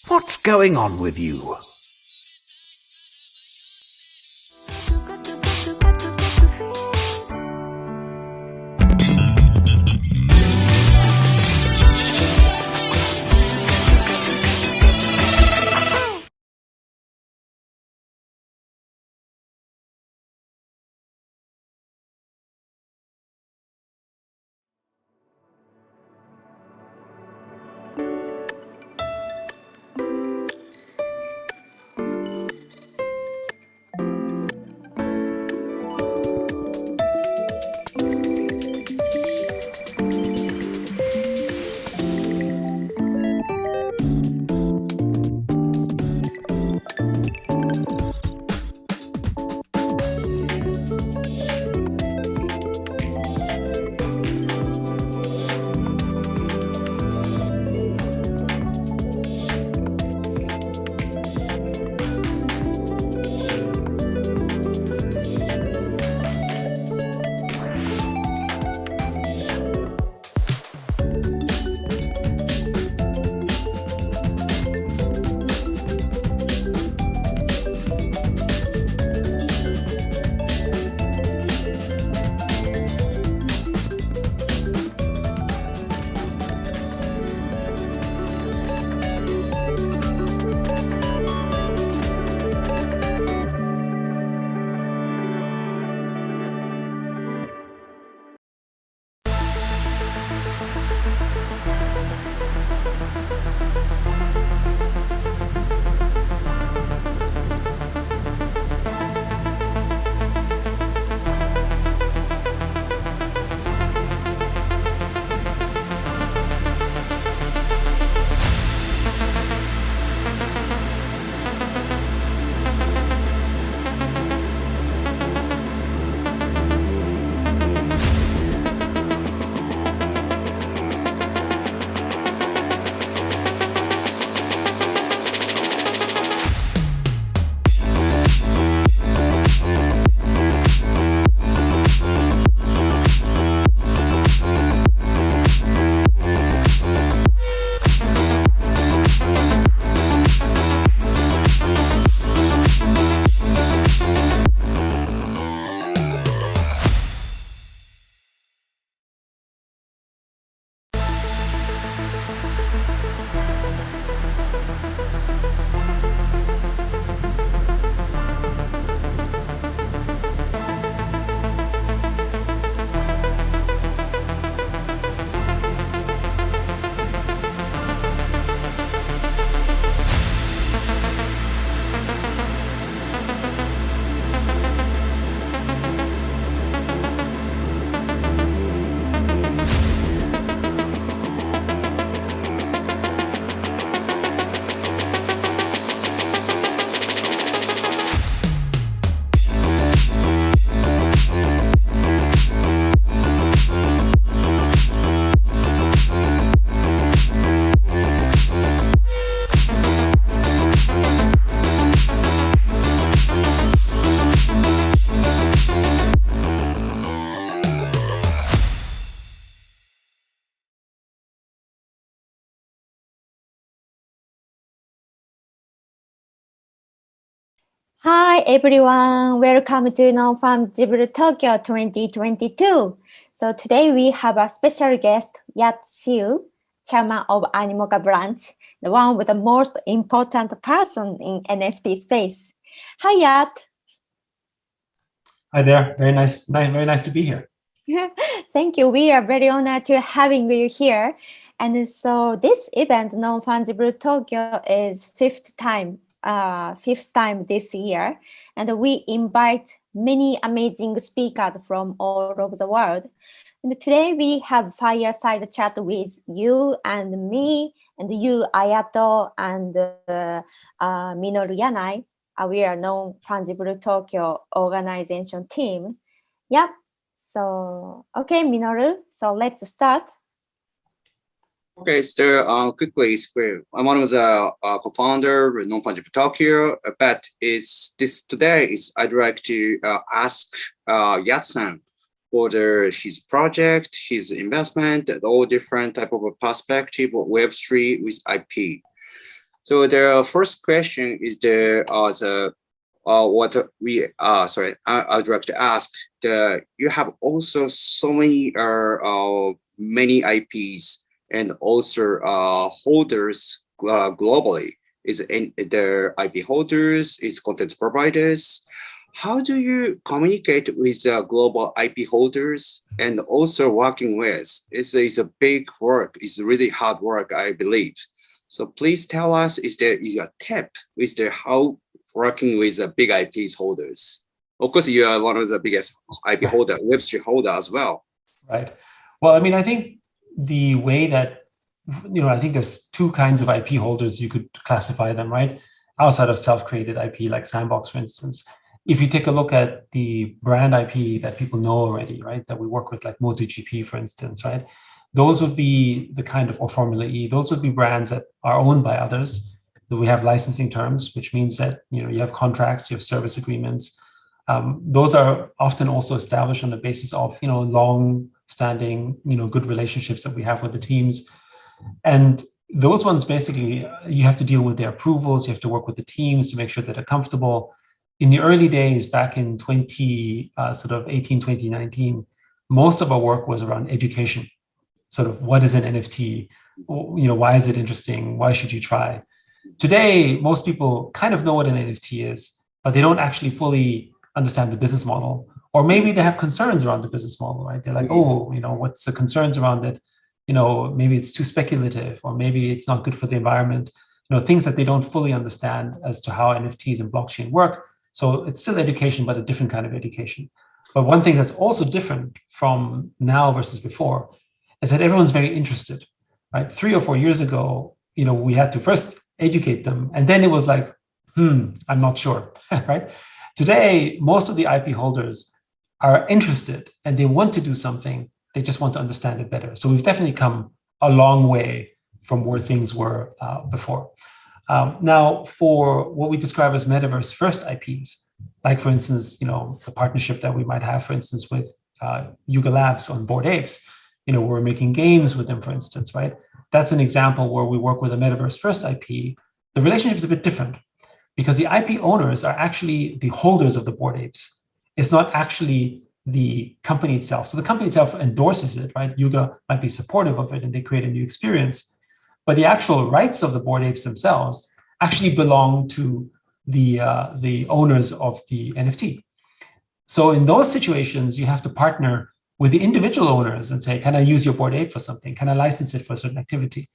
What's going on with you? Hi everyone, welcome to Fungible Tokyo 2022. So today we have a special guest, Yat Siu, chairman of Animoca Branch, the one with the most important person in NFT space. Hi Yat. Hi there, very nice to be here. Thank you. We are very honored to having you here. And so this event, Non-Fungible Tokyo, is fifth time this year. And we invite many amazing speakers from all over the world. And today we have fireside chat with you and me, and you, Ayato, and Minoru Yanai. We are Non-Fungible Tokyo organization team. Yep. So, okay, Minoru, so let's start. Okay, so quickly, I'm one of the co-founder of Non-Fungible Tokyo, but I'd like to ask Yat-san for his project, his investment, and all different type of a perspective of Web3 with IP. So the first question is I'd like to ask you have also so many many IPs and also holders globally. Is in their IP holders, is content providers. How do you communicate with global IP holders and also working with? It's a big work. It's really hard work, I believe. So please tell us, is there a tip? Is there how working with the big IPs holders? Of course, you are one of the biggest IP holder, Web3 holder as well. Right. Well, I mean, I think the way that, I think there's two kinds of IP holders, you could classify them, right? Outside of self-created IP, like Sandbox, for instance. If you take a look at the brand IP that people know already, right? That we work with, like MotoGP, for instance, right? Those would be the kind of, or Formula E, those would be brands that are owned by others. We have licensing terms, which means that you have contracts, you have service agreements. Those are often also established on the basis of long-standing, good relationships that we have with the teams. And those ones, basically, you have to deal with their approvals. You have to work with the teams to make sure that they're comfortable. In the early days, back in 2019, most of our work was around education. Sort of, what is an NFT? Why is it interesting? Why should you try? Today, most people kind of know what an NFT is, but they don't actually fully understand the business model. Or maybe they have concerns around the business model, right? They're like, what's the concerns around it? Maybe it's too speculative, or maybe it's not good for the environment. Things that they don't fully understand as to how NFTs and blockchain work. So it's still education, but a different kind of education. But one thing that's also different from now versus before is that everyone's very interested, right? 3 or 4 years ago, we had to first educate them, and then it was like, I'm not sure, right? Today, most of the IP holders are interested and they want to do something. They just want to understand it better. So we've definitely come a long way from where things were before. Now, for what we describe as Metaverse first IPs, like, for instance, the partnership that we might have, for instance, with Yuga Labs on Bored Apes, we're making games with them, for instance, right? That's an example where we work with a Metaverse first IP. The relationship is a bit different because the IP owners are actually the holders of the Bored Apes. It's not actually the company itself. So the company itself endorses it, right? Yuga might be supportive of it and they create a new experience. But the actual rights of the Bored Apes themselves actually belong to the owners of the NFT. So in those situations, you have to partner with the individual owners and say, can I use your Bored Ape for something? Can I license it for a certain activity?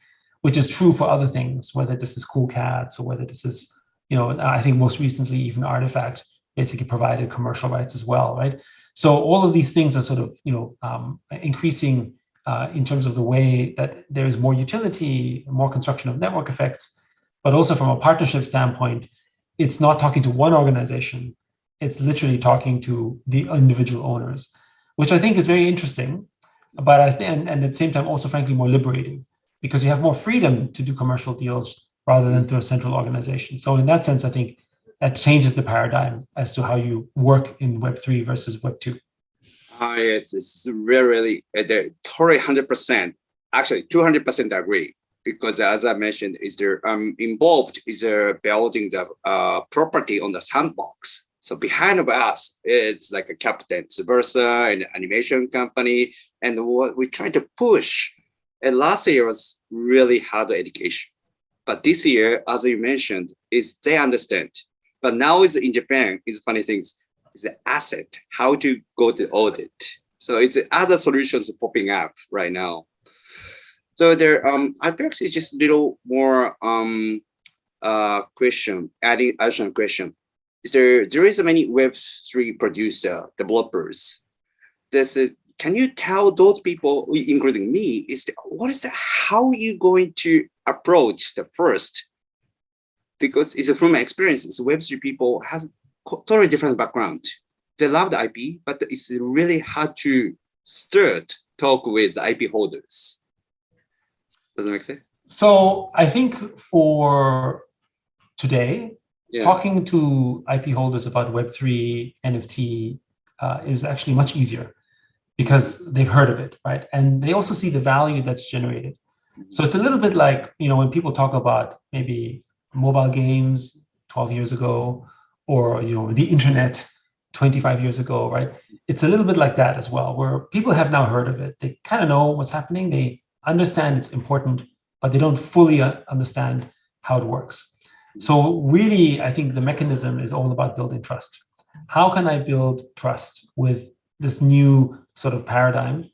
Which is true for other things, whether this is Cool Cats or whether this is, I think most recently even Artifact basically provided commercial rights as well, right? So all of these things are sort of, increasing in terms of the way that there is more utility, more construction of network effects, but also from a partnership standpoint, it's not talking to one organization, it's literally talking to the individual owners, which I think is very interesting, but and at the same time also frankly more liberating, because you have more freedom to do commercial deals rather than through a central organization. So in that sense, I think that changes the paradigm as to how you work in Web3 versus Web2. Yes, it's really, totally 100%, actually 200% agree. because as I mentioned, is there involved is building the property on the sandbox. So behind of us, it's like a Captain Versa, an animation company, and what we try to push. And last year was really hard education, but this year, as you mentioned, is they understand. But now is in Japan, is funny things, is the asset, how to go to audit. So it's other solutions popping up right now. So there, I think it's just a little more question, additional question. There is many Web3 producer developers. Can you tell those people, including me, how are you going to approach the first? Because it's from my experience, Web3 people has totally different background. They love the IP, but it's really hard to talk with the IP holders. Does that make sense? So I think for today, talking to IP holders about Web3, NFT is actually much easier because they've heard of it, right? And they also see the value that's generated. So it's a little bit like, when people talk about maybe mobile games 12 years ago, or, the internet 25 years ago, right? It's a little bit like that as well, where people have now heard of it. They kind of know what's happening. They understand it's important, but they don't fully understand how it works. So really, I think the mechanism is all about building trust. How can I build trust with this new sort of paradigm?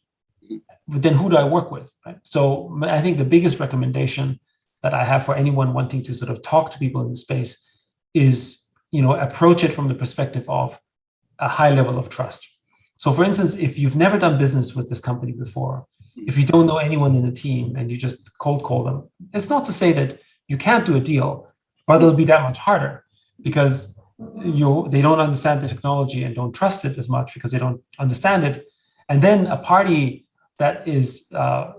But then who do I work with, right? So I think the biggest recommendation that I have for anyone wanting to sort of talk to people in the space is, approach it from the perspective of a high level of trust. So for instance, if you've never done business with this company before, if you don't know anyone in the team and you just cold call them, it's not to say that you can't do a deal, but it'll be that much harder because they don't understand the technology and don't trust it as much because they don't understand it. And then a party that is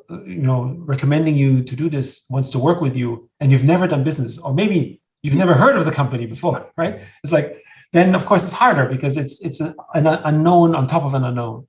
recommending you to do this wants to work with you and you've never done business, or maybe you've never heard of the company before, right? It's like, then of course it's harder because it's an unknown on top of an unknown.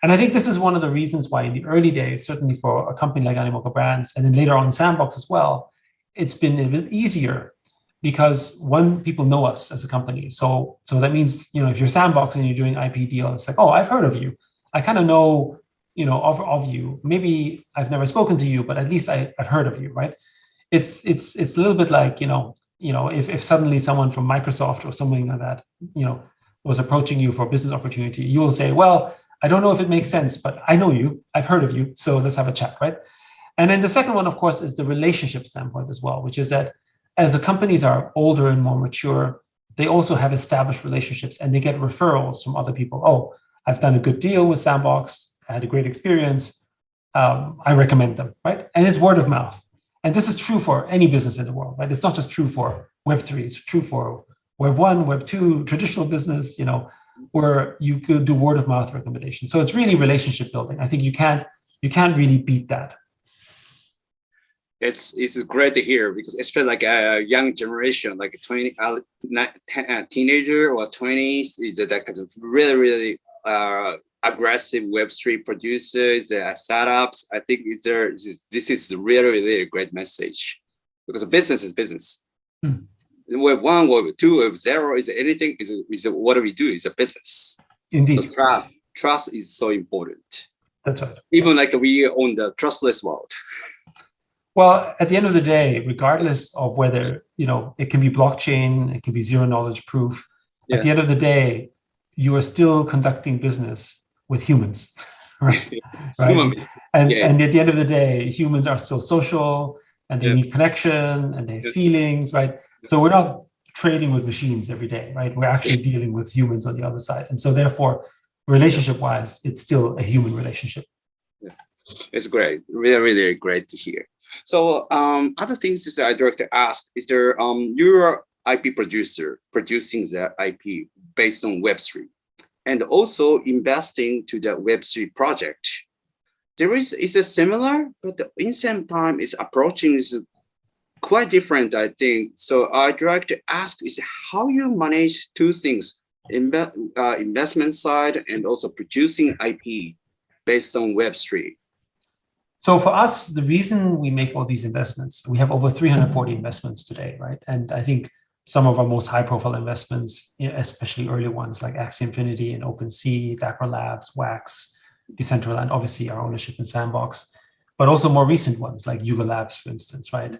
And I think this is one of the reasons why in the early days, certainly for a company like Animoca Brands, and then later on Sandbox as well, it's been a bit easier because people know us as a company. So that means, if you're Sandbox and you're doing IP deal, it's like, oh, I've heard of you. I kind of know, of you. Maybe I've never spoken to you, but at least I've heard of you, right? It's a little bit like, if suddenly someone from Microsoft or something like that, was approaching you for a business opportunity, you will say, well, I don't know if it makes sense, but I know you, I've heard of you, so let's have a chat, right? And then the second one, of course, is the relationship standpoint as well, which is that as the companies are older and more mature, they also have established relationships and they get referrals from other people. Oh, I've done a good deal with Sandbox, I had a great experience, I recommend them, right? And it's word of mouth. And this is true for any business in the world, right? It's not just true for Web3, it's true for Web1, Web2, traditional business, where you could do word of mouth recommendation. So it's really relationship building. I think you can't really beat that. It's great to hear because especially like a young generation, like a teenager or 20s, is that kind of really, really aggressive Web3 producers, startups. I think this is really, really great message because business is business. Web 1, Web 2, Web 0 is anything, is what we do is a business. Indeed. So trust is so important. That's right. Even like we own the trustless world. Well, at the end of the day, regardless of whether, it can be blockchain, it can be zero knowledge proof, at the end of the day, you are still conducting business with humans, right? Right? And at the end of the day, humans are still social and they need connection and they have feelings, right? So we're not trading with machines every day, right? We're actually dealing with humans on the other side. And so therefore, relationship-wise, it's still a human relationship. Yeah. It's great. Really, really great to hear. So other things is I'd like to ask, is there you're IP producer producing the IP based on Web3 and also investing to the Web3 project. Is a similar, but in the same time, its approaching is quite different, I think. So I'd like to ask is how you manage two things, investment side and also producing IP based on Web3. So for us, the reason we make all these investments, we have over 340 investments today, right? And I think some of our most high-profile investments, especially early ones like Axie Infinity and OpenSea, Dapper Labs, Wax, Decentraland, obviously our ownership in Sandbox, but also more recent ones like Yuga Labs, for instance, right?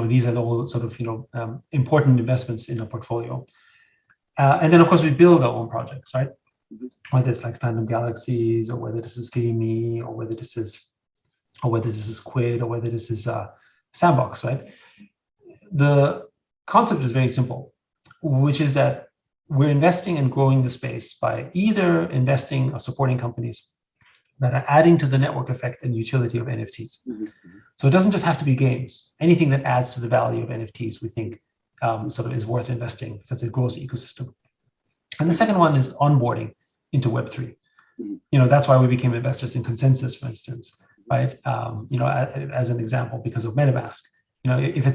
These are all sort of important investments in our portfolio. And then of course we build our own projects, right? Whether it's like Phantom Galaxies, or whether this is Gamey, or whether this is Quid, or whether this is Sandbox, right? The concept is very simple, which is that we're investing and growing the space by either investing or supporting companies that are adding to the network effect and utility of NFTs. So it doesn't just have to be games. Anything that adds to the value of NFTs, we think sort of is worth investing because it grows the ecosystem. And the second one is onboarding into Web3. That's why we became investors in Consensus, for instance, right? As an example, because of MetaMask. If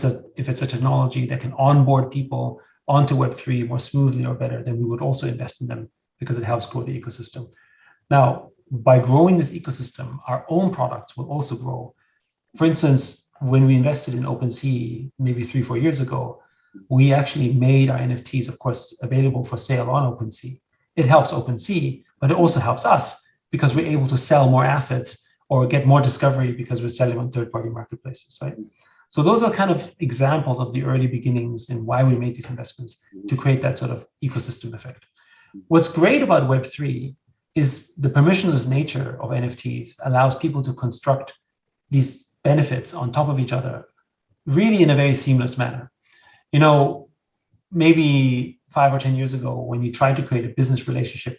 it's a technology that can onboard people onto Web3 more smoothly or better, then we would also invest in them because it helps grow the ecosystem. Now, by growing this ecosystem, our own products will also grow. For instance, when we invested in OpenSea maybe 3-4 years ago, we actually made our NFTs, of course, available for sale on OpenSea. It helps OpenSea, but it also helps us because we're able to sell more assets or get more discovery because we're selling on third-party marketplaces, right? So those are kind of examples of the early beginnings and why we made these investments to create that sort of ecosystem effect. What's great about Web3 is the permissionless nature of NFTs allows people to construct these benefits on top of each other really in a very seamless manner. Maybe 5 or 10 years ago, when you tried to create a business relationship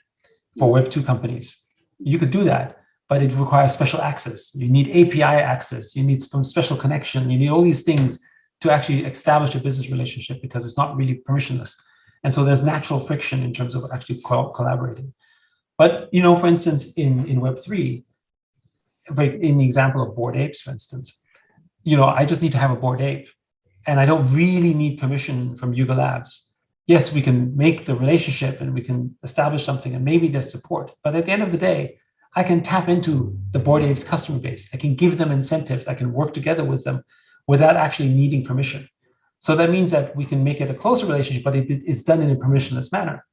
for Web2 companies, you could do that, but it requires special access. You need API access, you need some special connection, you need all these things to actually establish a business relationship because it's not really permissionless. And so there's natural friction in terms of actually collaborating. But, for instance, in Web3, in the example of Bored Apes, for instance, I just need to have a Bored Ape and I don't really need permission from Yuga Labs. Yes, we can make the relationship and we can establish something and maybe there's support. But at the end of the day, I can tap into the Bored Apes customer base. I can give them incentives. I can work together with them without actually needing permission. So that means that we can make it a closer relationship, but it's done in a permissionless manner.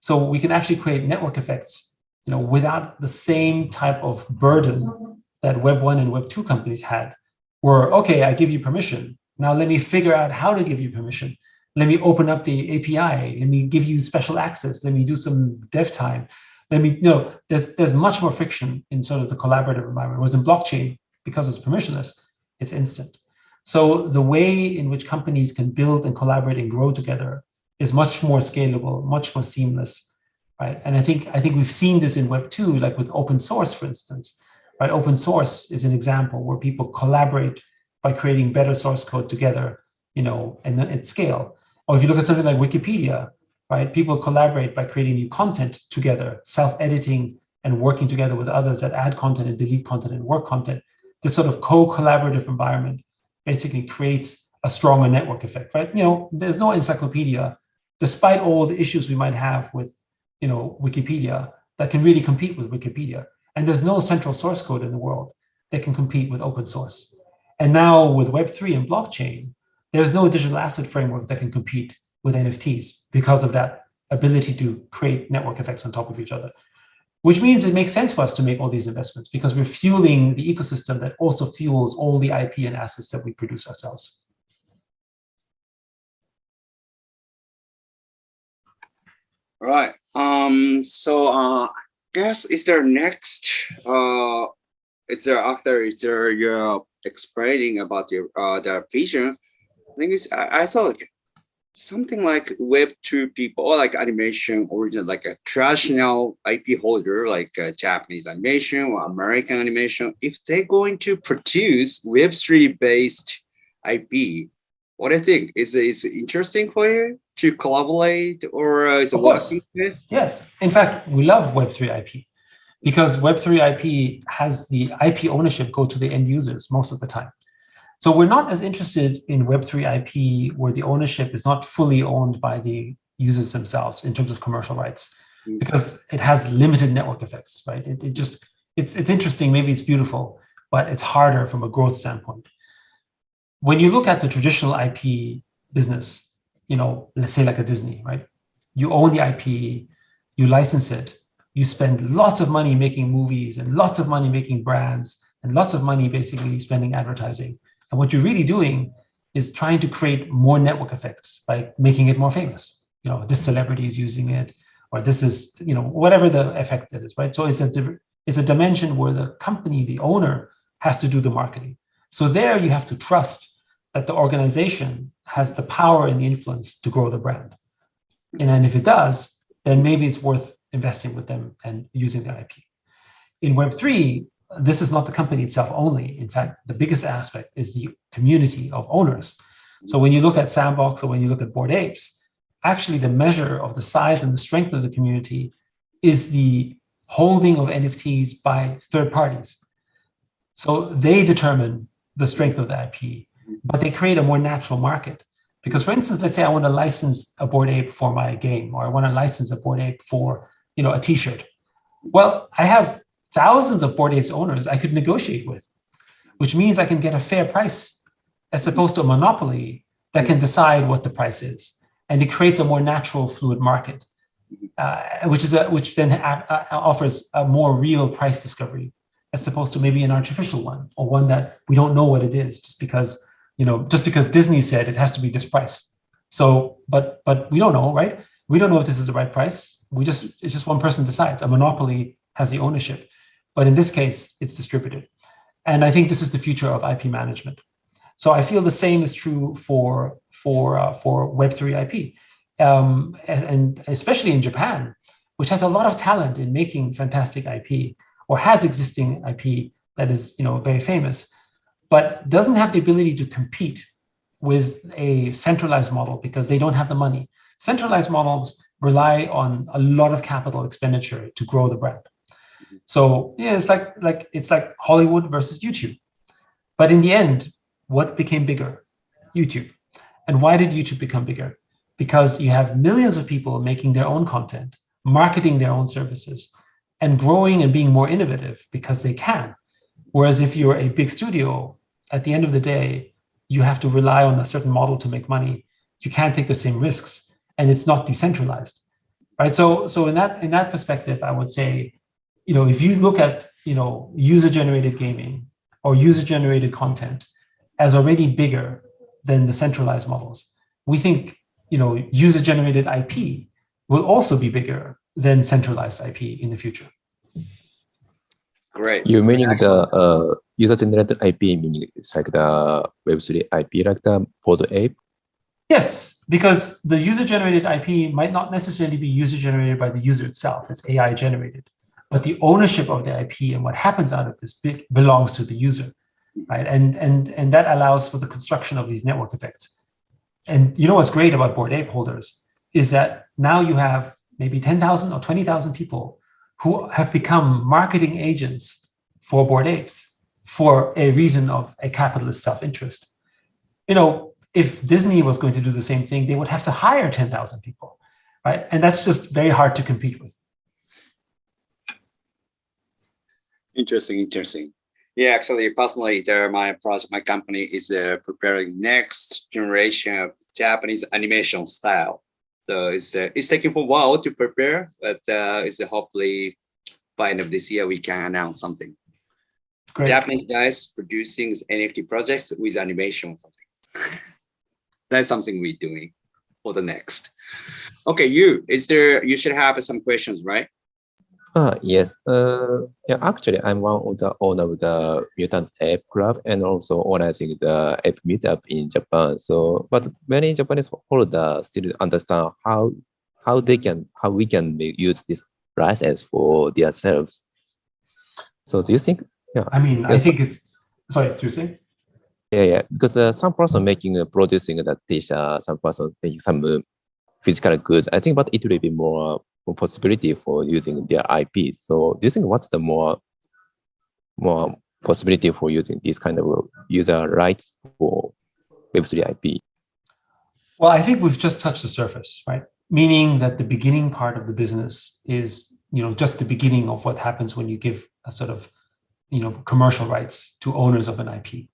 So we can actually create network effects, without the same type of burden that Web 1 and Web 2 companies had, where, okay, I give you permission. Now let me figure out how to give you permission. Let me open up the API. Let me give you special access. Let me do some dev time. There's much more friction in sort of the collaborative environment. Whereas in blockchain, because it's permissionless, it's instant. So the way in which companies can build and collaborate and grow together is much more scalable, much more seamless, right? And I think we've seen this in Web 2, like with open source, for instance, right? Open source is an example where people collaborate by creating better source code together, and then at scale. Or if you look at something like Wikipedia, right? People collaborate by creating new content together, self-editing and working together with others that add content and delete content and work content. This sort of co-collaborative environment basically creates a stronger network effect, right? There's no encyclopedia, despite all the issues we might have with, Wikipedia, that can really compete with Wikipedia. And there's no central source code in the world that can compete with open source. And now with Web3 and blockchain, there's no digital asset framework that can compete with NFTs because of that ability to create network effects on top of each other, which means it makes sense for us to make all these investments because we're fueling the ecosystem that also fuels all the IP and assets that we produce ourselves. All right. I guess you're explaining about your their vision. I thought something like Web2 people or like animation origin, like a traditional IP holder, like Japanese animation or American animation, if they're going to produce Web3 based IP, what do you think? Is it interesting for you to collaborate or is it working? Yes. In fact, we love Web3 IP because Web3 IP has the IP ownership go to the end users most of the time. So we're not as interested in Web3 IP where the ownership is not fully owned by the users themselves in terms of commercial rights, because it has limited network effects, right? It's interesting, maybe it's beautiful, but it's harder from a growth standpoint. When you look at the traditional IP business, let's say like a Disney, right? You own the IP, you license it, you spend lots of money making movies and lots of money making brands and lots of money basically spending advertising. And what you're really doing is trying to create more network effects by making it more famous. This celebrity is using it, or this is, whatever the effect that is, right? So it's a dimension where the company, the owner, has to do the marketing. So there you have to trust that the organization has the power and the influence to grow the brand. And then if it does, then maybe it's worth investing with them and using the IP. In Web3, this is not the company itself only. In fact, the biggest aspect is the community of owners. So when you look at Sandbox or when you look at Bored Apes, actually the measure of the size and the strength of the community is the holding of NFTs by third parties. So they determine the strength of the IP, but they create a more natural market. Because for instance, let's say I want to license a Bored Ape for my game, or I want to license a Bored Ape for a t-shirt. Well, I have thousands of Bored Apes owners I could negotiate with, which means I can get a fair price as opposed to a monopoly that can decide what the price is. And it creates a more natural, fluid market, which then offers a more real price discovery as opposed to maybe an artificial one, or one that we don't know what it is just because Disney said it has to be this price. So, but we don't know, right? We don't know if this is the right price. It's just one person decides. A monopoly has the ownership, but in this case, it's distributed. And I think this is the future of IP management. So I feel the same is true for Web3 IP, and especially in Japan, which has a lot of talent in making fantastic IP, or has existing IP that is very famous, but doesn't have the ability to compete with a centralized model because they don't have the money. Centralized models rely on a lot of capital expenditure to grow the brand. So yeah, it's like Hollywood versus YouTube. But in the end, what became bigger? YouTube. And why did YouTube become bigger? Because you have millions of people making their own content, marketing their own services, and growing and being more innovative because they can. Whereas if you're a big studio, at the end of the day, you have to rely on a certain model to make money. You can't take the same risks, and it's not decentralized, right? So in that perspective, I would say, if you look at user-generated gaming or user-generated content as already bigger than the centralized models, we think user-generated IP will also be bigger than centralized IP in the future. Great. You meaning the user-generated IP, meaning it's like the Web3 IP, like the Bored Ape? Yes, because the user-generated IP might not necessarily be user-generated by the user itself. It's AI-generated. But the ownership of the IP and what happens out of this bit belongs to the user, right? And that allows for the construction of these network effects. And what's great about Bored Ape holders is that now you have maybe 10,000 or 20,000 people who have become marketing agents for Bored Apes for a reason of a capitalist self-interest. If Disney was going to do the same thing, they would have to hire 10,000 people, right? And that's just very hard to compete with. Interesting. Yeah, actually, personally, my company is preparing next generation of Japanese animation style. So it's taking for a while to prepare, but it's hopefully by end of this year we can announce something. Great. Japanese guys producing NFT projects with animation or something. That's something we're doing for the next. Okay, you should have some questions, right? Yes. Yeah, actually, I'm one of the owner of the Mutant Ape Club and also organizing the Ape Meetup in Japan. So, but many Japanese holders still understand how we can use this license for themselves. So, do you think? Yeah. I mean, I think it's. Sorry, do you say? Yeah. Because some person producing the t-shirt, some person making some physical goods. I think, but it will be more possibility for using their IP. So do you think what's the more possibility for using this kind of user rights for Web3 IP? Well, I think we've just touched the surface, right? Meaning that the beginning part of the business is, just the beginning of what happens when you give a sort of, commercial rights to owners of an IP.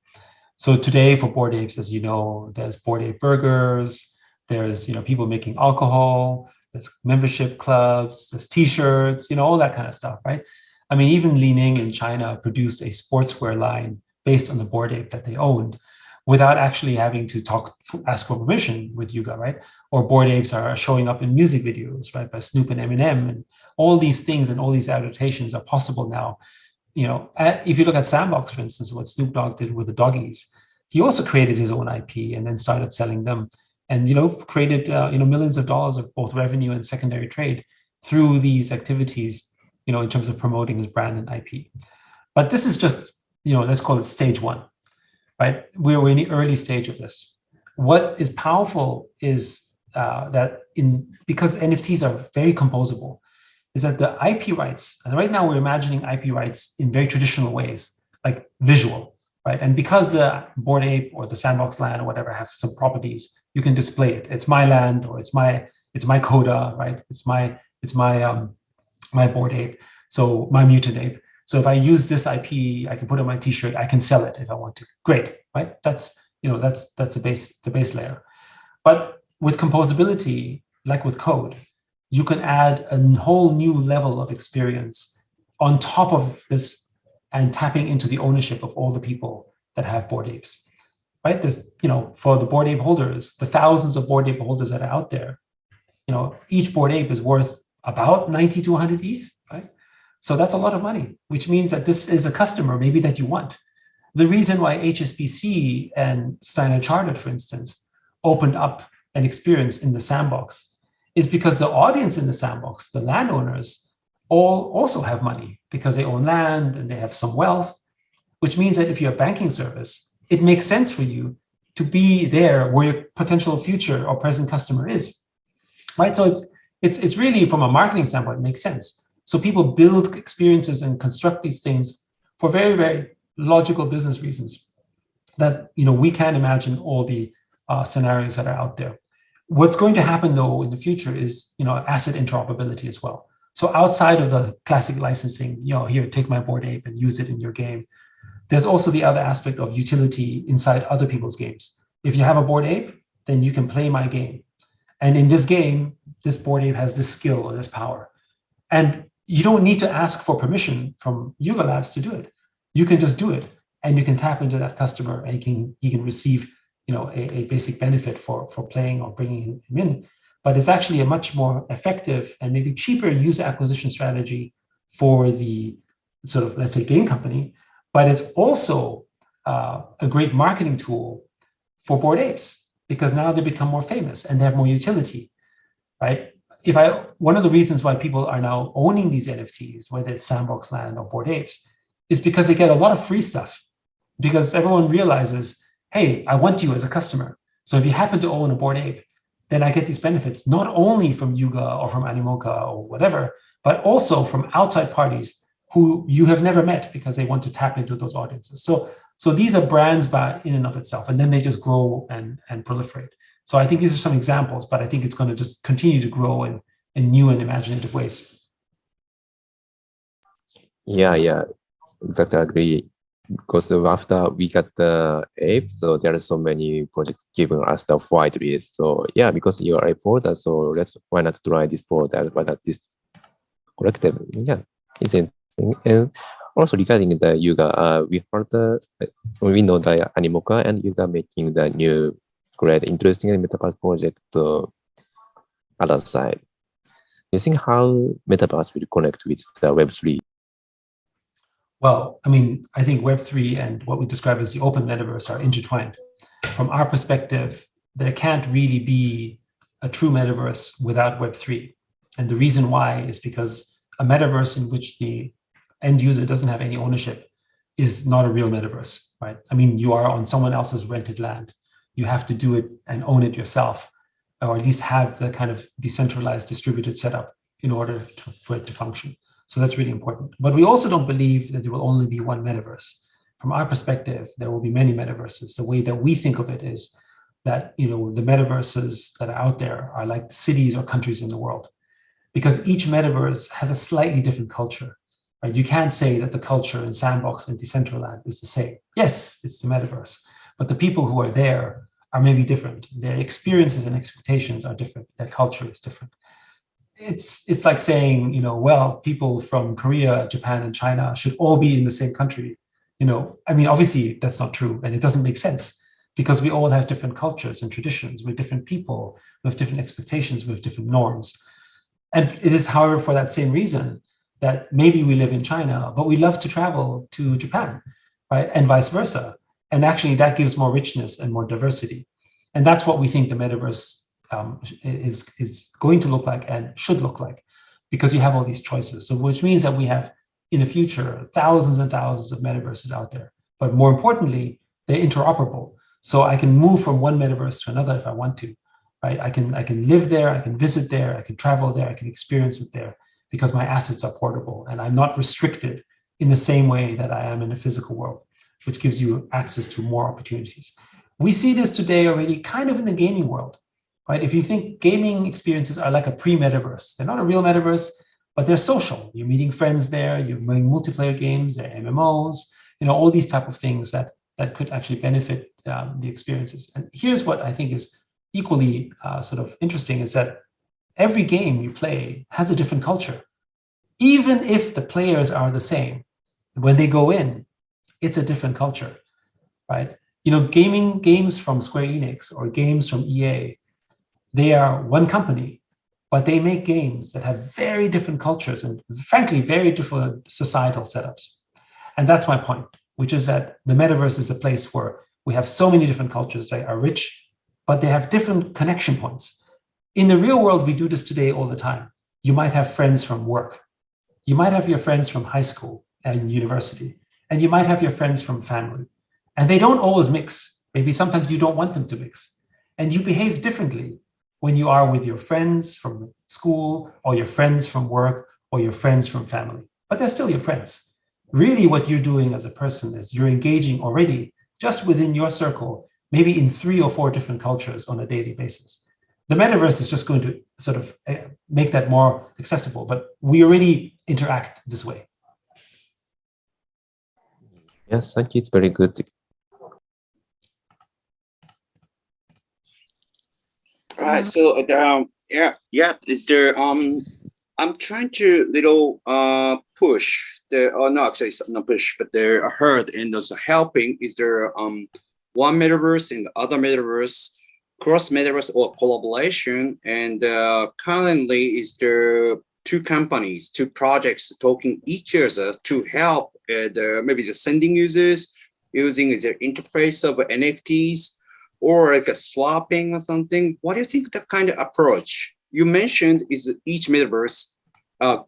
So today for Bored Apes, as you know, there's Bored Ape Burgers, there's people making alcohol, there's membership clubs, there's t-shirts, all that kind of stuff, right? I mean, even Li Ning in China produced a sportswear line based on the Bored Ape that they owned without actually having to ask for permission with Yuga, right? Or Bored Apes are showing up in music videos, right, by Snoop and Eminem, and all these things and all these adaptations are possible now. If you look at Sandbox, for instance, what Snoop Dogg did with the doggies, he also created his own IP and then started selling them, and created millions of dollars of both revenue and secondary trade through these activities, in terms of promoting his brand and IP. But this is just, let's call it stage one, right? We're in the early stage of this. What is powerful is because NFTs are very composable, is that the IP rights, and right now we're imagining IP rights in very traditional ways, like visual, right? And because the Bored Ape or the Sandbox land or whatever have some properties, you can display it. It's my land, or it's my coda, right? It's my Bored Ape, so my mutant ape. So if I use this IP, I can put it on my T-shirt. I can sell it if I want to. Great, right? That's the base layer. But with composability, like with code, you can add a whole new level of experience on top of this and tapping into the ownership of all the people that have Bored Apes, right? There's, for the Bored Ape holders, the thousands of Bored Ape holders that are out there, each Bored Ape is worth about 90 to 100 ETH, right? So that's a lot of money, which means that this is a customer maybe that you want. The reason why HSBC and Steiner Chartered, for instance, opened up an experience in the Sandbox is because the audience in the Sandbox, the landowners, all also have money because they own land and they have some wealth, which means that if you're a banking service, it makes sense for you to be there where your potential future or present customer is, right? So it's really, from a marketing standpoint, it makes sense. So people build experiences and construct these things for very, very logical business reasons that, we can't imagine all the scenarios that are out there. What's going to happen, though, in the future is, asset interoperability as well. So outside of the classic licensing, here, take my Bored Ape and use it in your game, there's also the other aspect of utility inside other people's games. If you have a Bored Ape, then you can play my game. And in this game, this Bored Ape has this skill or this power. And you don't need to ask for permission from Yuga Labs to do it. You can just do it, and you can tap into that customer, and he can receive a basic benefit for playing or bringing him in. But it's actually a much more effective and maybe cheaper user acquisition strategy for the sort of, let's say, game company. But it's also a great marketing tool for Bored Apes because now they become more famous and they have more utility, right? One of the reasons why people are now owning these NFTs, whether it's Sandbox Land or Bored Apes, is because they get a lot of free stuff. Because everyone realizes, hey, I want you as a customer. So if you happen to own a Bored Ape, then I get these benefits, not only from Yuga or from Animoca or whatever, but also from outside parties who you have never met because they want to tap into those audiences. So these are brands by in and of itself, and then they just grow and proliferate. So I think these are some examples, but I think it's going to just continue to grow in new and imaginative ways. Yeah, exactly agree. Because after we got the ape, so there are so many projects giving us the white list. So yeah, because you are a holder, so why not try this product? Why not this collective? Yeah, it's interesting. And also regarding the Yuga, we heard we know the Animoca and Yuga making the new great interesting Metaverse project other side. You think how Metaverse will connect with the Web3? Well, I mean, I think Web3 and what we describe as the open metaverse are intertwined. From our perspective, there can't really be a true metaverse without Web3. And the reason why is because a metaverse in which the end user doesn't have any ownership is not a real metaverse, right? I mean, you are on someone else's rented land. You have to do it and own it yourself, or at least have the kind of decentralized distributed setup in order for it to function. So that's really important. But we also don't believe that there will only be one metaverse. From our perspective, there will be many metaverses. The way that we think of it is that, the metaverses that are out there are like the cities or countries in the world, because each metaverse has a slightly different culture. right? You can't say that the culture in Sandbox and Decentraland is the same. Yes, it's the metaverse, but the people who are there are maybe different. Their experiences and expectations are different. Their culture is different. It's like saying, you know, well, people from Korea, Japan, and China should all be in the same country. You know, I mean, obviously that's not true, and it doesn't make sense because we all have different cultures and traditions. We're different people with different expectations, with different norms. And it is, however, for that same reason that maybe we live in China, but we love to travel to Japan, right? And vice versa. And actually that gives more richness and more diversity. And that's what we think the metaverse is going to look like and should look like, because you have all these choices. So which means that we have in the future thousands and thousands of metaverses out there, but more importantly, they're interoperable. So I can move from one metaverse to another if I want to, right? I can live there, I can visit there, I can travel there, I can experience it there because my assets are portable and I'm not restricted in the same way that I am in the physical world, which gives you access to more opportunities. We see this today already kind of in the gaming world, right? If you think gaming experiences are like a pre-metaverse, they're not a real metaverse, but they're social. You're meeting friends there, you're playing multiplayer games, they're MMOs, you know, all these type of things that could actually benefit the experiences. And here's what I think is equally sort of interesting is that every game you play has a different culture. Even if the players are the same, when they go in, it's a different culture, right? You know, games from Square Enix or games from EA, they are one company, but they make games that have very different cultures and frankly, very different societal setups. And that's my point, which is that the metaverse is a place where we have so many different cultures that are rich, but they have different connection points. In the real world, we do this today all the time. You might have friends from work. You might have your friends from high school and university, and you might have your friends from family. And they don't always mix. Maybe sometimes you don't want them to mix. And you behave differently when you are with your friends from school or your friends from work or your friends from family, but they're still your friends. Really what you're doing as a person is you're engaging already just within your circle, maybe in 3 or 4 different cultures on a daily basis. The metaverse is just going to sort of make that more accessible, but we already interact this way. Yes, thank you. It's very good. Right. So is there I'm trying to little push the no actually it's not push, but they're heard and also helping. Is there one metaverse and the other metaverse, cross metaverse or collaboration? And currently is there 2 companies, 2 projects talking each other to help maybe the sending users using their interface of NFTs or like a swapping or something? What do you think that kind of approach you mentioned is each metaverse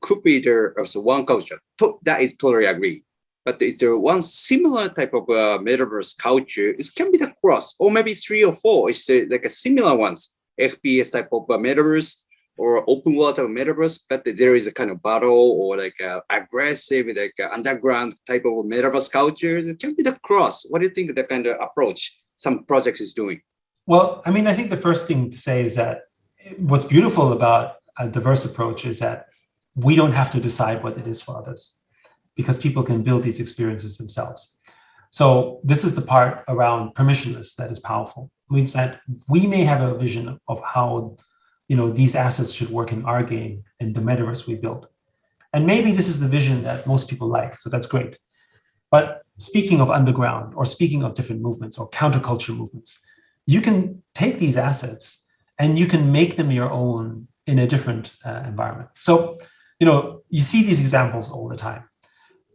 could be there as one culture? That is totally agree. But is there one similar type of metaverse culture? It can be the cross, or maybe 3 or 4. It's like a similar ones, FPS type of metaverse or open world type of metaverse. But there is a kind of battle or like aggressive, like underground type of metaverse cultures. It can be the cross. What do you think that kind of approach some projects is doing? Well, I mean, I think the first thing to say is that what's beautiful about a diverse approach is that we don't have to decide what it is for others because people can build these experiences themselves. So this is the part around permissionless that is powerful. It means that we may have a vision of how, you know, these assets should work in our game and the metaverse we build. And maybe this is the vision that most people like, so that's great. But speaking of underground or speaking of different movements or counterculture movements, you can take these assets and you can make them your own in a different environment. So, you know, you see these examples all the time.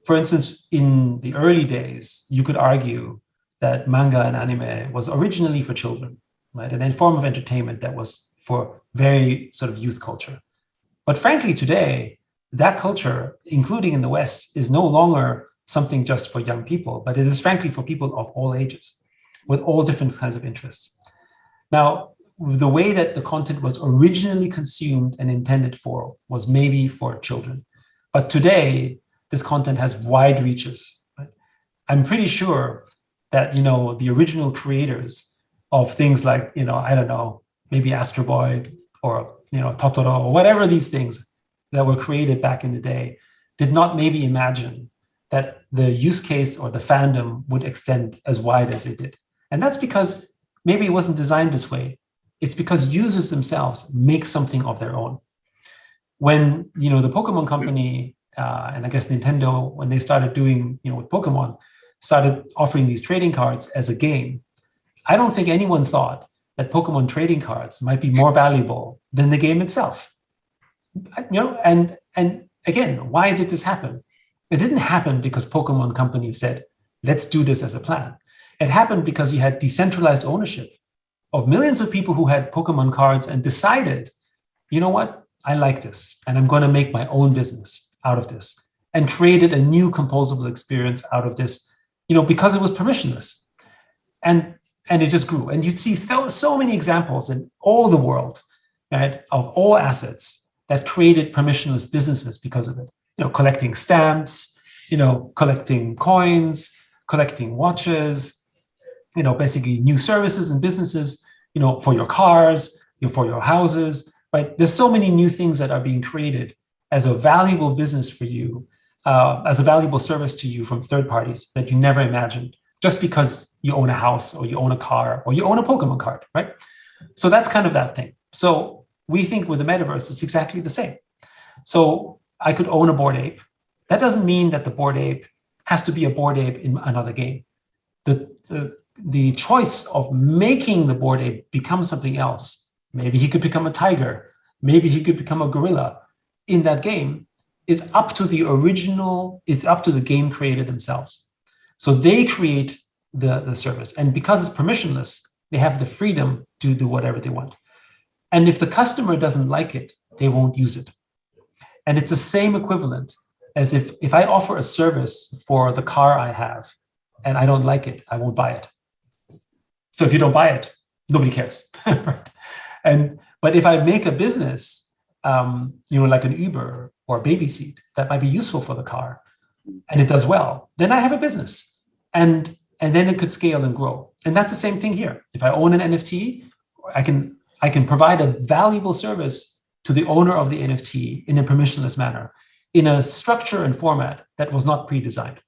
For instance, in the early days, you could argue that manga and anime was originally for children, right? And a form of entertainment that was for very sort of youth culture. But frankly, today, that culture, including in the West, is no longer something just for young people, but it is frankly for people of all ages, with all different kinds of interests. Now, the way that the content was originally consumed and intended for was maybe for children. But today, this content has wide reaches. Right? I'm pretty sure that, you know, the original creators of things like, you know, I don't know, maybe Astro Boy or, you know, Totoro or whatever these things that were created back in the day, did not maybe imagine that the use case or the fandom would extend as wide as it did. And that's because maybe it wasn't designed this way. It's because users themselves make something of their own. When the Pokemon company and I guess Nintendo, when they started doing with Pokemon, started offering these trading cards as a game, I don't think anyone thought that Pokemon trading cards might be more valuable than the game itself. And again, why did this happen? It didn't happen because Pokemon company said, let's do this as a plan. It happened because you had decentralized ownership of millions of people who had Pokemon cards and decided, you know what, I like this, and I'm going to make my own business out of this, and created a new composable experience out of this, because it was permissionless. And it just grew. And you see so many examples in all the world, right, of all assets that created permissionless businesses because of it. Collecting stamps, collecting coins, collecting watches, basically new services and businesses, for your cars, for your houses, right? There's so many new things that are being created as a valuable business for you, as a valuable service to you from third parties that you never imagined, just because you own a house or you own a car or you own a Pokemon card, right? So that's kind of that thing. So we think with the metaverse, it's exactly the same. So I could own a Bored Ape. That doesn't mean that the Bored Ape has to be a Bored Ape in another game. The choice of making the Bored Ape become something else, maybe he could become a tiger, maybe he could become a gorilla in that game, is up to the original, is up to the game creator themselves. So they create the service. And because it's permissionless, they have the freedom to do whatever they want. And if the customer doesn't like it, they won't use it. And it's the same equivalent as if I offer a service for the car I have and I don't like it, I won't buy it. So if you don't buy it, nobody cares. Right? But if I make a business, like an Uber or a baby seat that might be useful for the car, and it does well, then I have a business. And then it could scale and grow. And that's the same thing here. If I own an NFT, I can provide a valuable service to the owner of the NFT in a permissionless manner, in a structure and format that was not pre-designed.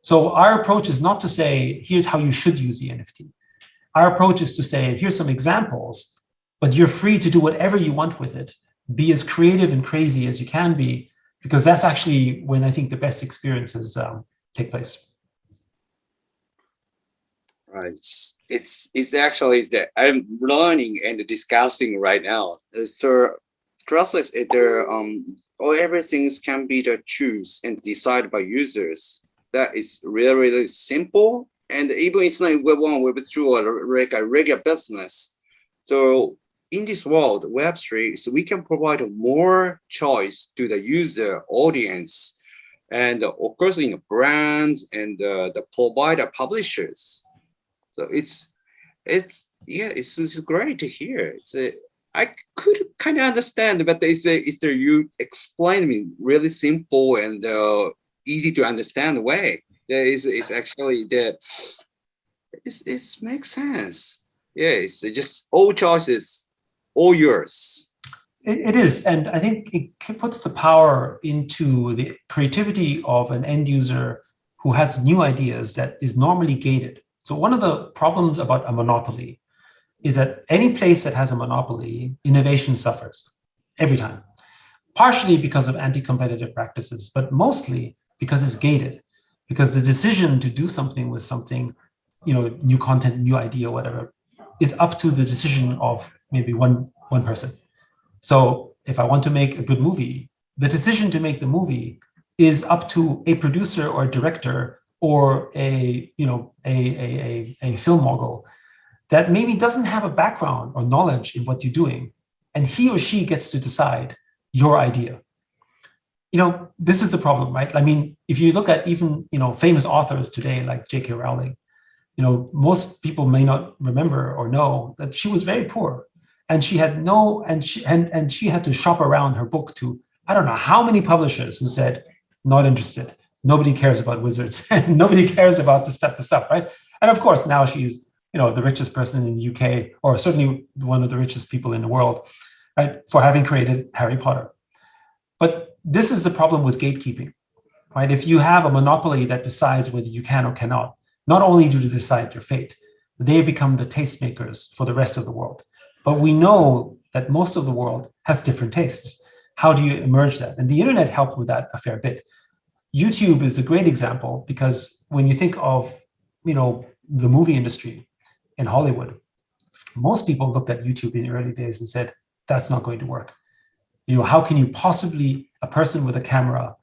So our approach is not to say, here's how you should use the NFT. Our approach is to say, here's some examples, but you're free to do whatever you want with it. Be as creative and crazy as you can be, because that's actually when I think the best experiences take place. Right. It's actually that I'm learning and discussing right now. So trustless is there everything can be the choose and decided by users. That is really, really simple. And even it's not Web 1, Web 2, or like a regular business. So in this world, Web3, so we can provide more choice to the user audience, and of course, brands and the provider publishers. So it's great to hear. I could kind of understand, but you explain me really simple and easy to understand way. It's actually it makes sense. Yeah, it's just all choices, all yours. It is, and I think it puts the power into the creativity of an end user who has new ideas that is normally gated. So one of the problems about a monopoly is that any place that has a monopoly, innovation suffers every time, partially because of anti-competitive practices, but mostly because it's gated, because the decision to do something with something, new content, new idea, whatever, is up to the decision of maybe one person. So if I want to make a good movie, the decision to make the movie is up to a producer or a director or a film mogul that maybe doesn't have a background or knowledge in what you're doing, and he or she gets to decide your idea. This is the problem, right? I mean, if you look at even famous authors today like J.K. Rowling, most people may not remember or know that she was very poor, and she had she had to shop around her book to I don't know how many publishers who said not interested. Nobody cares about wizards, and nobody cares about the stuff, right? And of course, now she's the richest person in the UK, or certainly one of the richest people in the world, right, for having created Harry Potter. But this is the problem with gatekeeping. right? If you have a monopoly that decides whether you can or cannot, not only do they decide your fate, they become the tastemakers for the rest of the world. But we know that most of the world has different tastes. How do you emerge that? And the internet helped with that a fair bit. YouTube is a great example because when you think of, the movie industry in Hollywood, most people looked at YouTube in the early days and said, that's not going to work. How can you possibly, a person with a camera,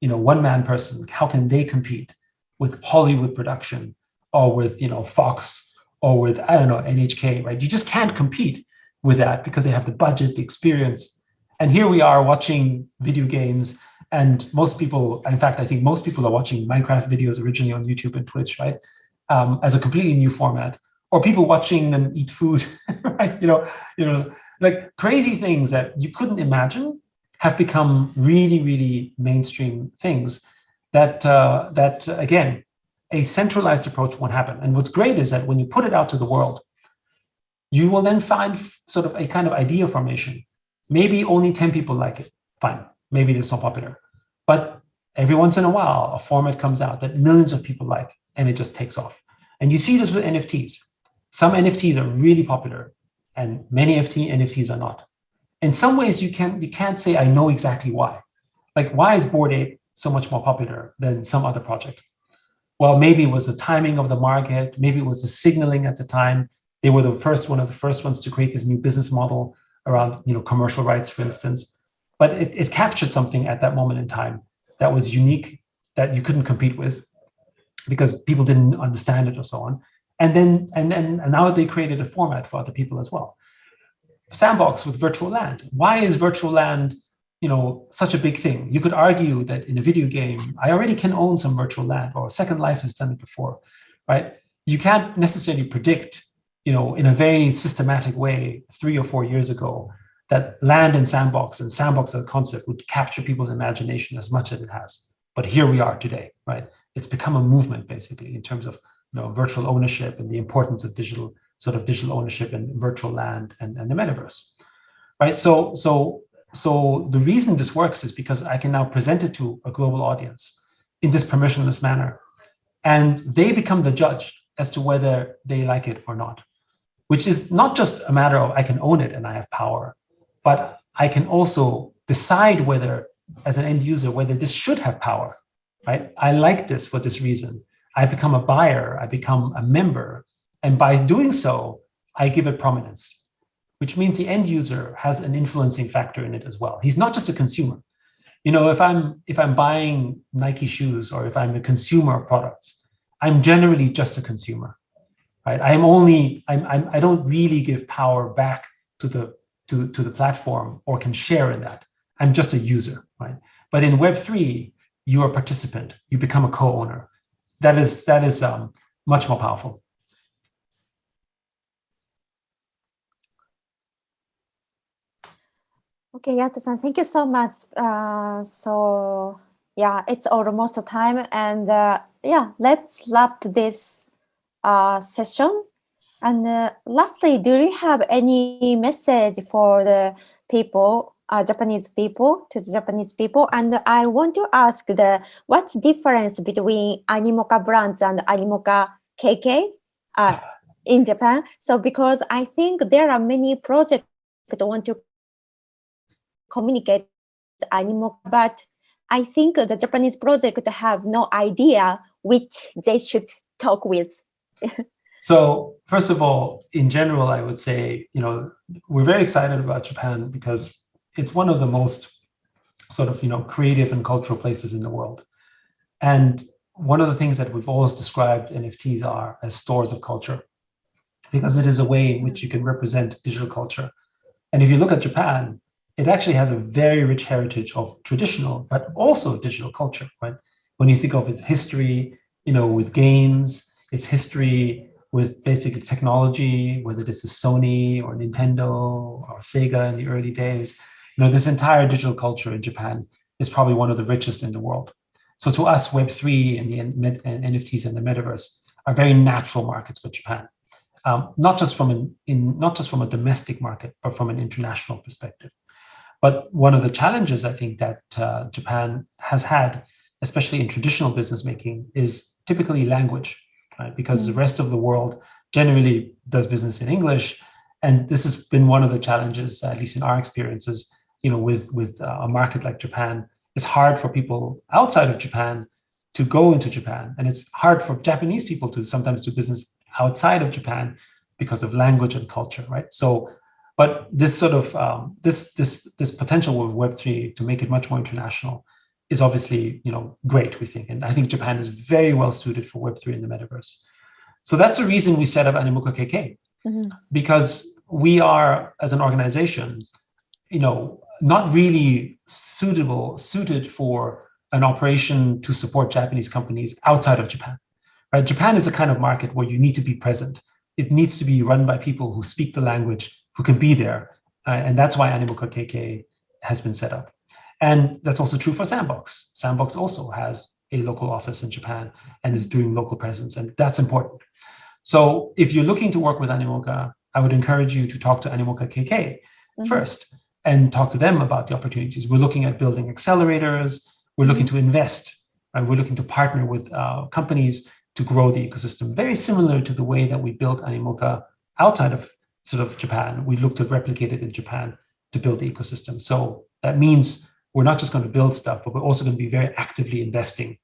one-man person, how can they compete with Hollywood production or with, Fox or with, I don't know, NHK, right? You just can't compete with that because they have the budget, the experience. And here we are watching video games, and most people, in fact, I think most people are watching Minecraft videos originally on YouTube and Twitch, right? As a completely new format, or people watching them eat food, right? Like crazy things that you couldn't imagine have become really, really mainstream things that again, a centralized approach won't happen. And what's great is that when you put it out to the world, you will then find sort of a kind of idea formation. Maybe only 10 people like it, fine. Maybe it's not popular. But every once in a while, a format comes out that millions of people like, and it just takes off. And you see this with NFTs. Some NFTs are really popular, and many NFTs are not. In some ways, you can't say, I know exactly why. Like, why is Bored Ape so much more popular than some other project? Well, maybe it was the timing of the market. Maybe it was the signaling at the time. They were one of the first ones to create this new business model around, commercial rights, for instance. But it captured something at that moment in time that was unique, that you couldn't compete with because people didn't understand it or so on. And now they created a format for other people as well. Sandbox with virtual land. Why is virtual land, such a big thing? You could argue that in a video game, I already can own some virtual land, or Second Life has done it before, right? You can't necessarily predict, in a very systematic way 3 or 4 years ago, that land and sandbox as a concept would capture people's imagination as much as it has. But here we are today, right? It's become a movement basically in terms of virtual ownership and the importance of digital ownership and virtual land and the metaverse, right? So the reason this works is because I can now present it to a global audience in this permissionless manner, and they become the judge as to whether they like it or not, which is not just a matter of I can own it and I have power, but I can also decide whether, as an end user, whether this should have power, right? I like this for this reason. I become a buyer, I become a member, and by doing so, I give it prominence, which means the end user has an influencing factor in it as well. He's not just a consumer. If I'm buying Nike shoes, or if I'm a consumer of products, I'm generally just a consumer, right? I don't really give power back to the platform or can share in that. I'm just a user, right? But in Web3, you are a participant. You become a co-owner. That is much more powerful. Okay, Yato-san, thank you so much. So yeah, it's almost time, and let's wrap this session. And lastly, do you have any message for the people, Japanese people, to the Japanese people? And I want to ask what's the difference between Animoca brands and Animoca KK in Japan? So because I think there are many projects that want to communicate Animoca, but I think the Japanese project have no idea which they should talk with. So first of all, in general, I would say, we're very excited about Japan because it's one of the most sort of, creative and cultural places in the world. And one of the things that we've always described NFTs are as stores of culture, because it is a way in which you can represent digital culture. And if you look at Japan, it actually has a very rich heritage of traditional, but also digital culture, right? When you think of its history, with games, its history with basic technology, whether this is Sony or Nintendo or Sega in the early days, this entire digital culture in Japan is probably one of the richest in the world. So to us, Web3 and NFTs and the metaverse are very natural markets for Japan, not just from a domestic market, but from an international perspective. But one of the challenges I think that Japan has had especially in traditional business making, is typically language, right? Because the rest of the world generally does business in English. And this has been one of the challenges, at least in our experiences, with a market like Japan. It's hard for people outside of Japan to go into Japan. And it's hard for Japanese people to sometimes do business outside of Japan because of language and culture, right? So, but this sort of, this potential with Web3 to make it much more international is obviously, great, we think. And I think Japan is very well suited for Web3 in the metaverse. So that's the reason we set up Animoca KK, because we are, as an organization, not really suited for an operation to support Japanese companies outside of Japan, right? Japan is a kind of market where you need to be present. It needs to be run by people who speak the language, who can be there. And that's why Animoca KK has been set up. And that's also true for Sandbox. Sandbox also has a local office in Japan and is doing local presence, and that's important. So if you're looking to work with Animoca, I would encourage you to talk to Animoca KK first and talk to them about the opportunities. We're looking at building accelerators. We're looking to invest, and we're looking to partner with companies to grow the ecosystem, very similar to the way that we built Animoca outside of sort of Japan. We look to replicate it in Japan to build the ecosystem. So that means we're not just going to build stuff, but we're also going to be very actively investing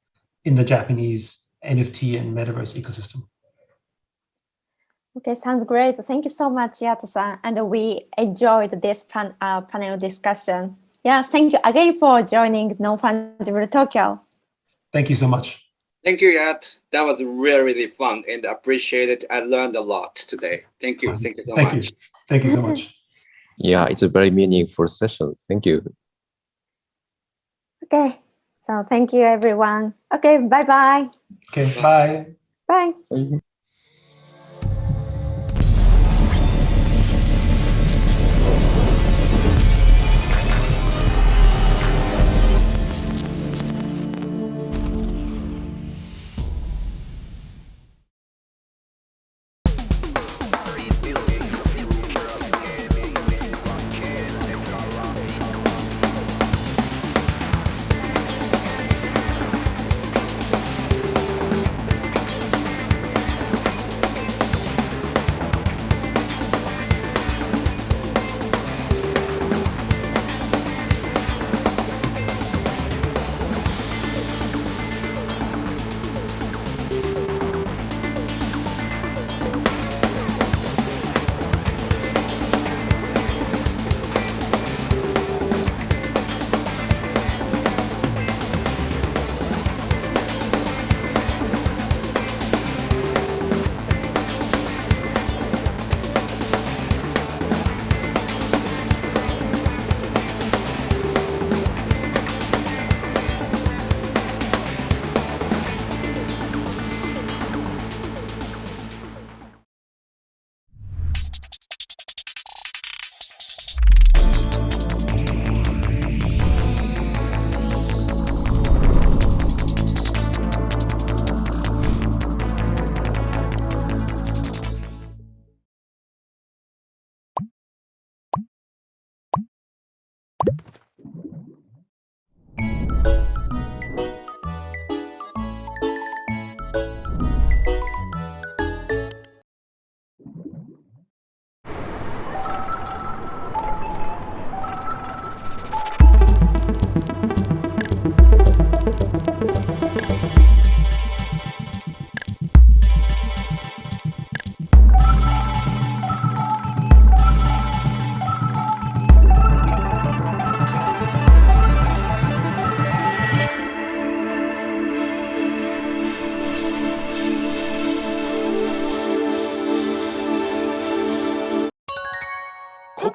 in the Japanese NFT and metaverse ecosystem. Okay, sounds great. Thank you so much, Yato-san. And we enjoyed this panel discussion. Yeah, thank you again for joining Non-Fungible Tokyo. Thank you so much. Thank you, Yat. That was really, really fun and appreciate it. I learned a lot today. Thank you. Thank you so much. Thank you so much. Yeah, it's a very meaningful session. Thank you. Okay, so thank you, everyone. Okay, bye-bye. Okay, bye. Bye.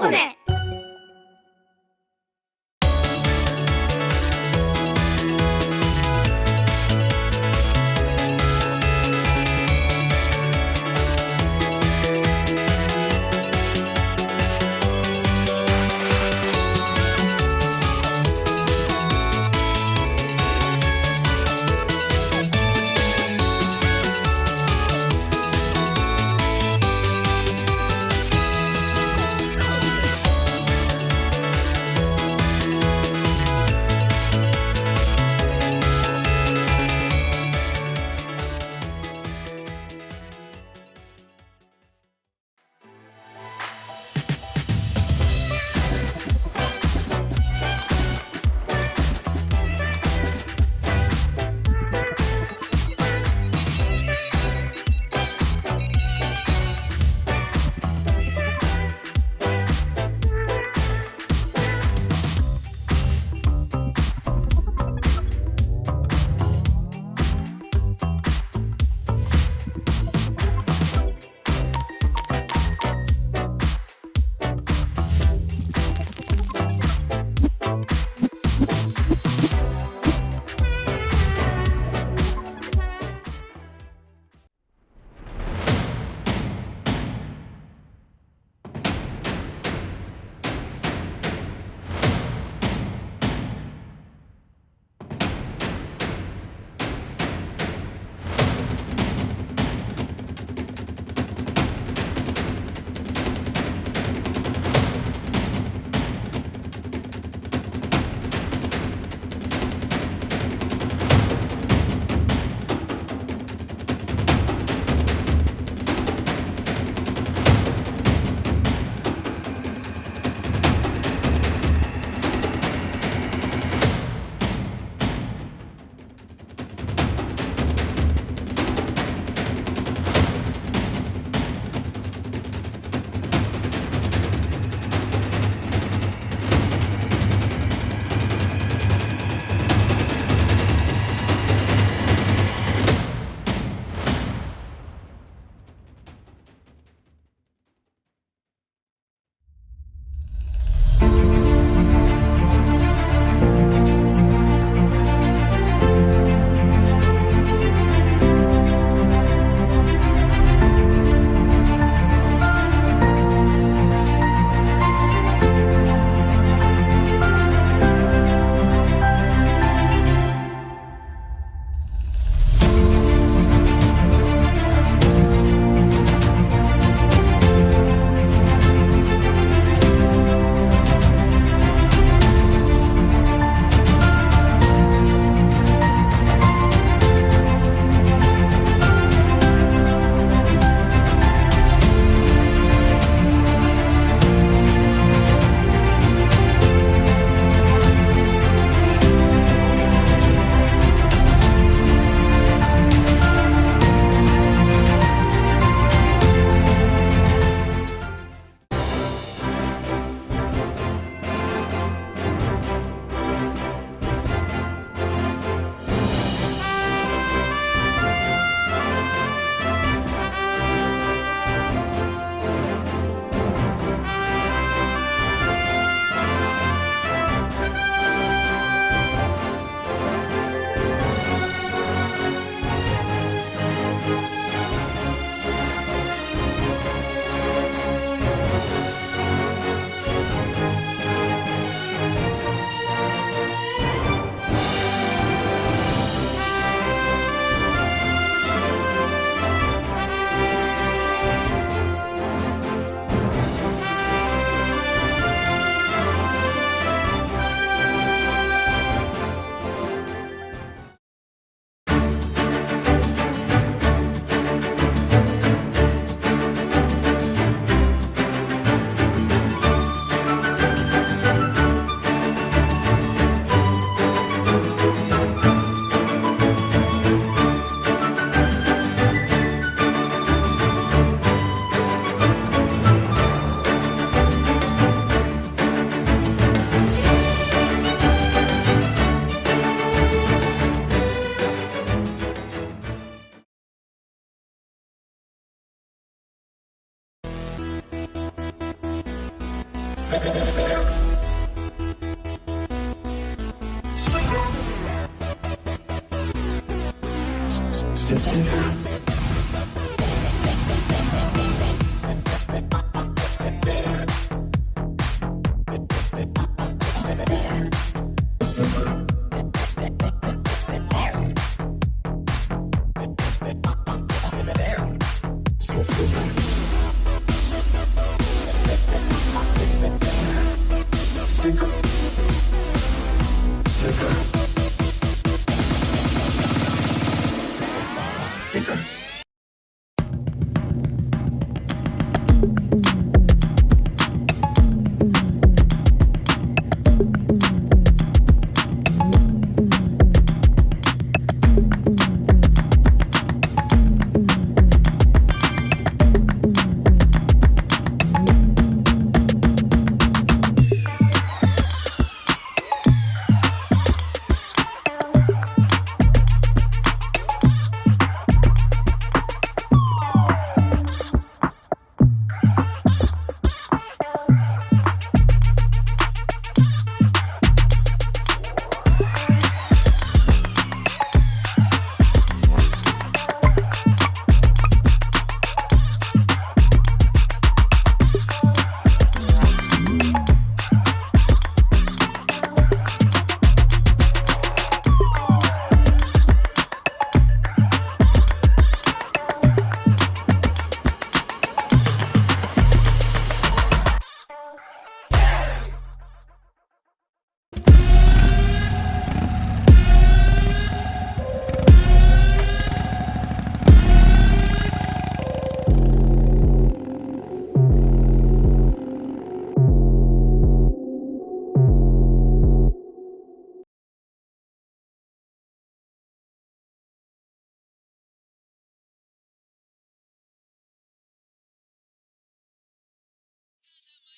cocone.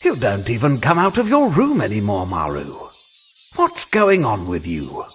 You don't even come out of your room anymore, Maru. What's going on with you?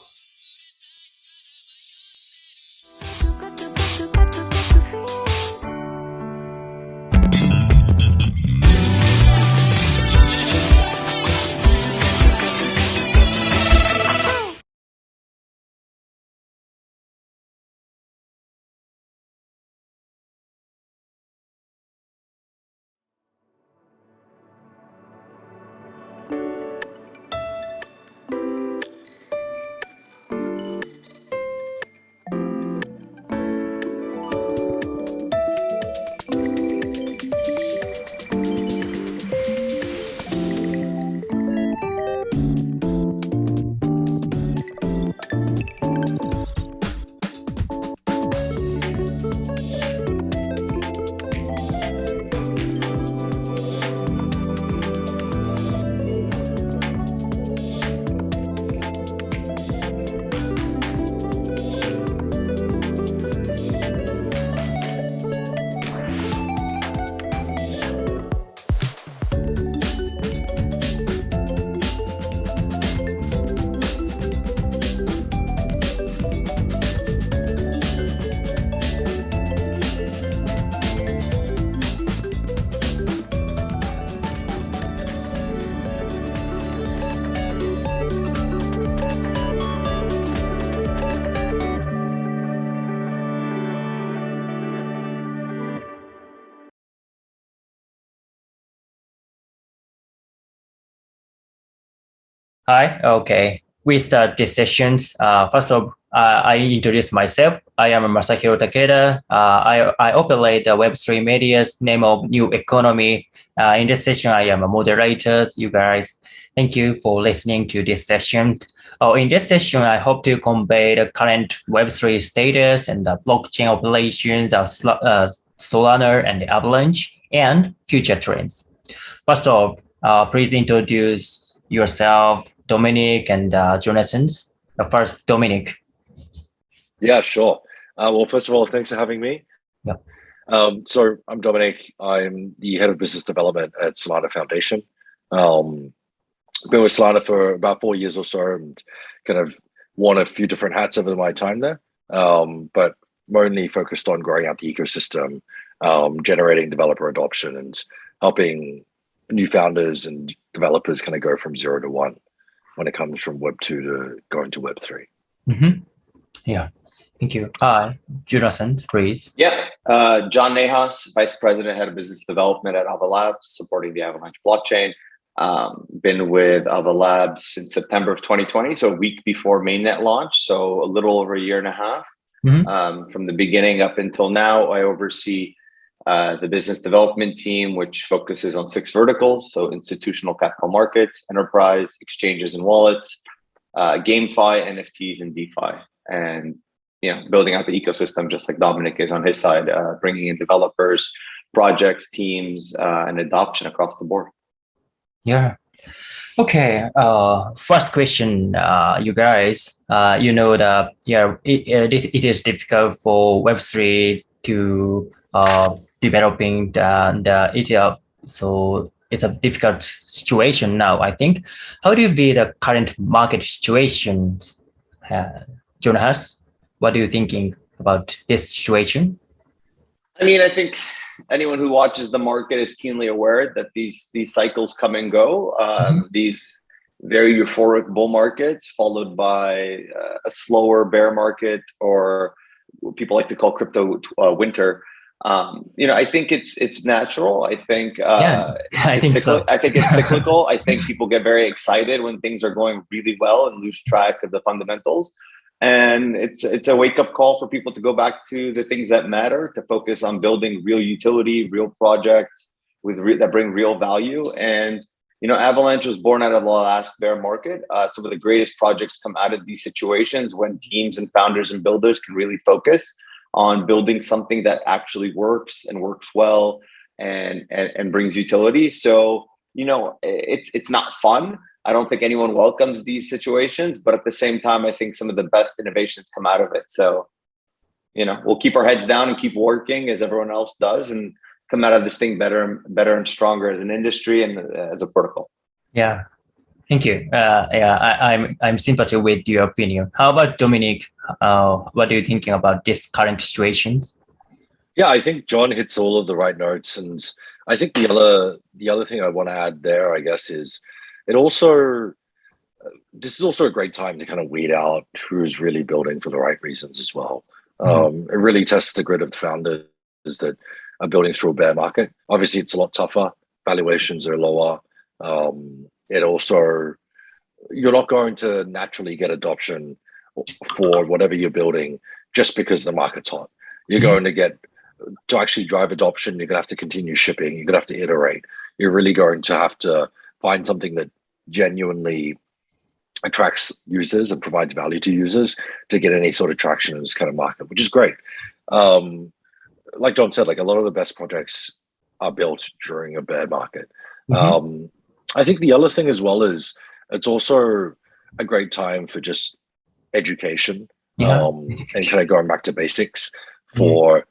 Hi, okay. We start these sessions. First of all, I introduce myself. I am Masahiro Takeda. I operate the Web3 media's name of New Economy. In this session, I am a moderator. You guys, thank you for listening to this session. In this session, I hope to convey the current Web3 status and the blockchain operations of Solana and the Avalanche and future trends. First of all, please introduce yourself, Dominic and Jonathan. First, Dominic. Yeah, sure. Well, first of all, thanks for having me. Yeah. So I'm Dominic. I'm the head of business development at Solana Foundation. Been with Solana for about 4 years or so and kind of worn a few different hats over my time there, but mainly focused on growing out the ecosystem, generating developer adoption and helping new founders and developers kind of go from 0 to 1 when it comes from Web 2 to going to Web 3. Yeah, thank you. Jonathan, please. Yeah, John Nahas, Vice President, Head of Business Development at Ava Labs, supporting the Avalanche blockchain. Been with Ava Labs since September of 2020, so a week before mainnet launch, so a little over a year and a half. From the beginning up until now, I oversee the business development team, which focuses on 6 verticals, so institutional capital markets, enterprise, exchanges and wallets, GameFi, NFTs, and DeFi. And building out the ecosystem, just like Dominic is on his side, bringing in developers, projects, teams, and adoption across the board. Yeah. Okay. First question, you guys. You know that it is difficult for Web3 to developing so it's a difficult situation now, I think. How do you view the current market situation, Jonas? What are you thinking about this situation? I mean, I think anyone who watches the market is keenly aware that these cycles come and go. These very euphoric bull markets followed by a slower bear market, or what people like to call crypto winter. I think it's natural. I think I think it's cyclical. I think people get very excited when things are going really well and lose track of the fundamentals. And it's a wake-up call for people to go back to the things that matter, to focus on building real utility, real projects that bring real value. And Avalanche was born out of the last bear market. Some of the greatest projects come out of these situations when teams and founders and builders can really focus on building something that actually works and works well and brings utility. So it's not fun. I don't think anyone welcomes these situations, but at the same time, I think some of the best innovations come out of it. So, we'll keep our heads down and keep working as everyone else does, and come out of this thing better and stronger as an industry and as a protocol. Yeah, thank you. I'm sympathy with your opinion. How about Dominic? What are you thinking about this current situations? Yeah, I think John hits all of the right notes, and I think the other thing I want to add there, I guess, is this is also a great time to kind of weed out who's really building for the right reasons as well. It really tests the grit of the founders that are building through a bear market. Obviously, it's a lot tougher. Valuations are lower. It also, you're not going to naturally get adoption for whatever you're building just because the market's hot. You're going to actually drive adoption, you're going to have to continue shipping. You're going to have to iterate. You're really going to have to find something that genuinely attracts users and provides value to users to get any sort of traction in this kind of market, which is great. Like John said, like a lot of the best projects are built during a bear market. I think the other thing as well is it's also a great time for just education, and kind of going back to basics for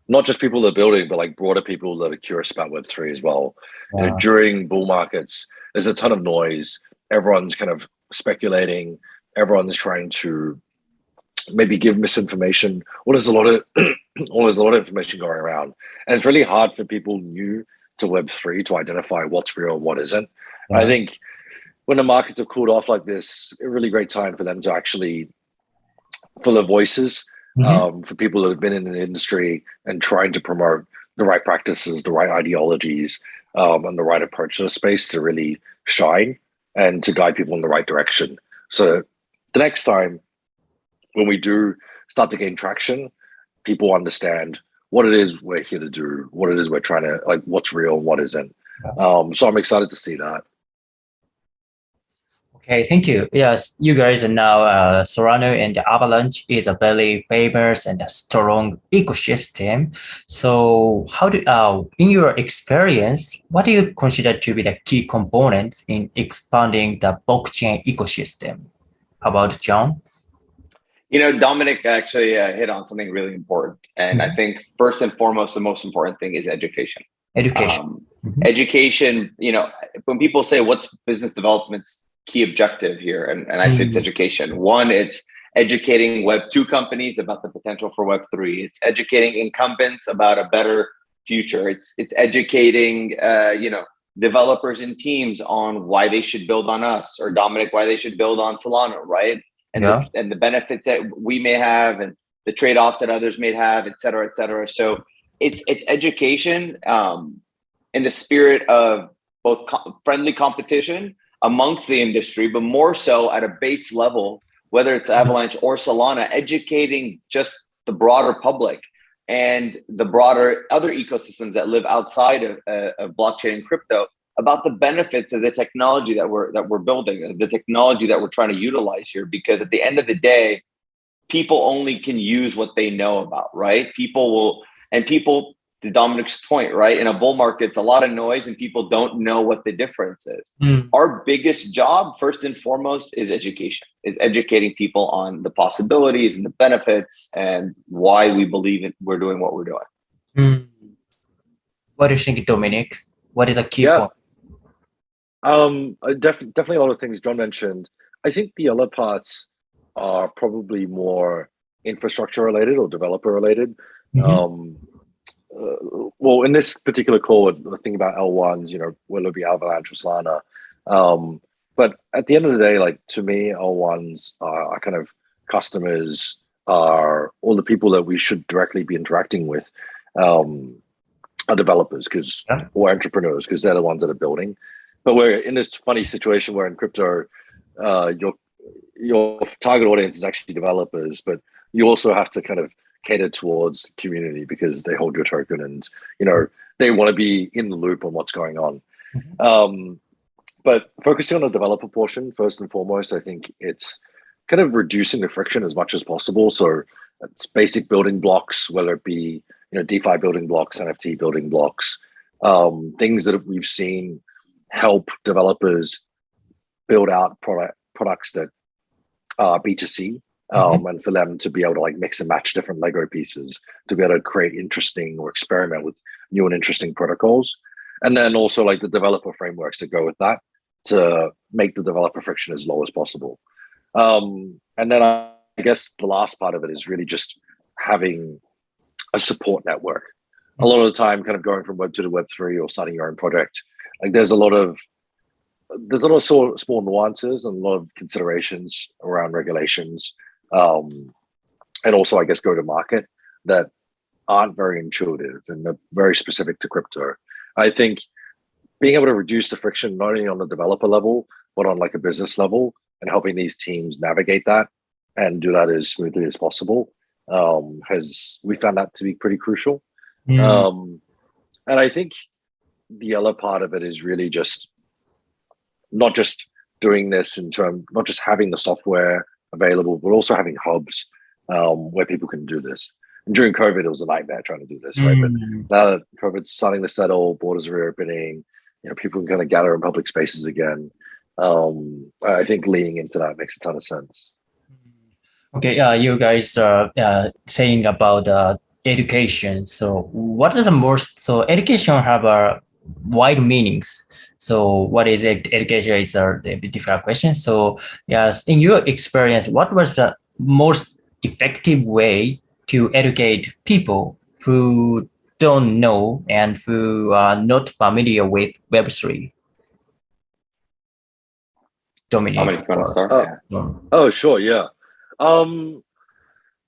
not just people that are building, but like broader people that are curious about Web3 as well. During bull markets, there's a ton of noise. Everyone's kind of speculating. Everyone's trying to maybe give misinformation. There's a lot of information going around, and it's really hard for people new to Web3 to identify what's real and what isn't. I think when the markets have cooled off like this, a really great time for them to actually full of voices, for people that have been in the industry and trying to promote the right practices, the right ideologies, and the right approach to the space to really shine and to guide people in the right direction. So the next time when we do start to gain traction, people understand what it is we're here to do, what it is we're trying to, like, what's real and what isn't. So I'm excited to see that. Okay, thank you. Yes, you guys are now Solana and Avalanche is a very famous and a strong ecosystem. So how do, in your experience, what do you consider to be the key components in expanding the blockchain ecosystem? How about John? Dominic actually hit on something really important. And I think first and foremost, the most important thing is education. Education, when people say what's business development's key objective here, and I say it's education. One, it's educating Web2 companies about the potential for Web3. It's educating incumbents about a better future. It's educating developers and teams on why they should build on us, or Dominic, why they should build on Solana, right? And the benefits that we may have and the trade-offs that others may have, et cetera, et cetera. So it's education in the spirit of both friendly competition amongst the industry, but more so at a base level, whether it's Avalanche or Solana, educating just the broader public and the broader other ecosystems that live outside of blockchain and crypto about the benefits of the technology that we're building, the technology that we're trying to utilize here. Because at the end of the day, people only can use what they know about, right? People, to Dominic's point, right? In a bull market, it's a lot of noise and people don't know what the difference is. Our biggest job, first and foremost, is education, is educating people on the possibilities and the benefits and why we believe we're doing what we're doing. What do you think, Dominic? What is a key point? Definitely a lot of things John mentioned. I think the other parts are probably more infrastructure related or developer related. Well, in this particular call, the thing about L1s, will it be Avalanche or Solana? But at the end of the day, like, to me, L1s are kind of customers, are all the people that we should directly be interacting with, are developers or entrepreneurs, because they're the ones that are building. But we're in this funny situation where in crypto, your target audience is actually developers, but you also have to kind of cater towards the community because they hold your token and they want to be in the loop on what's going on. But focusing on the developer portion first and foremost, I think it's kind of reducing the friction as much as possible. So it's basic building blocks, whether it be DeFi building blocks, NFT building blocks, things that we've seen help developers build out products that are B2C. And for them to be able to like mix and match different Lego pieces to be able to create interesting or experiment with new and interesting protocols. And then also like the developer frameworks that go with that to make the developer friction as low as possible. And then I guess the last part of it is really just having a support network. A lot of the time kind of going from Web 2 to Web 3 or starting your own project, like there's a lot of sort of small nuances and a lot of considerations around regulations. And also, I guess, go to market that aren't very intuitive and they're very specific to crypto. I think being able to reduce the friction, not only on the developer level, but on like a business level, and helping these teams navigate that and do that as smoothly as possible, we found that to be pretty crucial. And I think the other part of it is really just not just doing this not just having the software available, but also having hubs where people can do this. And during COVID, it was a nightmare trying to do this, right? But now that COVID's starting to settle, borders are reopening, people can kind of gather in public spaces again. I think leaning into that makes a ton of sense. Okay, you guys are saying about education. So what are so education have wide meanings. So what is education? It's a bit different question. So yes, in your experience, what was the most effective way to educate people who don't know and who are not familiar with Web3? Dominic, you want to start? Oh, sure, yeah.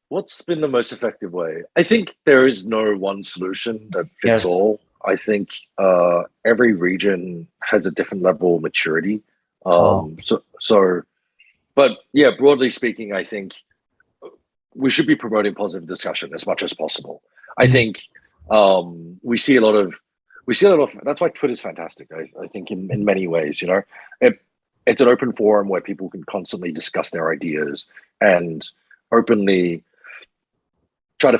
What's been the most effective way? I think there is no one solution that fits all. I think every region has a different level of maturity. But yeah, broadly speaking, I think we should be promoting positive discussion as much as possible. I think we see a lot of, that's why Twitter's fantastic. I think in many ways, it's an open forum where people can constantly discuss their ideas and openly try to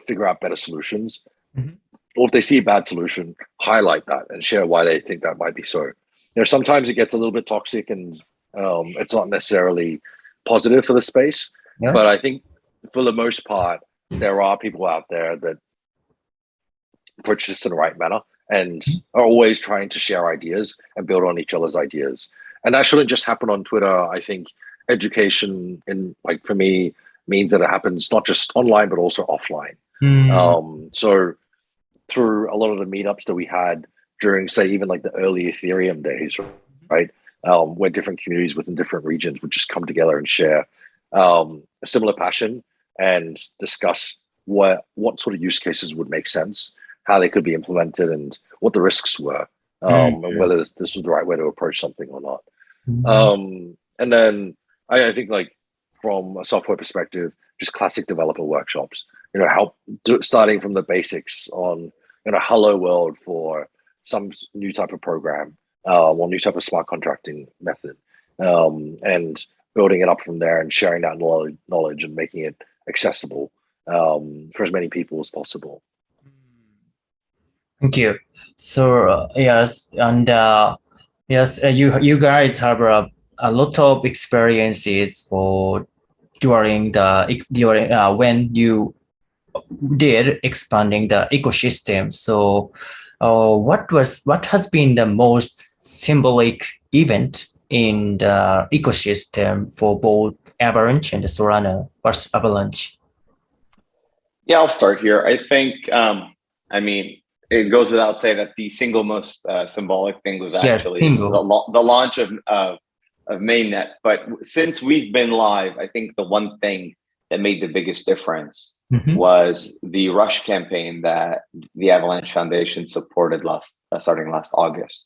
figure out better solutions. Or if they see a bad solution, highlight that and share why they think that might be so. Sometimes it gets a little bit toxic and it's not necessarily positive for the space. But I think for the most part, there are people out there that approach this in the right manner and are always trying to share ideas and build on each other's ideas. And that shouldn't just happen on Twitter. I think education, for me, means that it happens not just online, but also offline. So through a lot of the meetups that we had during, say, even like the early Ethereum days, right? Where different communities within different regions would just come together and share a similar passion and discuss what sort of use cases would make sense, how they could be implemented, and what the risks were, and whether this was the right way to approach something or not. And then I think, like, from a software perspective, just classic developer workshops, starting from the basics on, hello world for some new type of program, or new type of smart contracting method, and building it up from there and sharing that knowledge and making it accessible for as many people as possible. Thank you. So yes, and yes, you guys have a lot of experiences for during when you did expanding the ecosystem. So what has been the most symbolic event in the ecosystem for both Avalanche and the Solana versus Avalanche? Yeah, I'll start here. I think, I mean, it goes without saying that the single most symbolic thing was actually the launch of mainnet. But since we've been live, I think the one thing that made the biggest difference was the Rush campaign that the Avalanche Foundation supported starting last August.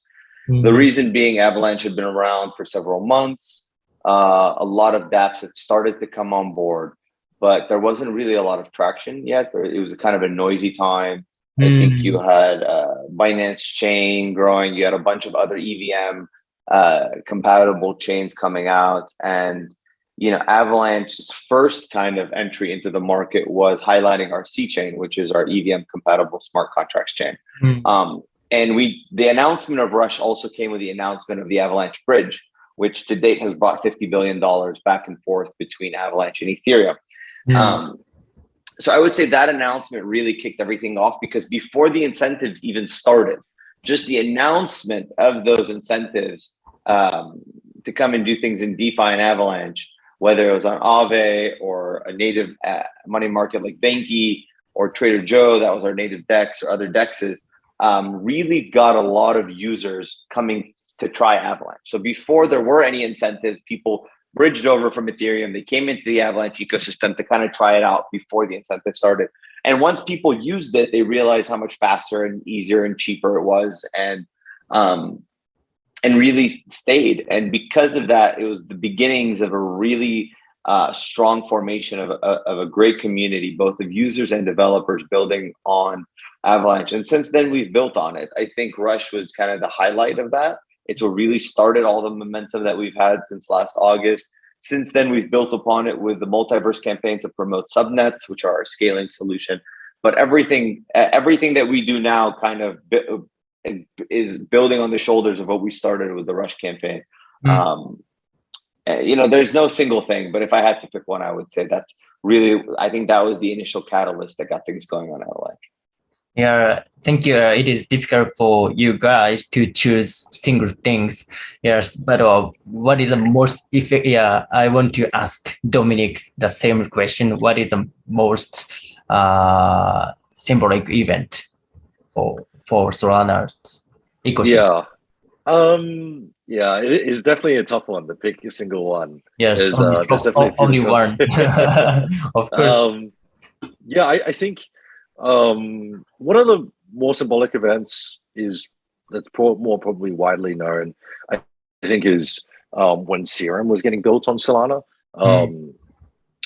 The reason being, Avalanche had been around for several months. A lot of dApps had started to come on board, but there wasn't really a lot of traction yet. It was kind of a noisy time. I think you had Binance Chain growing. You had a bunch of other EVM compatible chains coming out. And, Avalanche's first kind of entry into the market was highlighting our C chain, which is our EVM compatible smart contracts chain. And the announcement of Rush also came with the announcement of the Avalanche Bridge, which to date has brought $50 billion back and forth between Avalanche and Ethereum. So I would say that announcement really kicked everything off, because before the incentives even started, just the announcement of those incentives to come and do things in DeFi and Avalanche, whether it was on Aave or a native money market like Banky or Trader Joe, that was our native DEX, or other DEXs, really got a lot of users coming to try Avalanche. So before there were any incentives, people bridged over from Ethereum. They came into the Avalanche ecosystem to kind of try it out before the incentive started. And once people used it, they realized how much faster and easier and cheaper it was, and really stayed. And because of that, it was the beginnings of a really strong formation of a great community, both of users and developers building on Avalanche. And since then, we've built on it. I think Rush was kind of the highlight of that. It's what really started all the momentum that we've had since last August. Since then, we've built upon it with the Multiverse campaign to promote subnets, which are our scaling solution. But everything that we do now kind of is building on the shoulders of what we started with the Rush campaign. There's no single thing, but if I had to pick one, I would say I think that was the initial catalyst that got things going on Avalanche. Yeah, thank you. It is difficult for you guys to choose single things. Yes, but what is the most I want to ask Dominic the same question. What is the most symbolic event for Solana's ecosystem? Yeah, it is definitely a tough one to pick a single one. Yes, only one. Of course. I think one of the more symbolic events that's more probably widely known, I think, is when Serum was getting built on Solana.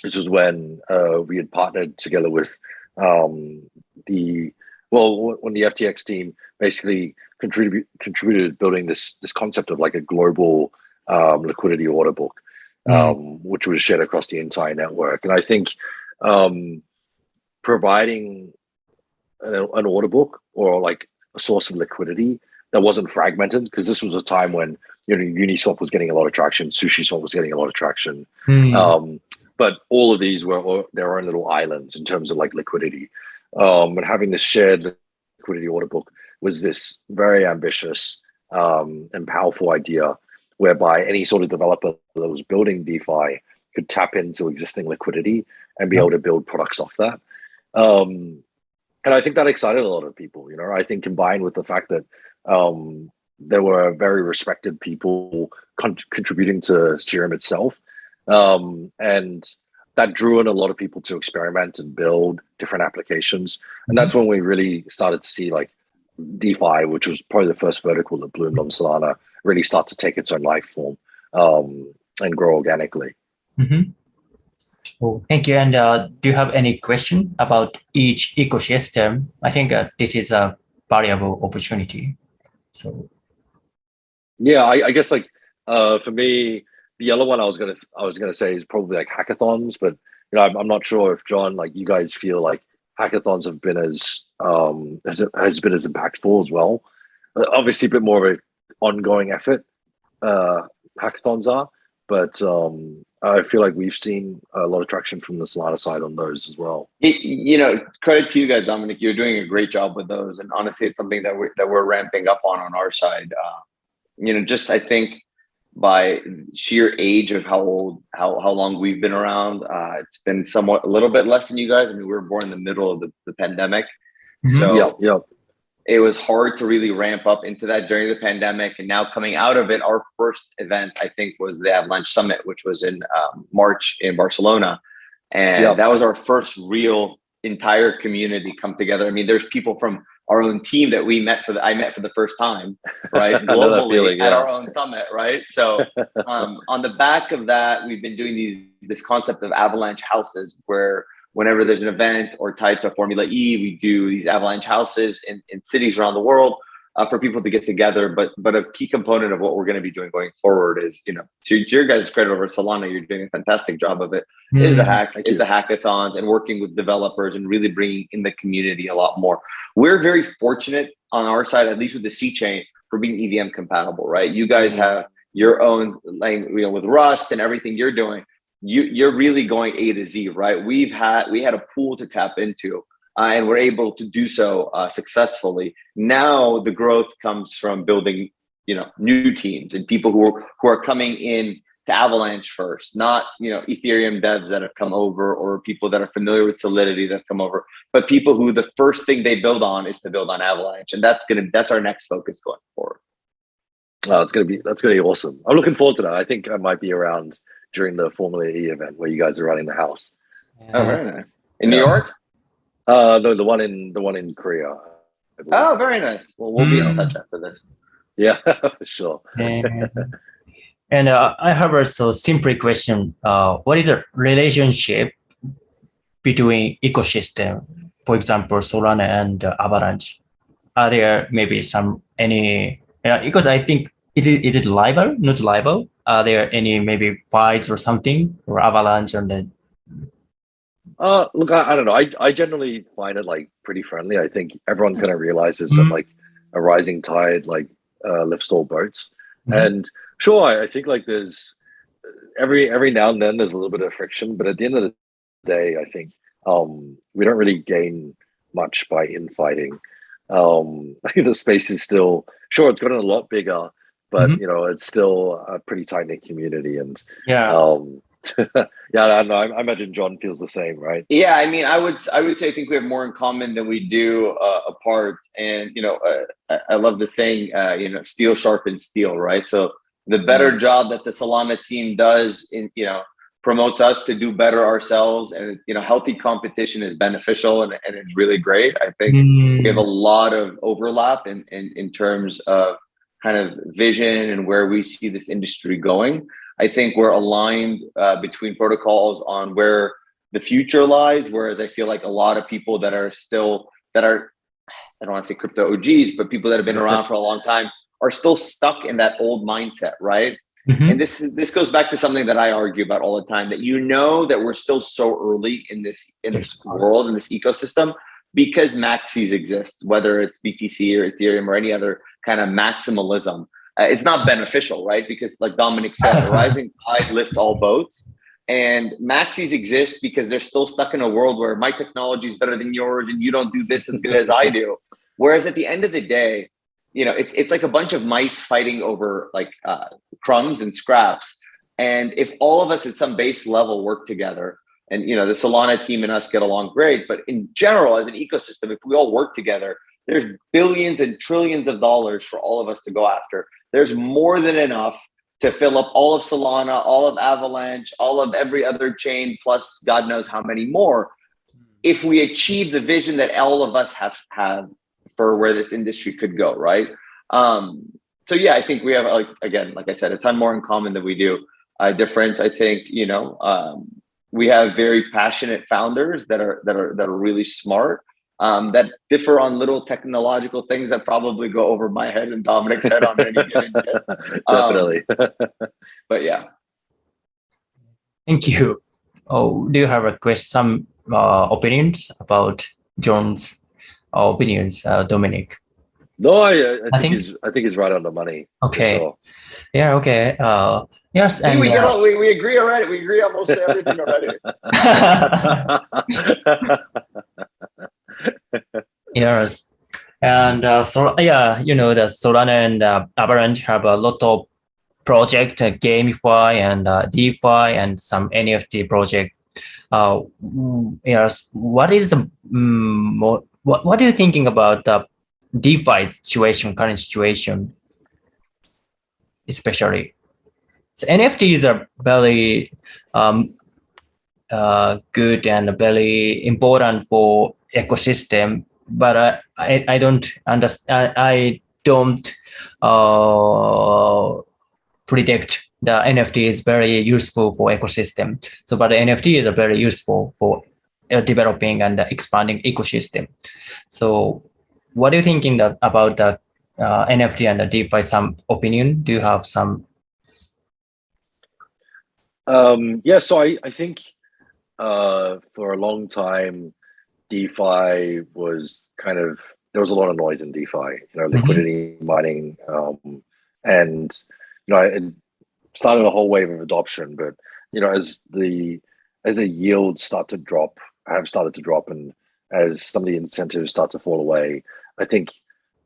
This was when we had partnered together with when the FTX team basically contributed building this concept of like a global liquidity order book, which was shared across the entire network. And I think providing an order book, or like a source of liquidity that wasn't fragmented, because this was a time when Uniswap was getting a lot of traction, SushiSwap was getting a lot of traction, but all of these were their own little islands in terms of like liquidity, and having this shared liquidity order book was this very ambitious and powerful idea, whereby any sort of developer that was building DeFi could tap into existing liquidity and be able to build products off that. And I think that excited a lot of people. I think combined with the fact that there were very respected people contributing to Serum itself. And that drew in a lot of people to experiment and build different applications. And that's when we really started to see like DeFi, which was probably the first vertical that bloomed on Solana, really start to take its own life form and grow organically. Oh, thank you. And do you have any question about each ecosystem? I think this is a valuable opportunity. So, yeah, I guess like for me, the other one I was gonna say is probably like hackathons, but you know, I'm not sure if John, like you guys feel like hackathons have been as impactful as well. Obviously, a bit more of an ongoing effort. Hackathons are, but I feel like we've seen a lot of traction from the Solana side on those as well. You know, credit to you guys, Dominic. You're doing a great job with those, and honestly, it's something that we're ramping up on our side. You know, just I think by sheer age of how long we've been around, it's been somewhat a little bit less than you guys. I mean, we were born in the middle of the pandemic, so it was hard to really ramp up into that during the pandemic. And now coming out of it, our first event I think was the Avalanche Summit, which was in March in Barcelona, and that was our first real entire community come together. I mean, there's people from our own team that I met for the first time, right? Globally at our own summit, right? So on the back of that, we've been doing this concept of avalanche houses, where whenever there's an event or tied to Formula E, we do these avalanche houses in cities around the world for people to get together. But a key component of what we're going to be doing going forward is, you know, to your guys' credit over Solana, you're doing a fantastic job of it. Is the hackathons and working with developers and really bringing in the community a lot more. We're very fortunate on our side, at least with the C chain, for being EVM compatible, right? You guys have your own, like, you know, with Rust and everything you're doing. You're really going A to Z, right? We had a pool to tap into, and we're able to do so successfully. Now the growth comes from building, you know, new teams and people who are coming in to Avalanche first, not, you know, Ethereum devs that have come over or people that are familiar with Solidity that have come over, but people who the first thing they build on is to build on Avalanche, and that's our next focus going forward. That's gonna be awesome. I'm looking forward to that. I think I might be around during the Formula E event where you guys are running the house. Oh, very nice. In New York? No, the one in Korea. Oh, very nice. Well, we'll be in touch after this. Yeah, for sure. And I have a simple question. What is the relationship between ecosystem, for example, Solana and Avalanche? Are there maybe because I think, is it liable, not liable? Are there any maybe fights or something for Avalanche and then? Look, I don't know. I generally find it like pretty friendly. I think everyone kind of realizes that like a rising tide like lifts all boats. And sure, I think like there's every now and then there's a little bit of friction, but at the end of the day, I think we don't really gain much by infighting. I think the space is still, sure, it's gotten a lot bigger, but you know, it's still a pretty tight knit community, and I imagine John feels the same, right? Yeah, I mean, I would say I think we have more in common than we do apart. And you know, I love the saying, you know, steel sharpens steel, right? So the better job that the Solana team does in, you know, promotes us to do better ourselves, and you know, healthy competition is beneficial and it's really great. I think we have a lot of overlap in terms of kind of vision and where we see this industry going. I think we're aligned between protocols on where the future lies, whereas I feel like a lot of people that are, I don't want to say crypto OGs, but people that have been around for a long time are still stuck in that old mindset, right? And this goes back to something that I argue about all the time, that you know that we're still so early in this world, in this ecosystem, because maxis exist, whether it's BTC or Ethereum or any other kind of maximalism. It's not beneficial, right? Because like Dominic said, the rising tide lifts all boats, and maxis exist because they're still stuck in a world where my technology is better than yours and you don't do this as good as I do. Whereas at the end of the day, you know, it's like a bunch of mice fighting over like crumbs and scraps. And if all of us at some base level work together, and you know, the Solana team and us get along great, but in general, as an ecosystem, if we all work together, there's billions and trillions of dollars for all of us to go after. There's more than enough to fill up all of Solana, all of Avalanche, all of every other chain, plus God knows how many more, if we achieve the vision that all of us have for where this industry could go, right? So yeah, I think we have, like I said, a ton more in common than we do difference. I think, we have very passionate founders that are really smart, that differ on little technological things that probably go over my head and Dominic's head on any given day. Definitely. But yeah. Thank you. Oh, do you have a question, some opinions about John's opinions, Dominic? No, I think he's right on the money. Okay. Sure. Yeah. Okay. Yes. See, and we agree already. We agree on most everything already. Yes. And so yeah, the Solana and Avalanche have a lot of project, Gamefi and DeFi and some NFT project. Yes. What is the what are you thinking about the DeFi situation, current situation, especially? So NFTs are very good and very important for ecosystem, but I don't understand. I don't predict the NFT is very useful for ecosystem. So, but the NFT is very useful for developing and expanding ecosystem. So, what are you thinking about the NFT and the DeFi? Some opinion? Do you have some? Yeah, so I think for a long time, DeFi was there was a lot of noise in DeFi, liquidity mining, and it started a whole wave of adoption. But as the yields started to drop, and as some of the incentives start to fall away, I think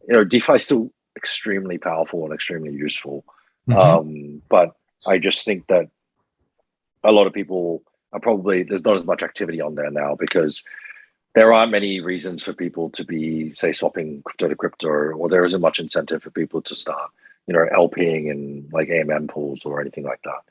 DeFi is still extremely powerful and extremely useful. But I just think that a lot of people are there's not as much activity on there now because there aren't many reasons for people to be, say, swapping crypto to crypto, or there isn't much incentive for people to start, LPing in like AMM pools or anything like that,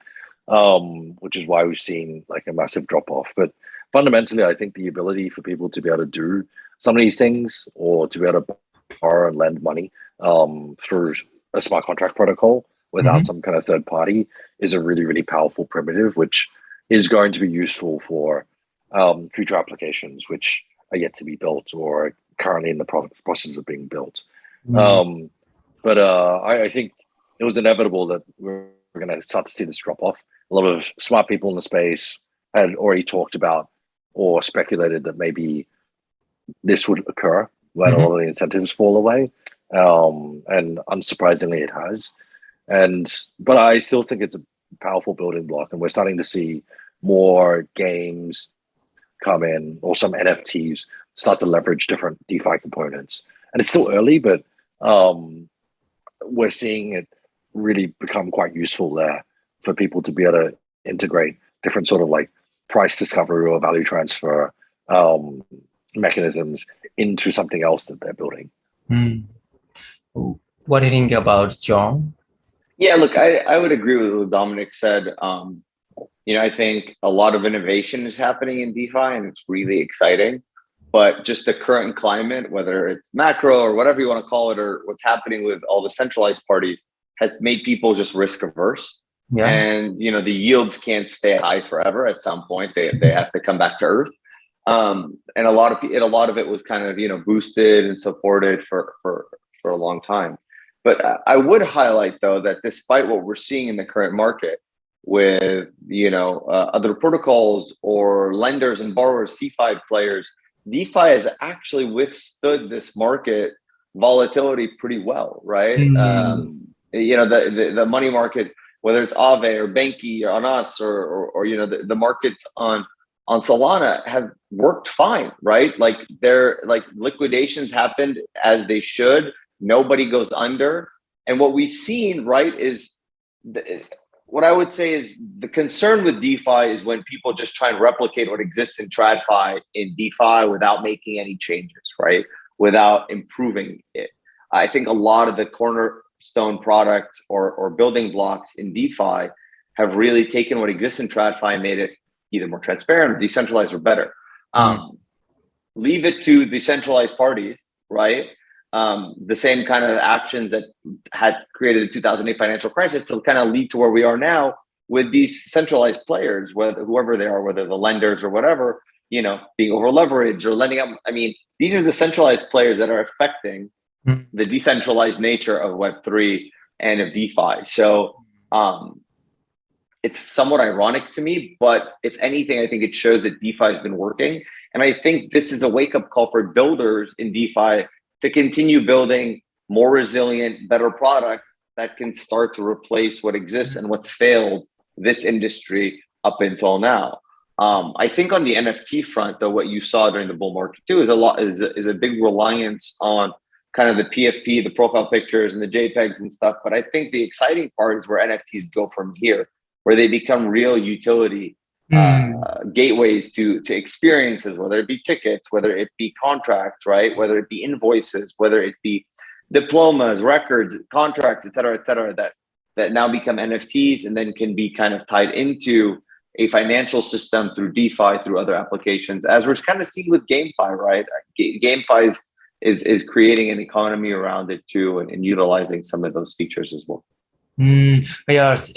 which is why we've seen like a massive drop off. But fundamentally, I think the ability for people to be able to do some of these things or to be able to borrow and lend money through a smart contract protocol without some kind of third party is a really, really powerful primitive, which is going to be useful for future applications, which are yet to be built or are currently in the process of being built. But I think it was inevitable that we're going to start to see this drop off. A lot of smart people in the space had already talked about or speculated that maybe this would occur when a lot of the incentives fall away. And unsurprisingly, it has. But I still think it's a powerful building block, and we're starting to see more games come in, or some NFTs start to leverage different DeFi components. And it's still early, but we're seeing it really become quite useful there for people to be able to integrate different sort of like price discovery or value transfer mechanisms into something else that they're building. What do you think about John? Yeah, look, I would agree with what Dominic said. I think a lot of innovation is happening in DeFi, and it's really exciting. But just the current climate, whether it's macro or whatever you want to call it, or what's happening with all the centralized parties, has made people just risk averse. Yeah. And the yields can't stay high forever. At some point, they have to come back to earth. And a lot of it was kind of boosted and supported for a long time. But I would highlight, though, that despite what we're seeing in the current market with, other protocols or lenders and borrowers, C5 players, DeFi has actually withstood this market volatility pretty well, right? The money market, whether it's Aave or Benki or on us or the markets on Solana have worked fine, right? Like liquidations happened as they should. Nobody goes under. And what we've seen, right, is what I would say is the concern with DeFi is when people just try and replicate what exists in TradFi in DeFi without making any changes, right? without improving it. I think a lot of the cornerstone products or building blocks in DeFi have really taken what exists in TradFi and made it either more transparent or decentralized or better. Leave it to the centralized parties, right? The same kind of actions that had created the 2008 financial crisis to kind of lead to where we are now with these centralized players, whoever they are, whether the lenders or whatever, being over leveraged or lending up. I mean, these are the centralized players that are affecting the decentralized nature of Web3 and of DeFi. So it's somewhat ironic to me, but if anything, I think it shows that DeFi has been working. And I think this is a wake-up call for builders in DeFi to continue building more resilient, better products that can start to replace what exists and what's failed this industry up until now. I think on the NFT front, though, what you saw during the bull market too is a big reliance on kind of the PFP, the profile pictures and the JPEGs and stuff. But I think the exciting part is where NFTs go from here, where they become real utility gateways to experiences, whether it be tickets, whether it be contracts, right? Whether it be invoices, whether it be diplomas, records, contracts, et cetera, that now become NFTs and then can be kind of tied into a financial system through DeFi, through other applications, as we're kind of seeing with Gamefi, right? Gamefi is creating an economy around it too, and utilizing some of those features as well. Yes,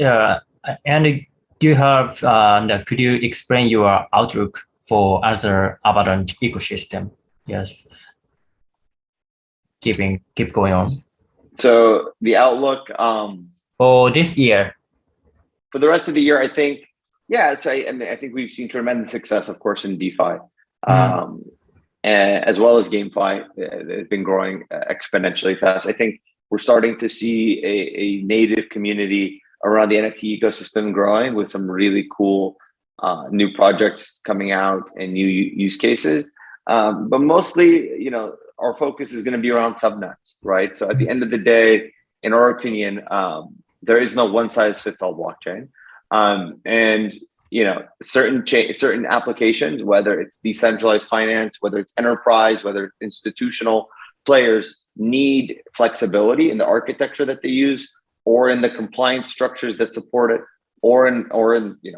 and do you have, could you explain your outlook for other Avalanche ecosystem? Yes. Keep going on. So the outlook for this year. For the rest of the year, I think, yeah, so I think we've seen tremendous success, of course, in DeFi, as well as GameFi. It's been growing exponentially fast. I think we're starting to see a native community around the NFT ecosystem growing with some really cool new projects coming out and new use cases. But mostly, our focus is going to be around subnets, right? So at the end of the day, in our opinion, there is no one-size-fits-all blockchain. And certain applications, whether it's decentralized finance, whether it's enterprise, whether it's institutional players, need flexibility in the architecture that they use, or in the compliance structures that support it, or in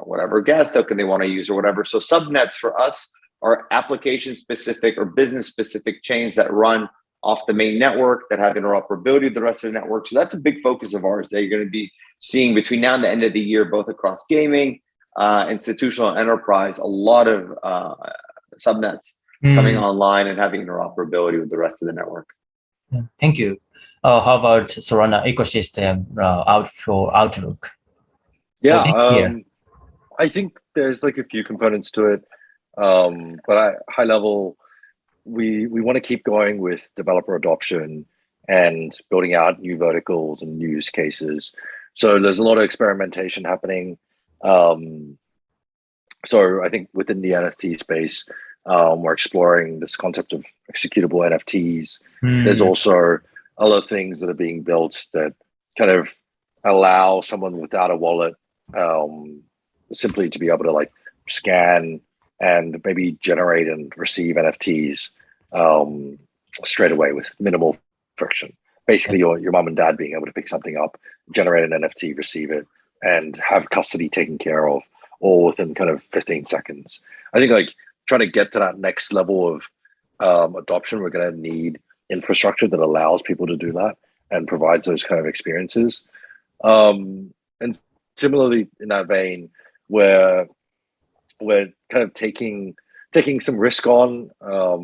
whatever gas token they want to use or whatever. So subnets for us are application specific or business specific chains that run off the main network that have interoperability with the rest of the network. So that's a big focus of ours that you're going to be seeing between now and the end of the year, both across gaming, institutional and enterprise, a lot of subnets coming online and having interoperability with the rest of the network. Thank you. How about Solana ecosystem outlook? Yeah, I think there's like a few components to it, but at high level, we want to keep going with developer adoption and building out new verticals and new use cases. So there's a lot of experimentation happening. So I think within the NFT space, we're exploring this concept of executable NFTs. There's also other things that are being built that kind of allow someone without a wallet simply to be able to like scan and maybe generate and receive NFTs straight away with minimal friction. Basically, your mom and dad being able to pick something up, generate an NFT, receive it, and have custody taken care of, all within kind of 15 seconds. I think like trying to get to that next level of adoption, we're going to need infrastructure that allows people to do that and provides those kind of experiences. And similarly, in that vein, we're kind of taking some risk on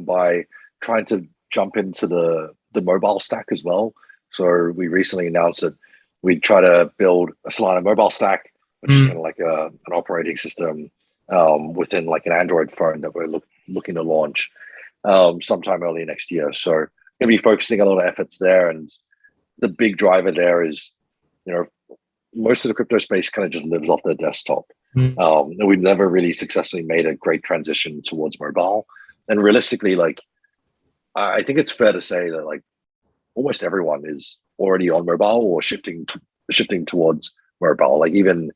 by trying to jump into the mobile stack as well. So we recently announced that we'd try to build a Solana mobile stack, which is kind of like an operating system within like an Android phone that we're looking to launch sometime early next year. So going to be focusing a lot of efforts there. And the big driver there is, most of the crypto space kind of just lives off their desktop. And we've never really successfully made a great transition towards mobile. And realistically, like, I think it's fair to say that like almost everyone is already on mobile or shifting towards mobile. Like even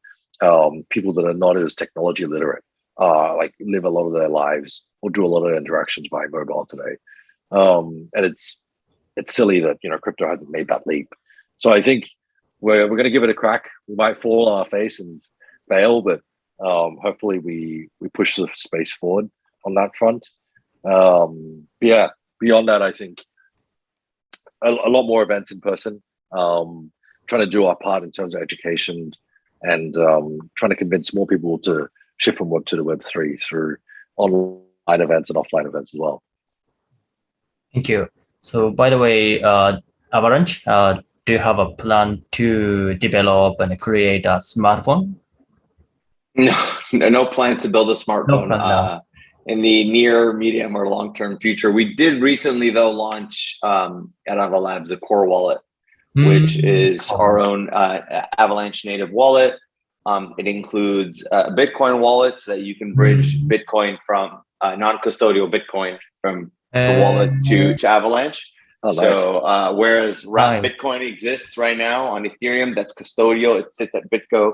people that are not as technology literate, like live a lot of their lives or do a lot of interactions by mobile today. and it's silly that crypto hasn't made that leap. So I think we're going to give it a crack. We might fall on our face and fail, but hopefully we push the space forward on that front. Yeah, beyond that, I think a lot more events in person, trying to do our part in terms of education and trying to convince more people to shift from Web 2 to Web 3 through online events and offline events as well. Thank you. So by the way, Avalanche, do you have a plan to develop and create a smartphone? No plans to build a smartphone in the near, medium, or long-term future. We did recently, though, launch at Ava Labs a core wallet, which is our own Avalanche native wallet. It includes a Bitcoin wallet so that you can bridge Bitcoin from non-custodial Bitcoin from the wallet to Avalanche. Oh, so nice. whereas Bitcoin exists right now on Ethereum, that's custodial, it sits at BitGo,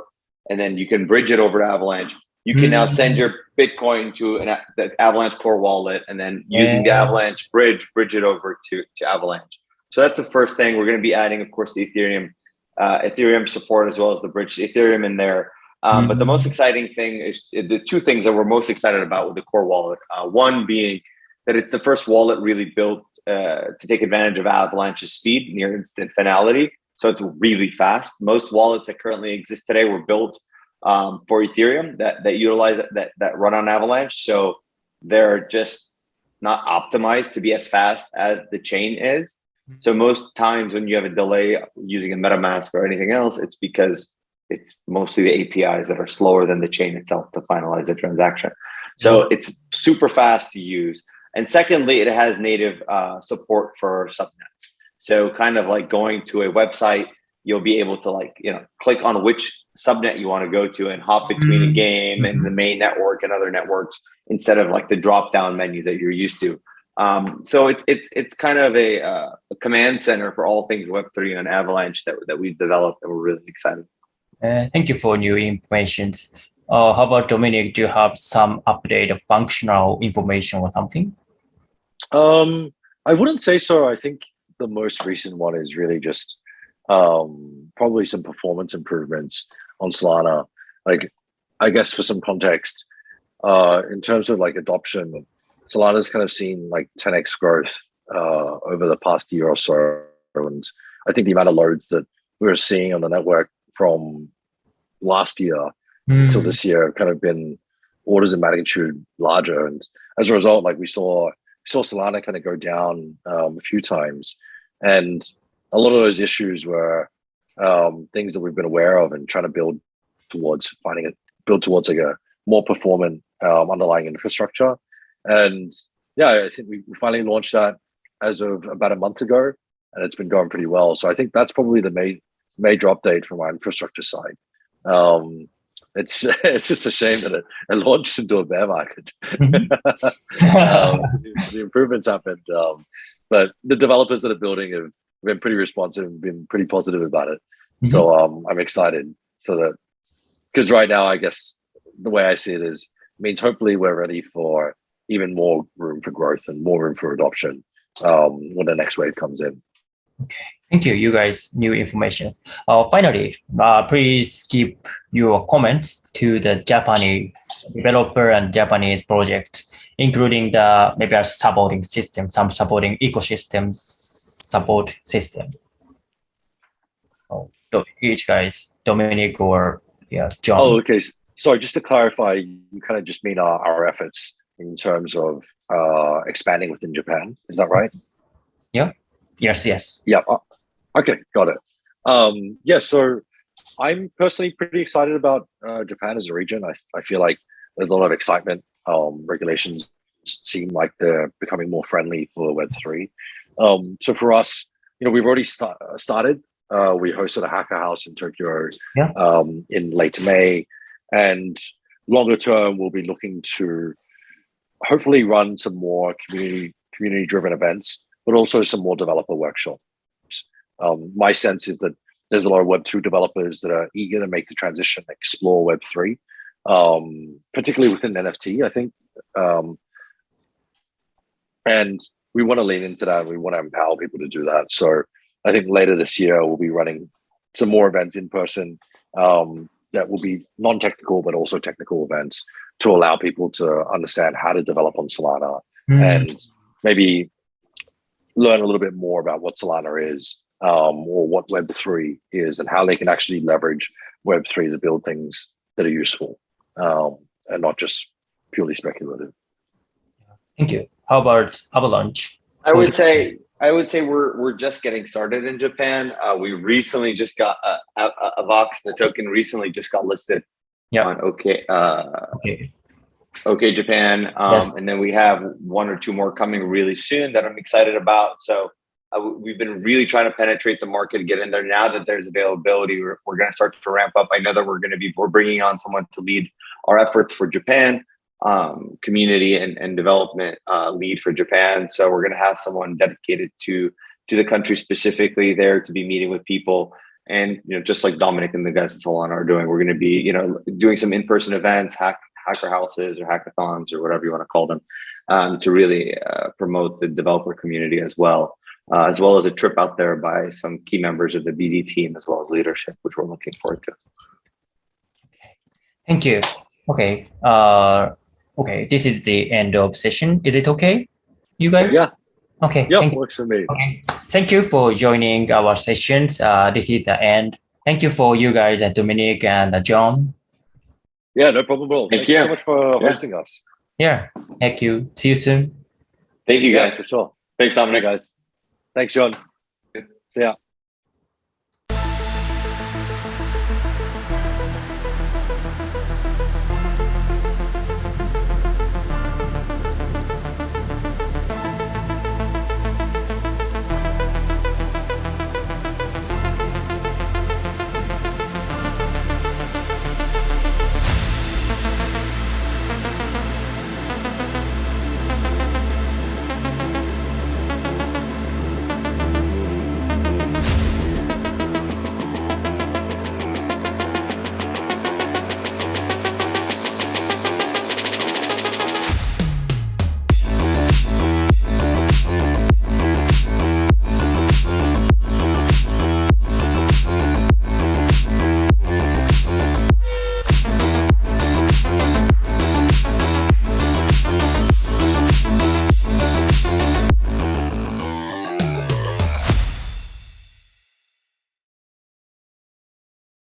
and then you can bridge it over to Avalanche. You can now send your Bitcoin to the Avalanche core wallet, and then using the Avalanche bridge it over to Avalanche. So that's the first thing. We're going to be adding, of course, the Ethereum support as well as the bridge to Ethereum in there. But the most exciting thing is the two things that we're most excited about with the core wallet. One being that it's the first wallet really built to take advantage of Avalanche's speed, near instant finality. So it's really fast. Most wallets that currently exist today were built for Ethereum that utilize that run on Avalanche. So they're just not optimized to be as fast as the chain is. So most times when you have a delay using a MetaMask or anything else, it's because it's mostly the APIs that are slower than the chain itself to finalize the transaction. So it's super fast to use. And secondly, it has native support for subnets. So kind of like going to a website, you'll be able to click on which subnet you want to go to and hop between a game and the main network and other networks instead of like the drop-down menu that you're used to. So it's kind of a command center for all things Web3 and Avalanche that we've developed, and we're really excited. Thank you for new information. How about Dominic? Do you have some update of functional information or something? I wouldn't say so. I think the most recent one is really just probably some performance improvements on Solana. Like, I guess for some context, in terms of like adoption, Solana's kind of seen like 10x growth over the past year or so. And I think the amount of loads that we were seeing on the network from last year until this year have kind of been orders of magnitude larger. And as a result, like we saw Solana kind of go down a few times. And a lot of those issues were things that we've been aware of and trying to build towards like a more performant underlying infrastructure. And yeah, I think we finally launched that as of about a month ago, and it's been going pretty well. So I think that's probably the major update from our infrastructure side. It's just a shame that it launched into a bear market. The improvements happened, but the developers that are building have been pretty responsive and been pretty positive about it. So I'm excited. So that, because right now, I guess the way I see it is, means hopefully we're ready for even more room for growth and more room for adoption when the next wave comes in. Okay, thank you, you guys. New information. Finally, please give your comment to the Japanese developer and Japanese project, including the maybe a supporting system, some supporting ecosystems support system. Each guys, Dominic or John. Oh, okay. Sorry, just to clarify, you kind of just mean our efforts in terms of expanding within Japan. Is that right? Yeah. Yes. Yeah. Okay, got it. Yeah, so I'm personally pretty excited about Japan as a region. I feel like there's a lot of excitement. Regulations seem like they're becoming more friendly for Web3. So for us, we've already started. We hosted a hacker house in Tokyo in late May, and longer term, we'll be looking to hopefully run some more community-driven events, but also some more developer workshops. My sense is that there's a lot of Web2 developers that are eager to make the transition, explore Web3, particularly within NFT, I think. And we want to lean into that. And we want to empower people to do that. So I think later this year we'll be running some more events in person that will be non-technical but also technical events to allow people to understand how to develop on Solana and maybe learn a little bit more about what Solana is or what Web3 is and how they can actually leverage Web3 to build things that are useful and not just purely speculative. Thank you. How about Avalanche? I would say we're just getting started in Japan. We recently just got Avox, the token recently just got listed on OK Japan. Yes. And then we have one or two more coming really soon that I'm excited about. So we've been really trying to penetrate the market and get in there. Now that there's availability, we're going to start to ramp up. I know that we're bringing on someone to lead our efforts for Japan, community and development lead for Japan. So we're going to have someone dedicated to the country specifically there to be meeting with people. And, just like Dominic and the guys at Solana are doing, we're going to be, doing some in-person events, hacker houses or hackathons or whatever you want to call them, to really promote the developer community as well as a trip out there by some key members of the BD team as well as leadership, which we're looking forward to. Thank you. Okay. Okay. This is the end of session. Is it okay, you guys? Yeah. Okay. Yeah, works for me. Okay. Thank you for joining our sessions. This is the end. Thank you for you guys, Dominic and John. Yeah, no problem at all. Thank you so much for hosting us. Yeah. Thank you. See you soon. Thank you, guys. For sure. Thanks, Dominic. Guys. Thanks, John. See ya.